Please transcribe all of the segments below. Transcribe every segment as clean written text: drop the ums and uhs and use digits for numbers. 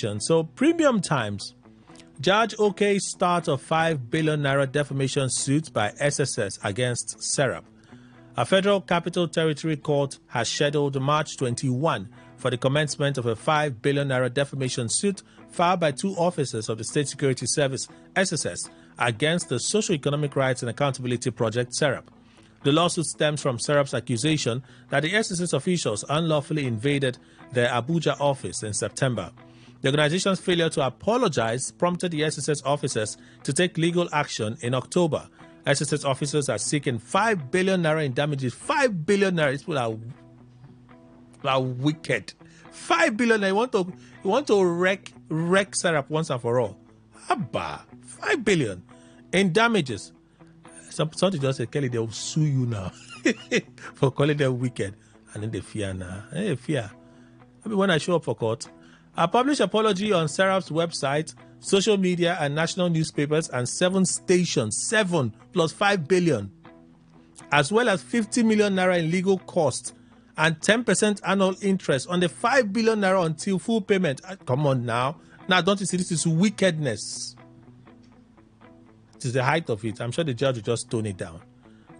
So, Premium Times. Judge OK start of 5 billion naira defamation suit by SSS against Serap. A Federal Capital Territory Court has scheduled March 21 for the commencement of a 5 billion naira defamation suit filed by two officers of the State Security Service, SSS, against the Socio-Economic Rights and Accountability Project, Serap. The lawsuit stems from Serap's accusation that the SSS officials unlawfully invaded their Abuja office in September. The organization's failure to apologize prompted the SSS officers to take legal action in October. SSS officers are seeking 5 billion naira in damages. 5 billion naira. These people are wicked. 5 billion naira. You want to wreck Serap once and for all. Abba, 5 billion in damages. Something just said, Kelly, they will sue you now for calling them wicked. And then they fear now. They fear. I mean, when I show up for court, a published apology on Serap's website, social media, and national newspapers, and 7 stations, 7 plus 5 billion, as well as 50 million naira in legal costs and 10% annual interest on the 5 billion naira until full payment. Come on now. Now, don't you see this is wickedness? It is the height of it. I'm sure the judge will just tone it down.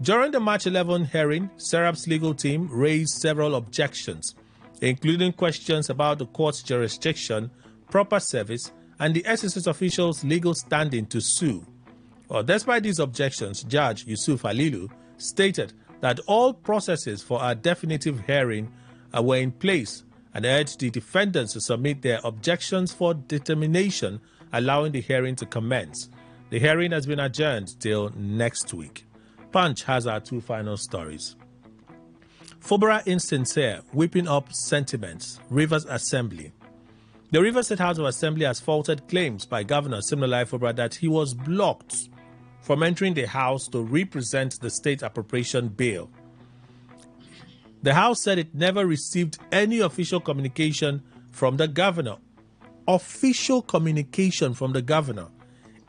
During the March 11 hearing, Serap's legal team raised several objections, including questions about the court's jurisdiction, proper service, and the SSS officials' legal standing to sue. Well, despite these objections, Judge Yusuf Alilu stated that all processes for a definitive hearing were in place and urged the defendants to submit their objections for determination, allowing the hearing to commence. The hearing has been adjourned till next week. Punch has our 2 final stories. Fubara insincere, whipping up sentiments. Rivers Assembly. The Rivers State House of Assembly has faulted claims by Governor Siminalayi Fubara that he was blocked from entering the House to represent the state appropriation bill. The House said it never received any official communication from the governor. Official communication from the governor,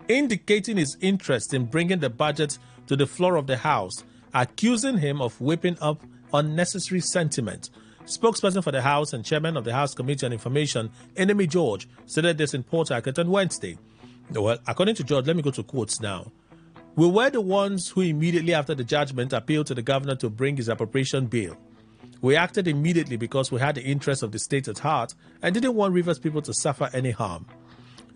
indicating his interest in bringing the budget to the floor of the House, accusing him of whipping up unnecessary sentiment. Spokesperson for the House and Chairman of the House Committee on Information, Enemy George, said this in Port Harcourt on Wednesday. Well, according to George, let me go to quotes now. We were the ones who immediately after the judgment appealed to the governor to bring his appropriation bill. We acted immediately because we had the interests of the state at heart and didn't want Rivers people to suffer any harm.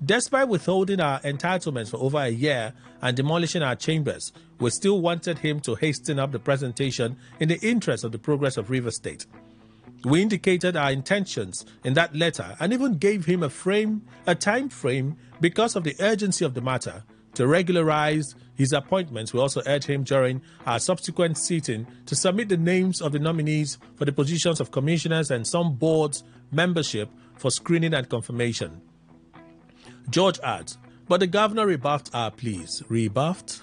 Despite withholding our entitlements for over a year and demolishing our chambers, we still wanted him to hasten up the presentation in the interest of the progress of Rivers State. We indicated our intentions in that letter and even gave him a time frame because of the urgency of the matter. To regularize his appointments, we also urged him during our subsequent sitting to submit the names of the nominees for the positions of commissioners and some boards membership for screening and confirmation. George adds, but the governor rebuffed our pleas. Rebuffed?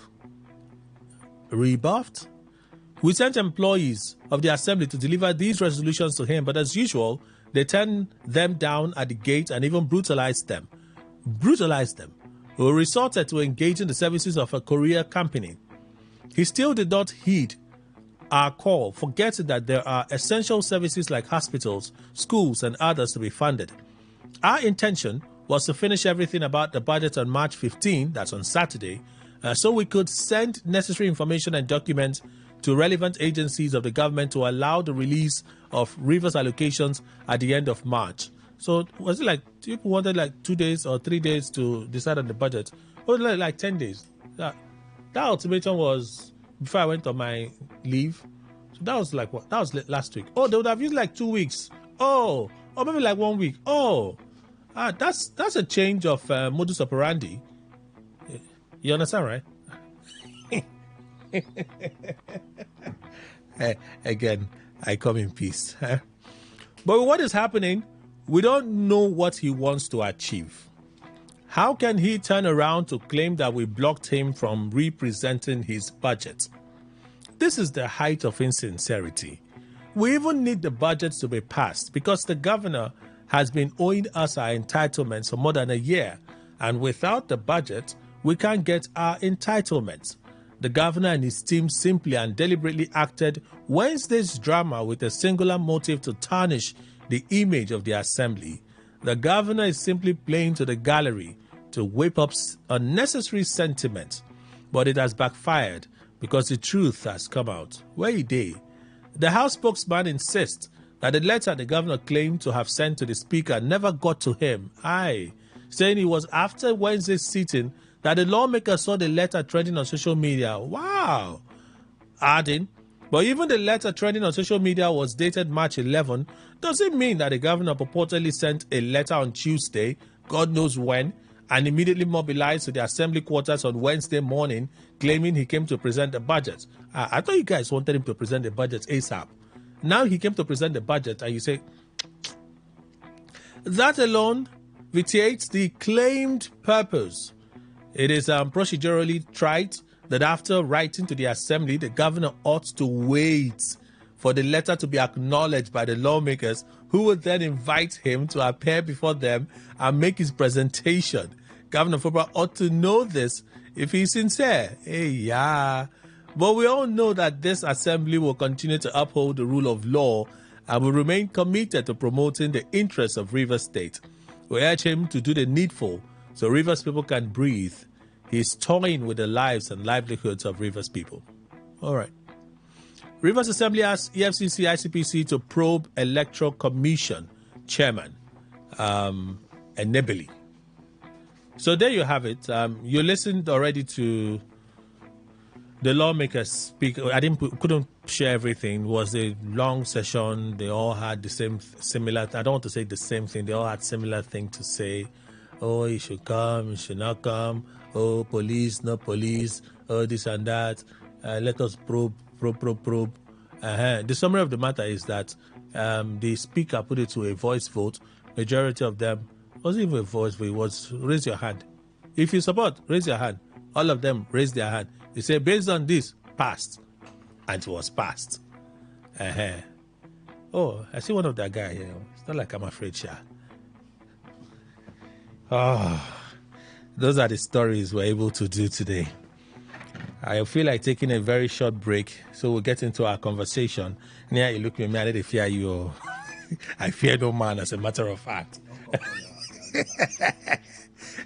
We sent employees of the assembly to deliver these resolutions to him, but as usual, they turned them down at the gate and even brutalized them. We resorted to engaging the services of a courier company. He still did not heed our call, forgetting that there are essential services like hospitals, schools, and others to be funded. Our intention was to finish everything about the budget on March 15, that's on Saturday, so we could send necessary information and documents to relevant agencies of the government to allow the release of Rivers allocations at the end of March. So was it like people wanted like 2 days or 3 days to decide on the budget? Or like 10 days? That ultimatum was before I went on my leave. So that was like what? That was last week. Oh, they would have used like 2 weeks. Oh, or maybe like 1 week. Oh, that's a change of modus operandi. You understand, right? Again, I come in peace. But what is happening? We don't know what he wants to achieve. How can he turn around to claim that we blocked him from representing his budget? This is the height of insincerity. We even need the budget to be passed because the governor has been owing us our entitlements for more than a year, and without the budget, we can't get our entitlements. The governor and his team simply and deliberately acted Wednesday's drama with a singular motive to tarnish the image of the assembly. The governor is simply playing to the gallery to whip up unnecessary sentiment, but it has backfired because the truth has come out. Where he did, the House spokesman insists that the letter the governor claimed to have sent to the speaker never got to him. Saying it was after Wednesday's sitting that the lawmaker saw the letter trending on social media. Wow. Adding, but even the letter trending on social media was dated March 11, doesn't mean that the governor purportedly sent a letter on Tuesday, God knows when, and immediately mobilized to the assembly quarters on Wednesday morning, claiming he came to present the budget. I thought you guys wanted him to present the budget ASAP. Now he came to present the budget, and you say, that alone vitiates the claimed purpose. It is procedurally trite that after writing to the assembly, the governor ought to wait for the letter to be acknowledged by the lawmakers, who would then invite him to appear before them and make his presentation. Governor Fubara ought to know this if he's sincere. But we all know that this assembly will continue to uphold the rule of law and will remain committed to promoting the interests of Rivers State. We urge him to do the needful so Rivers people can breathe. He's toying with the lives and livelihoods of Rivers people. All right. Rivers Assembly asks EFCC ICPC to probe Electoral Commission Chairman Enebeli. So there you have it. You listened already to the lawmakers speak. Couldn't share everything. It was a long session. They all had the similar. I don't want to say the same thing. They all had similar thing to say. Oh, he should come. He should not come. Oh, police, no police. Oh, this and that. Let us probe. The summary of the matter is that the speaker put it to a voice vote. Majority of them wasn't even a voice vote. It was raise your hand. If you support, raise your hand. All of them raised their hand. They say based on this, passed, and it was passed. Oh, I see one of that guy here. It's not like I'm afraid, Sha. Those are the stories we're able to do today. I feel like taking a very short break, so we'll get into our conversation. Nia, you look at me, I didn't fear you. I fear no man, as a matter of fact.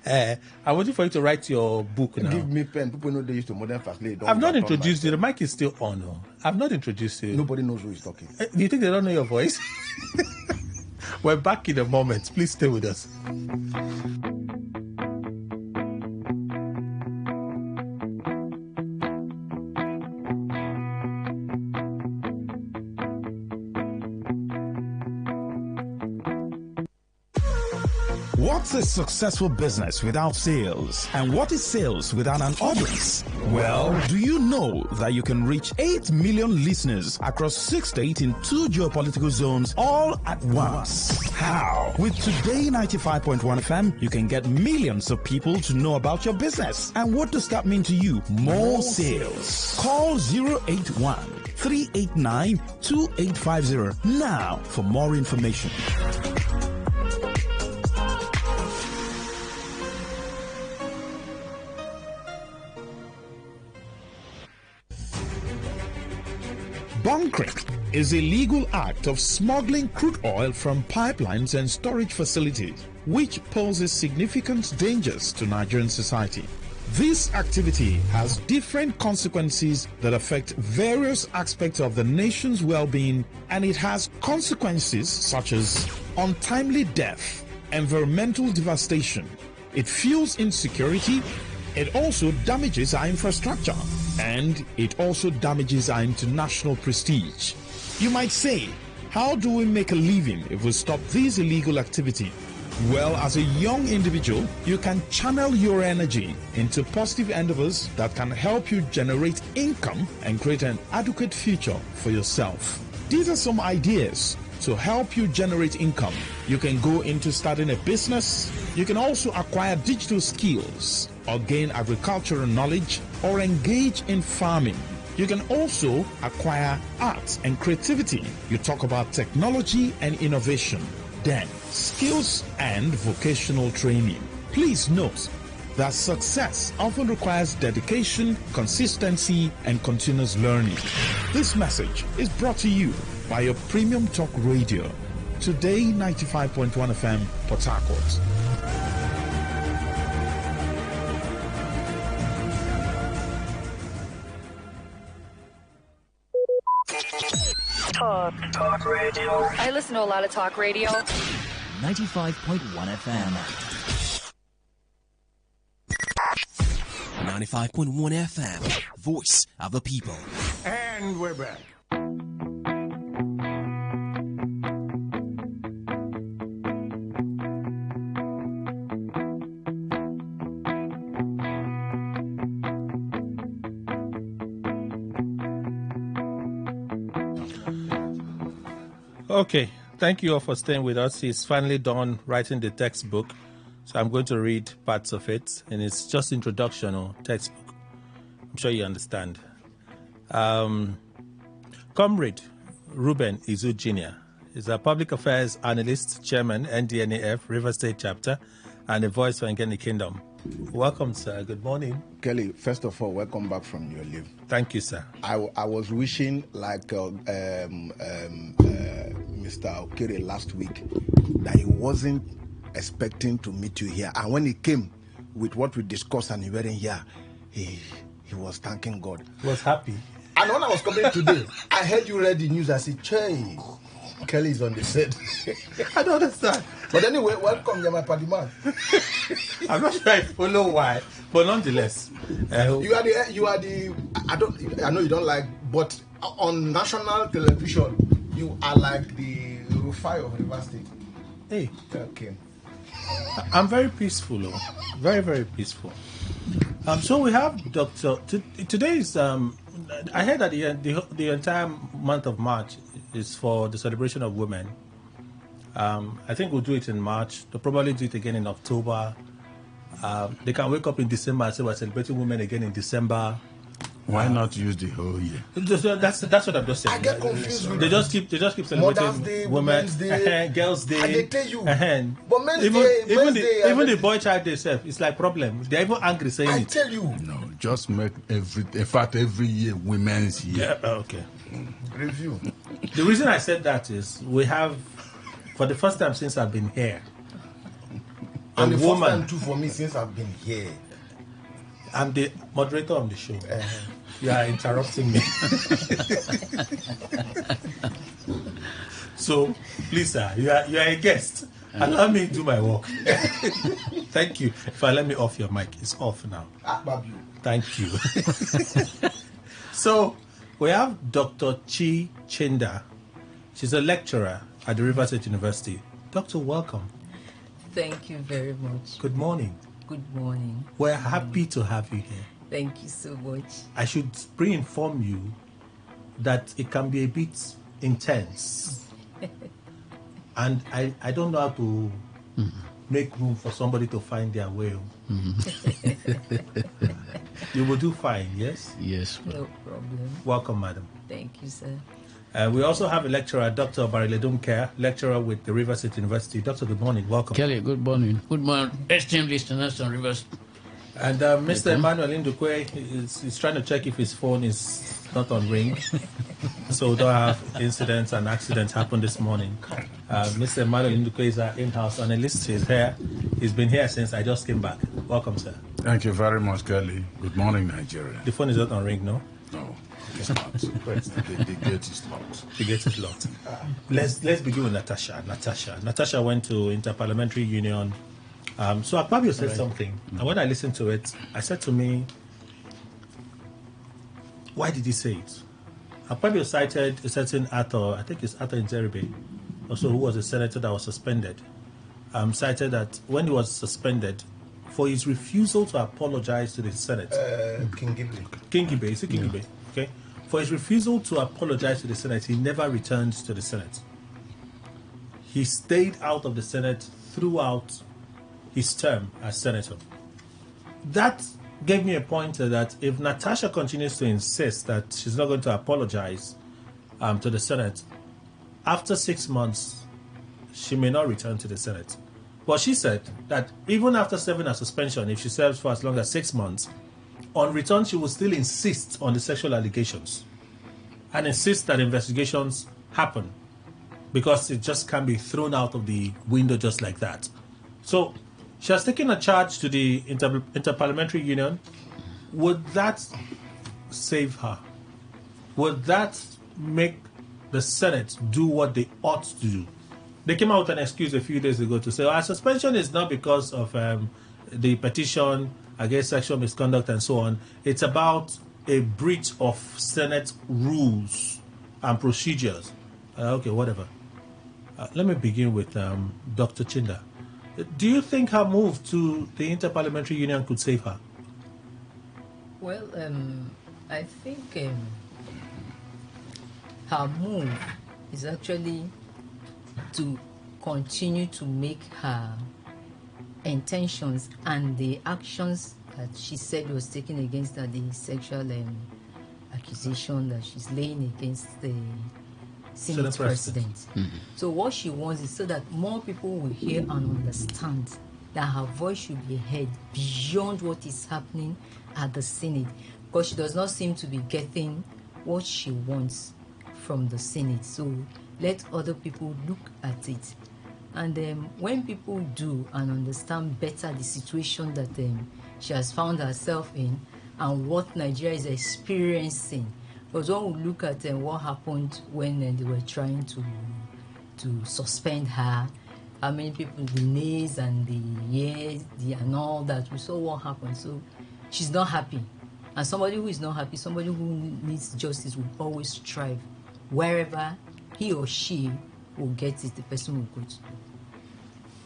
I'm waiting for you to write your book now. Give me pen. People know they used to modern fast. I've not introduced you. The mic is still on. Oh. I've not introduced you. Nobody knows who is talking. Do you think they don't know your voice? We're back in a moment. Please stay with us. What's a successful business without sales? And what is sales without an audience? Well, do you know that you can reach 8 million listeners across 6 states in 2 geopolitical zones all at once? How? With Today95.1 FM, you can get millions of people to know about your business. And what does that mean to you? More sales. Call 081-389-2850 now for more information. Bunkering is a legal act of smuggling crude oil from pipelines and storage facilities, which poses significant dangers to Nigerian society. This activity has different consequences that affect various aspects of the nation's well-being, and it has consequences such as untimely death, environmental devastation. It fuels insecurity. It also damages our infrastructure, and it also damages our international prestige. You might say, how do we make a living if we stop this illegal activity? Well, as a young individual, you can channel your energy into positive endeavors that can help you generate income and create an adequate future for yourself. These are some ideas to help you generate income. You can go into starting a business. You can also acquire digital skills or gain agricultural knowledge or engage in farming. You can also acquire art and creativity. You talk about technology and innovation. Then, skills and vocational training. Please note that success often requires dedication, consistency, and continuous learning. This message is brought to you by your Premium Talk Radio. Today 95.1 FM, Port Harcourt. Talk radio. I listen to a lot of talk radio. 95.1 FM. 95.1 FM. Voice of the people. And we're back. Okay, thank you all for staying with us. He's finally done writing the textbook, so I'm going to read parts of it, and it's just introduction or textbook. I'm sure you understand. Comrade Ruben Izu Jr. is a public affairs analyst, chairman, NDNAF, River State chapter, and a voice for Ngeni Kingdom. Welcome, sir. Good morning. Kelly, first of all, welcome back from your leave. Thank you, sir. I was wishing, like Mr. Okere last week, that he wasn't expecting to meet you here. And when he came with what we discussed and he weren't here, he was thanking God. He was happy. And when I was coming today, I heard you read the news. I said, Che, Kelly is on the set. I don't understand. But anyway, welcome, you're my party man. I'm not sure I follow why, but nonetheless. You are the, I know you don't like, but on national television, you are like the Rufai of River State. Hey. Okay. I'm very peaceful, though. Very, very peaceful. So we have Dr. Today is, I heard that the entire month of March is for the celebration of women. I think we'll do it in March. They'll probably do it again in October. They can wake up in December and say we're celebrating women again in December. Why not use the whole year? That's what I'm just saying. I get confused with They just keep celebrating Mother's Day, Women's Day, Girls' Day. And they tell you. But Men's Day, even the boy child themselves, it's like problem. They're even angry saying I it. tell you. No, just make every year Women's Year. Yeah, okay. Review. The reason I said that is we have, for the first time since I've been here, And the woman. first time too for me since I've been here. I'm the moderator of the show. You are interrupting me. So, please, sir, you are a guest. Allow me to do my work. Thank you. If I let me off your mic, it's off now. Thank you. So, we have Dr. Chi Chinda. She's a lecturer at the River State University. Doctor, welcome. Thank you very much. Good morning. Good morning. We're happy to have you here. Thank you so much. I should pre-inform you that it can be a bit intense. And I don't know how to make room for somebody to find their way. You will do fine, yes? Yes. No problem. Welcome, madam. Thank you, sir. We also have a lecturer, Dr. Bariledum Care, lecturer with the River State University. Doctor, good morning. Welcome. Kelly, good morning. Good morning, esteemed listeners on Rivers. And Mr. Emmanuel Indukwe is trying to check if his phone is not on ring. So we don't have incidents and accidents happen this morning. Mr. Emmanuel Indukwe is our in-house analyst. He's here. He's been here since I just came back. Welcome, sir. Thank you very much, Kelly. Good morning, Nigeria. The phone is not on ring, no? No, it's not. The gate is locked. The gate is locked. Let's begin with Natasha. Natasha went to Interparliamentary Union. So Akpabio said something, and when I listened to it, I said to me, why did he say it? Akpabio cited a certain Arthur, I think it's Arthur Nzeribe, also who was a senator that was suspended, cited that when he was suspended, for his refusal to apologize to the Senate. Kingibe, is it Kingibe? Yeah. Okay. For his refusal to apologize to the Senate, he never returned to the Senate. He stayed out of the Senate throughout his term as senator. That gave me a pointer that if Natasha continues to insist that she's not going to apologize to the Senate, after 6 months, she may not return to the Senate. But she said that even after serving a suspension, if she serves for as long as 6 months, on return she will still insist on the sexual allegations and insist that investigations happen. because it just can't be thrown out of the window just like that. So she has taken a charge to the Interparliamentary Union. Would that save her? Would that make the Senate do what they ought to do? They came out with an excuse a few days ago to say, our suspension is not because of the petition against sexual misconduct and so on. It's about a breach of Senate rules and procedures. Okay, whatever. Let me begin with Dr. Chinda. Do you think her move to the Interparliamentary Union could save her? Well, I think her move is actually to continue to make her intentions and the actions that she said was taken against her, the sexual accusation that she's laying against the Senate President. Mm-hmm. So what she wants is so that more people will hear and understand that her voice should be heard beyond what is happening at the Senate, because she does not seem to be getting what she wants from the Senate. So let other people look at it. And when people do and understand better the situation that she has found herself in and what Nigeria is experiencing, because when we look at what happened when they were trying to suspend her, how many people, the nays and the years, and all that, we saw what happened. So she's not happy. And somebody who is not happy, somebody who needs justice, will always strive. Wherever he or she will get it, the person will go to.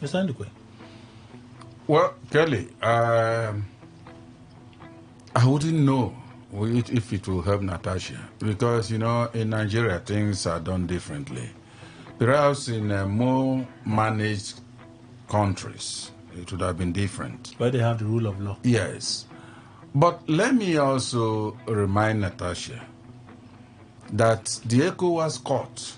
Mr. Ndukwe. Well, Kelly, I wouldn't know if it will help Natasha, because, in Nigeria, things are done differently. Perhaps in more managed countries, it would have been different. Where they have the rule of law. Yes. But let me also remind Natasha that the ECOWAS court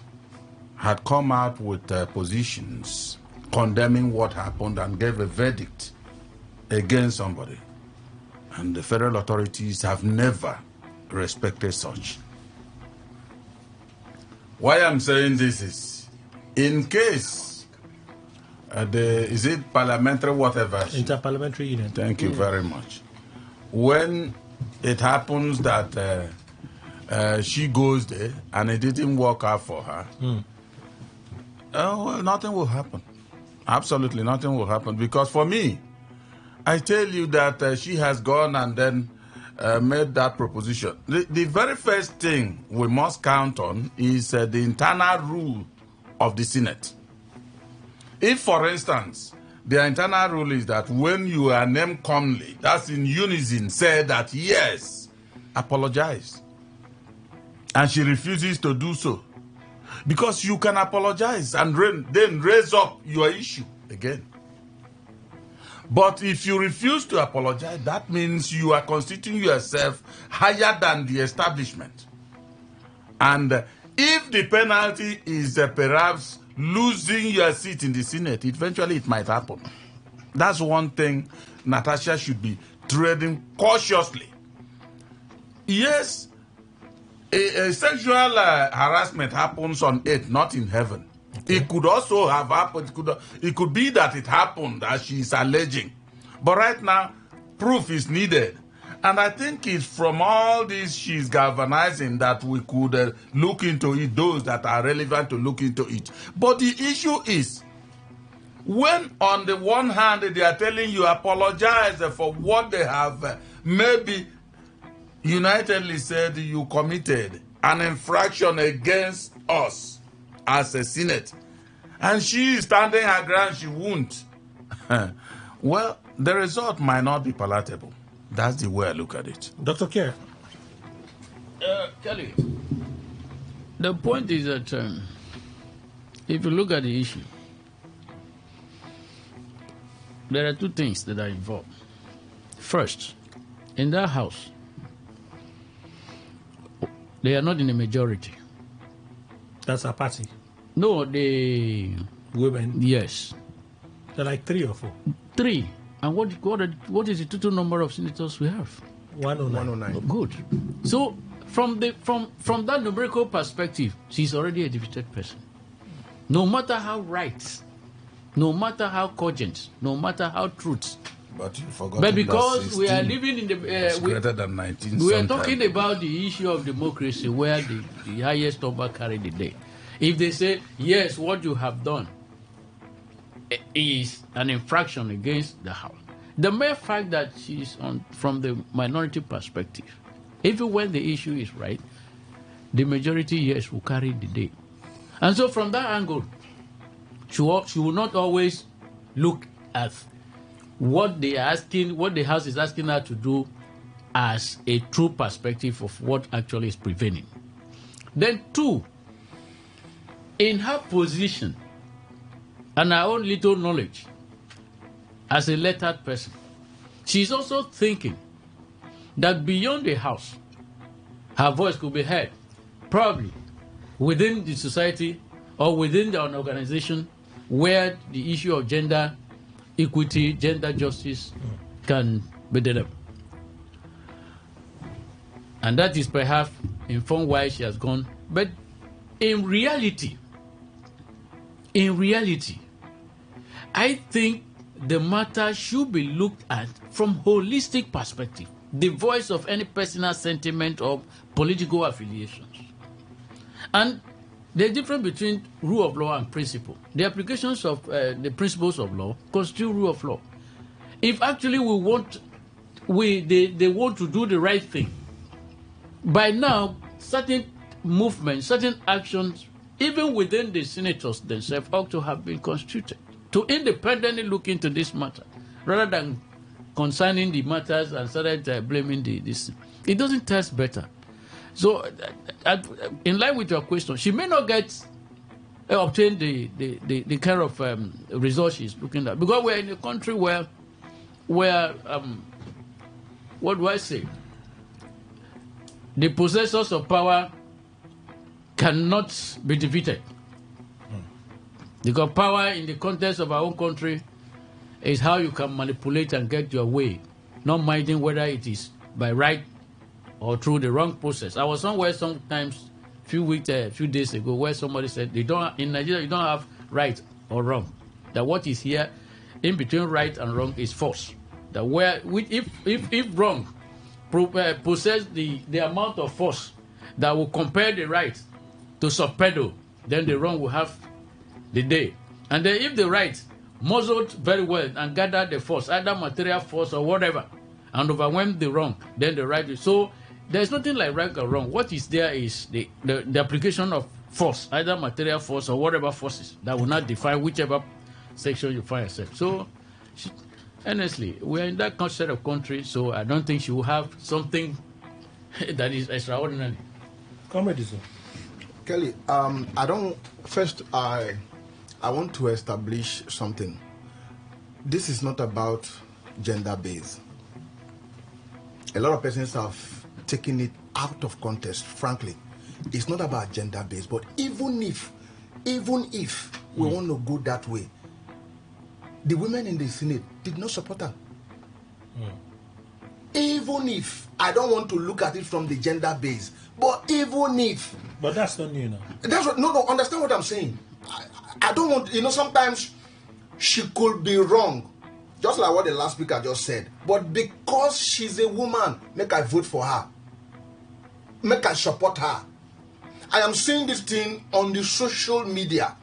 had come out with positions condemning what happened and gave a verdict against somebody. And the federal authorities have never respected such. Why I'm saying this is, in case is it parliamentary whatever? Interparliamentary Union. Thank you very much. When it happens that she goes there and it didn't work out for her, well, nothing will happen. Absolutely nothing will happen. Because for me, I tell you that she has gone and then made that proposition. The very first thing we must count on is the internal rule of the Senate. If, for instance, the internal rule is that when you are named commonly, that's in unison, say that yes, apologize. And she refuses to do so. Because you can apologize and then raise up your issue again. But if you refuse to apologize, that means you are constituting yourself higher than the establishment. And if the penalty is perhaps losing your seat in the Senate, eventually it might happen. That's one thing Natasha should be treading cautiously. Yes, a sexual harassment happens on earth, not in heaven. Okay. It could also have happened. It could be that it happened as she is alleging. But right now, proof is needed. And I think it's from all this she's galvanizing that we could look into it, those that are relevant to look into it. But the issue is, when on the one hand they are telling you apologize for what they have maybe unitedly said you committed an infraction against us as a Senate, and she is standing her ground, she won't. Well, the result might not be palatable. That's the way I look at it. Dr. Kerr. Kelly, the point is that if you look at the issue, there are two things that are involved. First, in that house, they are not in a majority. That's a party. No, the women. Yes. They're like 3 or 4. 3. And what is the total number of senators we have? 109. Oh, good. So from that numerical perspective, she's already a defeated person. no matter how right, no matter how cogent, no matter how truth. But you forgot. But because we are living in the greater than 19. We are talking about the issue of democracy, where the highest number carry the day. If they say yes, what you have done is an infraction against the House, the mere fact that she's on from the minority perspective, even when the issue is right, the majority yes will carry the day. And so from that angle, she will not always look at what the House is asking her to do as a true perspective of what actually is prevailing. Then two, in her position and her own little knowledge as a lettered person, she's also thinking that beyond the House, her voice could be heard, probably within the society or within an organization where the issue of gender equity, gender justice can be developed. And that is perhaps informed why she has gone. But in reality, I think the matter should be looked at from holistic perspective, devoid of any personal sentiment or political affiliations. And the difference between rule of law and principle, the applications of the principles of law constitute rule of law. If actually they want to do the right thing, by now certain movements, certain actions, even within the senators themselves, ought to have been constituted to independently look into this matter, rather than concerning the matters and started blaming this. It doesn't test better. So, in line with your question, she may not obtain the kind of results she's looking at, because we're in a country where what do I say? The possessors of power cannot be defeated. Because power in the context of our own country is how you can manipulate and get your way, not minding whether it is by right or through the wrong process. I was somewhere sometimes a few days ago where somebody said in Nigeria you don't have right or wrong. That what is here in between right and wrong is false. That if wrong possess the amount of force that will compare the right to subpedo, then the wrong will have the day. And then if the right muzzled very well and gathered the force, either material force or whatever, and overwhelmed the wrong, then the right is. So there's nothing like right or wrong. What is there is the application of force, either material force or whatever forces, that will not define whichever section you find yourself. So, honestly, we're in that set of country, so I don't think she will have something that is extraordinary. Comrade, Kelly, I want to establish something. This is not about gender base. A lot of persons have taken it out of context, frankly. It's not about gender base, but even if we want to go that way, the women in the Senate did not support her. Even if, I don't want to look at it from the gender base, but even if. But that's not new now. That's what, no, understand what I'm saying. I don't want, sometimes she could be wrong, just like what the last speaker just said. But because she's a woman, make I vote for her. Make I support her. I am seeing this thing on the social media.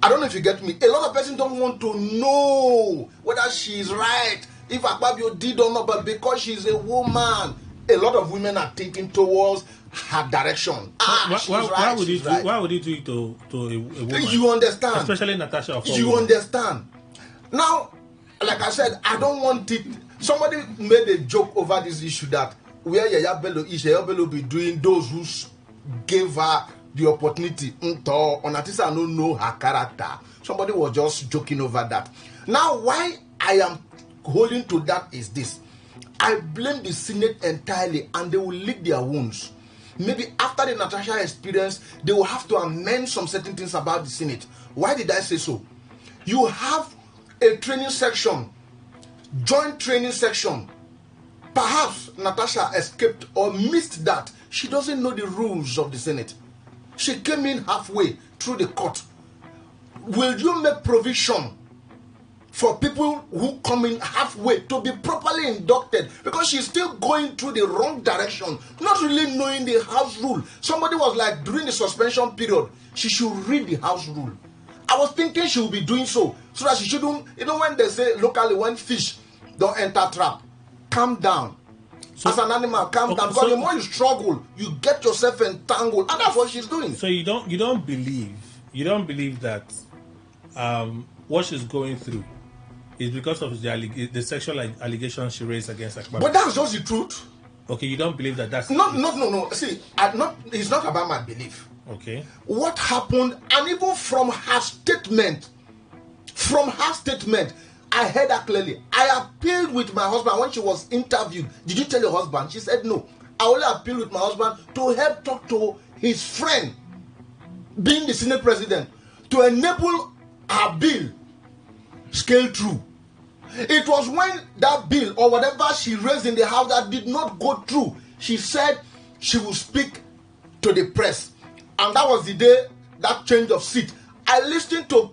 I don't know if you get me. A lot of persons don't want to know whether she's right, if Akpabio did or not, but because she's a woman, a lot of women are thinking towards her direction. Why would you do it to a woman? You understand? Especially Natasha. You understand? Now, like I said, I don't want it. Somebody made a joke over this issue that where Yaya Bello is, Yaya Bello be doing those who gave her the opportunity. Onatisa don't know her character. Somebody was just joking over that. Now, why I am holding to that is this. I blame the Senate entirely, and they will lick their wounds. Maybe after the Natasha experience, they will have to amend some certain things about the Senate. Why did I say so? You have a training section, joint training section. Perhaps Natasha escaped or missed that. She doesn't know the rules of the Senate. She came in halfway, through the court, will you make provision for people who come in halfway to be properly inducted? Because she's still going through the wrong direction, not really knowing the house rule. Somebody was like, during the suspension period, she should read the house rule. I was thinking she would be doing so that she shouldn't, when they say locally, when fish don't enter trap, calm down. So, as an animal, calm down. Because the more you struggle, you get yourself entangled, and that's what she's doing. So you don't believe that what she's going through is because of the sexual allegations she raised against Akbar. But that's just the truth. Okay, you don't believe that's no. See, it's not about my belief. Okay. What happened, and even from her statement, I heard her clearly. I appealed with my husband when she was interviewed. Did you tell your husband? She said no. I only appealed with my husband to help talk to his friend, being the Senate president, to enable her bill scale through. It was when that bill or whatever she raised in the house that did not go through, she said she would speak to the press. And that was the day that change of seat. I listened to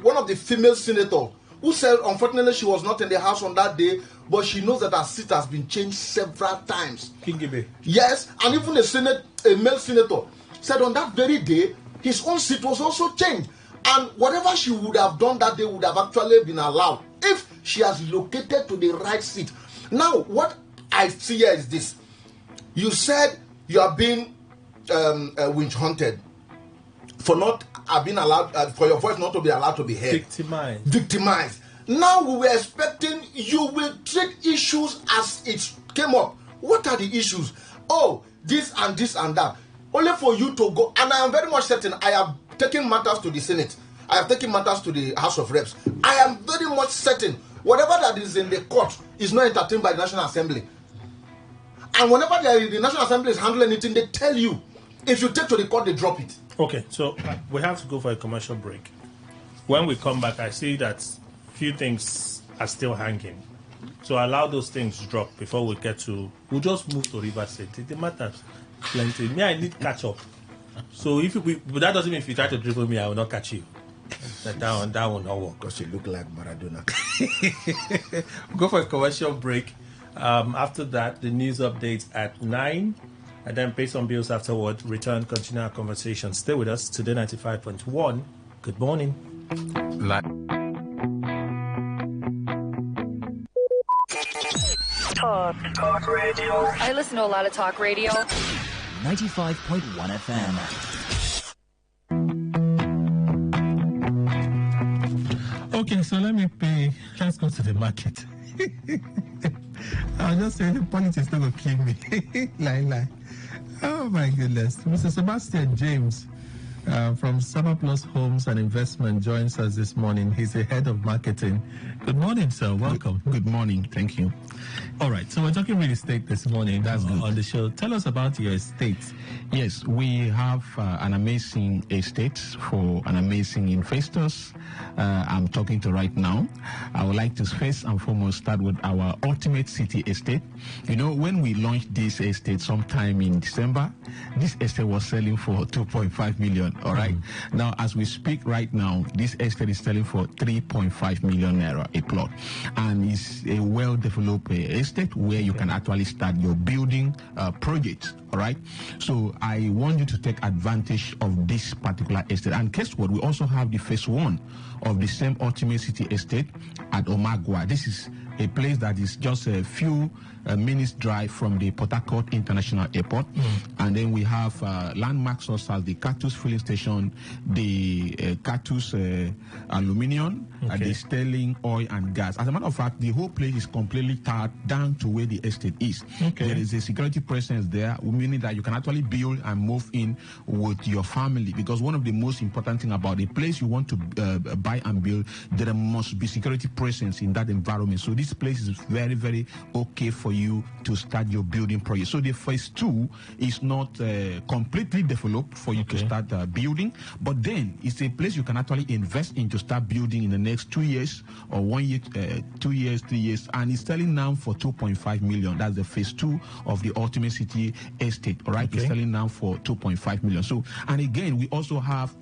one of the female senators who said unfortunately she was not in the house on that day, but she knows that her seat has been changed several times. Kingibe. Yes, and even a male senator said on that very day his own seat was also changed. And whatever she would have done that day would have actually been allowed if she has located to the right seat. Now, what I see here is this. You said you are being winch hunted for not being allowed, for your voice not to be allowed to be heard. Victimized. Now we were expecting you will treat issues as it came up. What are the issues? Oh, this and this and that. Only for you to go. And I am very much certain I have taken matters to the Senate. I have taken matters to the House of Reps. I am very much certain whatever that is in the court is not entertained by the National Assembly. And whenever the National Assembly is handling anything, they tell you, if you take to the court, they drop it. Okay, so we have to go for a commercial break. When we come back, I see that few things are still hanging. So allow those things to drop before we get to... We'll just move to River State. It matters plenty. Me, I need catch up. So but that doesn't mean if you try to dribble me, I will not catch you. That will not work. Because you look like Maradona. Go for a commercial break. After that, the news updates at 9. And then pay some bills afterward. Return, continue our conversation. Stay with us. Today 95.1. Good morning. Talk radio. I listen to a lot of talk radio. 95.1 FM. Okay, so let's go to the market. I'll just say the politics not going to kill me. Lie. Oh my goodness. Mr. Sebastian James from Summer Plus Homes and Investment joins us this morning. He's the head of marketing. Good morning, sir. Welcome. Good morning. Thank you. All right. So we're talking real estate this morning. That's on the show. Tell us about your estate. Yes, we have an amazing estate for an amazing investors. I'm talking to right now. I would like to first and foremost start with our Ultimate City Estate. You know, when we launched this estate sometime in December, this estate was selling for 2.5 million. All right. Now, as we speak right now, this estate is selling for 3.5 million naira a plot, and it's a well-developed estate where you can actually start your building projects. All right. So I want you to take advantage of this particular estate. And guess what? We also have the phase one of the same Ultimate City Estate at Omagua. This is a place that is just a few minutes drive from the Port Harcourt International Airport. And then we have landmarks such as the Cactus Filling Station, the Cactus Aluminium, the Sterling Oil and Gas. As a matter of fact, the whole place is completely tied down to where the estate is. There is a security presence there, meaning that you can actually build and move in with your family. Because one of the most important thing about a place you want to buy and build, there must be security presence in that environment. So this this place is very, very okay for you to start your building project. So the phase 2 is not completely developed for you to start building, but then it's a place you can actually invest in to start building in the next 2 years or 1 year, 2 years, 3 years, and it's selling now for 2.5 million. That's the phase 2 of the Ultimate City Estate. All right, it's selling now for 2.5 million. So, and again, we also have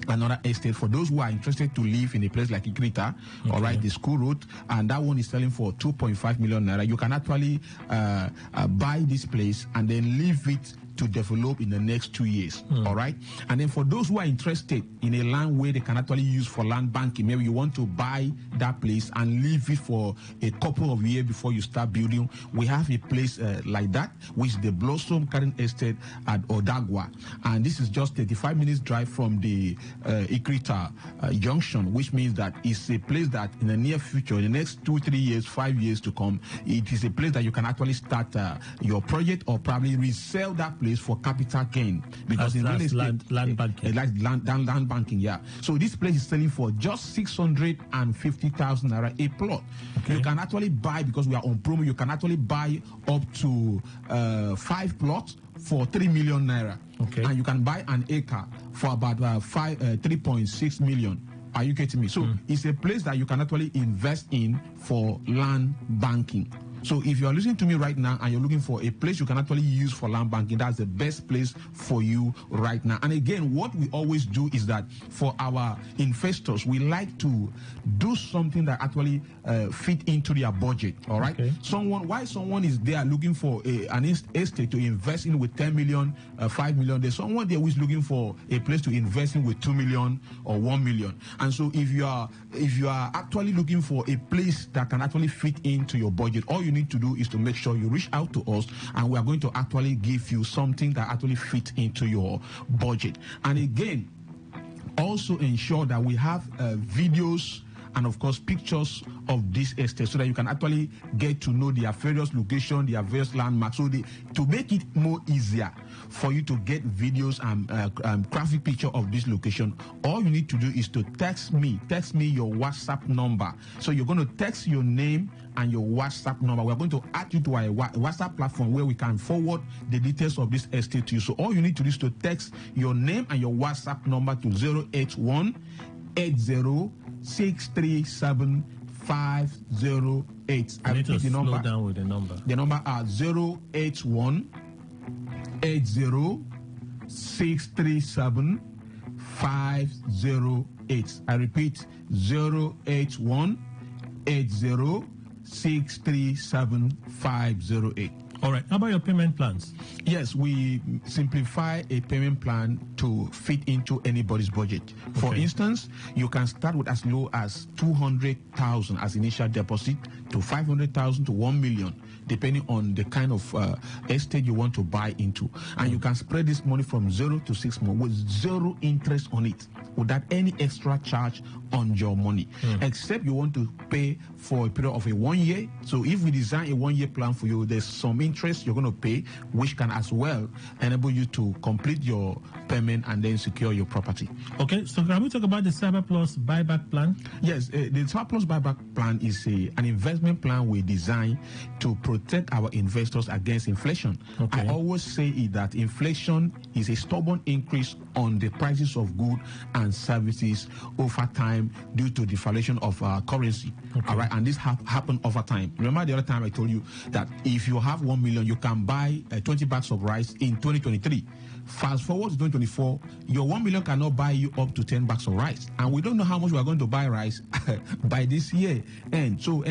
another estate for those who are interested to live in a place like Ikrita, all right, the school road, and that one is selling for 2.5 million naira. You can actually buy this place and then leave it to develop in the next 2 years, all right? And then for those who are interested in a land where they can actually use for land banking, maybe you want to buy that place and leave it for a couple of years before you start building, we have a place like that, which is the Blossom Garden Estate at Odagwa. And this is just 35 minutes drive from the Ikrita junction, which means that it's a place that in the near future, in the next 2, 3 years, 5 years to come, it is a place that you can actually start your project or probably resell that place for capital gain, because in real estate, land banking, like land banking, yeah. So this place is selling for just 650,000 naira a plot. You can actually buy, because we are on promo, you can actually buy up to 5 plots for 3 million naira, and you can buy an acre for about 3.6 million. Are you getting me? So it's a place that you can actually invest in for land banking. So if you are listening to me right now and you're looking for a place you can actually use for land banking, that's the best place for you right now. And again, what we always do is that for our investors, we like to do something that actually fit into their budget, all right? Why someone is there looking for an estate to invest in with 10 million, 5 million, there's someone there who is looking for a place to invest in with 2 million or 1 million. And so if you are actually looking for a place that can actually fit into your budget, all you need to do is to make sure you reach out to us, and we are going to actually give you something that actually fits into your budget. And again, also ensure that we have videos and of course pictures of this estate, so that you can actually get to know their various locations, their various landmarks, so to make it more easier for you to get videos and graphic picture of this location. All you need to do is to text me your WhatsApp number. So you're going to text your name and your WhatsApp number. We're going to add you to our WhatsApp platform where we can forward the details of this estate to you. So all you need to do is to text your name and your WhatsApp number to 081-80-637-508. I need to slow down with the number. The number are 081-80-637-508. I repeat, 081-80-637-508. All right. How about your payment plans? Yes, we simplify a payment plan to fit into anybody's budget. For instance, you can start with as low as 200,000 as initial deposit to 500,000 to 1 million, depending on the kind of estate you want to buy into. And you can spread this money from 0 to 6 months with zero interest on it, without any extra charge on your money, except you want to pay for a period of a 1 year. So if we design a 1 year plan for you, there's some interest you're going to pay, which can as well enable you to complete your payment and then secure your property. Okay, so can we talk about the Cyber Plus buyback plan? Yes, the Cyber Plus buyback plan is an investment plan we design to protect our investors against inflation. I always say that inflation is a stubborn increase on the prices of goods and services over time due to devaluation of currency. All right, and this happened over time. Remember the other time I told you that if you have 1 million, you can buy 20 bags of rice in 2023. Fast forward to 2024, your 1 million cannot buy you up to 10 bags of rice. And we don't know how much we are going to buy rice by this year. So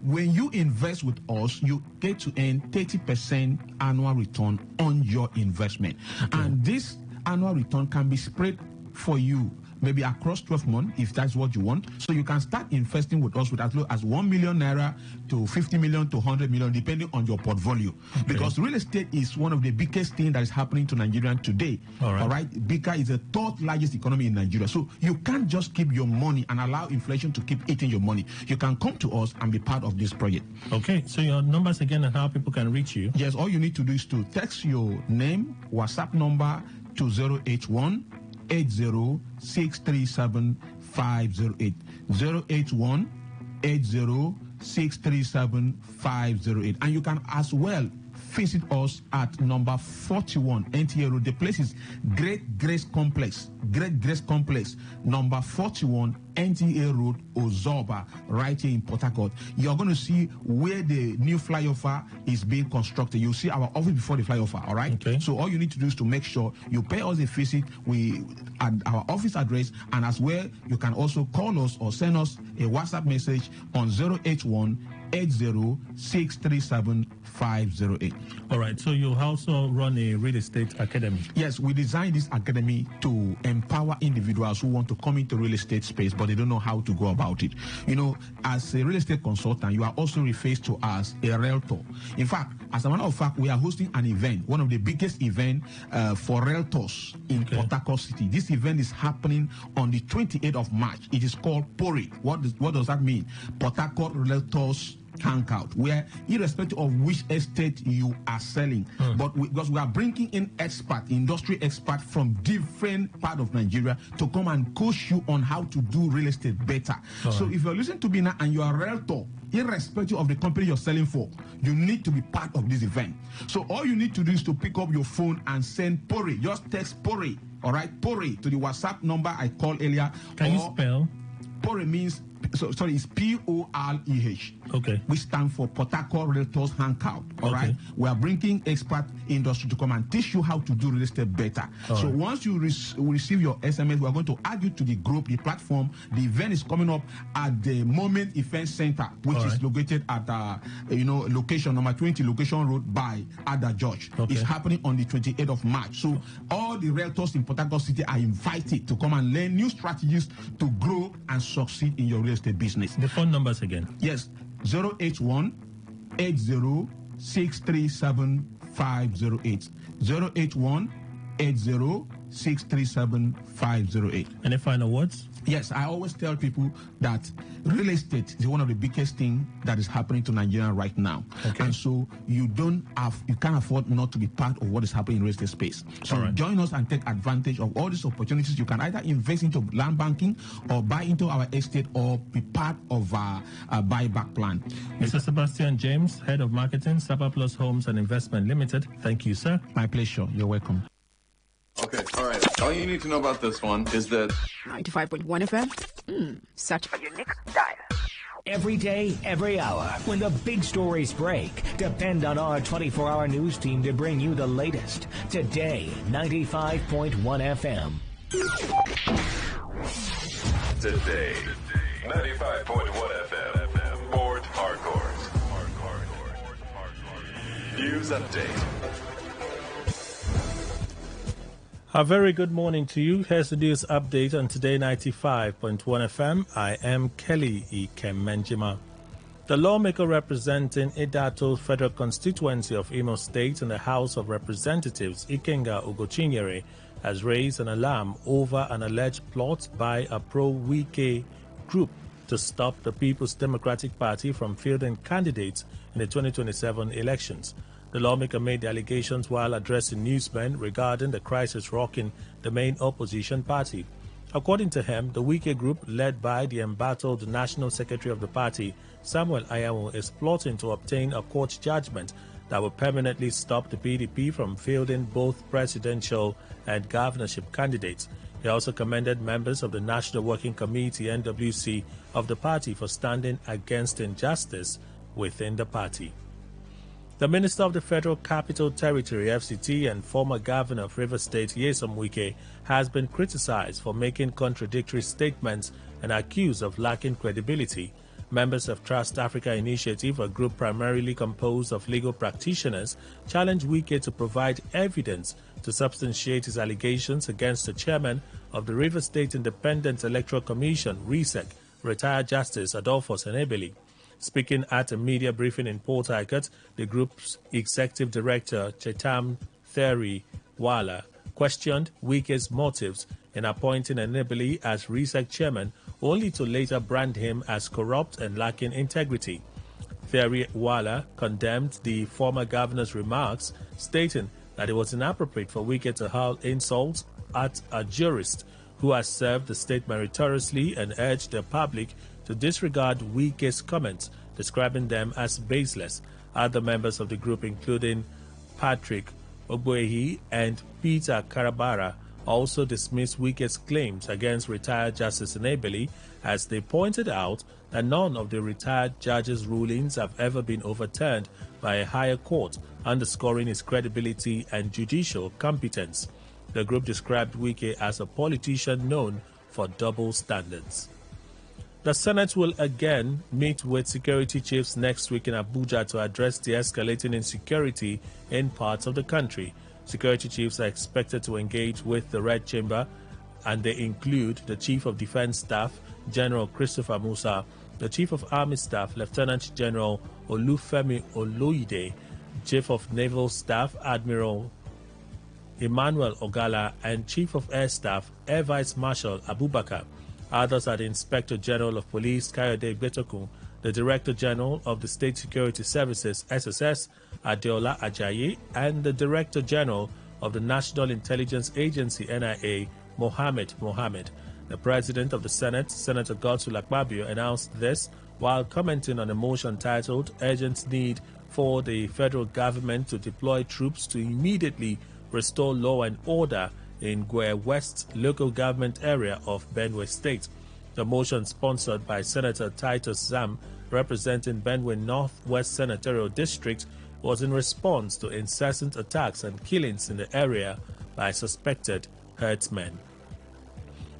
when you invest with us, you get to earn 30% annual return on your investment. And this annual return can be spread for you maybe across 12 months if that's what you want. So you can start investing with us with as low as 1 million naira to 50 million to 100 million, depending on your portfolio. Because real estate is one of the biggest things that is happening to Nigerians today. All right. Bika is the third largest economy in Nigeria. So you can't just keep your money and allow inflation to keep eating your money. You can come to us and be part of this project. Okay, so your numbers again and how people can reach you. Yes, all you need to do is to text your name, WhatsApp number to 081 80-637-508. 081-80-637-508. 080-637-508. And you can as well visit us at number 41 NTA Road. The place is Great Grace Complex, number 41 NTA Road, Ozoba, right here in Port Harcourt. You're going to see where the new flyover is being constructed. You'll see our office before the flyover, all right? Okay. So all you need to do is to make sure you pay us a visit at our office address, and as well, you can also call us or send us a WhatsApp message on 081-80-637-508. All right, so you also run a real estate academy. Yes, we designed this academy to empower individuals who want to come into real estate space, but they don't know how to go about it. You know, as a real estate consultant, you are also referred to as a realtor. In fact, as a matter of fact, we are hosting an event, one of the biggest events for realtors in Port Harcourt City. This event is happening on the 28th of March. It is called PORI. What does that mean? Port Harcourt Realtors Hangout, where irrespective of which estate you are selling, because we are bringing in industry experts from different part of Nigeria to come and coach you on how to do real estate better. So if you're listening to me now and you are a realtor, irrespective of the company you're selling for, you need to be part of this event. So all you need to do is to pick up your phone and send PORI. Just text PORI, all right, PORI to the WhatsApp number I called earlier. Can you spell? PORI means, it's POREH. Okay. We stand for Port Harcourt Realtors Hangout. All right. We are bringing expert industry to come and teach you how to do real estate better. Once you receive your SMS, we are going to add you to the group, the platform. The event is coming up at the Moment Event Center, which is located at location number 20, Location Road by Ada George. It's happening on the 28th of March. So all the realtors in Port Harcourt City are invited to come and learn new strategies to grow and succeed in your real estate business. The phone numbers again. Yes, 081-80-637-508. 081-80-637-508. Any final words? Yes, I always tell people that real estate is one of the biggest things that is happening to Nigeria right now. And so you can't afford not to be part of what is happening in real estate space. So join us and take advantage of all these opportunities. You can either invest into land banking or buy into our estate or be part of our buyback plan. Mr. Sebastian James, Head of Marketing, Sapa Plus Homes and Investment Limited. Thank you, sir. My pleasure. You're welcome. Okay, all right. All you need to know about this one is that 95.1 FM. Search for your next dial. Every day, every hour, when the big stories break, depend on our 24-hour news team to bring you the latest. Today, 95.1 FM. Today, 95.1 FM. Port Harcourt. News update. A very good morning to you. Here's the news update on Today 95.1 FM. I am Kelly Ikemenjima. The lawmaker representing Idato Federal Constituency of Imo State in the House of Representatives, Ikenga Ugochinyere, has raised an alarm over an alleged plot by a pro-Wike group to stop the People's Democratic Party from fielding candidates in the 2027 elections. The lawmaker made the allegations while addressing newsmen regarding the crisis rocking the main opposition party. According to him, the Wike group, led by the embattled National Secretary of the party, Samuel Ayamu, is plotting to obtain a court judgment that will permanently stop the PDP from fielding both presidential and governorship candidates. He also commended members of the National Working Committee, NWC, of the party for standing against injustice within the party. The Minister of the Federal Capital Territory, FCT, and former Governor of Rivers State, Nyesom Wike, has been criticized for making contradictory statements and accused of lacking credibility. Members of Trust Africa Initiative, a group primarily composed of legal practitioners, challenged Wike to provide evidence to substantiate his allegations against the chairman of the Rivers State Independent Electoral Commission, RISEC, retired Justice Adolphus Enebeli. Speaking at a media briefing in Port Harcourt, the group's executive director, Chetam Theri Wala, questioned Wike's motives in appointing Enebeli as RISEC chairman, only to later brand him as corrupt and lacking integrity. Theri Wala condemned the former governor's remarks, stating that it was inappropriate for Wike to hurl insults at a jurist who has served the state meritoriously, and urged the public to disregard Wike's comments describing them as baseless. Other members of the group, including Patrick Ogbuehi and Peter Karabara, also dismissed Wike's claims against retired Justice Enebeli, as they pointed out that none of the retired judge's rulings have ever been overturned by a higher court, underscoring his credibility and judicial competence. The group described Wike as a politician known for double standards. The Senate will again meet with security chiefs next week in Abuja to address the escalating insecurity in parts of the country. Security chiefs are expected to engage with the Red Chamber, and they include the Chief of Defense Staff, General Christopher Musa, the Chief of Army Staff, Lieutenant General Olufemi Oloide, Chief of Naval Staff, Admiral Emmanuel Ogala, and Chief of Air Staff, Air Vice Marshal Abubakar. Others are the Inspector General of Police, Kayode Betokun, the Director General of the State Security Services, SSS, Adeola Ajayi, and the Director General of the National Intelligence Agency, NIA, Mohammed Mohammed. The President of the Senate, Senator Godswill Akpabio, announced this while commenting on a motion titled Urgent Need for the Federal Government to Deploy Troops to Immediately Restore Law and Order in Gwe West local government area of Benue State. The motion, sponsored by Senator Titus Zam, representing Benue Northwest Senatorial District, was in response to incessant attacks and killings in the area by suspected herdsmen.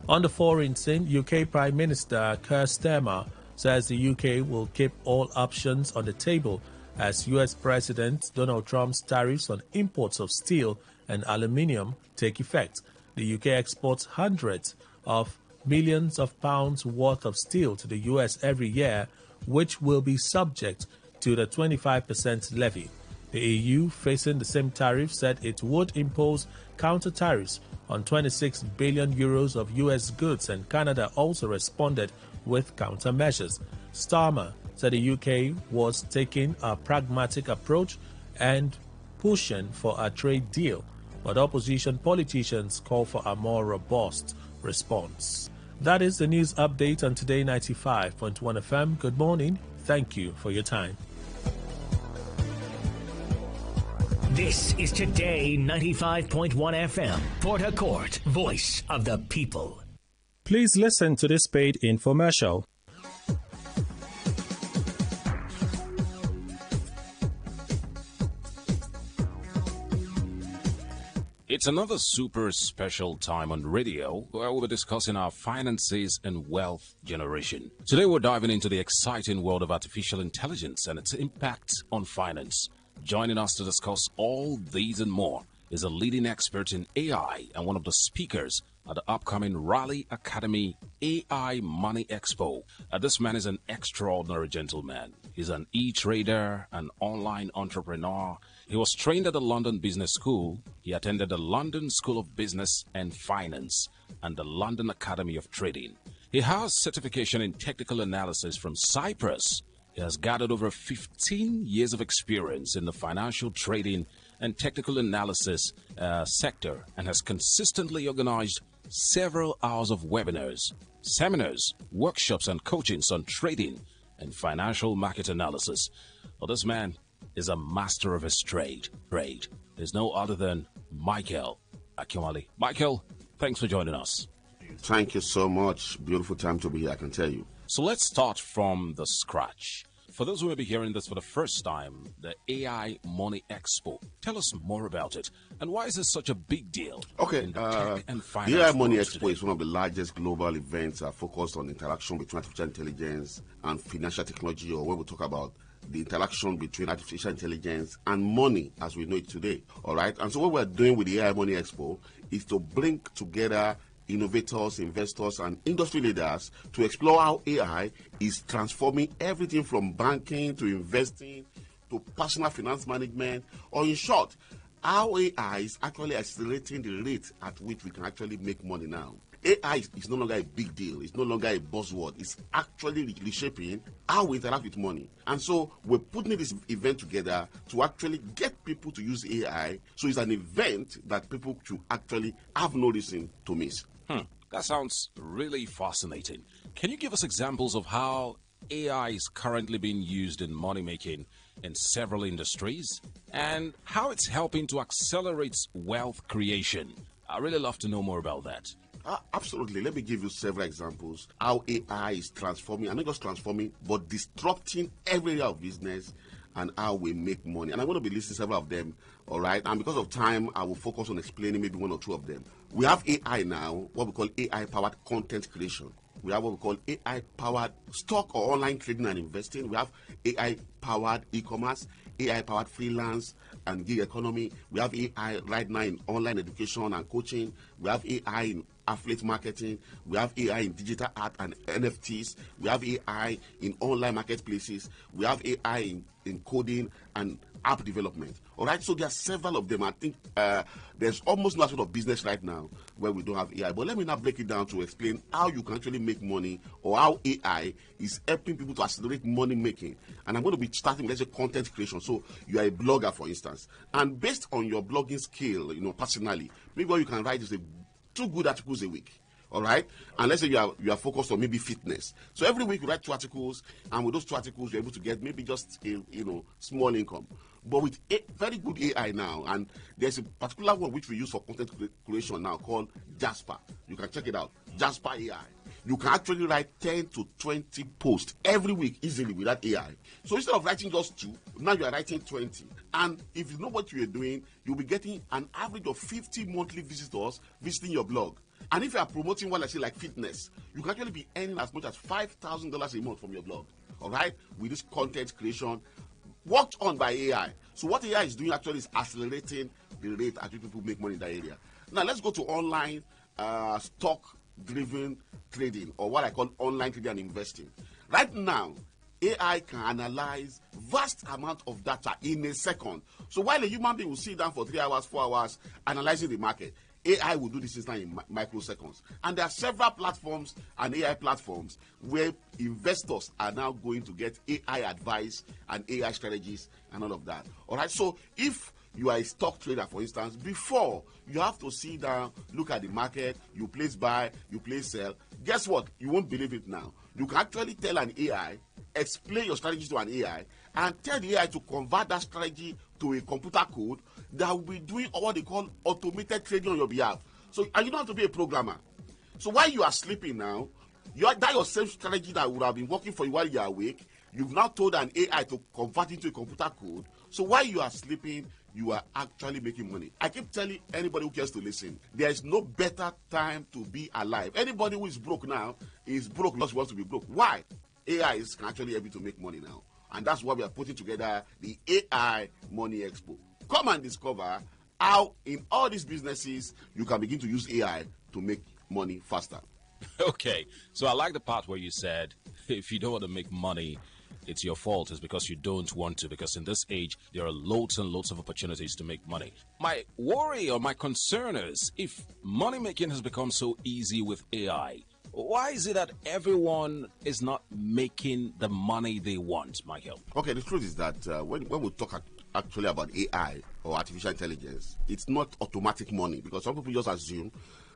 On the foreign scene, UK Prime Minister Keir Starmer says the UK will keep all options on the table as US President Donald Trump's tariffs on imports of steel and aluminium take effect. The UK exports hundreds of millions of pounds worth of steel to the US every year, which will be subject to the 25% levy. The EU, facing the same tariff, said it would impose counter tariffs on 26 billion euros of US goods, and Canada also responded with countermeasures. Starmer said the UK was taking a pragmatic approach and pushing for a trade deal, but opposition politicians call for a more robust response. That is the news update on Today 95.1 FM. Good morning. Thank you for your time. This is Today 95.1 FM, Port Harcourt, voice of the people. Please listen to this paid infomercial. It's another super special time on radio where we'll be discussing our finances and wealth generation. Today we're diving into the exciting world of artificial intelligence and its impact on finance. Joining us to discuss all these and more is a leading expert in AI and one of the speakers at the upcoming Raleigh Academy AI Money Expo. This man is an extraordinary gentleman. He's an e-trader, an online entrepreneur. He was trained at the London Business School. He attended the London School of Business and Finance and the London Academy of Trading. He has certification in technical analysis from Cyprus. He has gathered over 15 years of experience in the financial trading and technical analysis sector and has consistently organized several hours of webinars, seminars, workshops, and coachings on trading and financial market analysis. Well, this man is a master of his trade. There's no other than Michael Akinwale. Michael, thanks for joining us. Thank you so much. Beautiful time to be here, I can tell you. So let's start from the scratch. For those who may be hearing this for the first time, the AI Money Expo. Tell us more about it. And why is this such a big deal? Okay, in the tech and finance the AI Money world Expo today? is one of the largest global events focused on interaction between artificial intelligence and financial technology, or when we talk about the interaction between artificial intelligence and money as we know it today. All right. And so what we're doing with the AI Money Expo is to bring together innovators, investors, and industry leaders to explore how AI is transforming everything from banking to investing to personal finance management, or in short, how AI is actually accelerating the rate at which we can actually make money now. AI is no longer a big deal. It's no longer a buzzword. It's actually reshaping how we interact with money. And so we're putting this event together to actually get people to use AI. So it's an event that people should actually have no reason to miss. That sounds really fascinating. Can you give us examples of how AI is currently being used in money making in several industries and how it's helping to accelerate wealth creation. I really love to know more about that. Absolutely. Let me give you several examples how AI is transforming, and not just transforming, but disrupting every area of business and how we make money. And I'm going to be listing several of them, all right? And because of time, I will focus on explaining maybe one or two of them. We have AI now, what we call AI-powered content creation. We have what we call AI-powered stock or online trading and investing. We have AI-powered e-commerce, AI-powered freelance and gig economy. We have AI right now in online education and coaching. We have AI in affiliate marketing. We have AI in digital art and NFTs. We have AI in online marketplaces. We have AI in coding and app development. All right, so there are several of them. I think there's almost no sort of business right now where we don't have AI. But let me now break it down to explain how you can actually make money, or how AI is helping people to accelerate money making. And I'm going to be starting with, let's say, content creation. So you are a blogger, for instance, and based on your blogging skill, personally, maybe what you can write is 2 good articles a week. All right, and let's say you are focused on maybe fitness. So every week you write 2 articles, and with those 2 articles you're able to get maybe just a small income. But with a very good AI now, and there's a particular one which we use for content creation now called Jasper. You can check it out, Jasper AI. You can actually write 10 to 20 posts every week easily with that AI. So instead of writing just 2, now you are writing 20. And if you know what you are doing, you'll be getting an average of 50 monthly visitors visiting your blog. And if you are promoting one, let's say, like fitness, you can actually be earning as much as $5,000 a month from your blog. All right, with this content creation worked on by AI. So what AI is doing actually is accelerating the rate at which people make money in that area. Now let's go to online stock-driven trading, or what I call online trading and investing. Right now, AI can analyze vast amount of data in a second. So while a human being will sit down for 3 hours, 4 hours analyzing the market, AI will do this instant in microseconds. And there are several platforms and AI platforms where investors are now going to get AI advice and AI strategies and all of that. All right, so if you are a stock trader, for instance, before you have to sit down, look at the market, you place buy, you place sell. Guess what? You won't believe it now. You can actually tell an AI, explain your strategy to an AI, and tell the AI to convert that strategy to a computer code that will be doing what they call automated trading on your behalf. So, and you don't have to be a programmer. So while you are sleeping now, that your same strategy that would have been working for you while you are awake, you've now told an AI to convert into a computer code. So while you are sleeping, you are actually making money. I keep telling anybody who cares to listen, there is no better time to be alive. Anybody who is broke now is broke, not wants to be broke. Why? AI can actually help you to make money now. And that's why we are putting together the AI Money Expo. Come and discover how in all these businesses you can begin to use AI to make money faster. Okay, so I like the part where you said, if you don't want to make money, it's your fault. It's because you don't want to, because in this age, there are loads and loads of opportunities to make money. My worry or my concern is, if money making has become so easy with AI, why is it that everyone is not making the money they want, Michael? Okay, the truth is that when we talk actually about AI or artificial intelligence, it's not automatic money, because some people just assume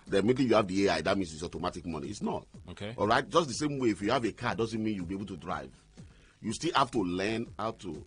that immediately you have the AI, that means it's automatic money. It's not. Okay. All right? Just the same way, if you have a car, doesn't mean you'll be able to drive. You still have to learn how to,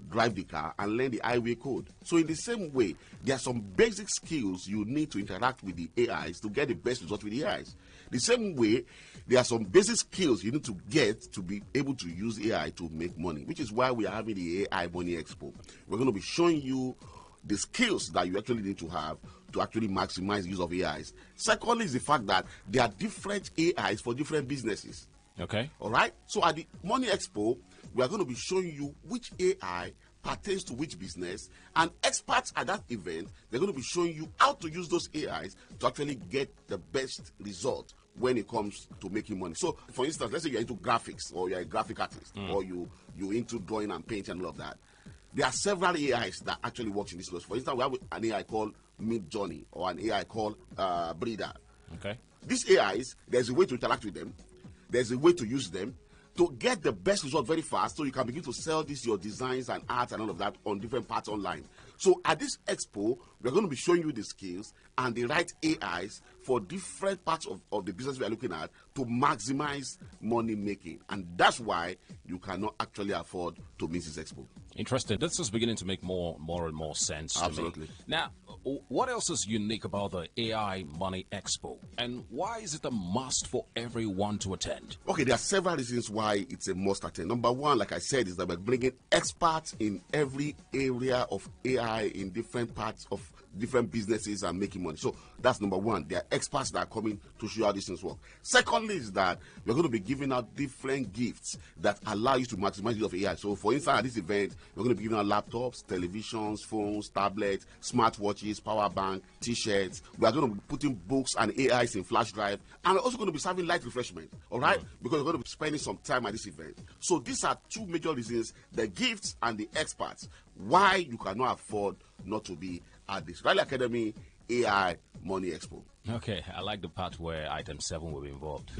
drive the car and learn the highway code. So in the same way, there are some basic skills you need to interact with the AIs to get the best result with the AIs. The same way, there are some basic skills you need to get to be able to use AI to make money, which is why we are having the AI Money Expo. We're going to be showing you the skills that you actually need to have to actually maximize the use of AIs. Secondly is the fact that there are different AIs for different businesses. Okay. All right. So at the Money Expo, we are going to be showing you which AI pertains to which business, and experts at that event, they're going to be showing you how to use those AIs to actually get the best result when it comes to making money. So, for instance, let's say you're into graphics, or you're a graphic artist, or you're into drawing and painting and all of that. There are several AIs that actually work in this space. For instance, we have an AI called Midjourney, or an AI called Breeder. Okay. These AIs, there's a way to interact with them. There's a way to use them, to get the best result very fast, so you can begin to sell your designs and art and all of that on different parts online. So at this expo, we're going to be showing you the skills and the right AIs for different parts of the business we are looking at to maximize money making. And that's why you cannot actually afford to miss this expo. Interesting. This is beginning to make more and more sense. Absolutely. To me. Now, what else is unique about the AI Money Expo? And why is it a must for everyone to attend? Okay, there are several reasons why it's a must attend. Number one, like I said, is that we're bringing experts in every area of AI in different parts of different businesses and making money. So that's number one. There are experts that are coming to show you how these things work. Secondly is that we're going to be giving out different gifts that allow you to maximize the use of AI. So for instance, at this event, we're going to be giving out laptops, televisions, phones, tablets, smartwatches, power bank, t-shirts. We are going to be putting books and AIs in flash drive. And we're also going to be serving light refreshment, all right? Because we're going to be spending some time at this event. So these are two major reasons, the gifts and the experts, why you cannot afford not to be at this Rally Academy AI Money Expo. Okay, I like the part where item 7 will be involved.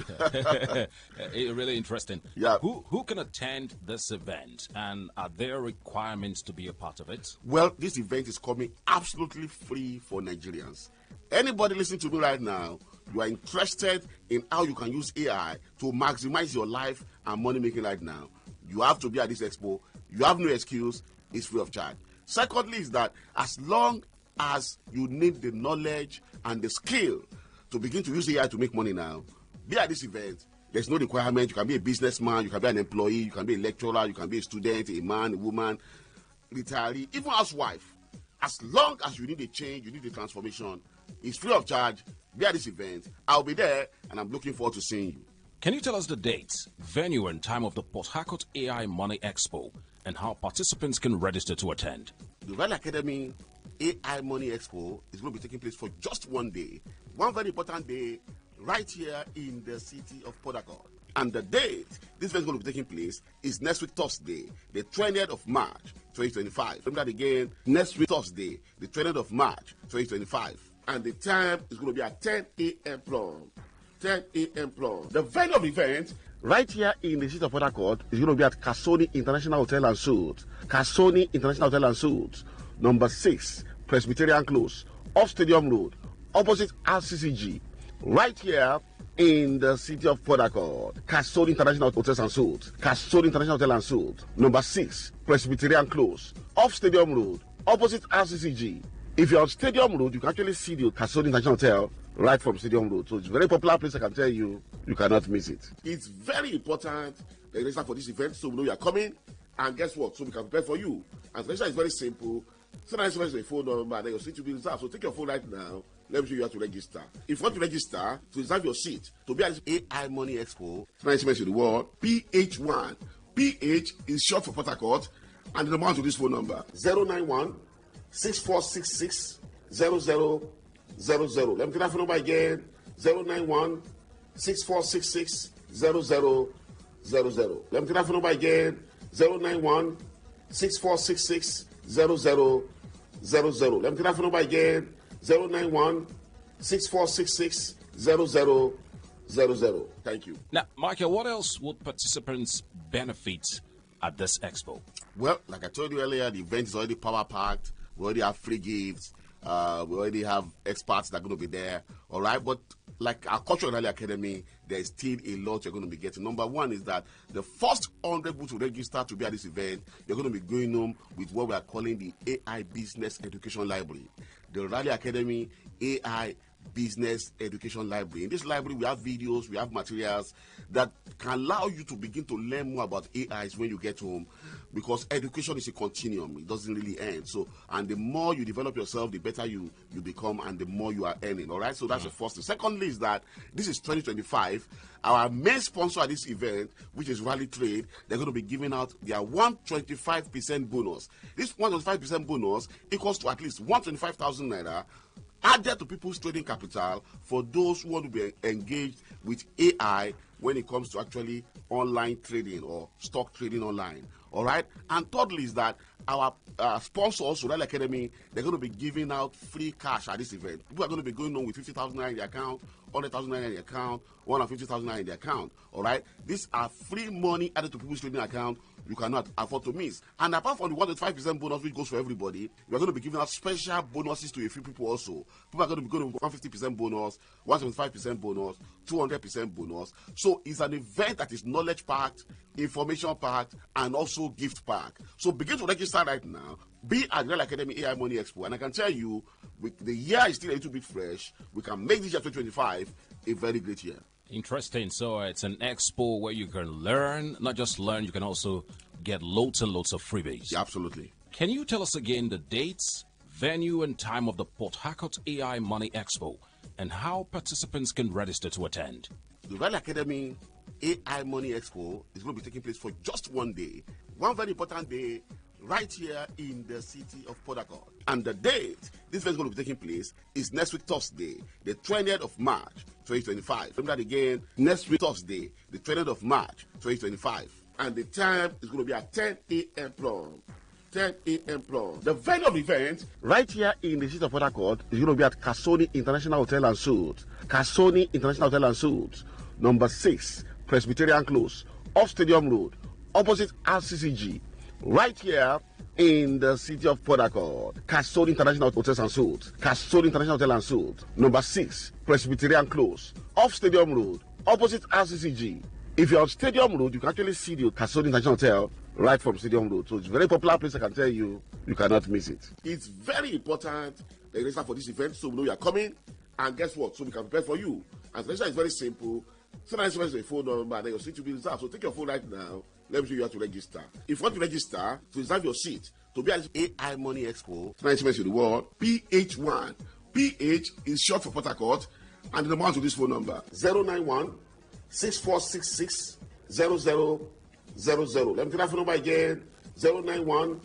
Really interesting. Yeah. Who can attend this event, and are there requirements to be a part of it? Well, this event is coming absolutely free for Nigerians. Anybody listening to me right now, you are interested in how you can use AI to maximize your life and money making right now, you have to be at this expo. You have no excuse. It's free of charge. Secondly is that as long as you need the knowledge and the skill to begin to use AI to make money now, be at this event. There's no requirement. You can be a businessman, you can be an employee, you can be a lecturer, you can be a student, a man, a woman, retiree, even housewife. As long as you need a change, you need a transformation, it's free of charge. Be at this event. I'll be there, and I'm looking forward to seeing you. Can you tell us the date, venue, and time of the Port Harcourt AI Money Expo, and how participants can register to attend? The Rally Academy AI Money Expo is going to be taking place for just one day. One very important day right here in the city of Port Harcourt. And the date this event is going to be taking place is next week Thursday, the 20th of March, 2025. Remember that again, next week Thursday, the 20th of March, 2025. And the time is going to be at 10 a.m. prompt. 10 a.m. prompt. The venue of the event right here in the city of Port Harcourt is going to be at Kasoni International Hotel and Suites. Kasoni International Hotel and Suites, number 6, Presbyterian Close, off Stadium Road, opposite RCCG, right here in the city of Port Harcourt. Kasoni International Hotels and Suites. Kasoni International Hotel and Suites, number 6, Presbyterian Close, off Stadium Road, opposite RCCG. If you're on Stadium Road, you can actually see the Kasoni International Hotel right from Stadium Road. So it's a very popular place, I can tell you. You cannot miss it. It's very important that you register for this event so we know you are coming. And guess what? So we can prepare for you. And register is very simple. Send us a phone number and then your seat will be reserved. So take your phone right now. Let me show you how to register. If you want to register to reserve your seat to be at this AI Money Expo, send SMS to the word PH1. PH is short for Port Harcourt. And the number to this phone number 091 6466 0000. Let me take that phone number again 091 6466 0000. Let me take that phone number again 091 6466 0000. Let me take that phone number again 091 6466 0000. Thank you. Now, Michael, what else would participants benefit at this expo? Well, like I told you earlier, the event is already power packed. We already have free gifts. We already have experts that are going to be there. All right. But like our Cultural Rally Academy, there's still a lot you're going to be getting. Number one is that the first 100 people to register to be at this event, you're going to be going home with what we are calling the AI Business Education Library. The Rally Academy AI Business Education Library. In this library, we have videos, we have materials that can allow you to begin to learn more about AIs when you get home, because education is a continuum. It doesn't really end. So, and the more you develop yourself, the better you become and the more you are earning. All right. So that's the first thing. Secondly is that this is 2025. Our main sponsor at this event, which is Rally Trade, they're going to be giving out their 125% bonus. This 125% bonus equals to at least 125,000 naira added to people's trading capital for those who want to be engaged with AI when it comes to actually online trading or stock trading online. All right. And thirdly is that our sponsors, Rally Academy, they're going to be giving out free cash at this event. People are going to be going on with 50,000 naira in their account 100,000 naira in the account, 150,000 naira in the account. All right, these are free money added to people's trading account you cannot afford to miss. And apart from the 1.5% bonus which goes for everybody, we are going to be giving out special bonuses to a few people also. People are going to be going 150% bonus, 175% bonus, 200% bonus. So it's an event that is knowledge packed, information packed, and also gift packed. So begin to register right now. Be at Real Academy AI Money Expo, and I can tell you, the year is still a little bit fresh. We can make this year 2025 a very great year. Interesting. So it's an expo where you can learn, not just learn, you can also get loads and loads of freebies. Yeah, absolutely. Can you tell us again the dates, venue, and time of the Port Harcourt AI Money Expo, and how participants can register to attend? The Real Academy AI Money Expo is going to be taking place for just one day. One very important day right here in the city of Port Harcourt. And the date this event is going to be taking place is next week Thursday, the 20th of March, 2025. Remember that again, next week Thursday, the 20th of March, 2025. And the time is going to be at 10 a.m. prompt. 10 a.m. prompt. The venue of the event, right here in the city of Port Harcourt, is going to be at Kasoni International Hotel and Suites. Kasoni International Hotel and Suites, number 6, Presbyterian Close, off Stadium Road, opposite RCCG, right here in the city of Port Harcourt. Kasoni International Hotels and Suites. Kasoni International Hotel and Suites, number 6, Presbyterian Close, off Stadium Road, opposite RCCG. If you're on Stadium Road, you can actually see the Kasoni International Hotel right from Stadium Road. So it's a very popular place, I can tell you. You cannot miss it. It's very important that you register for this event so we know you are coming. And guess what? So we can prepare for you. And the register is very simple. Send an SMS to a phone number and then your seat will be reserved. So take your phone right now. Let me show you how to register. If you want to register to reserve your seat to be at this AI Money Expo, send an SMS to the word PH1. PH is short for Port Harcourt. And the amount to this phone number 091 6466 0000. Let me take that phone number again 091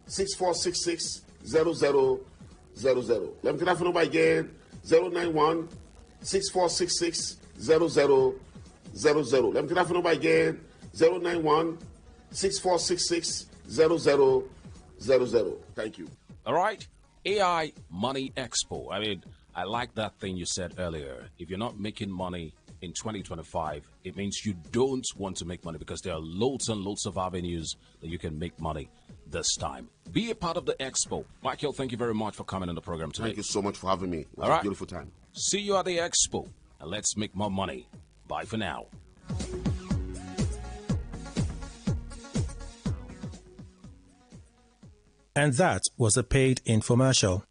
6466 0000. Let me take that phone number again 091 6466 0000. Let me take that phone number again 091 6466 0000. Thank you. All right. AI Money Expo. I mean, I like that thing you said earlier. If you're not making money in 2025, it means you don't want to make money because there are loads and loads of avenues that you can make money this time. Be a part of the expo. Michael, thank you very much for coming on the program today. Thank you so much for having me. It was a beautiful time. See you at the expo and let's make more money. Bye for now. And that was a paid infomercial.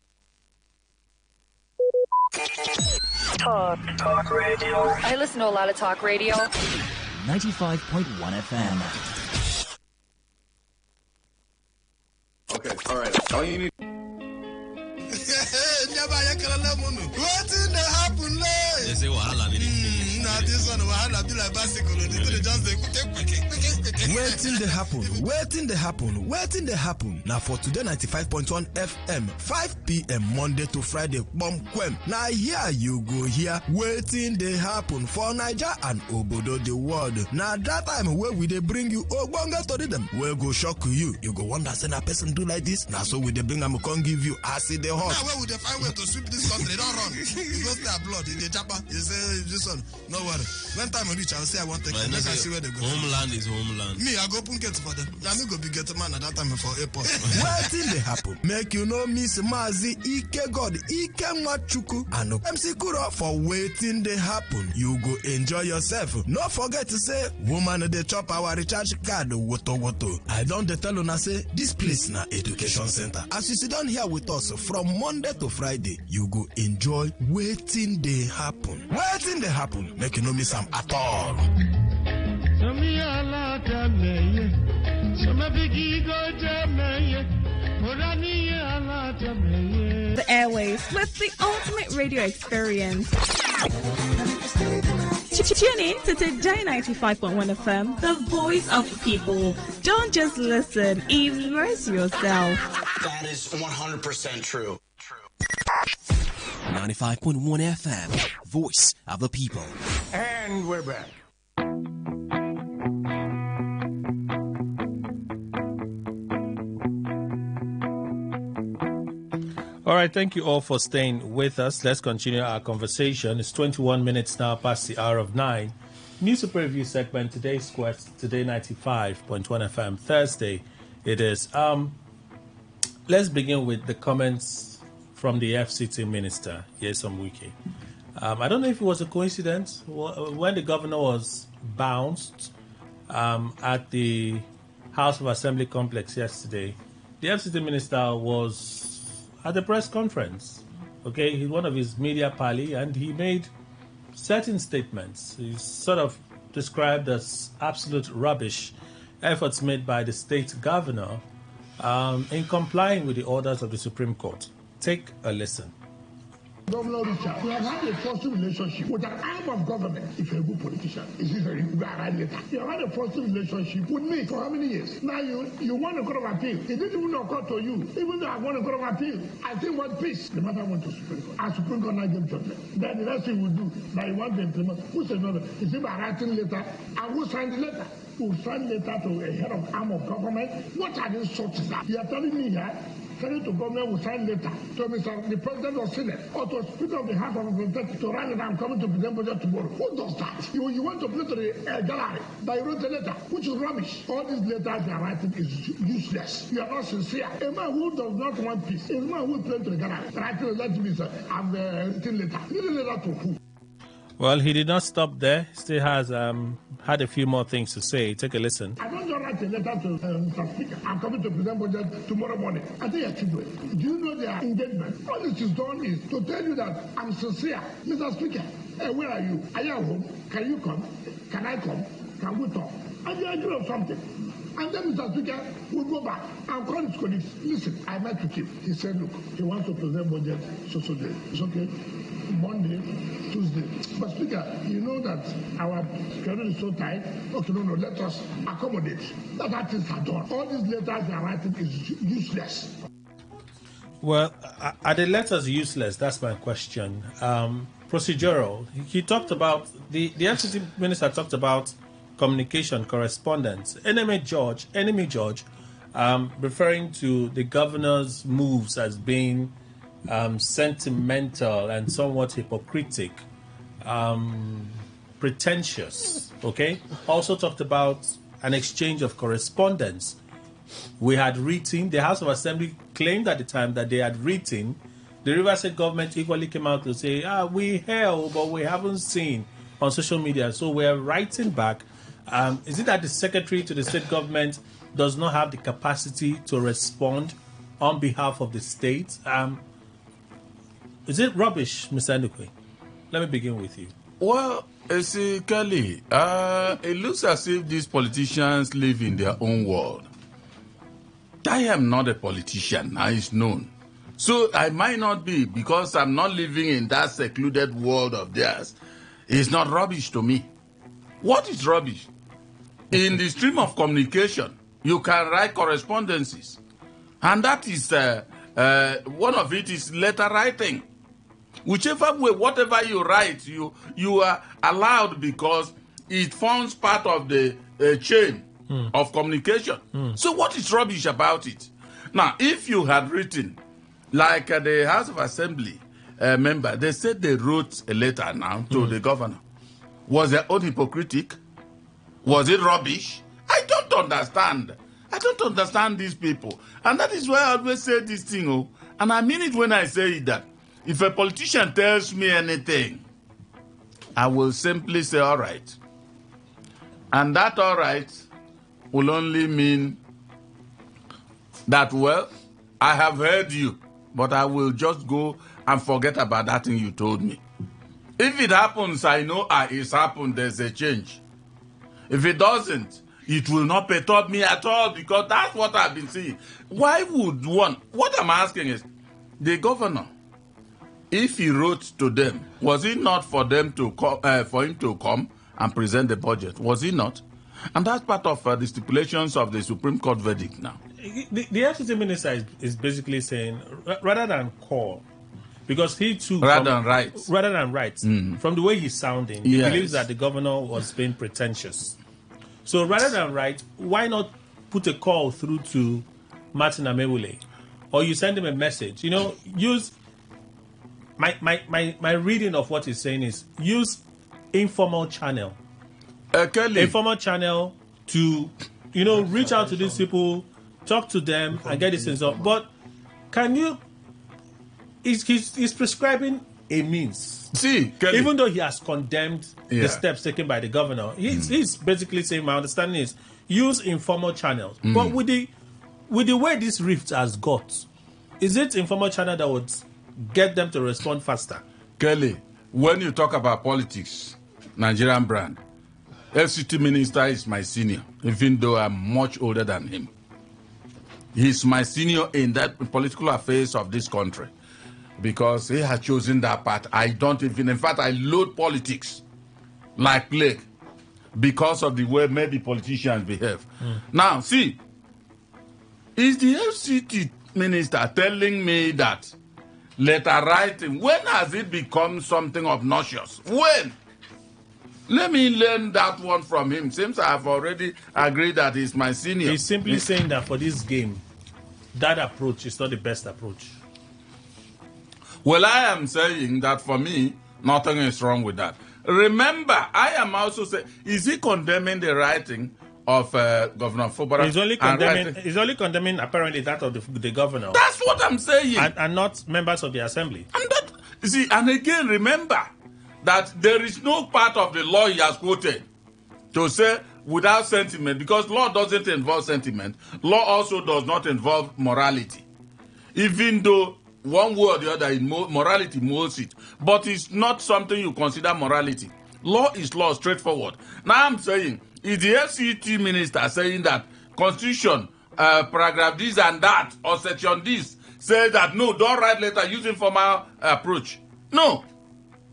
Talk radio. I listen to a lot of talk radio. 95.1 FM. Okay, all right. All you need. Wetin dey happen late? They say wahala be na this one wahala be like bicycle. The thing just dey Wetin dey happen? Wetin dey happen? Wetin dey happen? Now for today 95.1 FM, 5 p.m. Monday to Friday, bomb quem. Now here you go here. Wetin dey happen for Niger and Obodo the world. Now that time where we dey bring you ogbonge tori dem, we go shock you. You go wonder say na person do like this. Now so we dey bring am come give you acid the hot. Now where we dey find way to sweep this country? Don't run. You go stay abroad in the chapa. You say this one. No worry. When time reach, I'll say I want to take. Make I see where they go. Homeland is homeland. Me, I go open gate for them. Now me go be get man at that time for airport. Wetin dey happen? Make you no miss Mazi Ike God Ike Nwachukwu and MC Kuro for Wetin dey happen. You go enjoy yourself. No forget to say woman dey chop our recharge card woto woto. I don dey tell una say this place na education center. As you sit down here with us from Monday to Friday, you go enjoy Wetin dey happen. Wetin dey happen? Make you no miss am at all. The airwaves with the ultimate radio experience. Tune in to Today 95.1 FM, the voice of the people. Don't just listen, immerse yourself. That is 100% true. 95.1 FM, voice of the people. And we're back. All right, thank you all for staying with us. Let's continue our conversation. It's 21 minutes now past the hour of 9. News Super Review segment, today's quest, Today 95.1 FM, Thursday. It is. Let's begin with the comments from the FCT minister, Nyesom Wike. I don't know if it was a coincidence. When the governor was bounced at the House of Assembly complex yesterday, the FCT minister was at the press conference, okay, one of his media pally, and he made certain statements. He's sort of described as absolute rubbish efforts made by the state governor in complying with the orders of the Supreme Court. Take a listen. Governor Richard, we have had a positive relationship with an arm of government. If you're a good politician, is this a right letter? You have had a positive relationship with me for how many years? Now you want a court of appeal. It didn't even occur to you. Even though I want a court of appeal, I still want peace. The matter went to Supreme Court. And Supreme Court now gave judgment. Then the next thing we do, that you want to implement. Who said no? Is it by writing letter? And who signed the letter? Who signed letter to a head of arm of government? What are these sorts of that? You are telling me here, sending to government will sign letter to Mr. the President of Senate or to Speaker of the House of Representatives to write that I'm coming to present budget tomorrow. Who does that? You want to put to the gallery that you wrote a letter, which is rubbish. All these letters they are writing is useless. You are not sincere. A man who does not want peace, a man who is playing to the gallery, writing a letter to me, sir, I've written letter. Written letter to who? Well, he did not stop there. Still has had a few more things to say. Take a listen. I don't just write a letter to Mr. Speaker. I'm coming to present budget tomorrow morning. I think I should do it. Do you know their engagement? All it is done is to tell you that I'm sincere. Mr. Speaker, where are you? Are you at home? Can you come? Can I come? Can we talk? And they agree on something. And then Mr. Speaker will go back and call his colleagues. Listen, I met with him. He said, look, he wants to present budget so day. It's okay. Monday, Tuesday. But Speaker, you know that our schedule is so tight. Okay, no, let us accommodate. That things are done. All these letters they are writing is useless. Well, are the letters useless? That's my question. Procedural. He talked about, the FCC minister talked about communication, correspondence. Enemy George, referring to the governor's moves as being sentimental and somewhat hypocritic, pretentious, okay? Also talked about an exchange of correspondence. We had written, the House of Assembly claimed at the time that they had written. The Rivers State government equally came out to say, we heard, but we haven't seen on social media. So we're writing back. Is it that the secretary to the state government does not have the capacity to respond on behalf of the state? Is it rubbish, Mr. Ndukwe? Let me begin with you. Well, see, Kelly, it looks as if these politicians live in their own world. I am not a politician, now it's known. So I might not be, because I'm not living in that secluded world of theirs. It's not rubbish to me. What is rubbish? In the stream of communication, you can write correspondences. And that is, one of it is letter writing. Whichever way, whatever you write, you are allowed because it forms part of the chain of communication. So what is rubbish about it? Now, if you had written, like the House of Assembly member, they said they wrote a letter now to the governor. Was their own hypocritic? Was it rubbish? I don't understand. I don't understand these people. And that is why I always say this thing, and I mean it when I say it, that if a politician tells me anything, I will simply say, all right. And that all right will only mean that, well, I have heard you, but I will just go and forget about that thing you told me. If it happens, I know it's happened, there's a change. If it doesn't, it will not perturb me at all, because that's what I've been seeing. Why would one? What I'm asking is, the governor, if he wrote to them, was it not for them to for him to come and present the budget? Was it not? And that's part of the stipulations of the Supreme Court verdict now. The FCC minister is basically saying, rather than call, because he too... Rather than write. From the way he's sounding, he believes that the governor was being pretentious. So rather than write, why not put a call through to Martin Amewule? or you send him a message, use my reading of what he's saying is use informal channel. Informal channel to reach out to these people, talk to them, and get this things up. But can you? He's prescribing a means. See, Kelly, even though he has condemned the steps taken by the governor, he's basically saying, my understanding is use informal channels. But with the way this rift has got, is it informal channel that would get them to respond faster? Kelly, when you talk about politics, Nigerian brand, FCT minister is my senior, even though I'm much older than him. He's my senior in that political affairs of this country because he has chosen that path. I don't even, in fact, I load politics like plague because of the way maybe politicians behave. Now, see, is the FCT minister telling me that letter writing, when has it become something obnoxious? When? Let me learn that one from him. Since I've already agreed that he's my senior. He's simply saying that for this game, that approach is not the best approach. Well, I am saying that for me, nothing is wrong with that. Remember, I am also saying, is he condemning the writing of Governor Fubara? He's only condemning apparently that of the governor. That's what I'm saying. And not members of the assembly. And again, remember that there is no part of the law he has quoted to say without sentiment, because law doesn't involve sentiment. Law also does not involve morality. Even though one way or the other, morality molds it. But it's not something you consider morality. Law is law, straightforward. Now I'm saying, is the FCT minister saying that Constitution, paragraph this and that, or section this, says that no, don't write letter, use informal approach? No.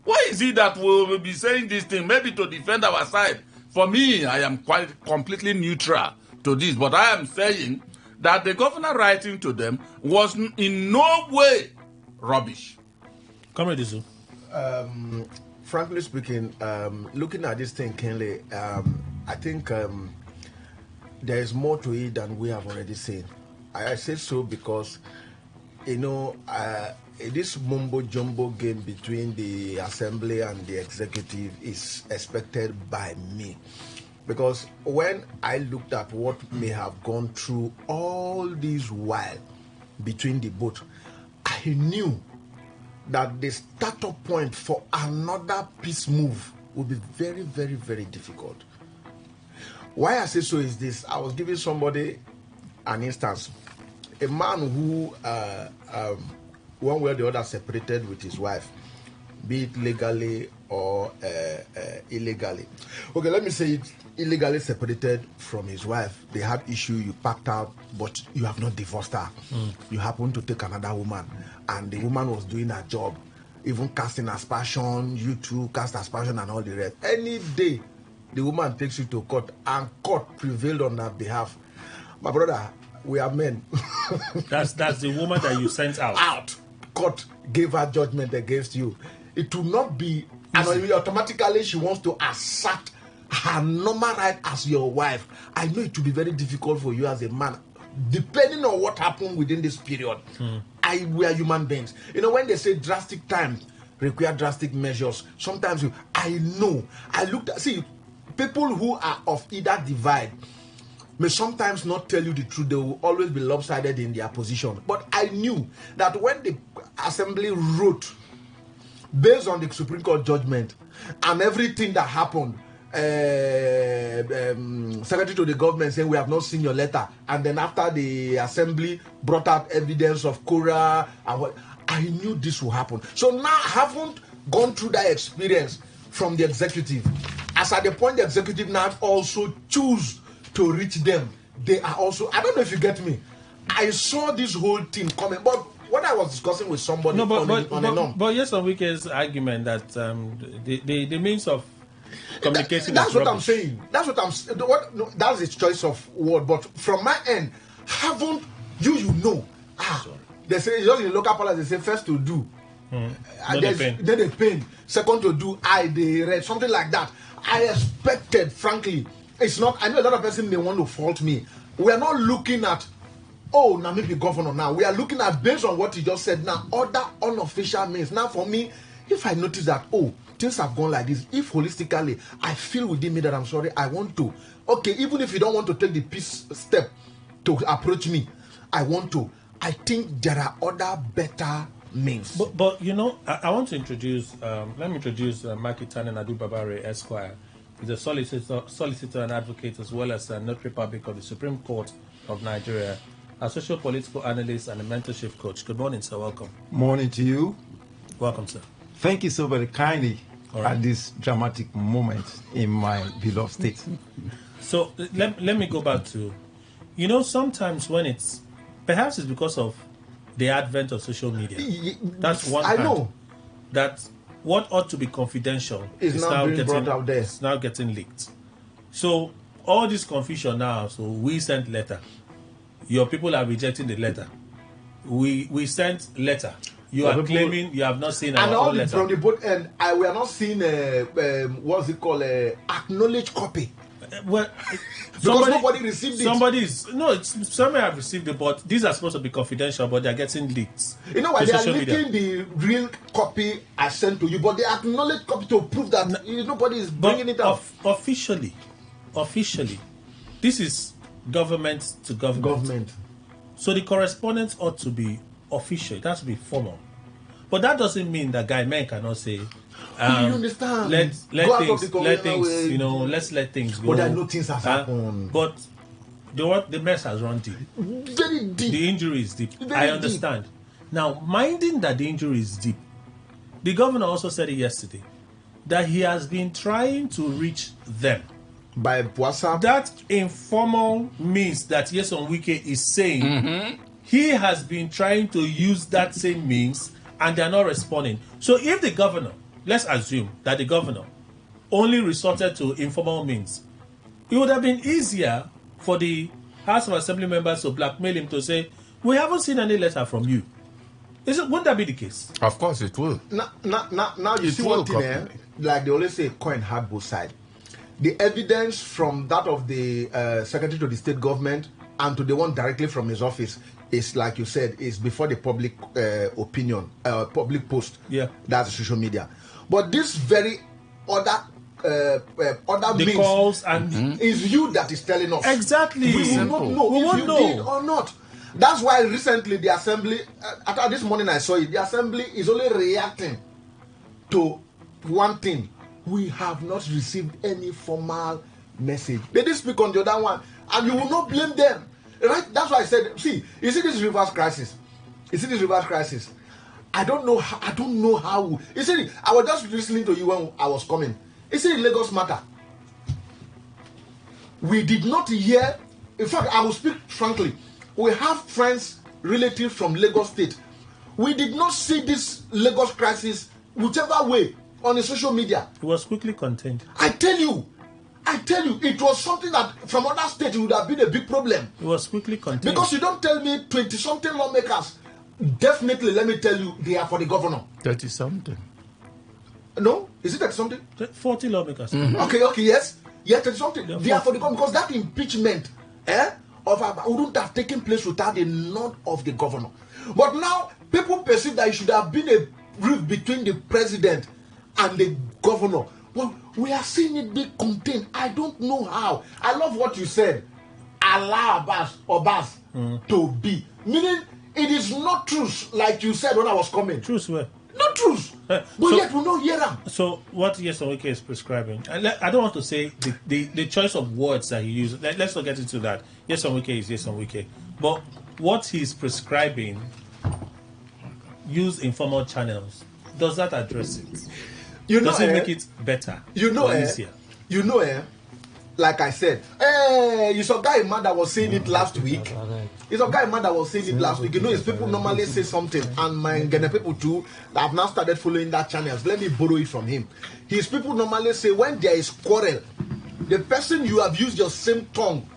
Why is it that we will be saying this thing, maybe to defend our side? For me, I am quite completely neutral to this, but I am saying that the governor writing to them was in no way rubbish. Comrade Izu. Frankly speaking, looking at this thing, Kenley, I think there is more to it than we have already seen. I say so because, this mumbo-jumbo game between the assembly and the executive is expected by me. Because when I looked at what may have gone through all this while between the both, I knew that the startup point for another peace move would be very, very, very difficult. Why I say so is this. I was giving somebody an instance. A man who, one way or the other, separated with his wife, be it legally or illegally. Okay, let me say it. Illegally separated from his wife. They had issue, you packed out, but you have not divorced her. You happen to take another woman, and the woman was doing her job, even casting aspersion, you too cast aspersion and all the rest. Any day, the woman takes you to court, and court prevailed on her behalf. My brother, we are men. That's the woman that you sent out. Court gave her judgment against you. It will not be, and automatically she wants to assert her normal right as your wife. I know it will be very difficult for you as a man, depending on what happened within this period. We are human beings. When they say drastic times require drastic measures, sometimes I looked at, see, people who are of either divide may sometimes not tell you the truth. They will always be lopsided in their position. But I knew that when the assembly wrote, based on the Supreme Court judgment and everything that happened, secretary to the government saying we have not seen your letter, and then after the assembly brought out evidence of Korah, I knew this will happen. So now I haven't gone through that experience from the executive. As at the point the executive now also choose to reach them, they are also, I don't know if you get me, I saw this whole thing coming. But what I was discussing with somebody but yes, on Weekend's argument that the means of communication. That's what I'm saying. That's the choice of word. But from my end, haven't you know? They say just in local politics, they say first to do, then they pain. Second to do, they read something like that. I expected, frankly, it's not. I know a lot of person may want to fault me. We are not looking at oh, now maybe governor now. We are looking at, based on what you just said now, other unofficial means. Now for me, if I notice that, oh, things have gone like this, if holistically I feel within me that I'm sorry, I want to, okay, even if you don't want to take the peace step to approach me, I want to. I think there are other better means. But you know, I want to introduce, let me introduce Makitane Nadu Babare Esquire. He's a solicitor and advocate, as well as a notary public of the Supreme Court of Nigeria, a social political analyst and a mentorship coach. Good morning, sir. Welcome. Morning to you. Welcome, sir. Thank you so very kindly at this dramatic moment in my beloved state. So let me go back to, you know, sometimes when it's, perhaps it's because of the advent of social media. That's one I know. That what ought to be confidential is now being brought out there. It's now getting leaked. So all this confusion now, so we sent letter. Your people are rejecting the letter. We sent letter. You are claiming you have not seen our own letter. From the both end, we are not seeing what's it called, acknowledged copy. Well, because nobody received it. Somebody have received it, but these are supposed to be confidential, but they are getting leaked. You know why they are leaking the real copy I sent to you, but the acknowledged copy to prove that nobody is bringing it out. Officially, this is government to government. So the correspondence ought to be official. It has to be formal. But that doesn't mean that Guy Men cannot say, you understand? Let's let things go. But I know things have happened. But the mess has run deep. Very deep. The injury is deep. Very I understand. Deep. Now, minding that the injury is deep, the governor also said it yesterday that he has been trying to reach them by WhatsApp. That informal means that Nyesom Wike is saying he has been trying to use that same means and they are not responding. So if the governor, let's assume that the governor only resorted to informal means, it would have been easier for the House of Assembly members to blackmail him to say, we haven't seen any letter from you. Wouldn't that be the case? Of course it will. Now you see one thing, like they always say, coin had both sides. The evidence from that of the secretary to the state government and to the one directly from his office is, like you said, is before the public opinion, public post. Yeah, that's social media. But this very other means calls and is you that is telling us exactly. We will not know if you did or not. That's why recently the assembly, after this morning I saw it, the assembly is only reacting to one thing. We have not received any formal message. They didn't speak on the other one, and you will not blame them, right? That's why I said, see, you see this reverse crisis. I don't know how. You see, I was just listening to you when I was coming. You see, Lagos matter. We did not hear. In fact, I will speak frankly. We have friends, relatives from Lagos State. We did not see this Lagos crisis, whichever way, on the social media. It was quickly contained. I tell you, it was something that from other states would have been a big problem. It was quickly contained. Because you don't tell me 20-something lawmakers. Definitely, let me tell you, they are for the governor. 30-something. No? Is it 30-something? 40 lawmakers. Okay, yes. Yeah, 30-something. They are for the governor because that impeachment wouldn't have taken place without the nod of the governor. But now, people perceive that it should have been a rift between the president and the governor. Well, we are seeing it be contained. I don't know how. I love what you said. Allow Abbas to be. Meaning, it is not truth, like you said when I was coming. Truth where? Not truth. But yet we don't hear them. So what Nyesom Wike is prescribing, I don't want to say the choice of words that he uses. Let's not get into that. Nyesom Wike is Nyesom Wike. But what he's prescribing, use informal channels. Does that address it? Does it make it better? Like I said, you saw guy man that was saying it last week. You know, his people normally say something, and my Ghana people too that have now started following that channels. Let me borrow it from him. His people normally say when there is quarrel, the person you have used your same tongue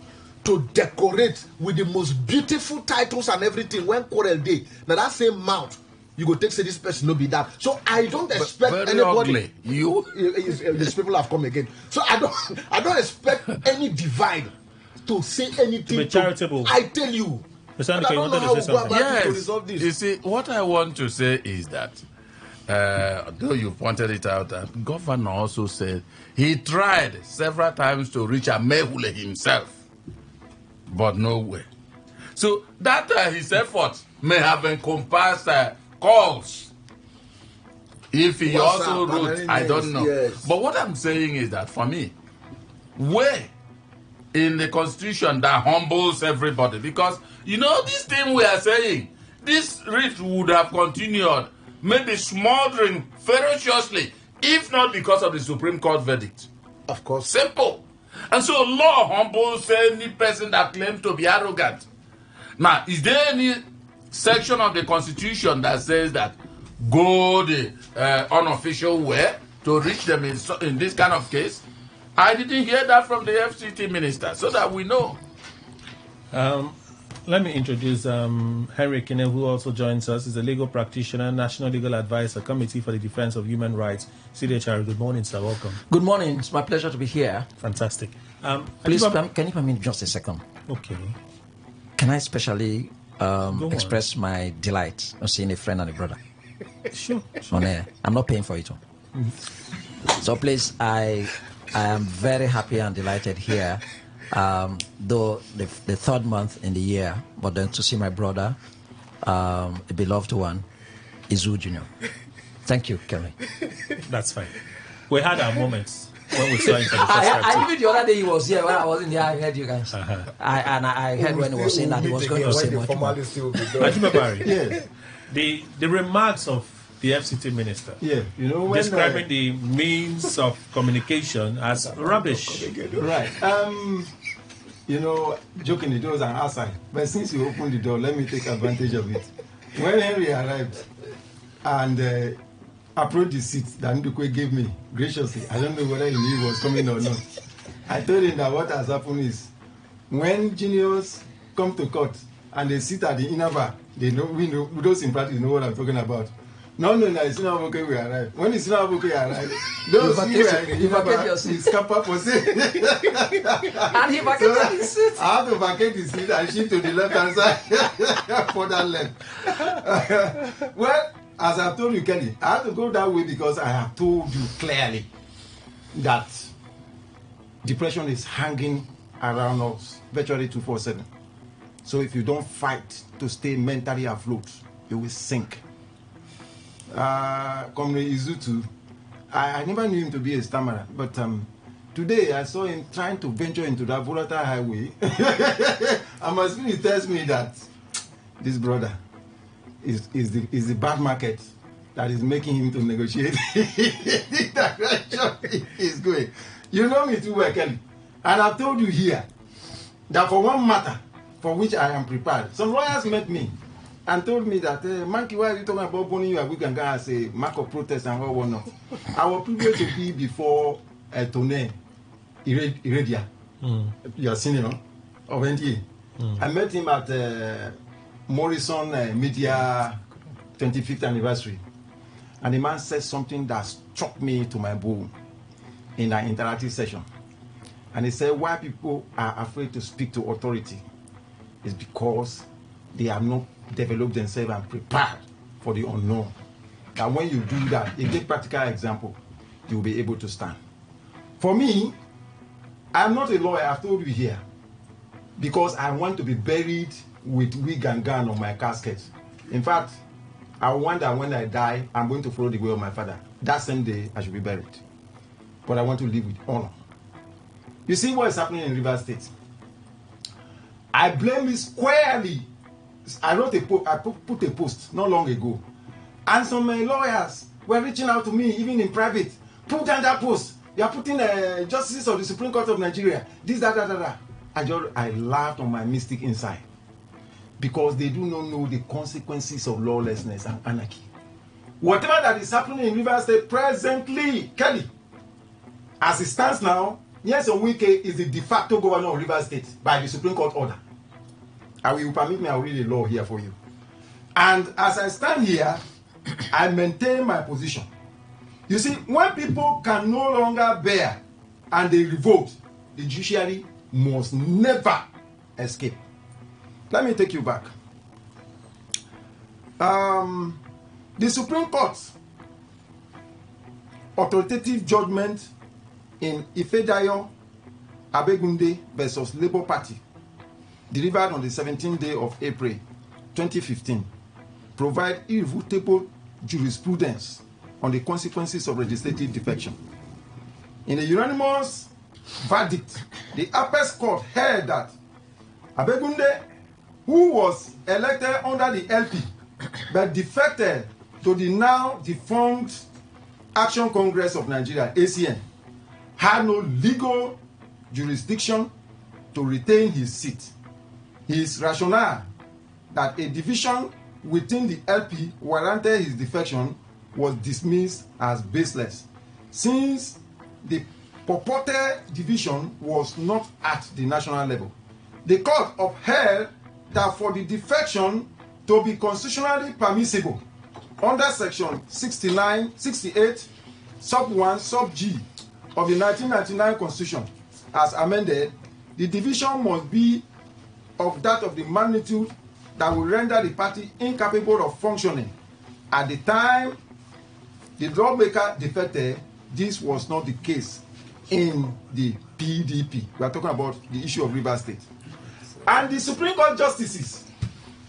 to decorate with the most beautiful titles and everything when quarrel day. Now that same mouth, you go take say this person no be that. So I don't expect anybody. Ugly. These people have come again. So I don't expect any divide to say anything. To be charitable. I tell you, Mr. And Andike, I you don't know wanted how to say we go something? about it to Yes. resolve this. You see, what I want to say is that, though you pointed it out, that governor also said he tried several times to reach Amehule himself, but nowhere. So that his efforts may have encompassed calls. If he also wrote, I don't know. Yes. But what I'm saying is that for me, where in the constitution that humbles everybody, because this thing we are saying, this rift would have continued, maybe smoldering ferociously, if not because of the Supreme Court verdict. Of course. Simple. And so law humbles any person that claims to be arrogant. Now, is there any section of the constitution that says that go the unofficial way to reach them in this kind of case? I didn't hear that from the FCT minister, so that we know. Let me introduce Henry Kine, who also joins us. He's a legal practitioner, National Legal Advisor, Committee for the Defense of Human Rights, CDHR. Good morning, sir. Welcome. Good morning. It's my pleasure to be here. Fantastic. Please, can you permit just a second? Okay. Can I especially express my delight on seeing a friend and a brother? Sure. On air. I'm not paying for it. So please, I am very happy and delighted here. Though the third month in the year, but then to see my brother, a beloved one, Izu Jr. Thank you, Kerry. That's fine. We had our moments when we saw him for the first time. I even the other day he was here. When I was in there, I heard you guys. I heard when he was saying that he was going to say much more. Yes. The remarks of the FCT minister, when describing the means of communication as rubbish. Right. Joking, it was an aside. But since you opened the door, let me take advantage of it. When Henry arrived and approached the seat that Ndukwe gave me graciously, I don't know whether he knew he was coming or not. I told him that what has happened is when juniors come to court and they sit at the inner bar, those in practice know what I'm talking about. No, it's not okay. We arrive. When it's not okay, arrive. Those you vacate your seat. Scapa for sale. And he vacated his seat. I have to vacate his seat and shift to the left hand side for that left. Well, as I told you, Kelly, I have to go that way because I have told you clearly that depression is hanging around us virtually 24/7. So if you don't fight to stay mentally afloat, you will sink. Comrade Izutu, I never knew him to be a stammerer, but today I saw him trying to venture into that volatile highway. And my spirit tells me that this brother is the bad market that is making him to negotiate the direction he's going. You know me too well, Kelly. And I've told you here that for one matter for which I am prepared, some lawyers met me and told me that, Monkey, why are you talking about burning your wig and go as a mark of protest and what not? I was privileged to be before Tone Iradia, your senior of NTA. I met him at Morrison Media 25th anniversary. And the man said something that struck me to my bone in an interactive session. And he said, why people are afraid to speak to authority is because they have not developed themselves and prepared for the unknown. And when you do that, in a practical example, you'll be able to stand. For me, I'm not a lawyer, I've told you here, because I want to be buried with wig and gown on my casket. In fact, I wonder when I die, I'm going to follow the way of my father. That same day, I should be buried. But I want to live with honor. You see what is happening in Rivers State? I blame it squarely. I put a post not long ago. And some lawyers were reaching out to me, even in private. Put down that post. You are putting justices of the Supreme Court of Nigeria. This, that. I laughed on my mystic inside. Because they do not know the consequences of lawlessness and anarchy. Whatever that is happening in Rivers State presently, Kelly, as it stands now, Nyesom Wike is the de facto governor of Rivers State by the Supreme Court order. I will permit me, I will read the law here for you. And as I stand here, I maintain my position. You see, when people can no longer bear and they revolt, the judiciary must never escape. let me take you back. The Supreme Court authoritative judgment in Ifedayo Abegunde versus Labour Party, delivered on the 17th day of April 2015, provide irrefutable jurisprudence on the consequences of legislative defection. In a unanimous verdict, the apex court held that Abegunde, who was elected under the LP but defected to the now defunct Action Congress of Nigeria, ACN, had no legal jurisdiction to retain his seat. His rationale that a division within the LP warranted his defection was dismissed as baseless, since the purported division was not at the national level. The court upheld that for the defection to be constitutionally permissible under section 68, sub 1, sub G of the 1999 Constitution, as amended, the division must be of that of the magnitude that will render the party incapable of functioning. At the time the lawmaker defected, this was not the case in the PDP. We are talking about the issue of Rivers State. And the Supreme Court justices,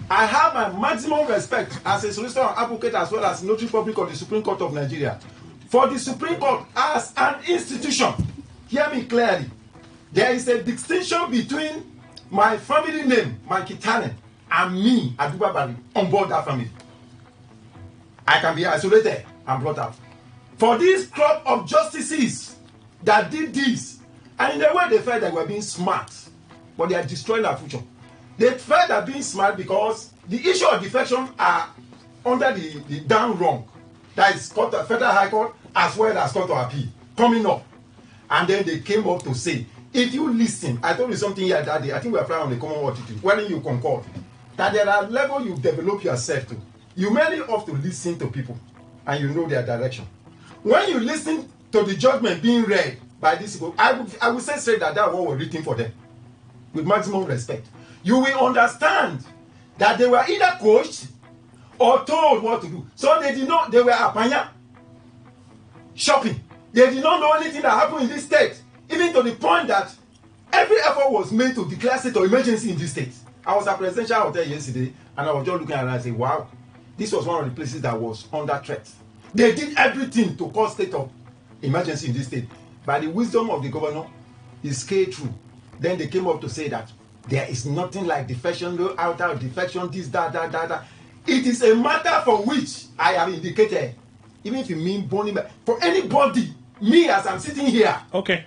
I have my maximum respect as a solicitor and advocate as well as notary public of the Supreme Court of Nigeria for the Supreme Court as an institution. Hear me clearly. There is a distinction between my family name, Mankitane, and me, Adubabari, on board that family. I can be isolated and brought out. For this crop of justices that did this, and in a way they felt they were being smart, but they are destroying our future. They felt they are being smart because the issue of defection are under the down wrong. That is court, Federal High Court as well as Court of Appeal coming up. And then they came up to say, if you listen, I told you something here that day, I think we are flying on the common attitude, when you concord, that there are levels you develop yourself to. You merely have to listen to people and you know their direction. When you listen to the judgment being read by these people, I would say straight that what was written for them, with maximum respect. You will understand that they were either coached or told what to do. So they did not, they were apanya, shopping. They did not know anything that happened in this state, even to the point that every effort was made to declare state of emergency in this state. I was at Presidential Hotel yesterday and I was just looking at it and I said, wow, this was one of the places that was under threat. They did everything to cause state of emergency in this state. By the wisdom of the governor, he scaled through. Then they came up to say that there is nothing like defection, no outer defection, this, that. It is a matter for which I have indicated, even if you mean burning, for anybody, me as I'm sitting here, okay,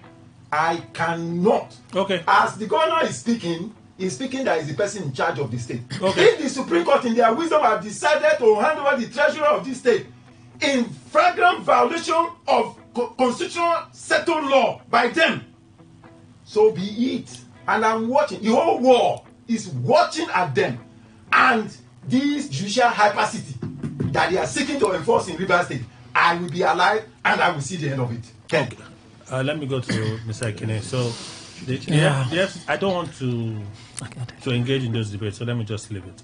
I cannot. Okay. As the governor is speaking that is the person in charge of the state. Okay. If the Supreme Court in their wisdom have decided to hand over the treasurer of this state in flagrant violation of constitutional settled law by them, so be it. And I'm watching. The whole world is watching at them. And this judicial hypercity that they are seeking to enforce in Rivers State, I will be alive and I will see the end of it. Okay. Let me go to Mr. Akine. So, yes, I don't want to engage in those debates, so let me just leave it.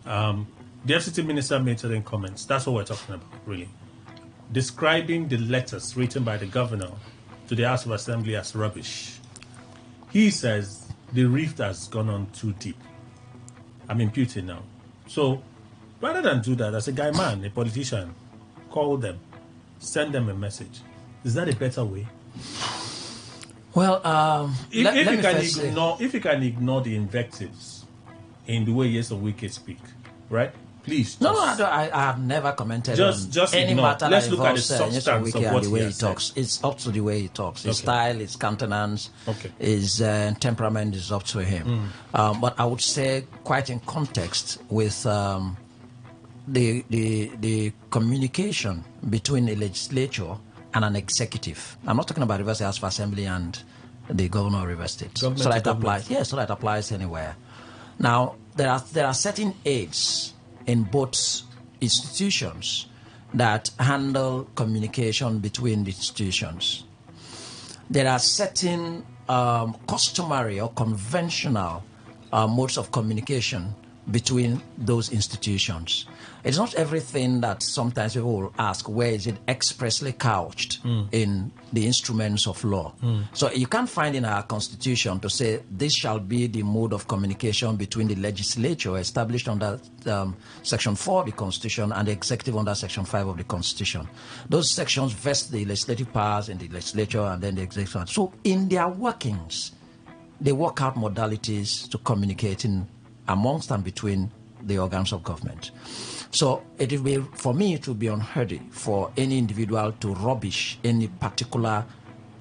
The FCT minister made certain comments. That's what we're talking about, really. Describing the letters written by the governor to the House of Assembly as rubbish. He says the rift has gone on too deep. I'm imputing now. So, rather than do that, as a guy man, a politician, call them, send them a message. Is that a better way? Well, if you can ignore the invectives in the way Yes or Wike speak, right? Please. I have never commented on any ignore. matter Let's that look at the involves substance Yes or Wike of what and the way he he talks. It's up to the way he talks. His style, his countenance, his temperament is up to him. But I would say, quite in context with the communication between a legislature and an executive. I'm not talking about Rivers House of Assembly and the governor of Rivers State. So that applies. Yes, so that applies anywhere. Now, there are certain aids in both institutions that handle communication between the institutions. There are certain customary or conventional modes of communication between those institutions. It's not everything that sometimes people will ask, where is it expressly couched in the instruments of law? So you can't find in our constitution to say this shall be the mode of communication between the legislature established under Section 4 of the Constitution and the executive under Section 5 of the Constitution. Those sections vest the legislative powers in the legislature and then the executive. So in their workings, they work out modalities to communicating amongst and between the organs of government. So it will be, for me, it will be unheard for any individual to rubbish any particular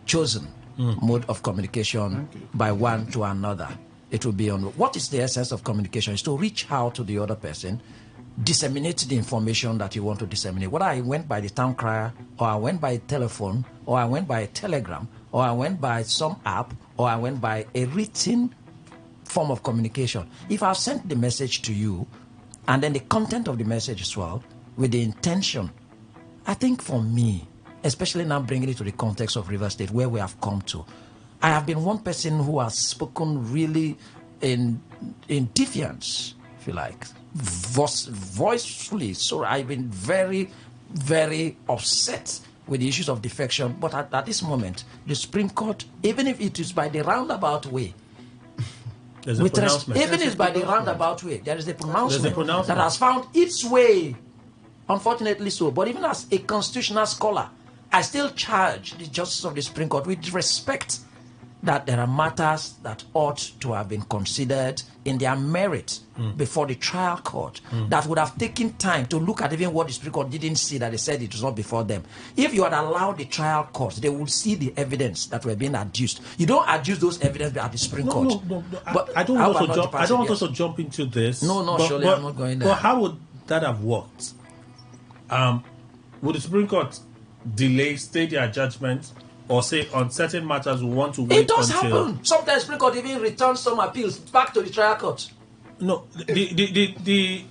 chosen mode of communication by one to another. It will be on what is the essence of communication is to reach out to the other person, disseminate the information that you want to disseminate. Whether I went by the town crier, or I went by telephone, or I went by a telegram, or I went by some app, or I went by a written form of communication. If I've sent the message to you, and then the content of the message as well, with the intention, I think for me, especially now bringing it to the context of River State, where we have come to, I have been one person who has spoken really in defiance, if you like, voicefully. So I've been very, very upset with the issues of defection. But at this moment, the Supreme Court, even if it is by the roundabout way, even if it's by the roundabout way, there is a pronouncement that has found its way, unfortunately so. But even as a constitutional scholar, I still charge the justice of the Supreme Court with respect that there are matters that ought to have been considered in their merit before the trial court that would have taken time to look at even what the Supreme Court didn't see, that they said it was not before them. If you had allowed the trial court, they would see the evidence that were being adduced. You don't adduce those evidence at the Supreme Court. No. But I don't want to jump into this. No, surely I'm not going there. But how would that have worked? Would the Supreme Court stay their judgment, or say on certain matters we want to wait It does until... happen. Sometimes Supreme Court even returns some appeals back to the trial court. No, the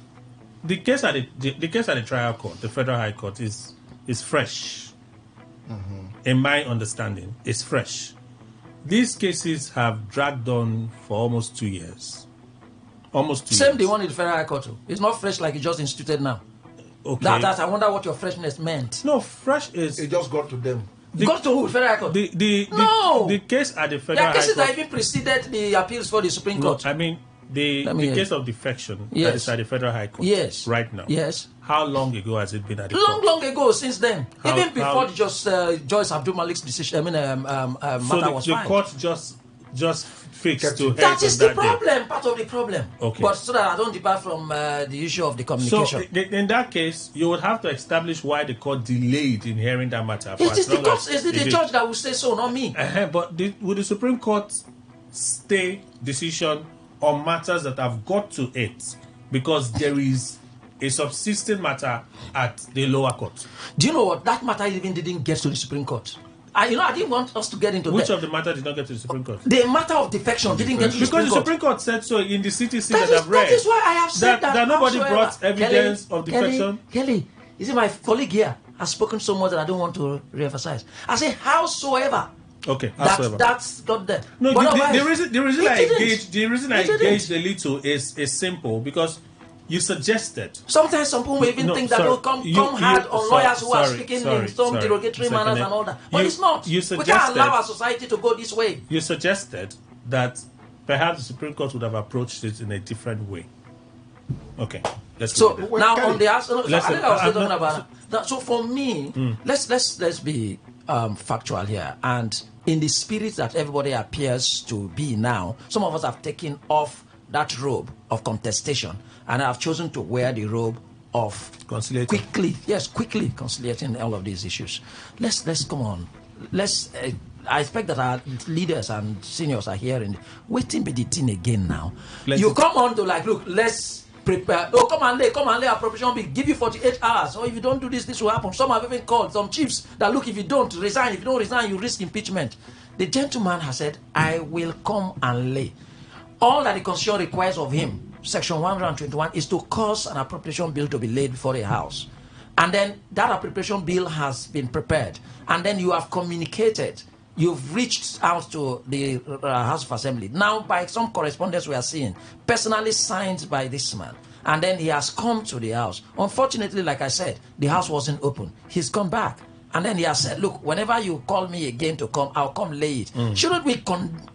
case at the trial court, the Federal High Court, is fresh. In my understanding, it's fresh. These cases have dragged on for almost 2 years. Same the one in the Federal High Court. It's not fresh like it just instituted now. Okay. That I wonder what your freshness meant. No, fresh is... It just got to them. Got to who? Federal High Court? The case at the Federal High Court... There are cases that even preceded the appeals for the Supreme Court. I mean, the case of defection that is at the Federal High Court right now. Yes. How long ago has it been at the court? Long ago, since then. Even before Joyce Abdul Malik's decision, matter was the filed. Court just fixed to... That is the problem, part of the problem. Okay. But so that I don't depart from the issue of the communication. So, in that case, you would have to establish why the court delayed in hearing that matter. It is the judge that will say so, not me. But would the Supreme Court stay decision on matters that have got to it because there is a subsisting matter at the lower court? Do you know what? That matter even didn't get to the Supreme Court. I didn't want us to get into Which of the matter did not get to the Supreme Court? The matter of defection didn't get to the Supreme Court. Because the Supreme Court said so in the CTC that I've read. That is why I have said that nobody brought evidence of defection. Kelly, you see, my colleague here has spoken so much that I don't want to re-emphasize. I say, howsoever. Okay, that's got there. No, the reason I engaged a little is simple, because you suggested. Sometimes some people may even think that they'll come hard on lawyers who are speaking in some derogatory manners and all that. But it's not. We can't allow our society to go this way. You suggested that perhaps the Supreme Court would have approached it in a different way. Okay, let's so go now on the I think I was still talking about that. So for me, let's be factual here, and in the spirit that everybody appears to be now, some of us have taken off that robe of contestation and have chosen to wear the robe of conciliating. Quickly conciliating all of these issues. Let's come on. I expect that our leaders and seniors are hearing. Waiting be the thing again now. You come on to look, let's prepare. Oh, come and lay appropriation bill. Give you 48 hours. Or if you don't do this will happen. Some have even called some chiefs that look, if you don't resign, you risk impeachment. The gentleman has said, I will come and lay. All that the Constitution requires of him, Section 121, is to cause an appropriation bill to be laid before the House. And then that appropriation bill has been prepared. And then you have communicated You've reached out to the House of Assembly. Now, by some correspondence we are seeing, personally signed by this man. And then he has come to the House. Unfortunately, like I said, the House wasn't open. He's come back. And then he has said, look, whenever you call me again to come, I'll come lay it. Shouldn't we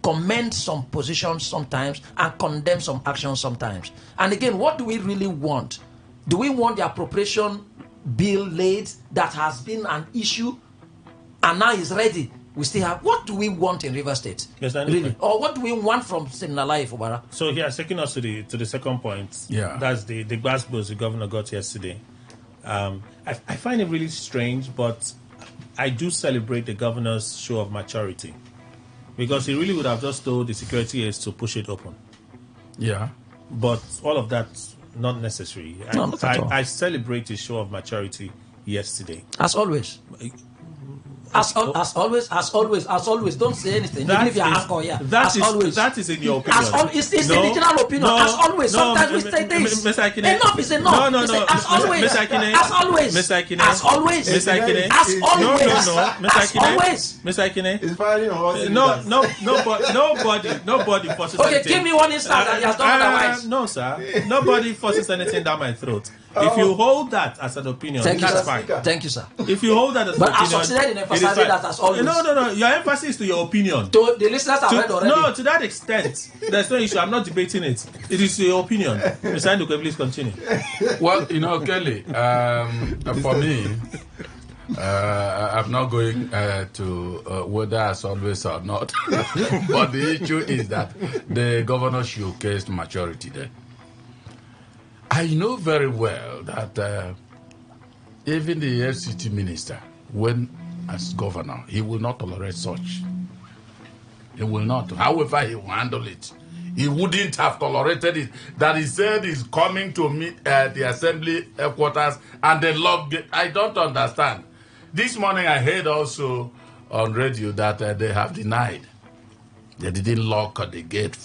commend some positions sometimes and condemn some actions sometimes? And again, what do we really want? Do we want the appropriation bill laid that has been an issue and now is ready? We still have, what do we want in River State? Yes, really? Or what do we want from Simnalai Fubara? So he has taken us to the second point. Yeah. That's the gbasgbos the governor got yesterday. I find it really strange, but I do celebrate the governor's show of maturity, because he really would have just told the security aides to push it open. Yeah. But all of that's not necessary. No, not at all. I celebrate his show of maturity yesterday. As always. As always. Don't say anything. Even if you're anchor, yeah. That is in your opinion. It's in the general opinion. As always. Sometimes we say this. Enough is enough. No. As always. As always. As always. As always. As always. Miss Aikine. It's firing on nobody forces anything. Okay, give me one instance that he has done otherwise. No, sir. Nobody forces anything down my throat. If you hold that as an opinion, that's fine. Thank you, sir. If you hold that as an opinion, but I succeeded in emphasizing that as always. No. Your emphasis is to your opinion. To the listeners have read already. No, to that extent, there's no issue. I'm not debating it. It is your opinion. Mr. Nduka, please continue. Well, Kelly, for me, I'm not going to whether as always or not. But the issue is that the governor showcased maturity there. I know very well that even the FCT minister, when as governor, he will not tolerate such. He will not. However, he will handle it. He wouldn't have tolerated it. That he said he's coming to meet at the assembly headquarters and they locked it. I don't understand. This morning I heard also on radio that they have denied. They didn't lock the gate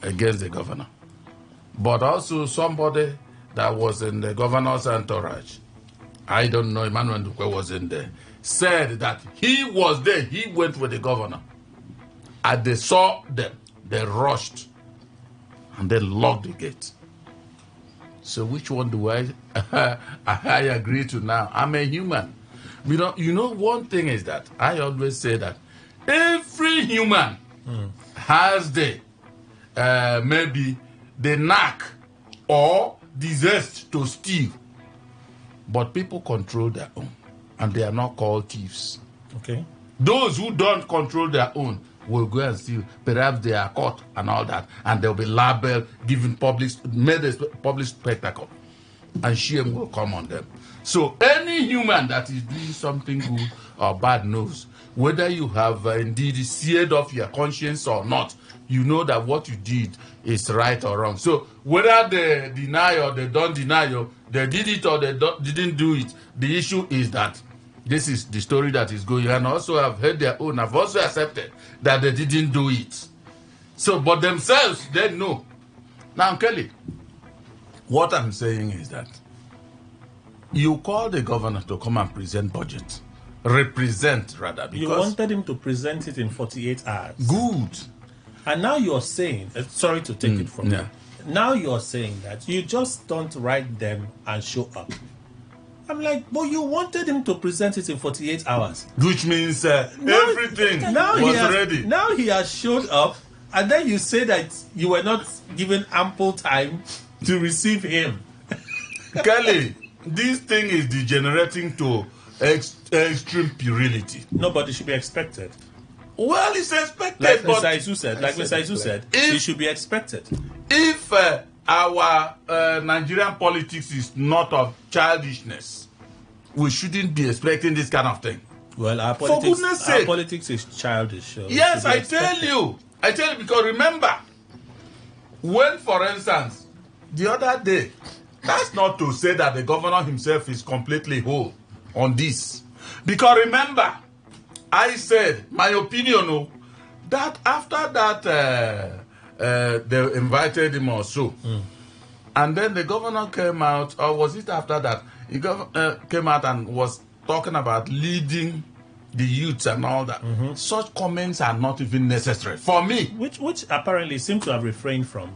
against the governor. But also somebody that was in the governor's entourage, I don't know, Emmanuel Ndukwe was in there, said that he was there, he went with the governor. And they saw them, they rushed, and they locked the gate. So which one do I agree to now? I'm a human. You know, one thing is that I always say that every human has maybe the knack or the zest to steal. But people control their own, and they are not called thieves. Okay. Those who don't control their own will go and steal. Perhaps they are caught and all that, and they'll be labeled, made a public spectacle, and shame will come on them. So any human that is doing something good or bad knows, whether you have indeed seared off your conscience or not, you know that what you did is right or wrong. So whether they deny or they don't deny you, they did it or they didn't do it, the issue is that this is the story that is going. And also I've heard their own. I've also accepted that they didn't do it. So, but themselves, they know. Now, Kelly, what I'm saying is that you call the governor to come and present budget. Represent, rather. Because you wanted him to present it in 48 hours. Good. And now you're saying, sorry to take it from you. Now you're saying that you just don't write them and show up. I'm like, but you wanted him to present it in 48 hours. Which means everything was ready. Now he has showed up, and then you say that you were not given ample time to receive him. Kelly, this thing is degenerating to extreme puerility. Nobody should be expected. Well, it's expected. Like Mr. Isu said, it should be expected. If our Nigerian politics is not of childishness, we shouldn't be expecting this kind of thing. Well, our politics is childish. So yes, I tell you because remember, when, for instance, the other day, that's not to say that the governor himself is completely whole on this. Because remember, I said, my opinion, that after that they invited him also. And then the governor came out, or was it after that? He came out and was talking about leading the youths and all that. Such comments are not even necessary for me. Which apparently seem to have refrained from.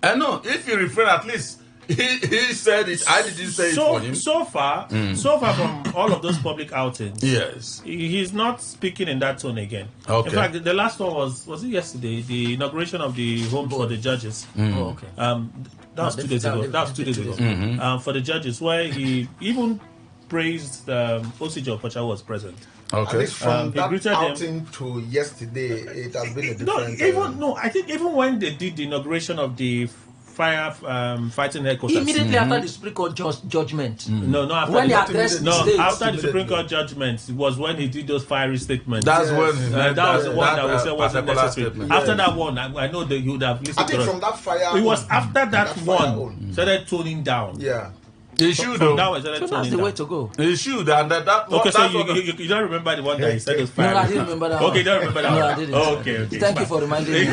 I know. If you refrain, at least he said it. I didn't say it for him. So far from all of those public outings, yes, he's not speaking in that tone again. Okay. In fact, the last one was it yesterday? The inauguration of the homes for the judges. Oh, okay. That was 2 days ago. For the judges, where he even praised Osijio Okocha was present. At least from he that greeted outing to yesterday, it has been a different. I think even when they did the inauguration of the fighting headquarters, immediately after the Supreme Court judgment. No, after when the, he addressed the state. after the Supreme Court judgment was when he did those fiery statements. That's when that was the one that we said wasn't necessary. Statement. After that one, I know that you would have listened. I think from that fire. It was after that one started toning down. Yeah. He should, though. So that's the way to go. He should, and that. Okay, so you don't remember the one that he said was fire? No, I didn't remember that. Okay, you don't remember that one? No, I didn't. Okay. Thank you for reminding me.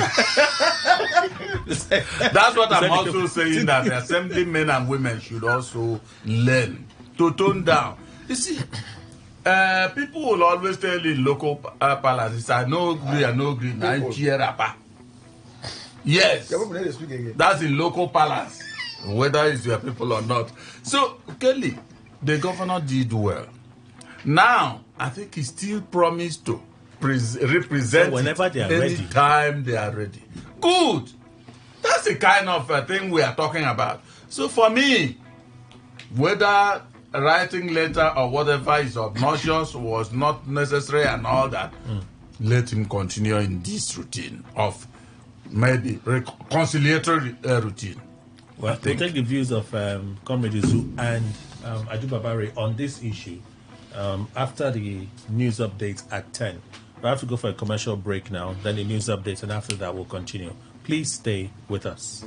That's what I'm also saying, that the assembly men and women should also learn to tone down. You see, people will always tell in local palaces, I no agree, Yes, that's in local palace, whether it's your people or not. So, Kelly, the governor did well. Now, I think he still promised to represent whenever they are ready. Anytime they are ready. Good. That's the kind of thing we are talking about. So for me, whether writing letter or whatever is obnoxious, was not necessary and all that, let him continue in this routine of maybe conciliatory routine. Well, we'll take the views of Comrade Izu and Adu Babari on this issue after the news update at 10. We have to go for a commercial break now, then the news update, and after that we'll continue. Please stay with us.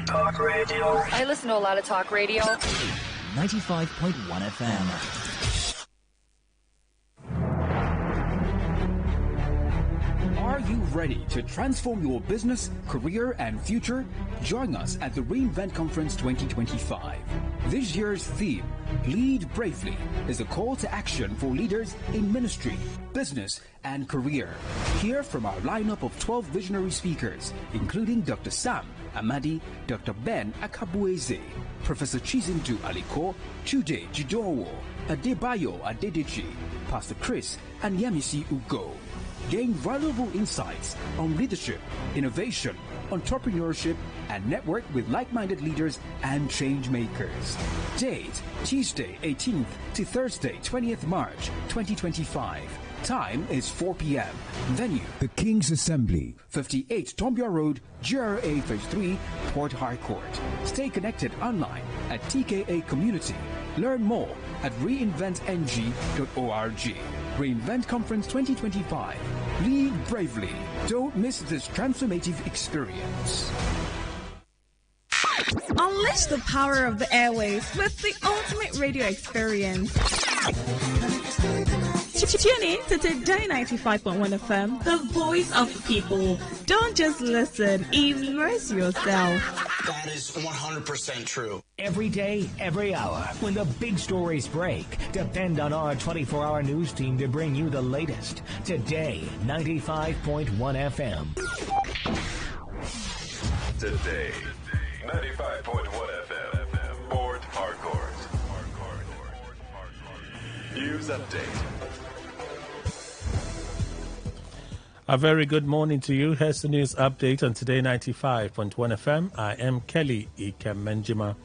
Talk radio. I listen to a lot of talk radio. 95.1 FM. Are you ready to transform your business, career, and future? Join us at the reInvent Conference 2025. This year's theme, Lead Bravely, is a call to action for leaders in ministry, business, and career. Hear from our lineup of 12 visionary speakers, including Dr. Sam Amadi, Dr. Ben Akabueze, Professor Chizindu Aliko, Chude Jidowo, Adebayo Adedeji, Pastor Chris, and Yemisi Ugo. Gain valuable insights on leadership, innovation, entrepreneurship, and network with like-minded leaders and change makers. Date, Tuesday 18th to Thursday 20th March 2025. Time is 4 p.m. Venue, The King's Assembly, 58 Tombia Road, GRA Phase 3, Port Harcourt. Stay connected online at TKA Community. Learn more at reinventng.org. reInvent Conference 2025. Lead bravely. Don't miss this transformative experience. Unleash the power of the airwaves with the ultimate radio experience. Tune in to Today 95.1 FM, the voice of the people. Don't just listen, immerse yourself. That is 100% true. Every day, every hour, when the big stories break, depend on our 24-hour news team to bring you the latest. Today, 95.1 FM. Today, 95.1 FM, Port Harcourt. News update. A very good morning to you. Here's the news update on Today 95.1 FM. I am Kelly Ikemenjima.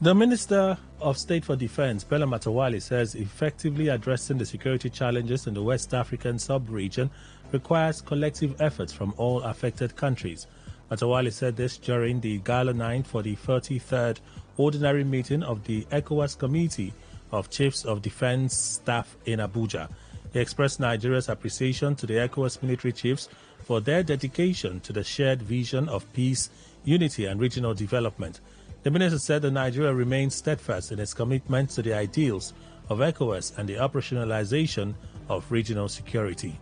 The Minister of State for Defense, Bello Matawalle, says effectively addressing the security challenges in the West African sub-region requires collective efforts from all affected countries. Matawalle said this during the Gala 9 for the 33rd Ordinary Meeting of the ECOWAS Committee of Chiefs of Defense Staff in Abuja. He expressed Nigeria's appreciation to the ECOWAS military chiefs for their dedication to the shared vision of peace, unity and regional development. The minister said that Nigeria remains steadfast in its commitment to the ideals of ECOWAS and the operationalization of regional security.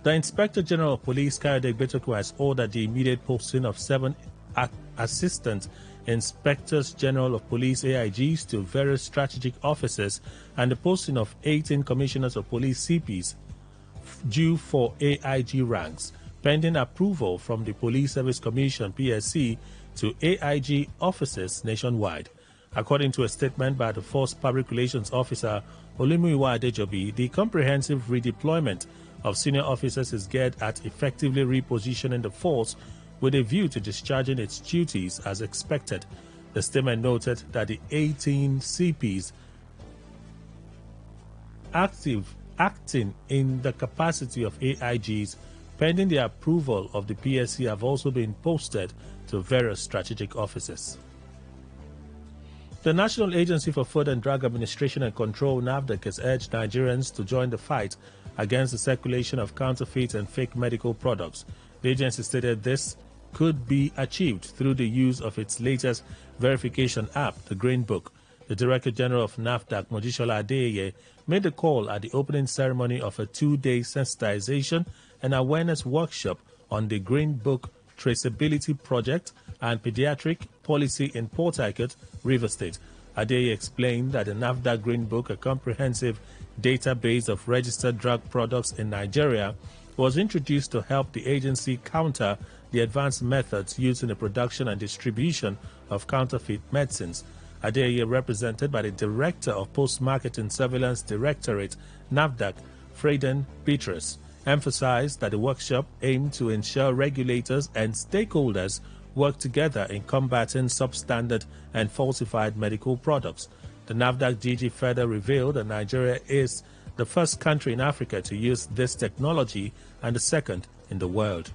The Inspector General of Police, Kayode Betoku, has ordered the immediate posting of 7 Assistant Inspectors General of Police AIGs to various strategic offices and the posting of 18 Commissioners of Police CPs due for AIG ranks, pending approval from the Police Service Commission PSC to AIG offices nationwide. According to a statement by the Force Public Relations Officer Olumuyiwa Adejobi, the comprehensive redeployment of senior officers is geared at effectively repositioning the force with a view to discharging its duties as expected. The statement noted that the 18 CPs acting in the capacity of AIGs pending the approval of the PSC have also been posted to various strategic offices. The National Agency for Food and Drug Administration and Control, NAFDAC, has urged Nigerians to join the fight against the circulation of counterfeit and fake medical products. The agency stated this could be achieved through the use of its latest verification app, the Green Book. The Director General of NAFDAC, Mojisola Adeyeye, made the call at the opening ceremony of a 2-day sensitization and awareness workshop on the Green Book Traceability Project and Pediatric Policy in Port Harcourt, River State. Adeyeye explained that the NAFDAC Green Book, a comprehensive database of registered drug products in Nigeria, was introduced to help the agency counter the advanced methods used in the production and distribution of counterfeit medicines. Adeyeye, represented by the Director of Post-Marketing Surveillance Directorate, NAFDAC, Freden Petrus, emphasized that the workshop aimed to ensure regulators and stakeholders work together in combating substandard and falsified medical products. The NAFDAC DG further revealed that Nigeria is the first country in Africa to use this technology and the second in the world.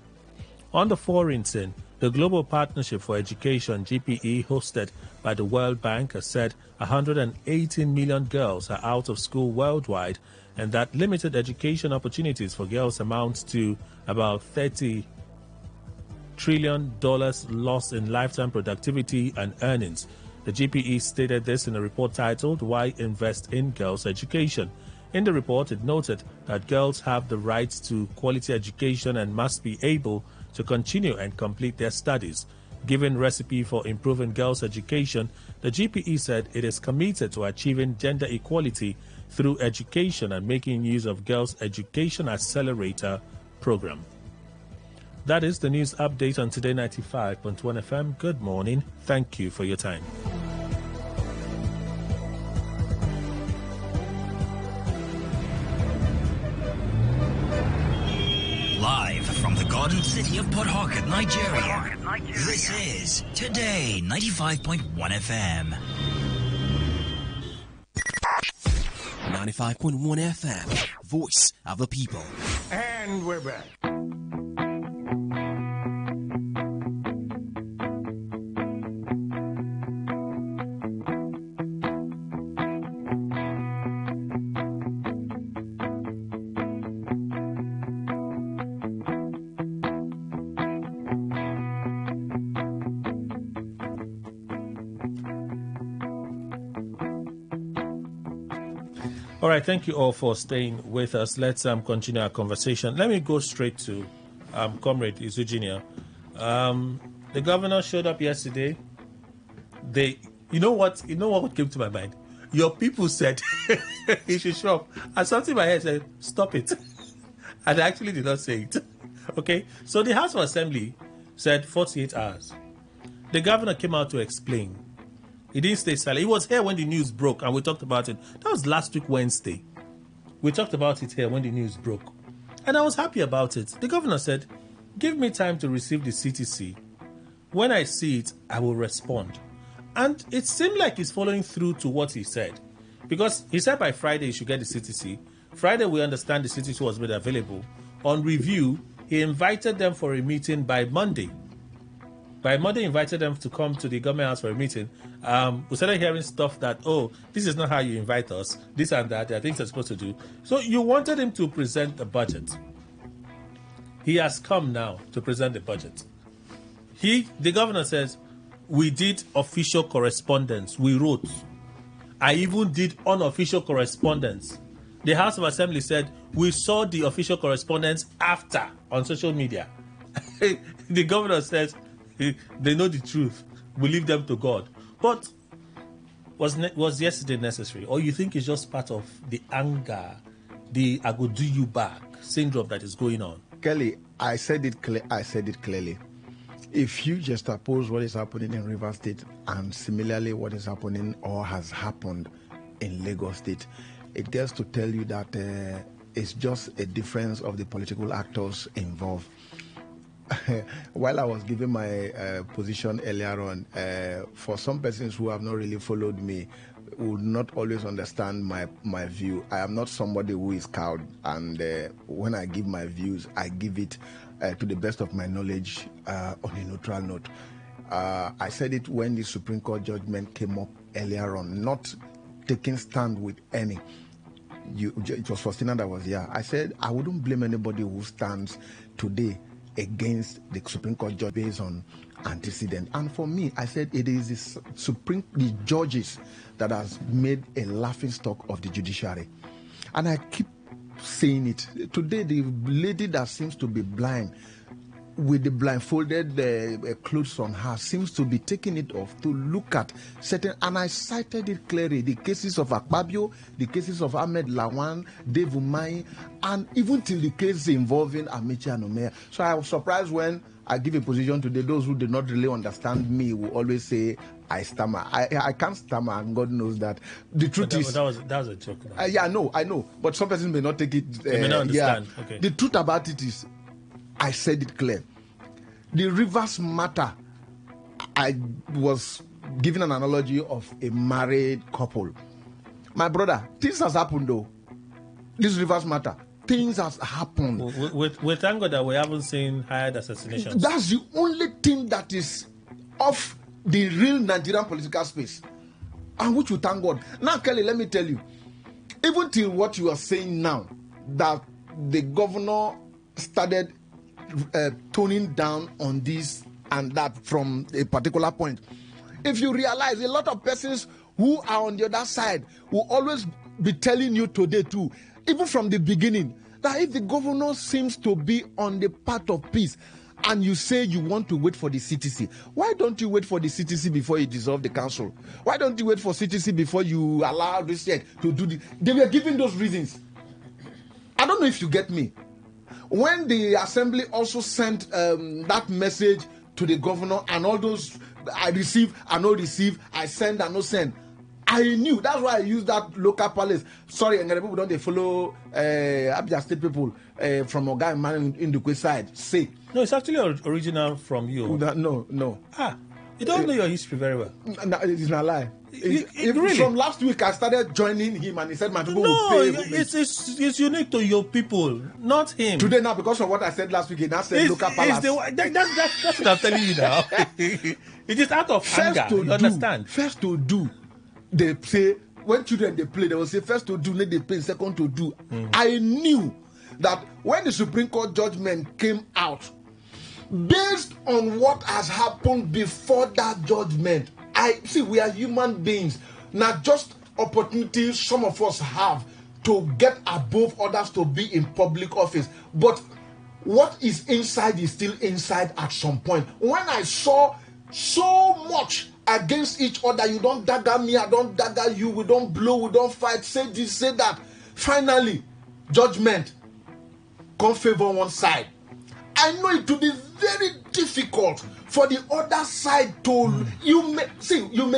On the foreign scene, the Global Partnership for Education, GPE, hosted by the World Bank, has said 118 million girls are out of school worldwide and that limited education opportunities for girls amount to about $30 trillion lost in lifetime productivity and earnings. The GPE stated this in a report titled Why Invest in Girls' Education. In the report, it noted that girls have the right to quality education and must be able to continue and complete their studies. Given recipe for improving girls' education, the GPE said it is committed to achieving gender equality through education and making use of Girls' Education Accelerator program. That is the news update on Today 95.1 FM. Good morning. Thank you for your time. Live from the Garden City of Port Harcourt, Nigeria. This is Today 95.1 FM. 95.1 FM, Voice of the People. And we're back. All right, thank you all for staying with us. Let's continue our conversation. Let me go straight to Comrade Izujinia. The governor showed up yesterday. You know what came to my mind? Your people said he should show up. And something in my head said, stop it. And I actually did not say it. Okay? So the House of Assembly said 48 hours. The governor came out to explain. He didn't stay silent. He was here when the news broke, and we talked about it. That was last week, Wednesday. We talked about it here when the news broke. And I was happy about it. The governor said, give me time to receive the CTC. When I see it, I will respond. And it seemed like he's following through to what he said. Because he said by Friday he should get the CTC. Friday we understand the CTC was made available. On review, he invited them for a meeting by Monday. By Monday, he invited them to come to the government house for a meeting. We started hearing stuff that, this is not how you invite us, this and that. There are things they're supposed to do. So you wanted him to present the budget. He has come now to present the budget. The governor says, we did official correspondence. We wrote. I even did unofficial correspondence. The House of Assembly said, we saw the official correspondence after on social media. The governor says, they know the truth. We leave them to God. But was yesterday necessary? Or you think it's just part of the anger, the I go do you back syndrome that is going on? Kelly, I said it clearly. If you just oppose what is happening in Rivers State and similarly what is happening or has happened in Lagos State, it gets to tell you that it's just a difference of the political actors involved. While I was giving my position earlier on, for some persons who have not really followed me, would not always understand my view. I am not somebody who is cowed, and when I give my views, I give it to the best of my knowledge on a neutral note. I said it when the Supreme Court judgment came up earlier on, not taking stand with any. It was Faustina that was here. I said I wouldn't blame anybody who stands today against the Supreme Court judge based on antecedent. And for me, I said it is the judges that has made a laughing stock of the judiciary. And I keep saying it. Today, the lady that seems to be blind with the blindfolded clothes on her seems to be taking it off to look at certain, and I cited it clearly, the cases of Akpabio, the cases of Ahmed Lawan, Dave Umahi, and even till the case involving Amici and Omeya. So I was surprised when I give a position today, those who did not really understand me will always say I stammer. I can't stammer, and God knows that. The truth is... That was a joke. Yeah, I know. But some persons may not take it... they may not understand. Yeah. Okay. The truth about it is, I said it clear. The Rivers matter, I was giving an analogy of a married couple. My brother, things has happened though. This Rivers matter. Things has happened. We thank God that we haven't seen hired assassinations. That's the only thing that is off the real Nigerian political space. And which we thank God. Now, Kelly, let me tell you, even till what you are saying now, that the governor started toning down on this and that from a particular point. If you realize, a lot of persons who are on the other side will always be telling you today too, even from the beginning, that if the governor seems to be on the path of peace and you say you want to wait for the CTC, why don't you wait for the CTC before you dissolve the council? Why don't you wait for CTC before you allow this yet to do the... They were giving those reasons. I don't know if you get me. When the assembly also sent that message to the governor and all those, I receive, I no receive, I send, I no send, I knew. That's why I used that local palace. Sorry, and the people don't they follow Abia State people from Oga Man in the side. Say. No, it's actually original from you. No. You don't know your history very well. No, it's not a lie. Really? From last week, I started joining him, and he said, "My people will pay." It's unique to your people, not him. Today, now, because of what I said last week, he now said local palace. That's what I'm telling you now. It is out of anger. You understand? First to do, they say when children they play, they will say first to do, then they play. Second to do. I knew that when the Supreme Court judgment came out, based on what has happened before that judgment, I see we are human beings. Not just opportunities some of us have to get above others to be in public office, but what is inside is still inside at some point. When I saw so much against each other, you don't dagger me, I don't dagger you, we don't blow, we don't fight, say this, say that. Finally, judgment come favor one side. I know it to be very difficult for the other side to you may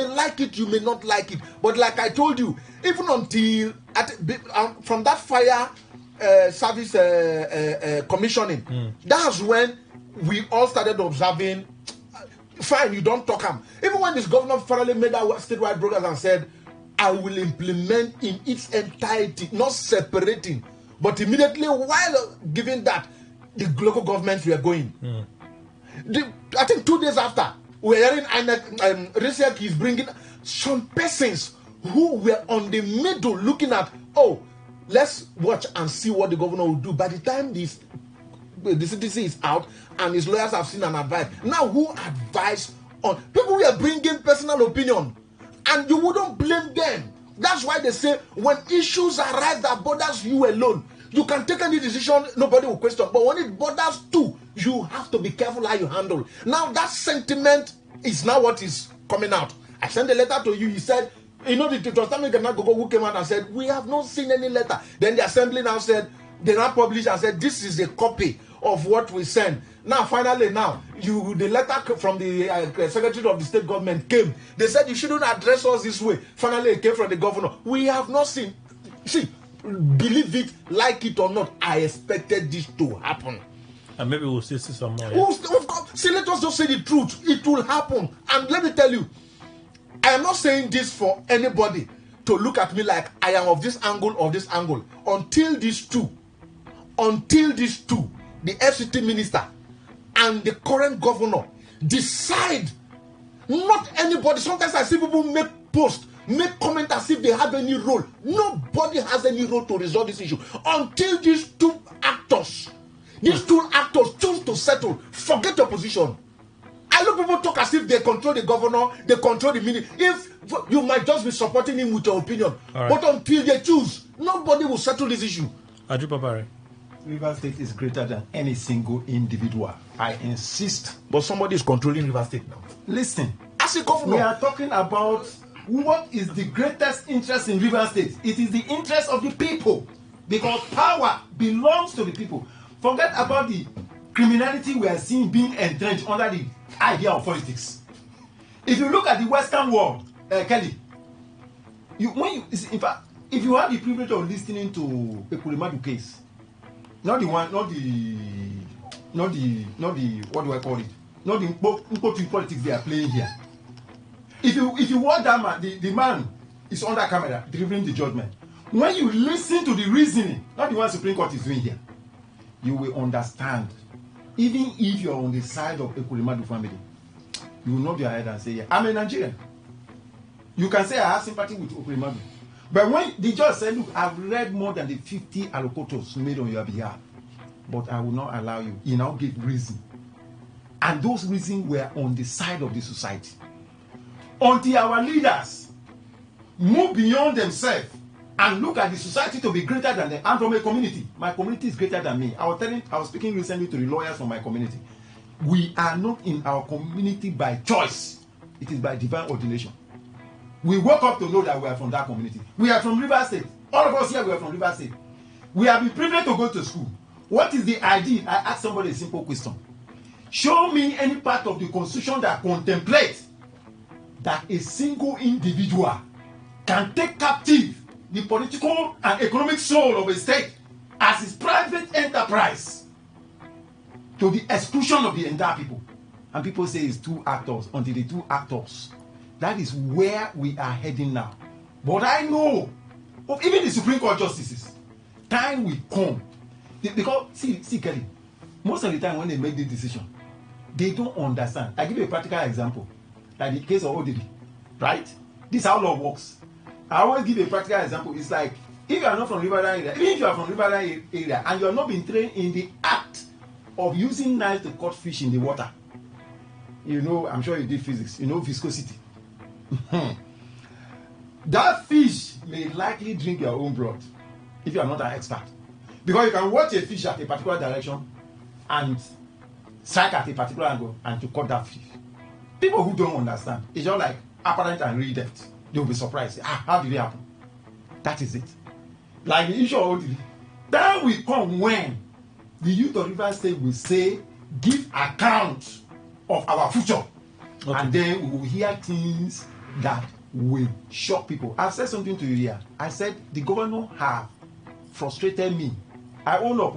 like it, you may not like it, but like I told you, even until from that fire service commissioning, that's when we all started observing fine, you don't talk him. Even when this governor finally made that statewide broadcast and said, I will implement in its entirety, not separating, but immediately while giving that, the local governments were going. I think 2 days after, we're hearing Risek is bringing some persons who were on the middle looking at, let's watch and see what the governor will do. By the time the CTC is out and his lawyers have seen an advice, now who advise on? People were bringing personal opinion, and you wouldn't blame them. That's why they say when issues arise that bothers you alone, you can take any decision, nobody will question. But when it bothers two, you have to be careful how you handle. Now that sentiment is now what is coming out. I sent a letter to you. He said, it was Tamil Gogo who came out and said, we have not seen any letter. Then the assembly now said, they now published and said, this is a copy of what we sent. Now, finally, the letter from the Secretary of the State Government came. They said, you shouldn't address us this way. Finally, it came from the governor. We have not seen. See, believe it, like it or not, I expected this to happen. And maybe we'll see some more. Yeah? See, let us just say the truth. It will happen. And let me tell you, I am not saying this for anybody to look at me like I am of this angle or this angle. Until these two, the FCT minister and the current governor decide, not anybody. Sometimes I see people make posts, make comment as if they have any role. Nobody has any role to resolve this issue until these two actors choose to settle. Forget your position. I know people talk as if they control the governor, they control the minister. If you might just be supporting him with your opinion, but until they choose, nobody will settle this issue. Aju Papare. River State is greater than any single individual. I insist. But somebody is controlling River State now. Listen, as a governor, we are talking about what is the greatest interest in River State. It is the interest of the people, because power belongs to the people. Forget about the criminality we are seeing being entrenched under the idea of politics. If you look at the Western world, Kelly, in fact, if you have the privilege of listening to a Kulimadu case, not the what do I call it? Not the Mpotu politics they are playing here. If you watch that man, the man is under camera delivering the judgment. When you listen to the reasoning, not the one Supreme Court is doing here, you will understand. Even if you are on the side of a Kulimadu family, you will nod your head and say, yeah, I'm a Nigerian. You can say I have sympathy with Okulimadu. But when the judge said, look, I've read more than the 50 allocutions made on your behalf, but I will not allow you. He now gave reason. And those reasons were on the side of the society. Until our leaders move beyond themselves and look at the society to be greater than them. I'm from a community. My community is greater than me. I was speaking recently to the lawyers from my community. We are not in our community by choice. It is by divine ordination. We woke up to know that we are from that community. We are from River State. All of us here, we are from River State. We have been privileged to go to school. What is the idea? I asked somebody a simple question. Show me any part of the constitution that contemplates that a single individual can take captive the political and economic soul of a state as his private enterprise to the exclusion of the entire people. And people say it's two actors, until the two actors. That is where we are heading now. But I know, even the Supreme Court justices, time will come. Because, see Kelly, most of the time when they make the decision, they don't understand. I give you a practical example. Like the case of Odidi, right? This is how law works. I always give a practical example. It's like, if you are not from Riverline area, even if you are from Riverline area, and you are not been trained in the act of using knife to cut fish in the water, you know, I'm sure you did physics, you know viscosity. That fish may likely drink your own blood if you are not an expert, because you can watch a fish at a particular direction and strike at a particular angle and to cut that fish. People who don't understand, it's just like apparent and real depth. They will be surprised. How did it happen? That is it. Like the issue of ODD. That will come when the youth of River State will say, give account of our future. Okay. And then we will hear things that will shock people. I've said something to you here. I said the governor have frustrated me. I own up.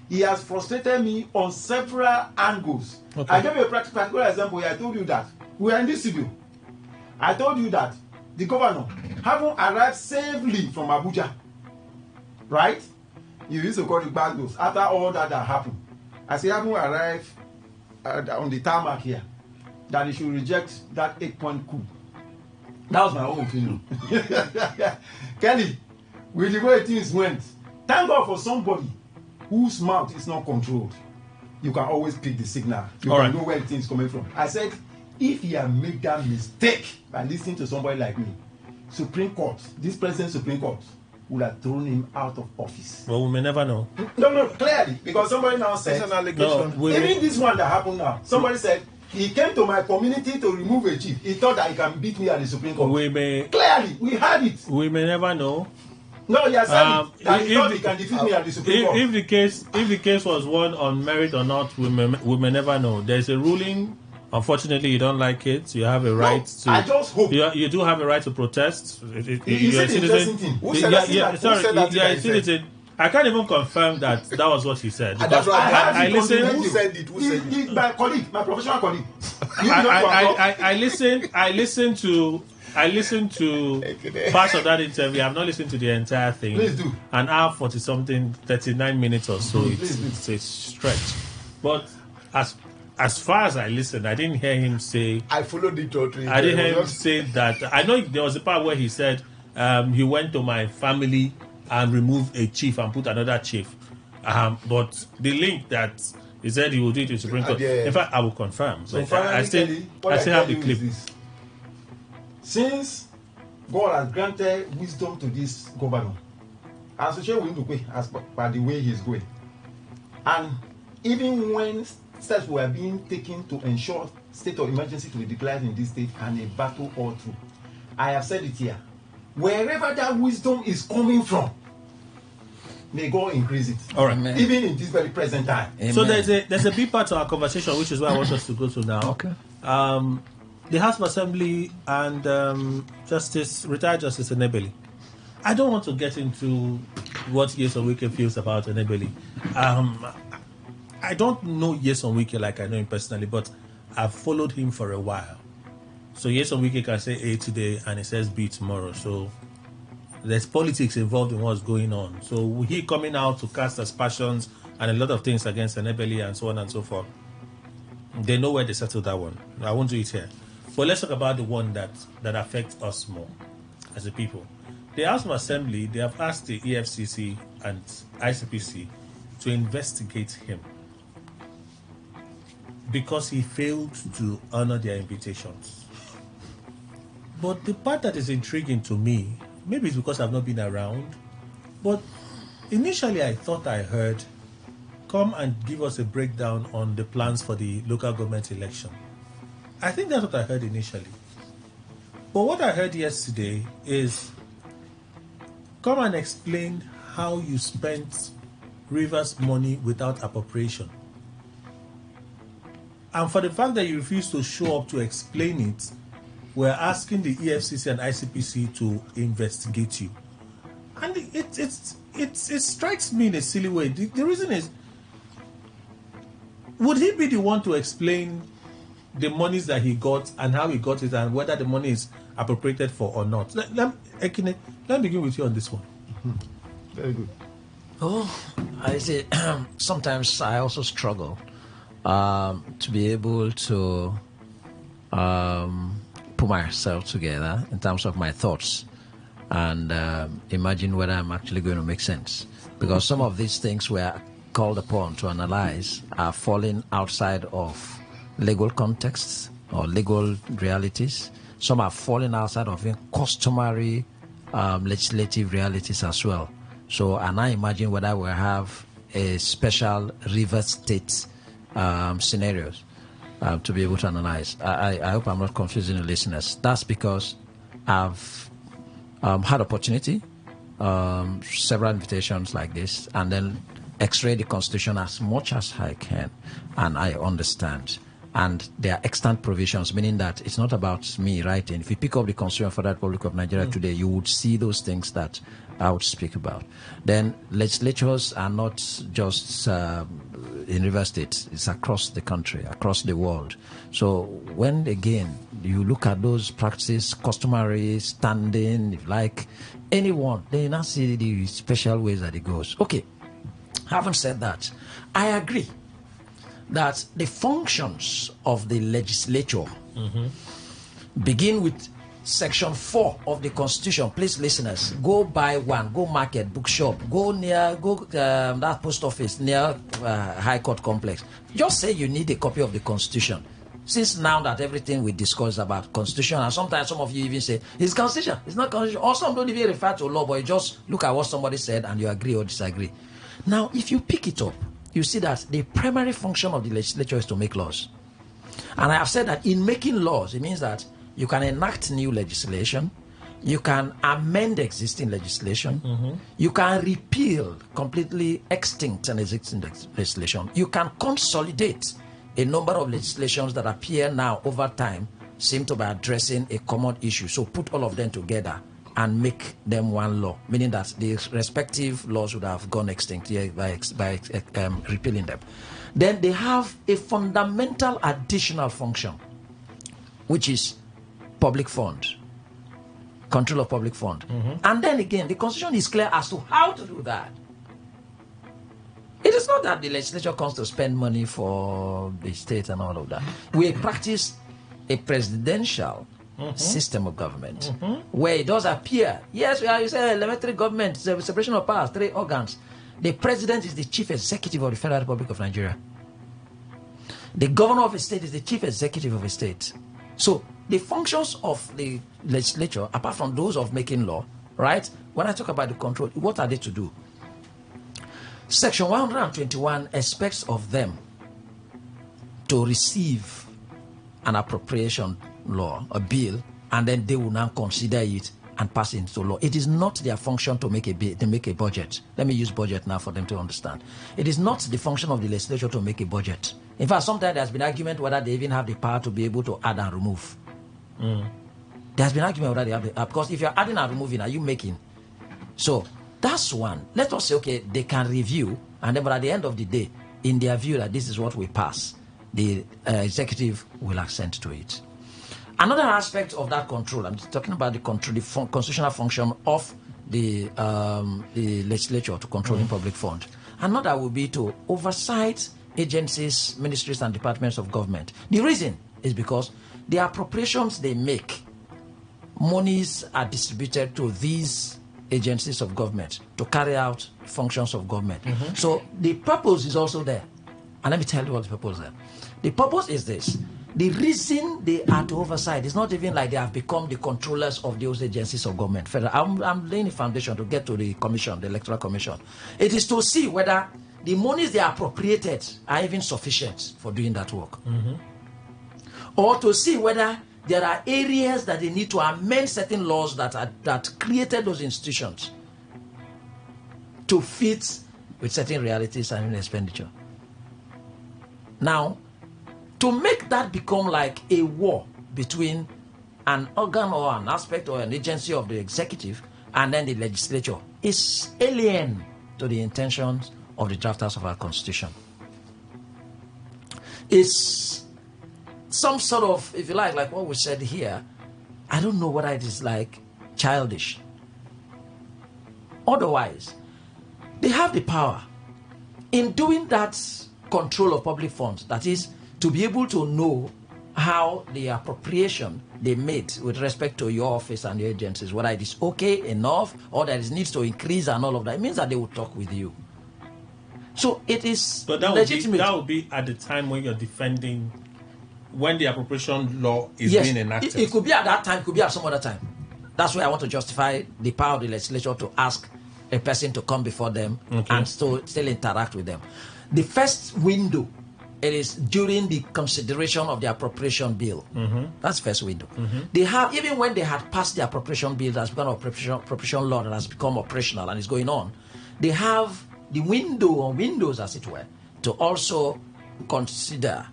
He has frustrated me on several angles. Okay. I gave you a practical example here. I told you that we are in this studio. I told you that the governor haven't arrived safely from Abuja, right? You used to call it bad news after all that happened. I say haven't arrived on the tarmac here, that he should reject that 8-point coup. That was my own opinion. Kelly, with the way things went, thank God for somebody whose mouth is not controlled. You can always pick the signal. You All can right. know where things coming from. I said, if he had made that mistake by listening to somebody like me, Supreme Court, this present Supreme Court, would have thrown him out of office. Well, we may never know. No, clearly, because somebody now said, It's an allegation. No, even this one that happened now, somebody said, he came to my community to remove a chief. He thought that he can beat me at the Supreme Court. Clearly, we had it. We may never know. No, he has said it, that he thought he can defeat me at the Supreme Court. If the case was won on merit or not, we may never know. There's a ruling. Unfortunately, you don't like it. You have a right to. I just hope. You do have a right to protest. You said the interesting thing. Who said that? Sorry, Who said that? you are a citizen. I can't even confirm that was what he said. That's right. I listened. Who said it? My colleague, my professional colleague. I listened to parts of that interview. I've not listened to the entire thing. Please do. An hour 40-something, 39 minutes or so. It's a stretch. But as far as I listened, I didn't hear him say. I followed it totally. I didn't hear him say that. I know there was a part where he said he went to my family and removed a chief and put another chief. But the link that he said he would do it to Supreme Court. In fact, I will confirm. So But finally, I still have the clip. Since God has granted wisdom to this governor, associate with him as by the way he's going, and even when steps were being taken to ensure state of emergency to be declared in this state and a battle all through, I have said it here. Wherever that wisdom is coming from, may God increase it. All right. Even in this very present time. Amen. So there's a big part to our conversation, which is where I want us to go to now. Okay. The House of Assembly and retired Justice Enebeli. I don't want to get into what Nyesom Wike feels about Enebeli. I don't know Nyesom Wike like I know him personally, but I've followed him for a while. So Nyesom Wike can say A today and he says B tomorrow. So there's politics involved in what's going on. So he coming out to cast aspersions and a lot of things against Enebeli and so on and so forth. They know where they settled that one. I won't do it here. But let's talk about the one that affects us more as a people. The House of Assembly, they have asked the EFCC and ICPC to investigate him because he failed to honor their invitations. But the part that is intriguing to me, maybe it's because I've not been around, but initially I thought I heard, come and give us a breakdown on the plans for the local government election. I think that's what I heard initially. But what I heard yesterday is, come and explain how you spent Rivers' money without appropriation. And for the fact that you refuse to show up to explain it, we're asking the EFCC and ICPC to investigate you. And it strikes me in a silly way. The reason is, would he be the one to explain the monies that he got and how he got it and whether the money is appropriated for or not? Let me begin with you on this one. Very good. Oh, I say sometimes I also struggle to be able to put myself together in terms of my thoughts and imagine whether I'm actually going to make sense. Because some of these things were called upon to analyze are falling outside of legal contexts or legal realities. Some are falling outside of customary legislative realities as well. So, and I imagine whether we have a special river state scenarios to be able to analyze. I hope I'm not confusing the listeners. That's because I've had opportunity, several invitations like this, and then x-ray the Constitution as much as I can, and I understand. And there are extant provisions, meaning that it's not about me writing. If you pick up the Constitution for the Republic of Nigeria today, you would see those things that I would speak about. Then legislatures are not just in Rivers State, it's across the country, across the world. So when again you look at those practices, customary, standing, if like anyone, they now see the special ways that it goes. Okay, having said that, I agree that the functions of the legislature begin with Section 4 of the Constitution. Please, listeners, go buy one, go market, bookshop, go that post office near High Court complex. Just say you need a copy of the Constitution. Since now that everything we discuss about Constitution, and sometimes some of you even say, it's Constitution, it's not Constitution. Or some don't even refer to law, but you just look at what somebody said and you agree or disagree. Now, if you pick it up, you see that the primary function of the legislature is to make laws. And I have said that in making laws, it means that you can enact new legislation, you can amend existing legislation, you can repeal completely extinct and existing legislation, you can consolidate a number of legislations that appear now over time seem to be addressing a common issue. So put all of them together and make them one law, meaning that the respective laws would have gone extinct by repealing them. Then they have a fundamental additional function, which is public fund, control of public fund. And then again, the Constitution is clear as to how to do that. It is not that the legislature comes to spend money for the state and all of that. We practice a presidential system of government where it does appear, yes, you say elementary government, separation of powers, 3 organs. The president is the chief executive of the Federal Republic of Nigeria. The governor of a state is the chief executive of a state. So the functions of the legislature, apart from those of making law, right? When I talk about the control, what are they to do? Section 121 expects of them to receive an appropriation law, a bill, and then they will now consider it and pass it into law. It is not their function to make a budget. Let me use budget now for them to understand. It is not the function of the legislature to make a budget. In fact, sometimes there's been argument whether they even have the power to be able to add and remove. There's been argument whether they have the power, because if you're adding and removing, are you making? So that's one. Let us say, okay, they can review, and then but at the end of the day, in their view that this is what we pass, the executive will assent to it. Another aspect of that control, I'm talking about the control, the constitutional function of the legislature to controlling public fund. Another will be to oversight agencies, ministries, and departments of government. The reason is because the appropriations they make, monies are distributed to these agencies of government to carry out functions of government. So the purpose is also there. And let me tell you what the purpose is there. The purpose is this. The reason they are to oversight is not even like they have become the controllers of those agencies of government. I'm laying the foundation to get to the commission, the electoral commission. It is to see whether the monies they appropriated are even sufficient for doing that work. Or to see whether there are areas that they need to amend certain laws that created those institutions to fit with certain realities and expenditure. Now, to make that become like a war between an organ or an aspect or an agency of the executive and then the legislature is alien to the intentions of the drafters of our Constitution. It's some sort of, if you like what we said here, I don't know whether it is like childish. Otherwise, they have the power in doing that control of public funds, that is, to be able to know how the appropriation they made with respect to your office and your agencies, whether it is okay enough or that it needs to increase and all of that. It means that they will talk with you. So it is legitimate. That would be at the time when you're defending, when the appropriation law is being enacted. It could be at that time, it could be at some other time. That's why I want to justify the power of the legislature to ask a person to come before them and still interact with them. The first window, it is during the consideration of the appropriation bill. That's first window. They have, even when they had passed the appropriation bill that's become appropriation law that has become operational and is going on, they have the window or windows, as it were, to also consider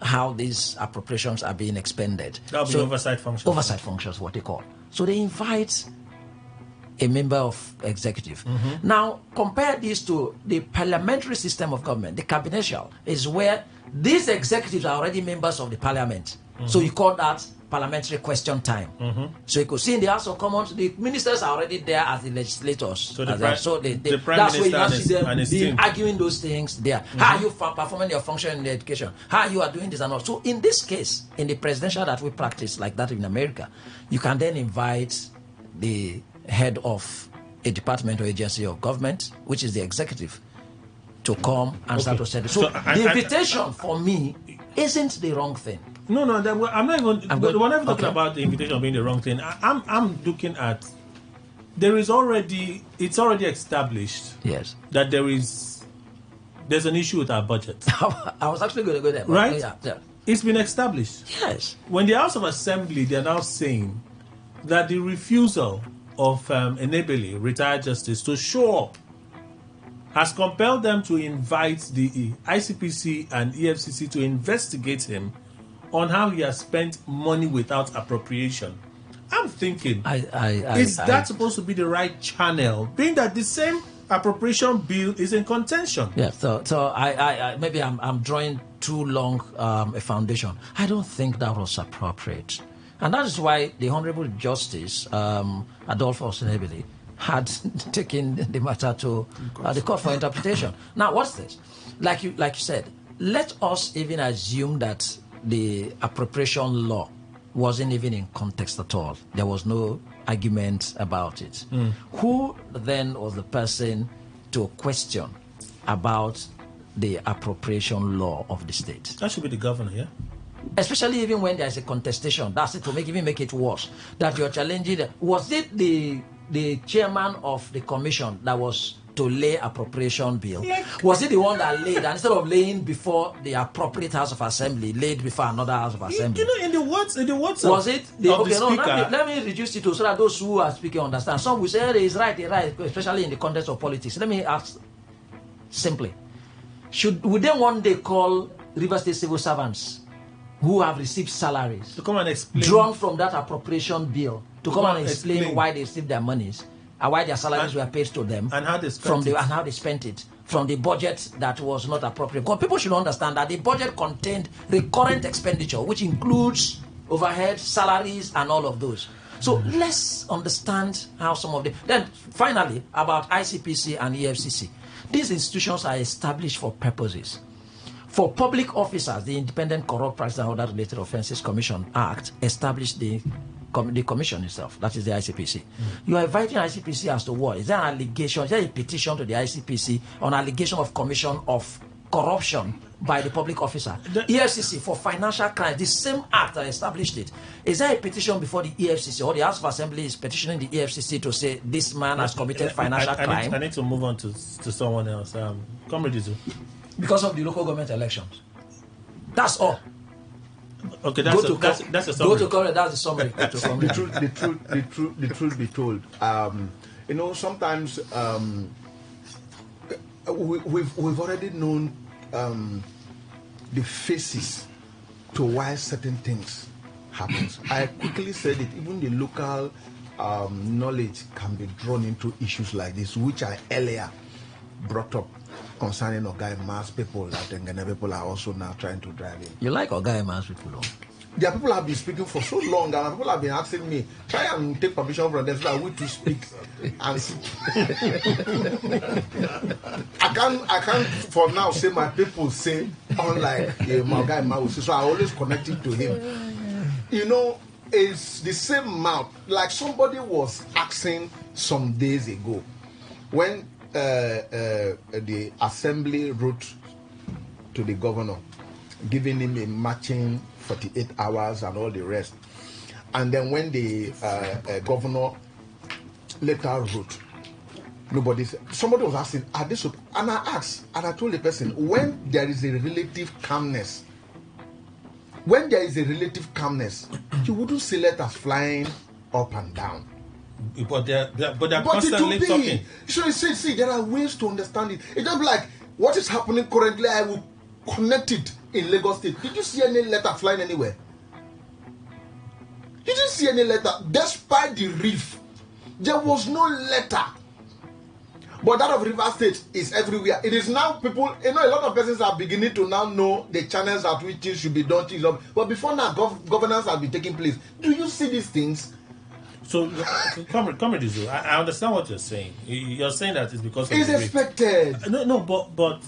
how these appropriations are being expended. That will be oversight functions. Oversight functions, what they call. So they invite a member of executive. Now, compare this to the parliamentary system of government. The cabinetial is where these executives are already members of the parliament. So you call that parliamentary question time. So you could see in the House of Commons, the ministers are already there as the legislators. So the Prime that's where you Minister now see them and his being team. arguing those things there. How are you performing your function in the education? How you are doing this and all. So in this case, in the presidential that we practice like that in America, you can then invite the head of a department or agency of government, which is the executive, to come and start to say this. So the invitation for me isn't the wrong thing. No, I'm not even. We're not talking about the invitation being the wrong thing. I'm looking at. It's already established. Yes. That there's an issue with our budget. I was actually going to go there. Right. Yeah. It's been established. Yes. When the House of Assembly, they're now saying that the refusal of Enebeli, retired justice, to show up has compelled them to invite the ICPC and EFCC to investigate him on how he has spent money without appropriation. I'm thinking, is that supposed to be the right channel, being that the same appropriation bill is in contention? Yeah, so I maybe I'm drawing too long a foundation. I don't think that was appropriate. And that is why the Honorable Justice Adolfo Osenebili had taken the matter to the court for interpretation. Now, what's this? Like you said, let us even assume that the appropriation law wasn't even in context at all. There was no argument about it. Who then was the person to question about the appropriation law of the state? That should be the governor, yeah? Especially even when there's a contestation. That's it, to make it worse. That you're challenging. Was it the chairman of the commission that was to lay appropriation bill? Was it the one that laid, and instead of laying before the appropriate House of Assembly, laid before another House of Assembly? In the words was it the speaker? Let me reduce it to so that those who are speaking understand. Some will say, hey, he's right, especially in the context of politics. Let me ask simply, would they one day call River State civil servants who have received salaries to come and explain, drawn from that appropriation bill, to come and explain why they received their monies and why their salaries were paid to them, and how they spent it from the budget that was not appropriate? Because people should understand that the budget contained recurrent expenditure, which includes overhead, salaries, and all of those. So let's understand how some of them. Then finally, about ICPC and EFCC, these institutions are established for purposes. For public officers, the Independent Corrupt Practices and Other Related Offences Commission Act established the commission itself, that is the ICPC. You are inviting ICPC as to what? Is there an allegation, is there a petition to the ICPC on allegation of commission of corruption by the public officer? EFCC for financial crimes, the same act that established it. Is there a petition before the EFCC, or the House of Assembly is petitioning the EFCC to say this man has committed financial crime? I need to move on to someone else. Comrade Izu. Because of the local government elections. That's all. Okay, that's a summary. Go to Congress, that's the summary. The truth be told, sometimes we've already known the faces to why certain things happen. I quickly said it. Even the local knowledge can be drawn into issues like this, which I earlier brought up concerning Ogai Mass people that Ngene people are also now trying to drive in. You like Ogai Mass people, though? Their people have been speaking for so long, and people have been asking me, try and take permission from them so that we to speak. And I can't for now say my people say, unlike Ogai Mass, so I always connect it to him. It's the same mouth. Like somebody was asking some days ago, when the assembly wrote to the governor, giving him a matching 48 hours and all the rest. And then when the governor later wrote, somebody was asking, are this? And I asked, and I told the person, when there is a relative calmness, you wouldn't see letters flying up and down. But they're constantly talking. So see, there are ways to understand it. It's just like what is happening currently. I will connect it in Lagos State. Did you see any letter flying anywhere? You didn't see any letter, despite the reef There was no letter. But that of River State is everywhere. It is now people, a lot of persons are beginning to now know the channels at which things should be done. But before now, governance has been taking place. Do you see these things? So, Comrade Izu, I understand what you're saying. You're saying that it's because of it's expected. No, but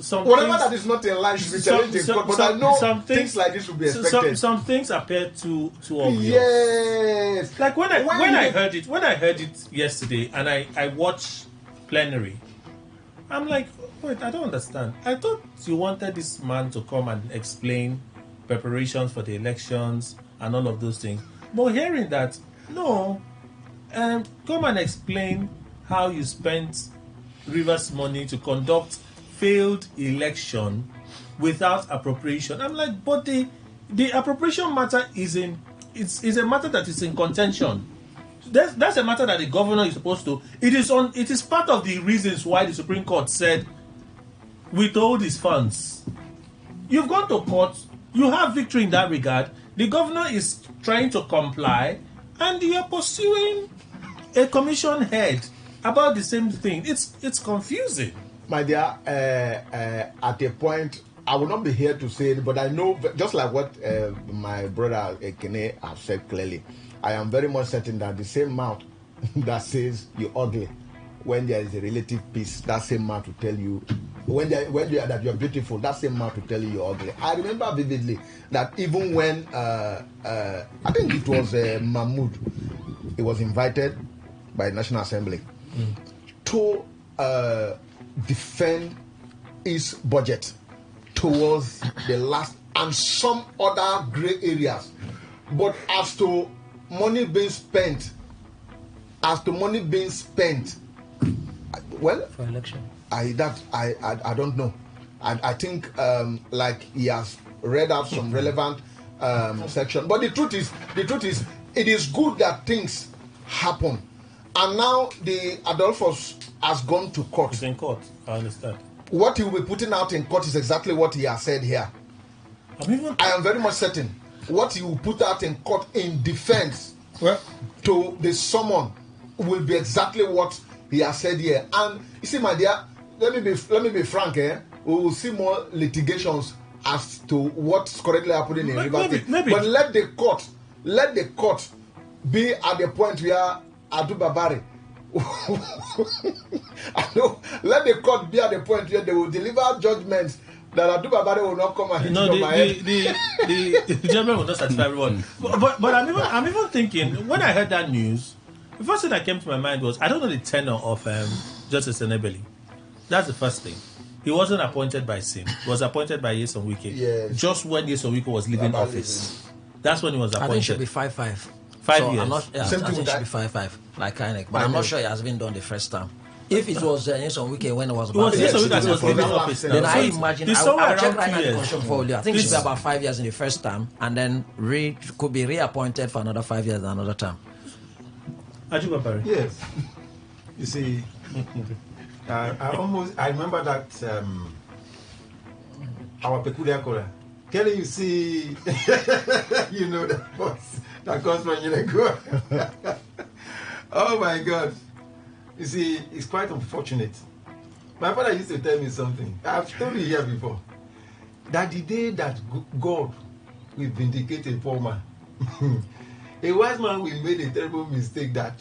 some whatever things, that is not in line should be challenged. But I know some things like this will be expected. Some things appear too obvious. Yes. Like when I heard it yesterday, and I watched plenary, I'm like, wait, I don't understand. I thought you wanted this man to come and explain preparations for the elections and all of those things. But hearing that, no, come and explain how you spent Rivers money to conduct failed election without appropriation. I'm like, but the appropriation matter is a matter that is in contention. That's a matter that the governor is supposed to. It is part of the reasons why the Supreme Court said withhold his funds. You've gone to court. You have victory in that regard. The governor is trying to comply, and you are pursuing a commission head about the same thing. It's confusing. My dear, at a point, I will not be here to say it, but I know, just like what my brother Ekene has said clearly, I am very much certain that the same mouth that says you're ugly, when there is a relative peace, that same mouth to tell you, that you're beautiful, that same mouth to tell you you're ugly. I remember vividly that even when, I think it was Mahmoud, he was invited by the National Assembly to defend his budget towards the last and some other grey areas. But as to money being spent, well, for election, I don't know. I think like he has read out some relevant section. But the truth is, it is good that things happen. And now the Adolphus has gone to court. He's in court. I understand. What he will be putting out in court is exactly what he has said here. I am very much certain what he will put out in court in defense to the summon will be exactly what he has said here. And you see, my dear, let me be frank. We will see more litigations as to what's currently happening in River State. But let the court be at the point where Adu Babari. Let the court be at the point where they will deliver judgments that Adu Babari will not come and hit on my head. The judgment will not satisfy everyone. But I'm even thinking, when I heard that news, the first thing that came to my mind was, I don't know the tenor of Justice Enebeli. That's the first thing. He wasn't appointed by SIM. He was appointed by Nyesom Wike. Yes. Just when Nyesom Wike was leaving office. That's when he was appointed. I think it should be 5-5. 5 years. I'm not, I think it should be 5-5, like Kainek. But I'm not sure it has been done the first time. If it was Nyesom Wike when it was about 5 years, then I imagine I'll check right now the constitution portfolio. I think it should be about 5 years in the first term, and then could be reappointed for another 5 years in another term. Yes. You see, I remember that our peculiar color. Kelly, you see, you know that voice that comes from Unego. Oh my God. You see, it's quite unfortunate. My father used to tell me something. I've told you here before. That the day that God will vindicate a poor man, a wise man will make a terrible mistake that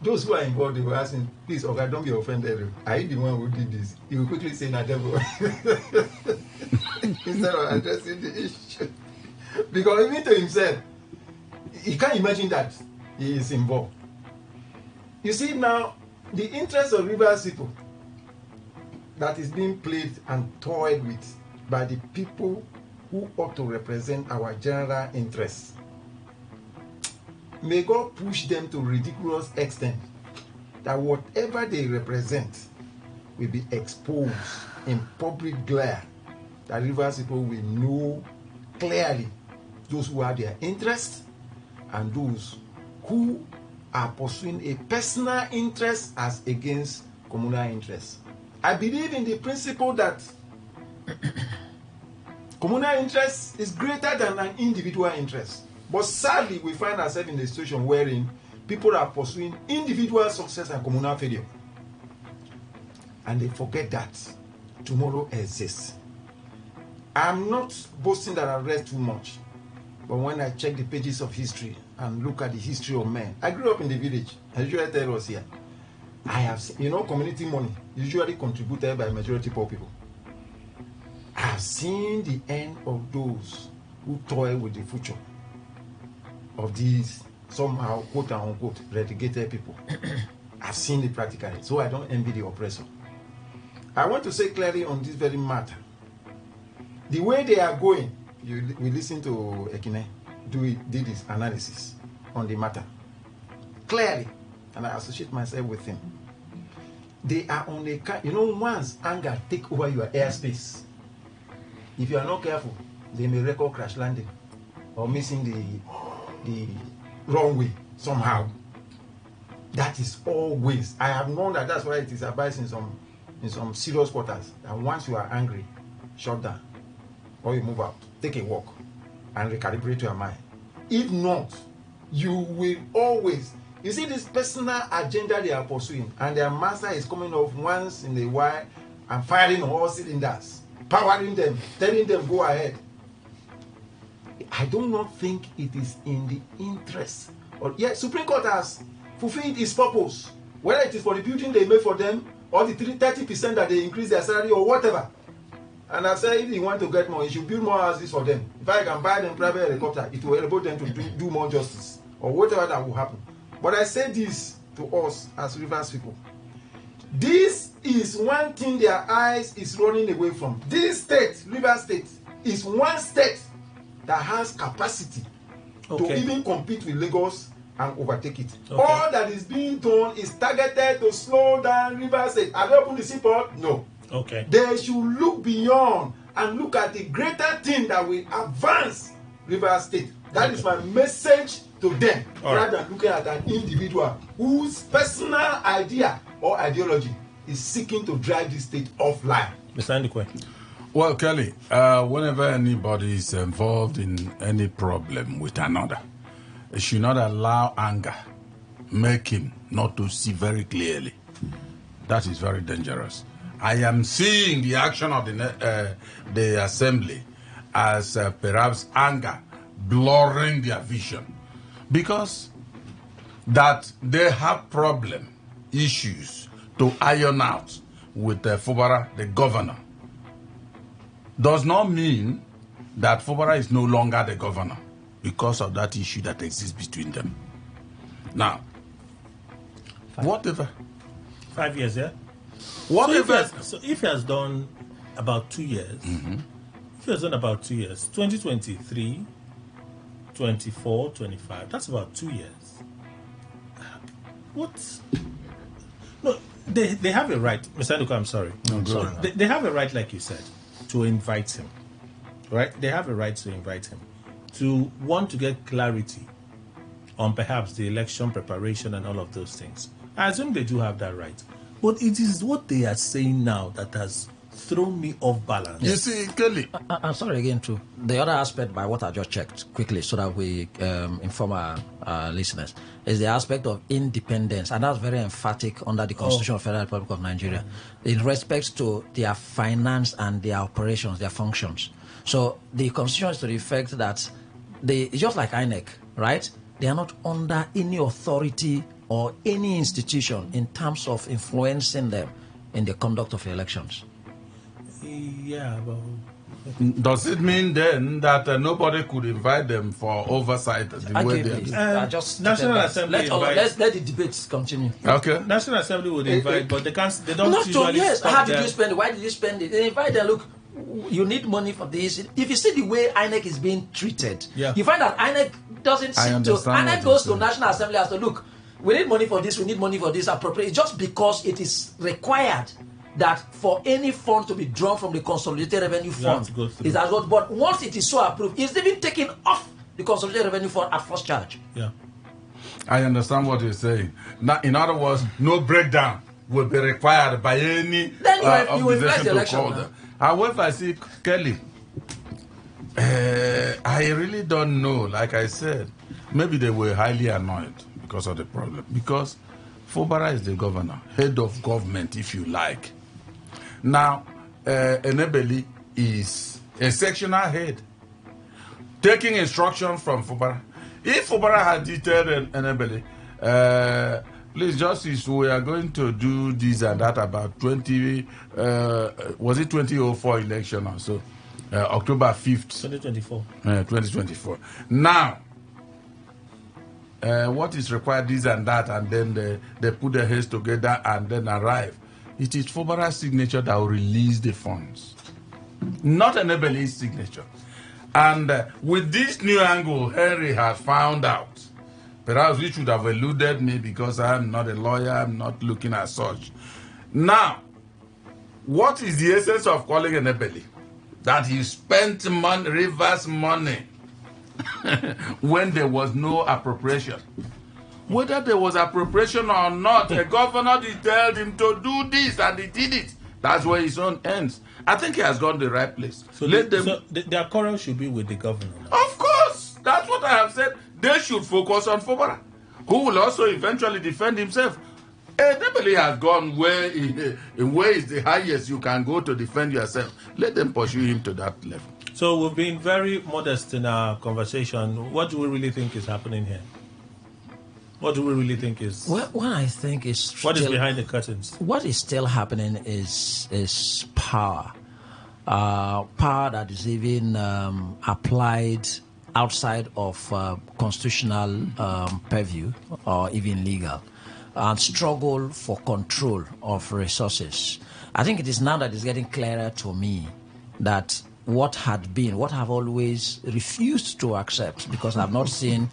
those who are involved, they will ask him, please, okay, don't be offended. Are you the one who did this? He will quickly say, nah, devil. Instead of addressing the issue. Because even to himself, he can't imagine that he is involved. You see now, the interest of Rivers people that is being played and toyed with by the people who ought to represent our general interests. May God push them to ridiculous extent that whatever they represent will be exposed in public glare, that Rivers people will know clearly those who have their interests and those who are pursuing a personal interest as against communal interest. I believe in the principle that communal interest is greater than an individual interest. But sadly, we find ourselves in a situation wherein people are pursuing individual success and communal failure. And they forget that tomorrow exists. I'm not boasting that I've read too much, but when I check the pages of history and look at the history of men, I grew up in the village. I usually tell us here, I have seen, community money usually contributed by majority poor people. I have seen the end of those who toil with the future of these somehow quote unquote relegated people. I've seen it practically, so I don't envy the oppressor. I want to say clearly on this very matter, the way they are going, we listen to Ekine did his analysis on the matter clearly, and I associate myself with him. They are on the once anger take over your airspace, if you are not careful, they may record crash landing or missing the wrong way somehow. That is always, I have known that that's why it is advised in some serious quarters that once you are angry, shut down or you move out, take a walk and recalibrate your mind. If not, you will always, you see this personal agenda they are pursuing, and their master is coming off once in a while and firing on all cylinders, powering them, telling them go ahead. I do not think it is in the interest. Supreme Court has fulfilled its purpose, whether it is for the building they made for them or the 30% that they increase their salary or whatever. And I say, if you want to get more, you should build more houses for them. If I can buy them private helicopter, it will enable them to do more justice or whatever that will happen. But I say this to us as Rivers people. This is one thing their eyes is running away from. This state, Rivers State, is one state that has capacity to even compete with Lagos and overtake it. All that is being done is targeted to slow down Rivers State. Have they opened the seaport? No. Okay. They should look beyond and look at the greater thing that will advance Rivers State. That is my message to them, rather than looking at an individual whose personal idea or ideology is seeking to drive this state offline. Mr. Ndukwe. Well, Kelly, whenever anybody is involved in any problem with another, it should not allow anger make him not to see very clearly. That is very dangerous. I am seeing the action of the assembly as perhaps anger blurring their vision, because that they have problem issues to iron out with Fubara, the governor, does not mean that Fubara is no longer the governor because of that issue that exists between them. Now, whatever. 5 years, yeah? Whatever. So if he has done about 2 years, if he has done about 2 years, 2023, 24, 25, that's about 2 years. What? No, they have a right. Mr. Nduka, I'm sorry. No, go on. They have a right, like you said, to invite him. Right? They have a right to invite him, to want to get clarity on perhaps the election preparation and all of those things. I assume they do have that right. But it is what they are saying now that has thrown me off balance. You see, Kelly. I'm sorry again, too. The other aspect by what I just checked quickly so that we inform our listeners is the aspect of independence. And that's very emphatic under the Constitution of the Federal Republic of Nigeria in respect to their finance and their operations, their functions. So the Constitution is to the effect that just like INEC, right? They are not under any authority or any institution in terms of influencing them in the conduct of elections. Yeah, well... Does it mean then that nobody could invite them for oversight the way they are? National Assembly let the debates continue. Okay. National Assembly would invite, but they can't. They don't usually. Yes. Stop How them. did you spend it? Why did you spend it? They invite them. Look, you need money for this. If you see the way INEC is being treated, you find that INEC doesn't seem to. INEC goes to National Assembly as to look. We need money for this. We need money for this. Appropriate. Just because it is required that for any fund to be drawn from the consolidated revenue fund is as well. But once it is so approved, it's even taken off the consolidated revenue fund at first charge. Yeah, I understand what you're saying. Now, in other words, no breakdown will be required by any organization to call them. However, I see Kelly. I really don't know. Like I said, maybe they were highly annoyed because of the problem. Because Fubara is the governor, head of government, if you like. Now, Enebeli is a sectional head, taking instruction from Fubara. If Fubara had detailed Enebeli, please, Justice, we are going to do this and that about 2004 election or so, October 5th. 2024. 2024. Now, what is required, this and that, and then they put their heads together and then arrive. It is Fubara's signature that will release the funds, not Enebeli's signature. And with this new angle, Henry has found out. Perhaps he should have eluded me because I'm not a lawyer, I'm not looking at such. Now, what is the essence of calling Enebeli? That he spent Rivers money when there was no appropriation. Whether there was appropriation or not, the governor detailed him to do this and he did it. That's where his own ends. I think he has gone the right place. So, their quarrel should be with the governor. Of course! That's what I have said. They should focus on Fubara, who will also eventually defend himself. Enebeli has gone where is the highest you can go to defend yourself. Let them pursue him to that level. So we've been very modest in our conversation. What do we really think is happening here? What do we really think is... What I think is... What is behind the curtains? What is still happening is power. Power that is even applied outside of constitutional purview or even legal. And struggle for control of resources. I think it is now that it's getting clearer to me that what I've always refused to accept, because I've not seen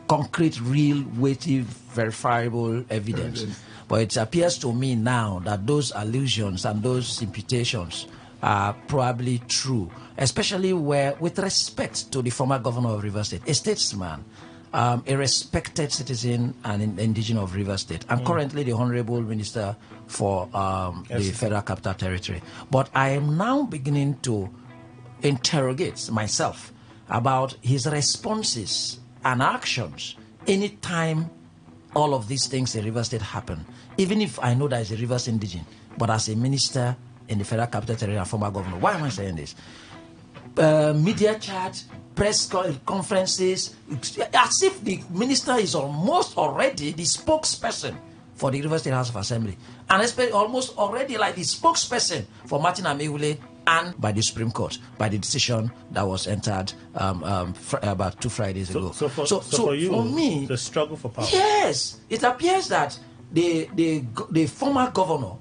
concrete, real, weighty, verifiable evidence. But it appears to me now that those allusions and those imputations are probably true, especially with respect to the former governor of Rivers State, a statesman, a respected citizen and indigenous of Rivers State, and currently the Honorable Minister for the Federal Capital Territory. But I am now beginning to interrogate myself about his responses and actions anytime all of these things in Rivers State happen. Even if I know that he's a Rivers indigen, but as a minister in the Federal Capital Territory and former governor, why am I saying this? Media chat, press conferences, as if the minister is almost already the spokesperson for the Rivers State House of Assembly, and especially almost already like the spokesperson for Martin Amewule and by the Supreme Court, by the decision that was entered about 2 Fridays ago. So for you, for me, the struggle for power. Yes, it appears that the former governor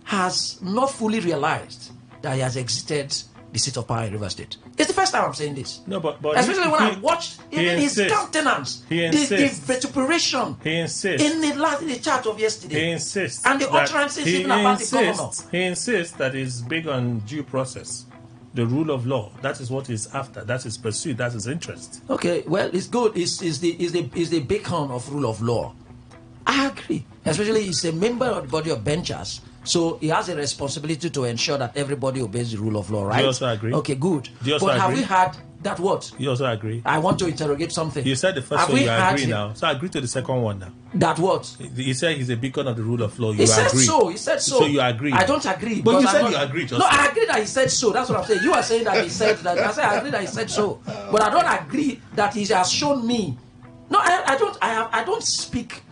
has not fully realized that he has exited the seat of power in Rivers State. It's the first time I'm saying this. No, but especially when I watched even his countenance, the vituperation in the chat of yesterday. He insists, and the utterances even about the governor. He insists that he's big on due process, the rule of law. That is what he's after. That is pursuit. That is interest. Okay, well, it's good. Is the beacon of rule of law. I agree. Especially he's a member of the body of benchers. So he has a responsibility to ensure that everybody obeys the rule of law, right? Do you also agree? Okay, good. Do you also but agree? Have we had that what? You also agree? I want to interrogate something. You said the first one you agree now. So I agree to the second one now. That what? He said he's a beacon of the rule of law. He said so. He said so. So you agree? I don't agree. But you said you agree. No, I agree that he said so. That's what I'm saying. You are saying that he said that. I said I agree that he said so. But I don't agree that he has shown me. No, I don't. I don't speak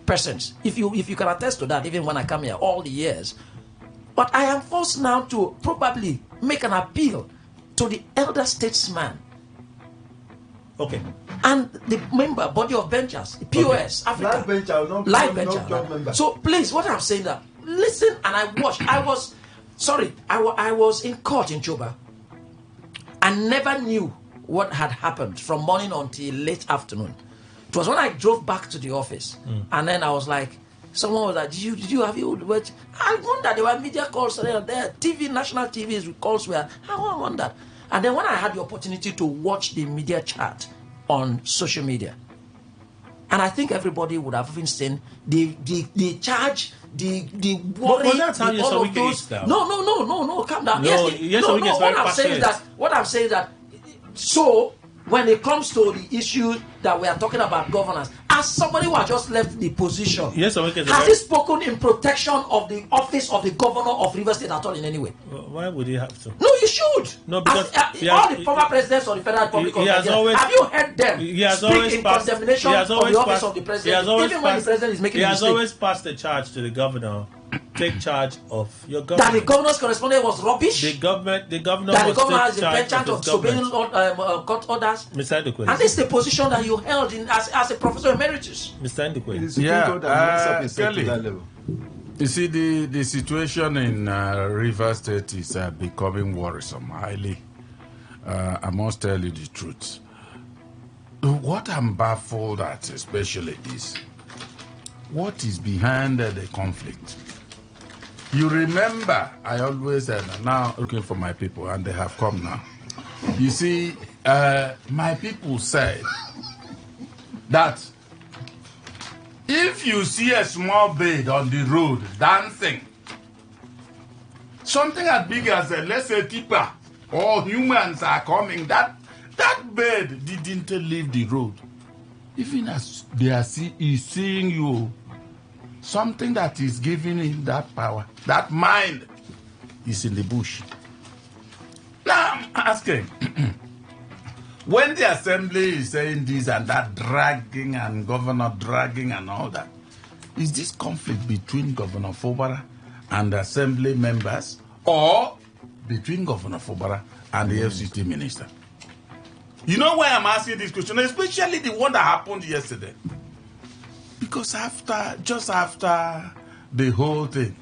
persons. If you can attest to that, even when I come here all the years. But I am forced now to probably make an appeal to the elder statesman. Okay. And the member, body of benchers, POS, okay. Africa. Live bencher. So please, what I'm saying that, listen and I watched. I was in court in Choba. I never knew what had happened from morning until late afternoon. It was when I drove back to the office. And then I was like, someone was like, did you have your watch? I wondered, there were media calls there, TV, national TV's calls were, I wondered. And then when I had the opportunity to watch the media chat on social media, and I think everybody would have even seen the charge, the worry, well, that's how all of those. No, calm down. What I'm saying is that so when it comes to the issue that we are talking about governance, as somebody who has just left the position, Yes, has he spoken in protection of the office of the governor of Rivers State at all in any way? Why would he have to? No, you should. No, because all the former presidents of the Federal Republic of Nigeria, have you heard them speak in condemnation of the office of the president, even when the president is making a mistake? He has always passed the charge to the governor. Take charge of your government. That the governor's correspondent was rubbish. The governor. That the governor has the penchant of disobeying court orders. Mr. Ndukwe. And this is the position that you held in as a professor emeritus. Mr. Ndukwe. Kelly. You see, the situation in Rivers State is becoming worrisome, highly. I must tell you the truth. What I'm baffled at, especially, is what is behind the conflict. You remember, I always said, now looking for my people, and they have come now. You see, my people said that if you see a small bird on the road dancing, something as big as, let's say, tipper or humans are coming, that bird didn't leave the road. Even as they are seeing you, something that is giving him that power, that mind, is in the bush. Now I'm asking, when the assembly is saying this and that, dragging and governor dragging and all that, is this conflict between Governor Fubara and the assembly members, or between Governor Fubara and the FCT minister? You know why I'm asking this question, especially the one that happened yesterday? Because just after the whole thing,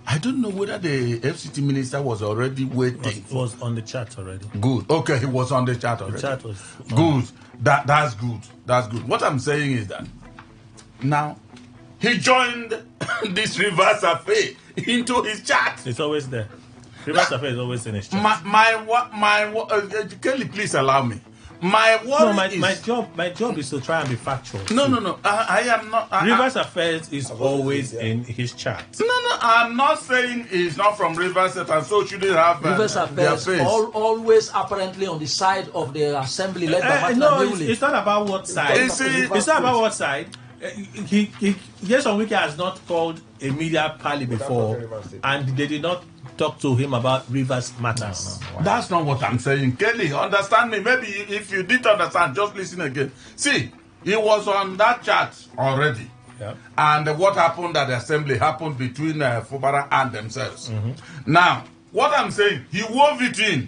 I don't know whether the FCT minister was already waiting. It was on the chat already. Good. Okay, he was on the chat already. The chat was good. That's good. That's good. What I'm saying is that now he joined this Rivers affair into his chat. It's always there. Rivers affair is always in his chat. Kelly, please allow me. My job is to try and be factual. No. I am not. Rivers Affairs is always in his chat. No. I'm not saying it's not from Rivers, and so shouldn't have Rivers Affairs always apparently on the side of the assembly led by Martin. It's not about what side. It's not about what side. Jason Wike has not called a media pally before, and they did not talk to him about Rivers matters. No. That's not what I'm saying. Kelly, understand me. Maybe if you didn't understand, just listen again. See, he was on that chat already. Yeah. And what happened at the assembly happened between Fubara and themselves. Mm-hmm. Now, what I'm saying, he wove it in.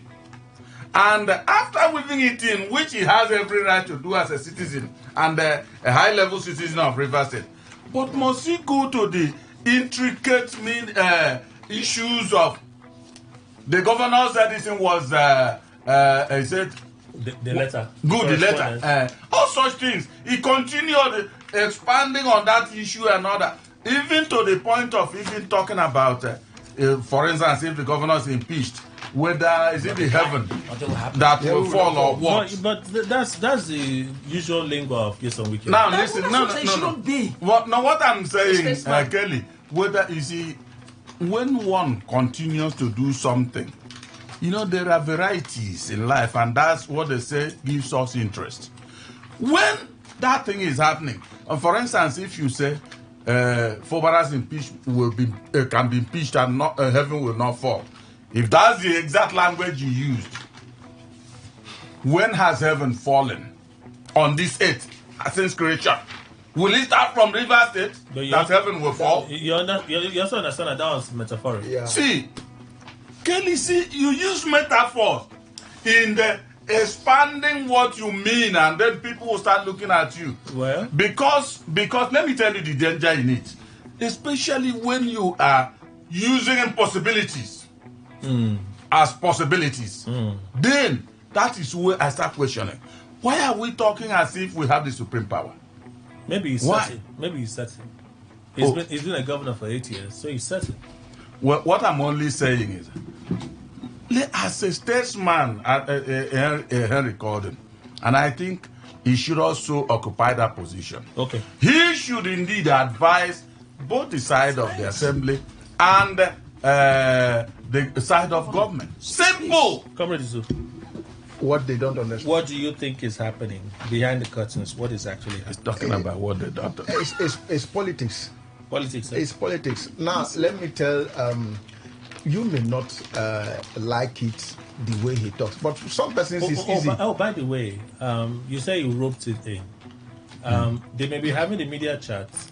And after weaving it in, which he has every right to do as a citizen and a high-level citizen of Rivers State, but must he go to the intricate issues of the governor said this thing was he said the letter. Good, the letter. All such things. He continued expanding on that issue and all that, even to the point of even talking about, for instance, if the governor is impeached, whether is it the heaven that will fall or what? But that's the usual lingo of Jason Wike. Now listen, no. What I'm saying, Kelly, whether you see, when one continues to do something, there are varieties in life, and that's what they say gives us interest. When that thing is happening, for instance, if you say Fubara's impeachment can be impeached and heaven will not fall, if that's the exact language you used, when has heaven fallen on this earth since creation? Will it start from River State that heaven will fall? You also understand that was metaphoric. Yeah. See, Kelly, you use metaphors in the expanding what you mean, and then people will start looking at you. Well, because let me tell you the danger in it, especially when you are using impossibilities as possibilities. Then that is where I start questioning. Why are we talking as if we have the supreme power? Maybe he's certain. Maybe he's certain. He's been a governor for 8 years, so he's certain. Well, what I'm only saying is, as a statesman, Henry Gordon, and I think he should also occupy that position. Okay. He should indeed advise both the side of the assembly and the side of government. Simple. Comrade Isu. what they don't understand. What do you think is happening behind the curtains? What is actually happening? He's talking about what they don't understand. It's politics. Politics. It's politics. Now, let me tell, you may not like it the way he talks, but for some persons it's easy. By the way, you say you roped it in. They may be having the media chats,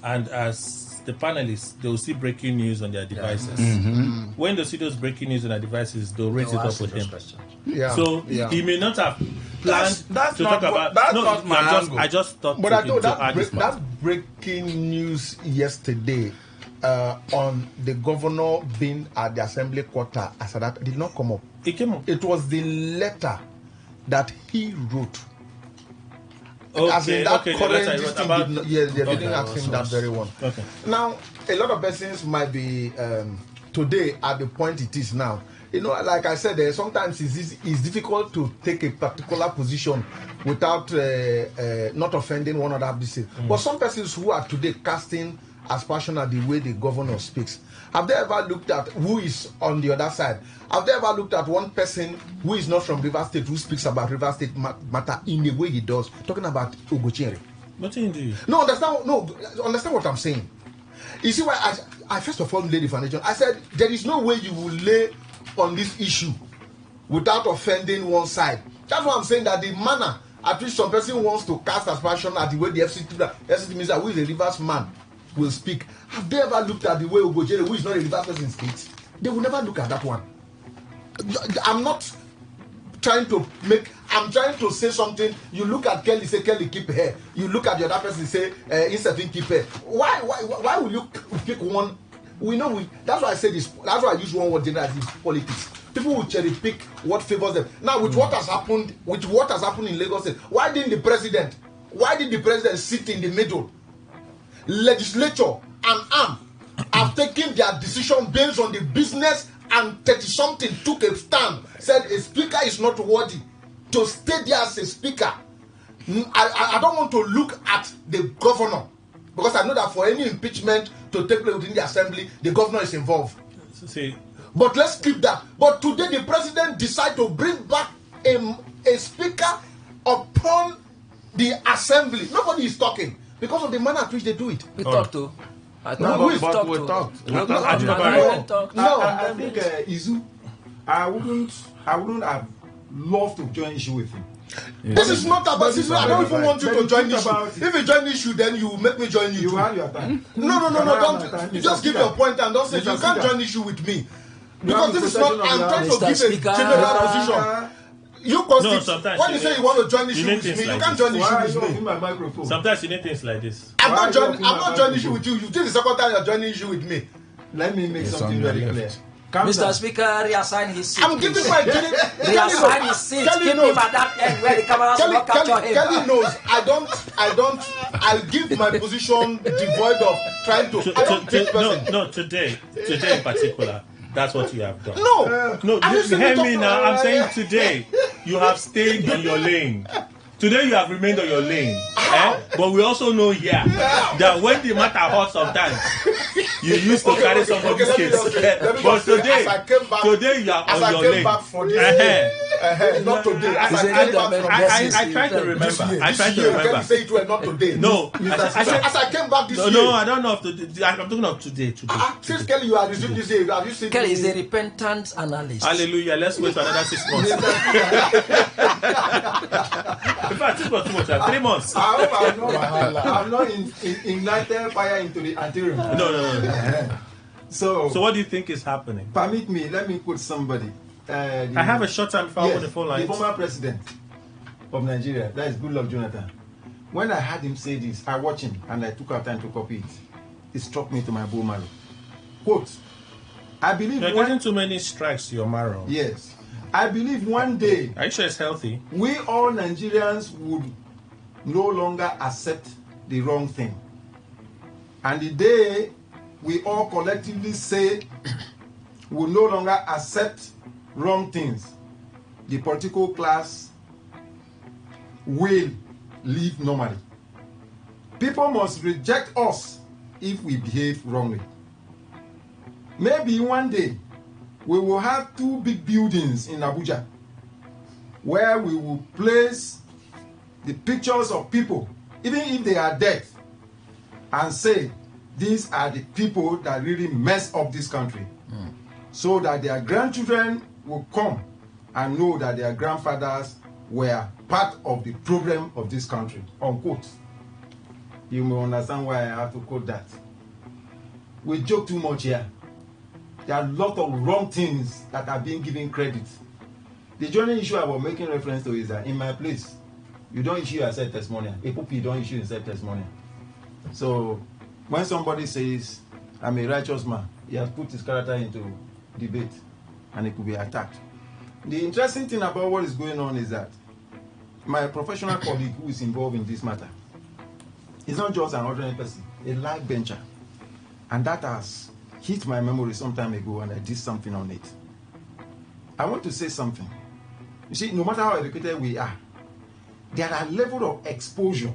and as the panelists, they'll see breaking news on their devices. When they see those breaking news on their devices, they'll raise it up with him. He may not have planned to talk about. I just thought. But I know that breaking news yesterday on the governor being at the assembly quarter, I said that did not come up. It came up. It was the letter that he wrote. Okay, they didn't ask him that very one. Okay. Now, a lot of persons might be today at the point it is now. You know, like I said, sometimes it's difficult to take a particular position without not offending one another. But some persons who are today casting aspersion at the way the governor speaks, have they ever looked at who is on the other side? Have they ever looked at one person who is not from River State who speaks about River State matter in the way he does, talking about Ugochiere? What do you do? No, understand what I'm saying. You see why I first of all laid the foundation. I said there is no way you will lay on this issue without offending one side. That's why I'm saying that the manner at which some person wants to cast aspersion at the way the FCT minister, who is a Rivers man, will speak. Have they ever looked at the way Ugochiere, who is not a Rivers person, speaks? They will never look at that one. I'm not trying to I'm trying to say something. You look at Kelly, say Kelly keep hair. You look at the other person, say Insefin keep hair. Why will you pick one? That's why I say this. That's why I use one word generally, politics. People will cherry pick what favors them. Now with what has happened in Lagos State, why did the president sit in the middle? Legislature and arm have taken their decision based on the business, and 30-something took a stand, said a speaker is not worthy to stay there as a speaker. I don't want to look at the governor, because I know that for any impeachment to take place within the assembly, the governor is involved. But let's keep that. But today the president decided to bring back a speaker upon the assembly. Nobody is talking because of the manner at which they do it. We talked to. I think Izu, I wouldn't have loved to join issue with him. This is not about issue. I don't even want you to join issue. If you join issue, then you make me join you. You have your time. No. Don't. Just give your point and don't say you can't join issue with me. Because this is not. I'm trying to give a general position. You constitute. When you say you want to join issue with me, you can't join issue with me. Sometimes you need things like this. I'm not joining issue with you. You think the second time you're joining issue with me. Let me make something very clear. Mr. Speaker, reassign his seat. I'm giving my reassign his seat. Keep him at that end where the cameras will not capture him. Kelly knows I'll give my position devoid of trying to. I don't take person. No, today in particular. That's what you have done. No, you hear me now. I'm saying today you have stayed on your lane. Today you have remained on your lane. But we also know here that when the matter hot sometimes, you used to carry somebody's case. But today you are on your lane. Not today. I try to remember. Can you say it was not today? No. As I came back this year. No, I don't know if today. I'm talking of today. Since Kelly, you are resuming this year. Have you seen? Kelly is a repentant analyst. Hallelujah. Let's wait for another 6 months. In fact, 6 months, 3 months. I hope I'm not ignited fire into the anterior. No. So what do you think is happening? Permit me, let me quote somebody. I have a short time before I on the phone line. The former president of Nigeria, that is Goodluck Jonathan. When I heard him say this, I watched him and I took out time to copy it. It struck me to my bone marrow. Quote, I believe you're getting too many strikes to your marrow. Yes. I believe one day. Are you sure it's healthy? We all Nigerians would no longer accept the wrong thing. And the day we all collectively say we no longer accept wrong things, the political class will live normally. People must reject us if we behave wrongly. Maybe one day we will have 2 big buildings in Abuja. where we will place the pictures of people, even if they are dead, and say these are the people that really mess up this country, so that their grandchildren will come and know that their grandfathers were part of the problem of this country, unquote. You may understand why I have to quote that. We joke too much here. There are a lot of wrong things that are being given credit. The journey issue I was making reference to is that in my place, you don't issue a set testimonial. You don't issue a set testimonial. So when somebody says, I'm a righteous man, he has put his character into debate and it could be attacked. The interesting thing about what is going on is that my professional colleague who is involved in this matter is not just an ordinary person, a live bencher. And that has hit my memory some time ago and I did something on it. I want to say something. You see, no matter how educated we are, there are levels of exposure.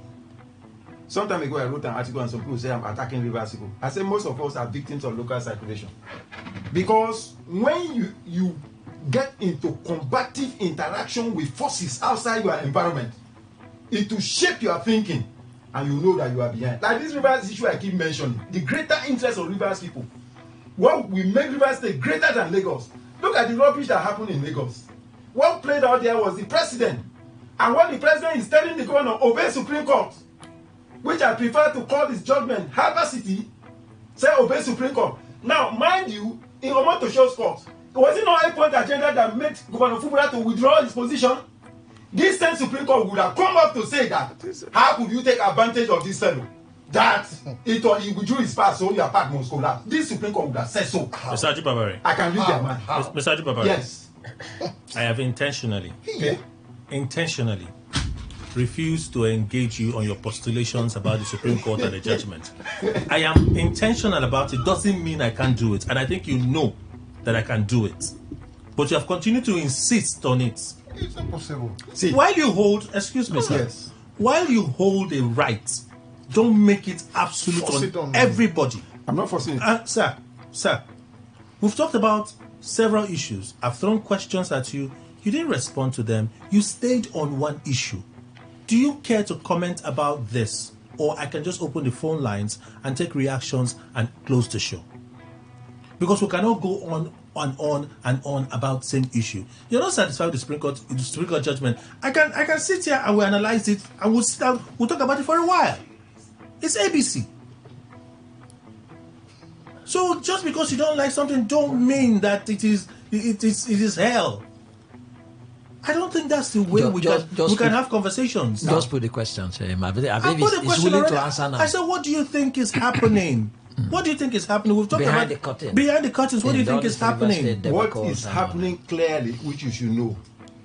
Some time ago I wrote an article and some people say I'm attacking Rivers people. I say most of us are victims of local circulation. Because when you get into combative interaction with forces outside your environment, it will shape your thinking and you know that you are behind. Like this Rivers issue I keep mentioning, the greater interest of Rivers people. What will make Rivers State greater than Lagos? Look at the rubbish that happened in Lagos. What played out there was the president. And what the president is telling the governor, obey Supreme Court, which I prefer to call this judgment City, say obey Supreme Court. Now, mind you, in Omotosho's court, was it not a point agenda that made Governor Fubara to withdraw his position? This same Supreme Court would have come up to say that, how could you take advantage of this fellow? That he withdrew his part, so your part must collapse. This Supreme Court would have said so. Mr. Ajibabare. I can read their mind. Mr. Ajibabare. Yes. I have intentionally refused to engage you on your postulations about the Supreme Court and the judgment. I am intentional about it. Doesn't mean I can't do it. And I think you know that I can do it. But you have continued to insist on it. It's not possible. See, while you hold, excuse me, sir. Yes. While you hold a right, don't make it absolute on everybody. I'm not forcing it. Sir, we've talked about several issues. I've thrown questions at you. You didn't respond to them. You stayed on one issue. Do you care to comment about this? Or I can just open the phone lines and take reactions and close the show. Because we cannot go on and on about the same issue. You're not satisfied with the Supreme Court judgment. I can sit here and we'll analyze it and we'll sit down, we'll talk about it for a while. It's ABC. So just because you don't like something don't mean that it is hell. I don't think that's the way we can have conversations. Just put the question to him. I believe he's willing to answer now. I said, what do you think is happening? What do you think is happening? We've talked behind about the curtain. Behind the curtains, what do you think is happening? What is happening clearly, which you should know,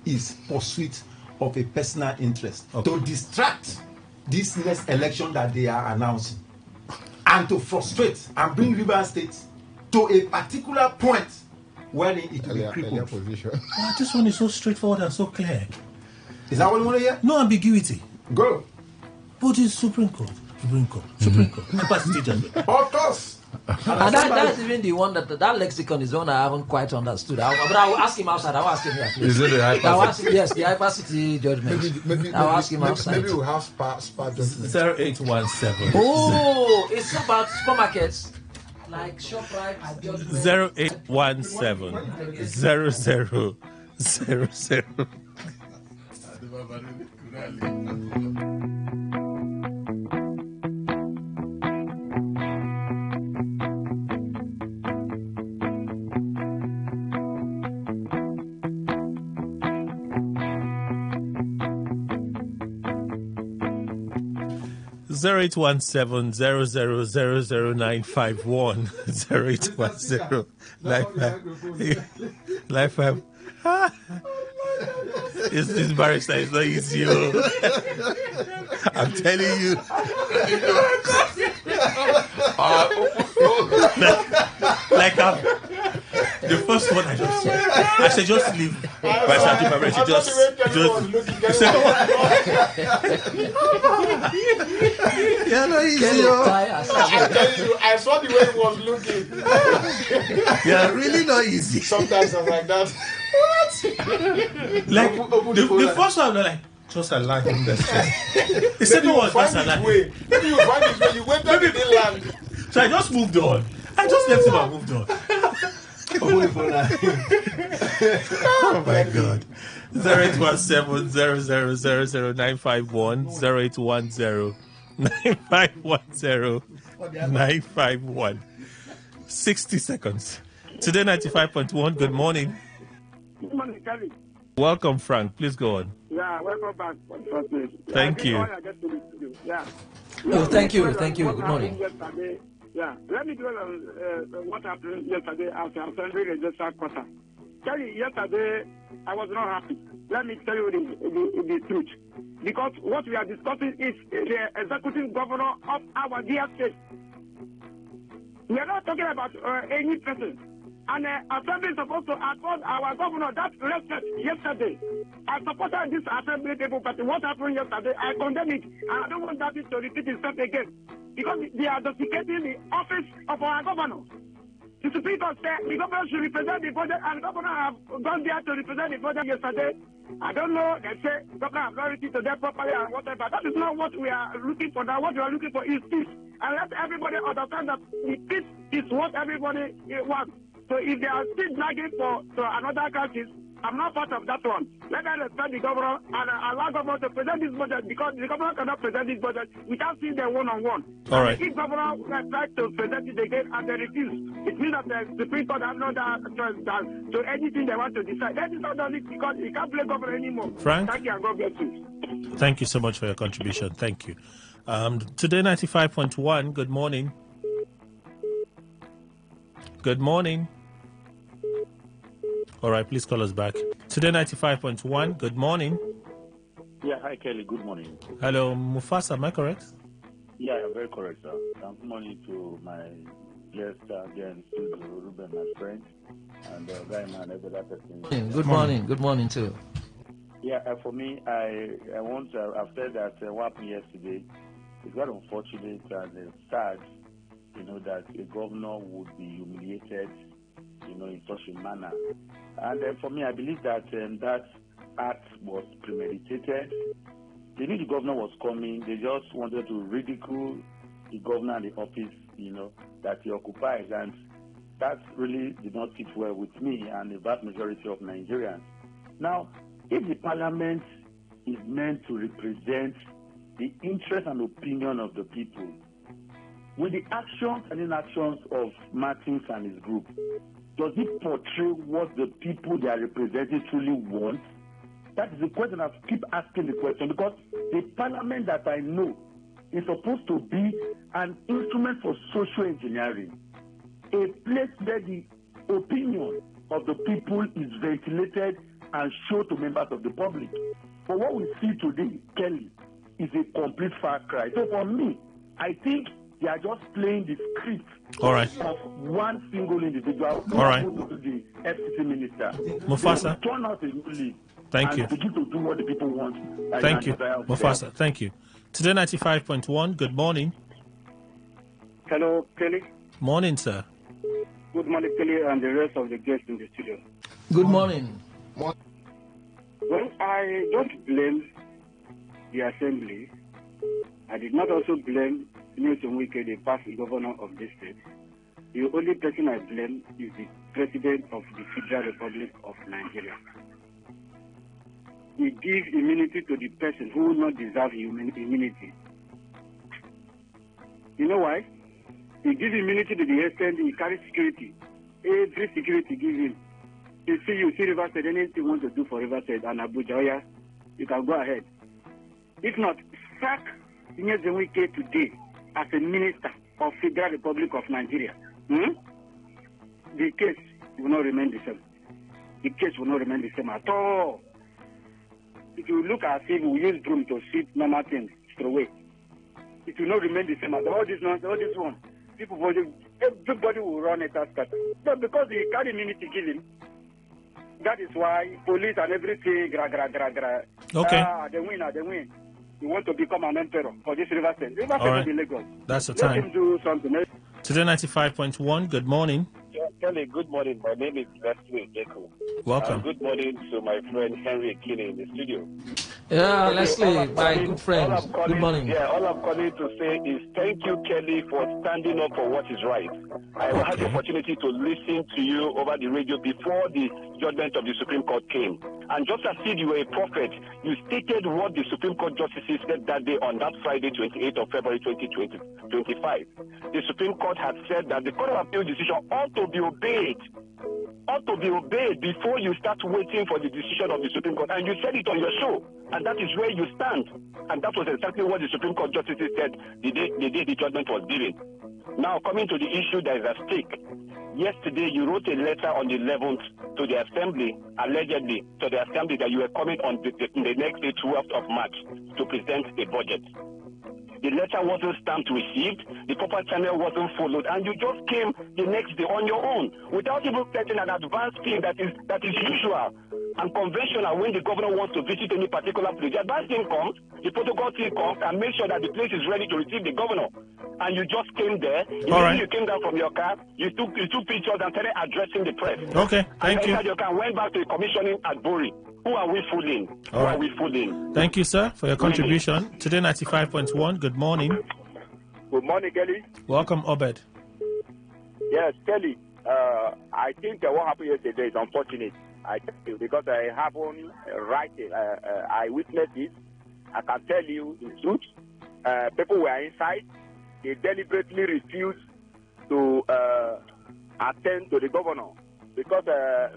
is pursuit of a personal interest to distract this next election that they are announcing and to frustrate and bring Rivers State to a particular point where it will be crippled. Oh, this one is so straightforward and so clear. Is that what you want to hear? No ambiguity. Go. But it's Supreme Court. Capacity judgment. Of course. And that's even the one that lexicon is one I haven't quite understood. But I will ask him outside. I will ask him here. Please. Is it the hypercity? Yes, the hypercity judgment. Maybe I'll ask him outside. Maybe we'll have spa judgment. 0817. Oh, it's about supermarkets. Like ShopRite, 0817 0000. Zero 0817-0000951 0810 This barrister is not easy. I'm telling you. Like the first one I said just leave. Yeah, no, easy. I saw the way he was looking. Yeah, really not easy. Sometimes I'm like that. What? Like the first one, they're like, just allow him the chest. The second one, just allow him. Maybe you find his way. You went to the land. So I just moved on. I just left him and moved on. Oh my God. 0817-000-951, 0810-951-951. 60 seconds. Today 95.1, good morning. Good morning, Kelly. Welcome, Frank. Please go on. Yeah, welcome back. Thank you. Yeah. Oh, thank you. Thank you. Good morning. Yesterday, yeah, let me dwell on what happened yesterday after Assembly Register Quarter. Kelly, yesterday I was not happy. Let me tell you the truth. Because what we are discussing is the executive governor of our dear state. We are not talking about any person. And Assembly is supposed to accord our governor that respect yesterday. I supported this Assembly people, but what happened yesterday, I condemn it. And I don't want that to repeat itself again. Because they are desiccating the office of our governor. The Supreme Court said the governor should represent the budget, and the governor have gone there to represent the budget yesterday. I don't know, they say governor have not written to them properly and whatever. That is not what we are looking for now. What we are looking for is peace. And let everybody understand that the peace is what everybody wants. So if they are still dragging for another crisis, I'm not part of that one. Let us respect the governor and allow governor to present this budget, because the governor cannot present this budget without seeing them one-on-one. All right. If governor tries to present it again and they refuse, it means that the Supreme Court has not choice to anything they want to decide. That is not done it because he can't play governor anymore. Frank? Thank you and God bless you. Thank you so much for your contribution. Thank you. Today 95.1, good morning. Good morning. All right, please call us back. Today 95.1, good morning. Yeah, hi Kelly, good morning. Hello, Mufasa, am I correct? Yeah, you're very correct, sir. Good morning to my guest again, to Ruben, my friend, and Guy Man, every other person. Good morning. Good morning too. Yeah, for me, I want I've said that what happened yesterday is very unfortunate and sad, that a governor would be humiliated, in such a manner. And for me, I believe that that act was premeditated. They knew the governor was coming. They just wanted to ridicule the governor and the office, that he occupies. And that really did not sit well with me and the vast majority of Nigerians. Now, if the parliament is meant to represent the interest and opinion of the people, with the actions and inactions of Martins and his group, does it portray what the people they are representing truly want? That is the question. I keep asking the question, because the parliament that I know is supposed to be an instrument for social engineering, a place where the opinion of the people is ventilated and shown to members of the public. But what we see today, Kelly, is a complete far cry. So for me, I think they are just playing the script of one single individual who happens to be the FCC minister. Mufasa. Turn out a new league. Thank you. Begin to do what the people want. Thank you, Mufasa. Thank you. Today 95.1, good morning. Hello, Kelly. Morning, sir. Good morning, Kelly, and the rest of the guests in the studio. Good morning. Well, I don't blame the assembly. I did not also blame Nelson Wike, the past governor of this state. The only person I blame is the president of the Federal Republic of Nigeria. He gives immunity to the person who will not deserve immunity. You know why? He gives immunity to the extent he carries security. Every security gives him. You see Riverside, anything you want to do for Riverside and Abuja, oh yeah, you can go ahead. If not, sack Nelson Wike today as a minister of Federal Republic of Nigeria. The case will not remain the same. The case will not remain the same at all. If you look at it, we use broom to sweep normal things straight away. It will not remain the same. All this one, everybody will run it as scatter. But because the carry immunity kill him, that is why police and everything, Okay. They win. You want to become an emperor for this Riverside. Riverside will be Lagos. That's the Let time. him do something. Today 95.1, good morning. Kelly, good morning. My name is Leslie Deko. Welcome. Good morning to my friend Henry Kinney in the studio. Yeah, Kelly, Leslie, my good friend. Good morning. Yeah, all I'm calling to say is thank you, Kelly, for standing up for what is right. I had the opportunity to listen to you over the radio before the judgment of the Supreme Court came. And just as if you were a prophet, you stated what the Supreme Court justices said that day on that Friday, 28th of February 2025. The Supreme Court had said that the Court of Appeal decision ought to be obeyed. Ought to be obeyed before you start waiting for the decision of the Supreme Court. And you said it on your show. And that is where you stand. And that was exactly what the Supreme Court justices said the day the judgment was given. Now, coming to the issue that is at stake. Yesterday, you wrote a letter on the 11th to the Assembly, allegedly to the Assembly, that you were coming on the next day, 12th of March, to present a budget. The letter wasn't stamped received, the proper channel wasn't followed, and you just came the next day on your own without even setting an advance thing that is usual and conventional when the governor wants to visit any particular place. The advance thing comes, the protocol thing comes, and make sure that the place is ready to receive the governor. And you just came there. You came down from your car, you took pictures and started addressing the press. Okay, thank you. And your car went back to the commissioning at Bori. Who are we fooling? Who are we fooling? Thank you, sir, for your contribution. Today 95.1, good morning. Good morning, Kelly. Welcome, Obed. Yes, Kelly. I think what happened yesterday is unfortunate. I tell you, because I have only I witnessed it. I can tell you the truth. People were inside. They deliberately refused to attend to the governor. Because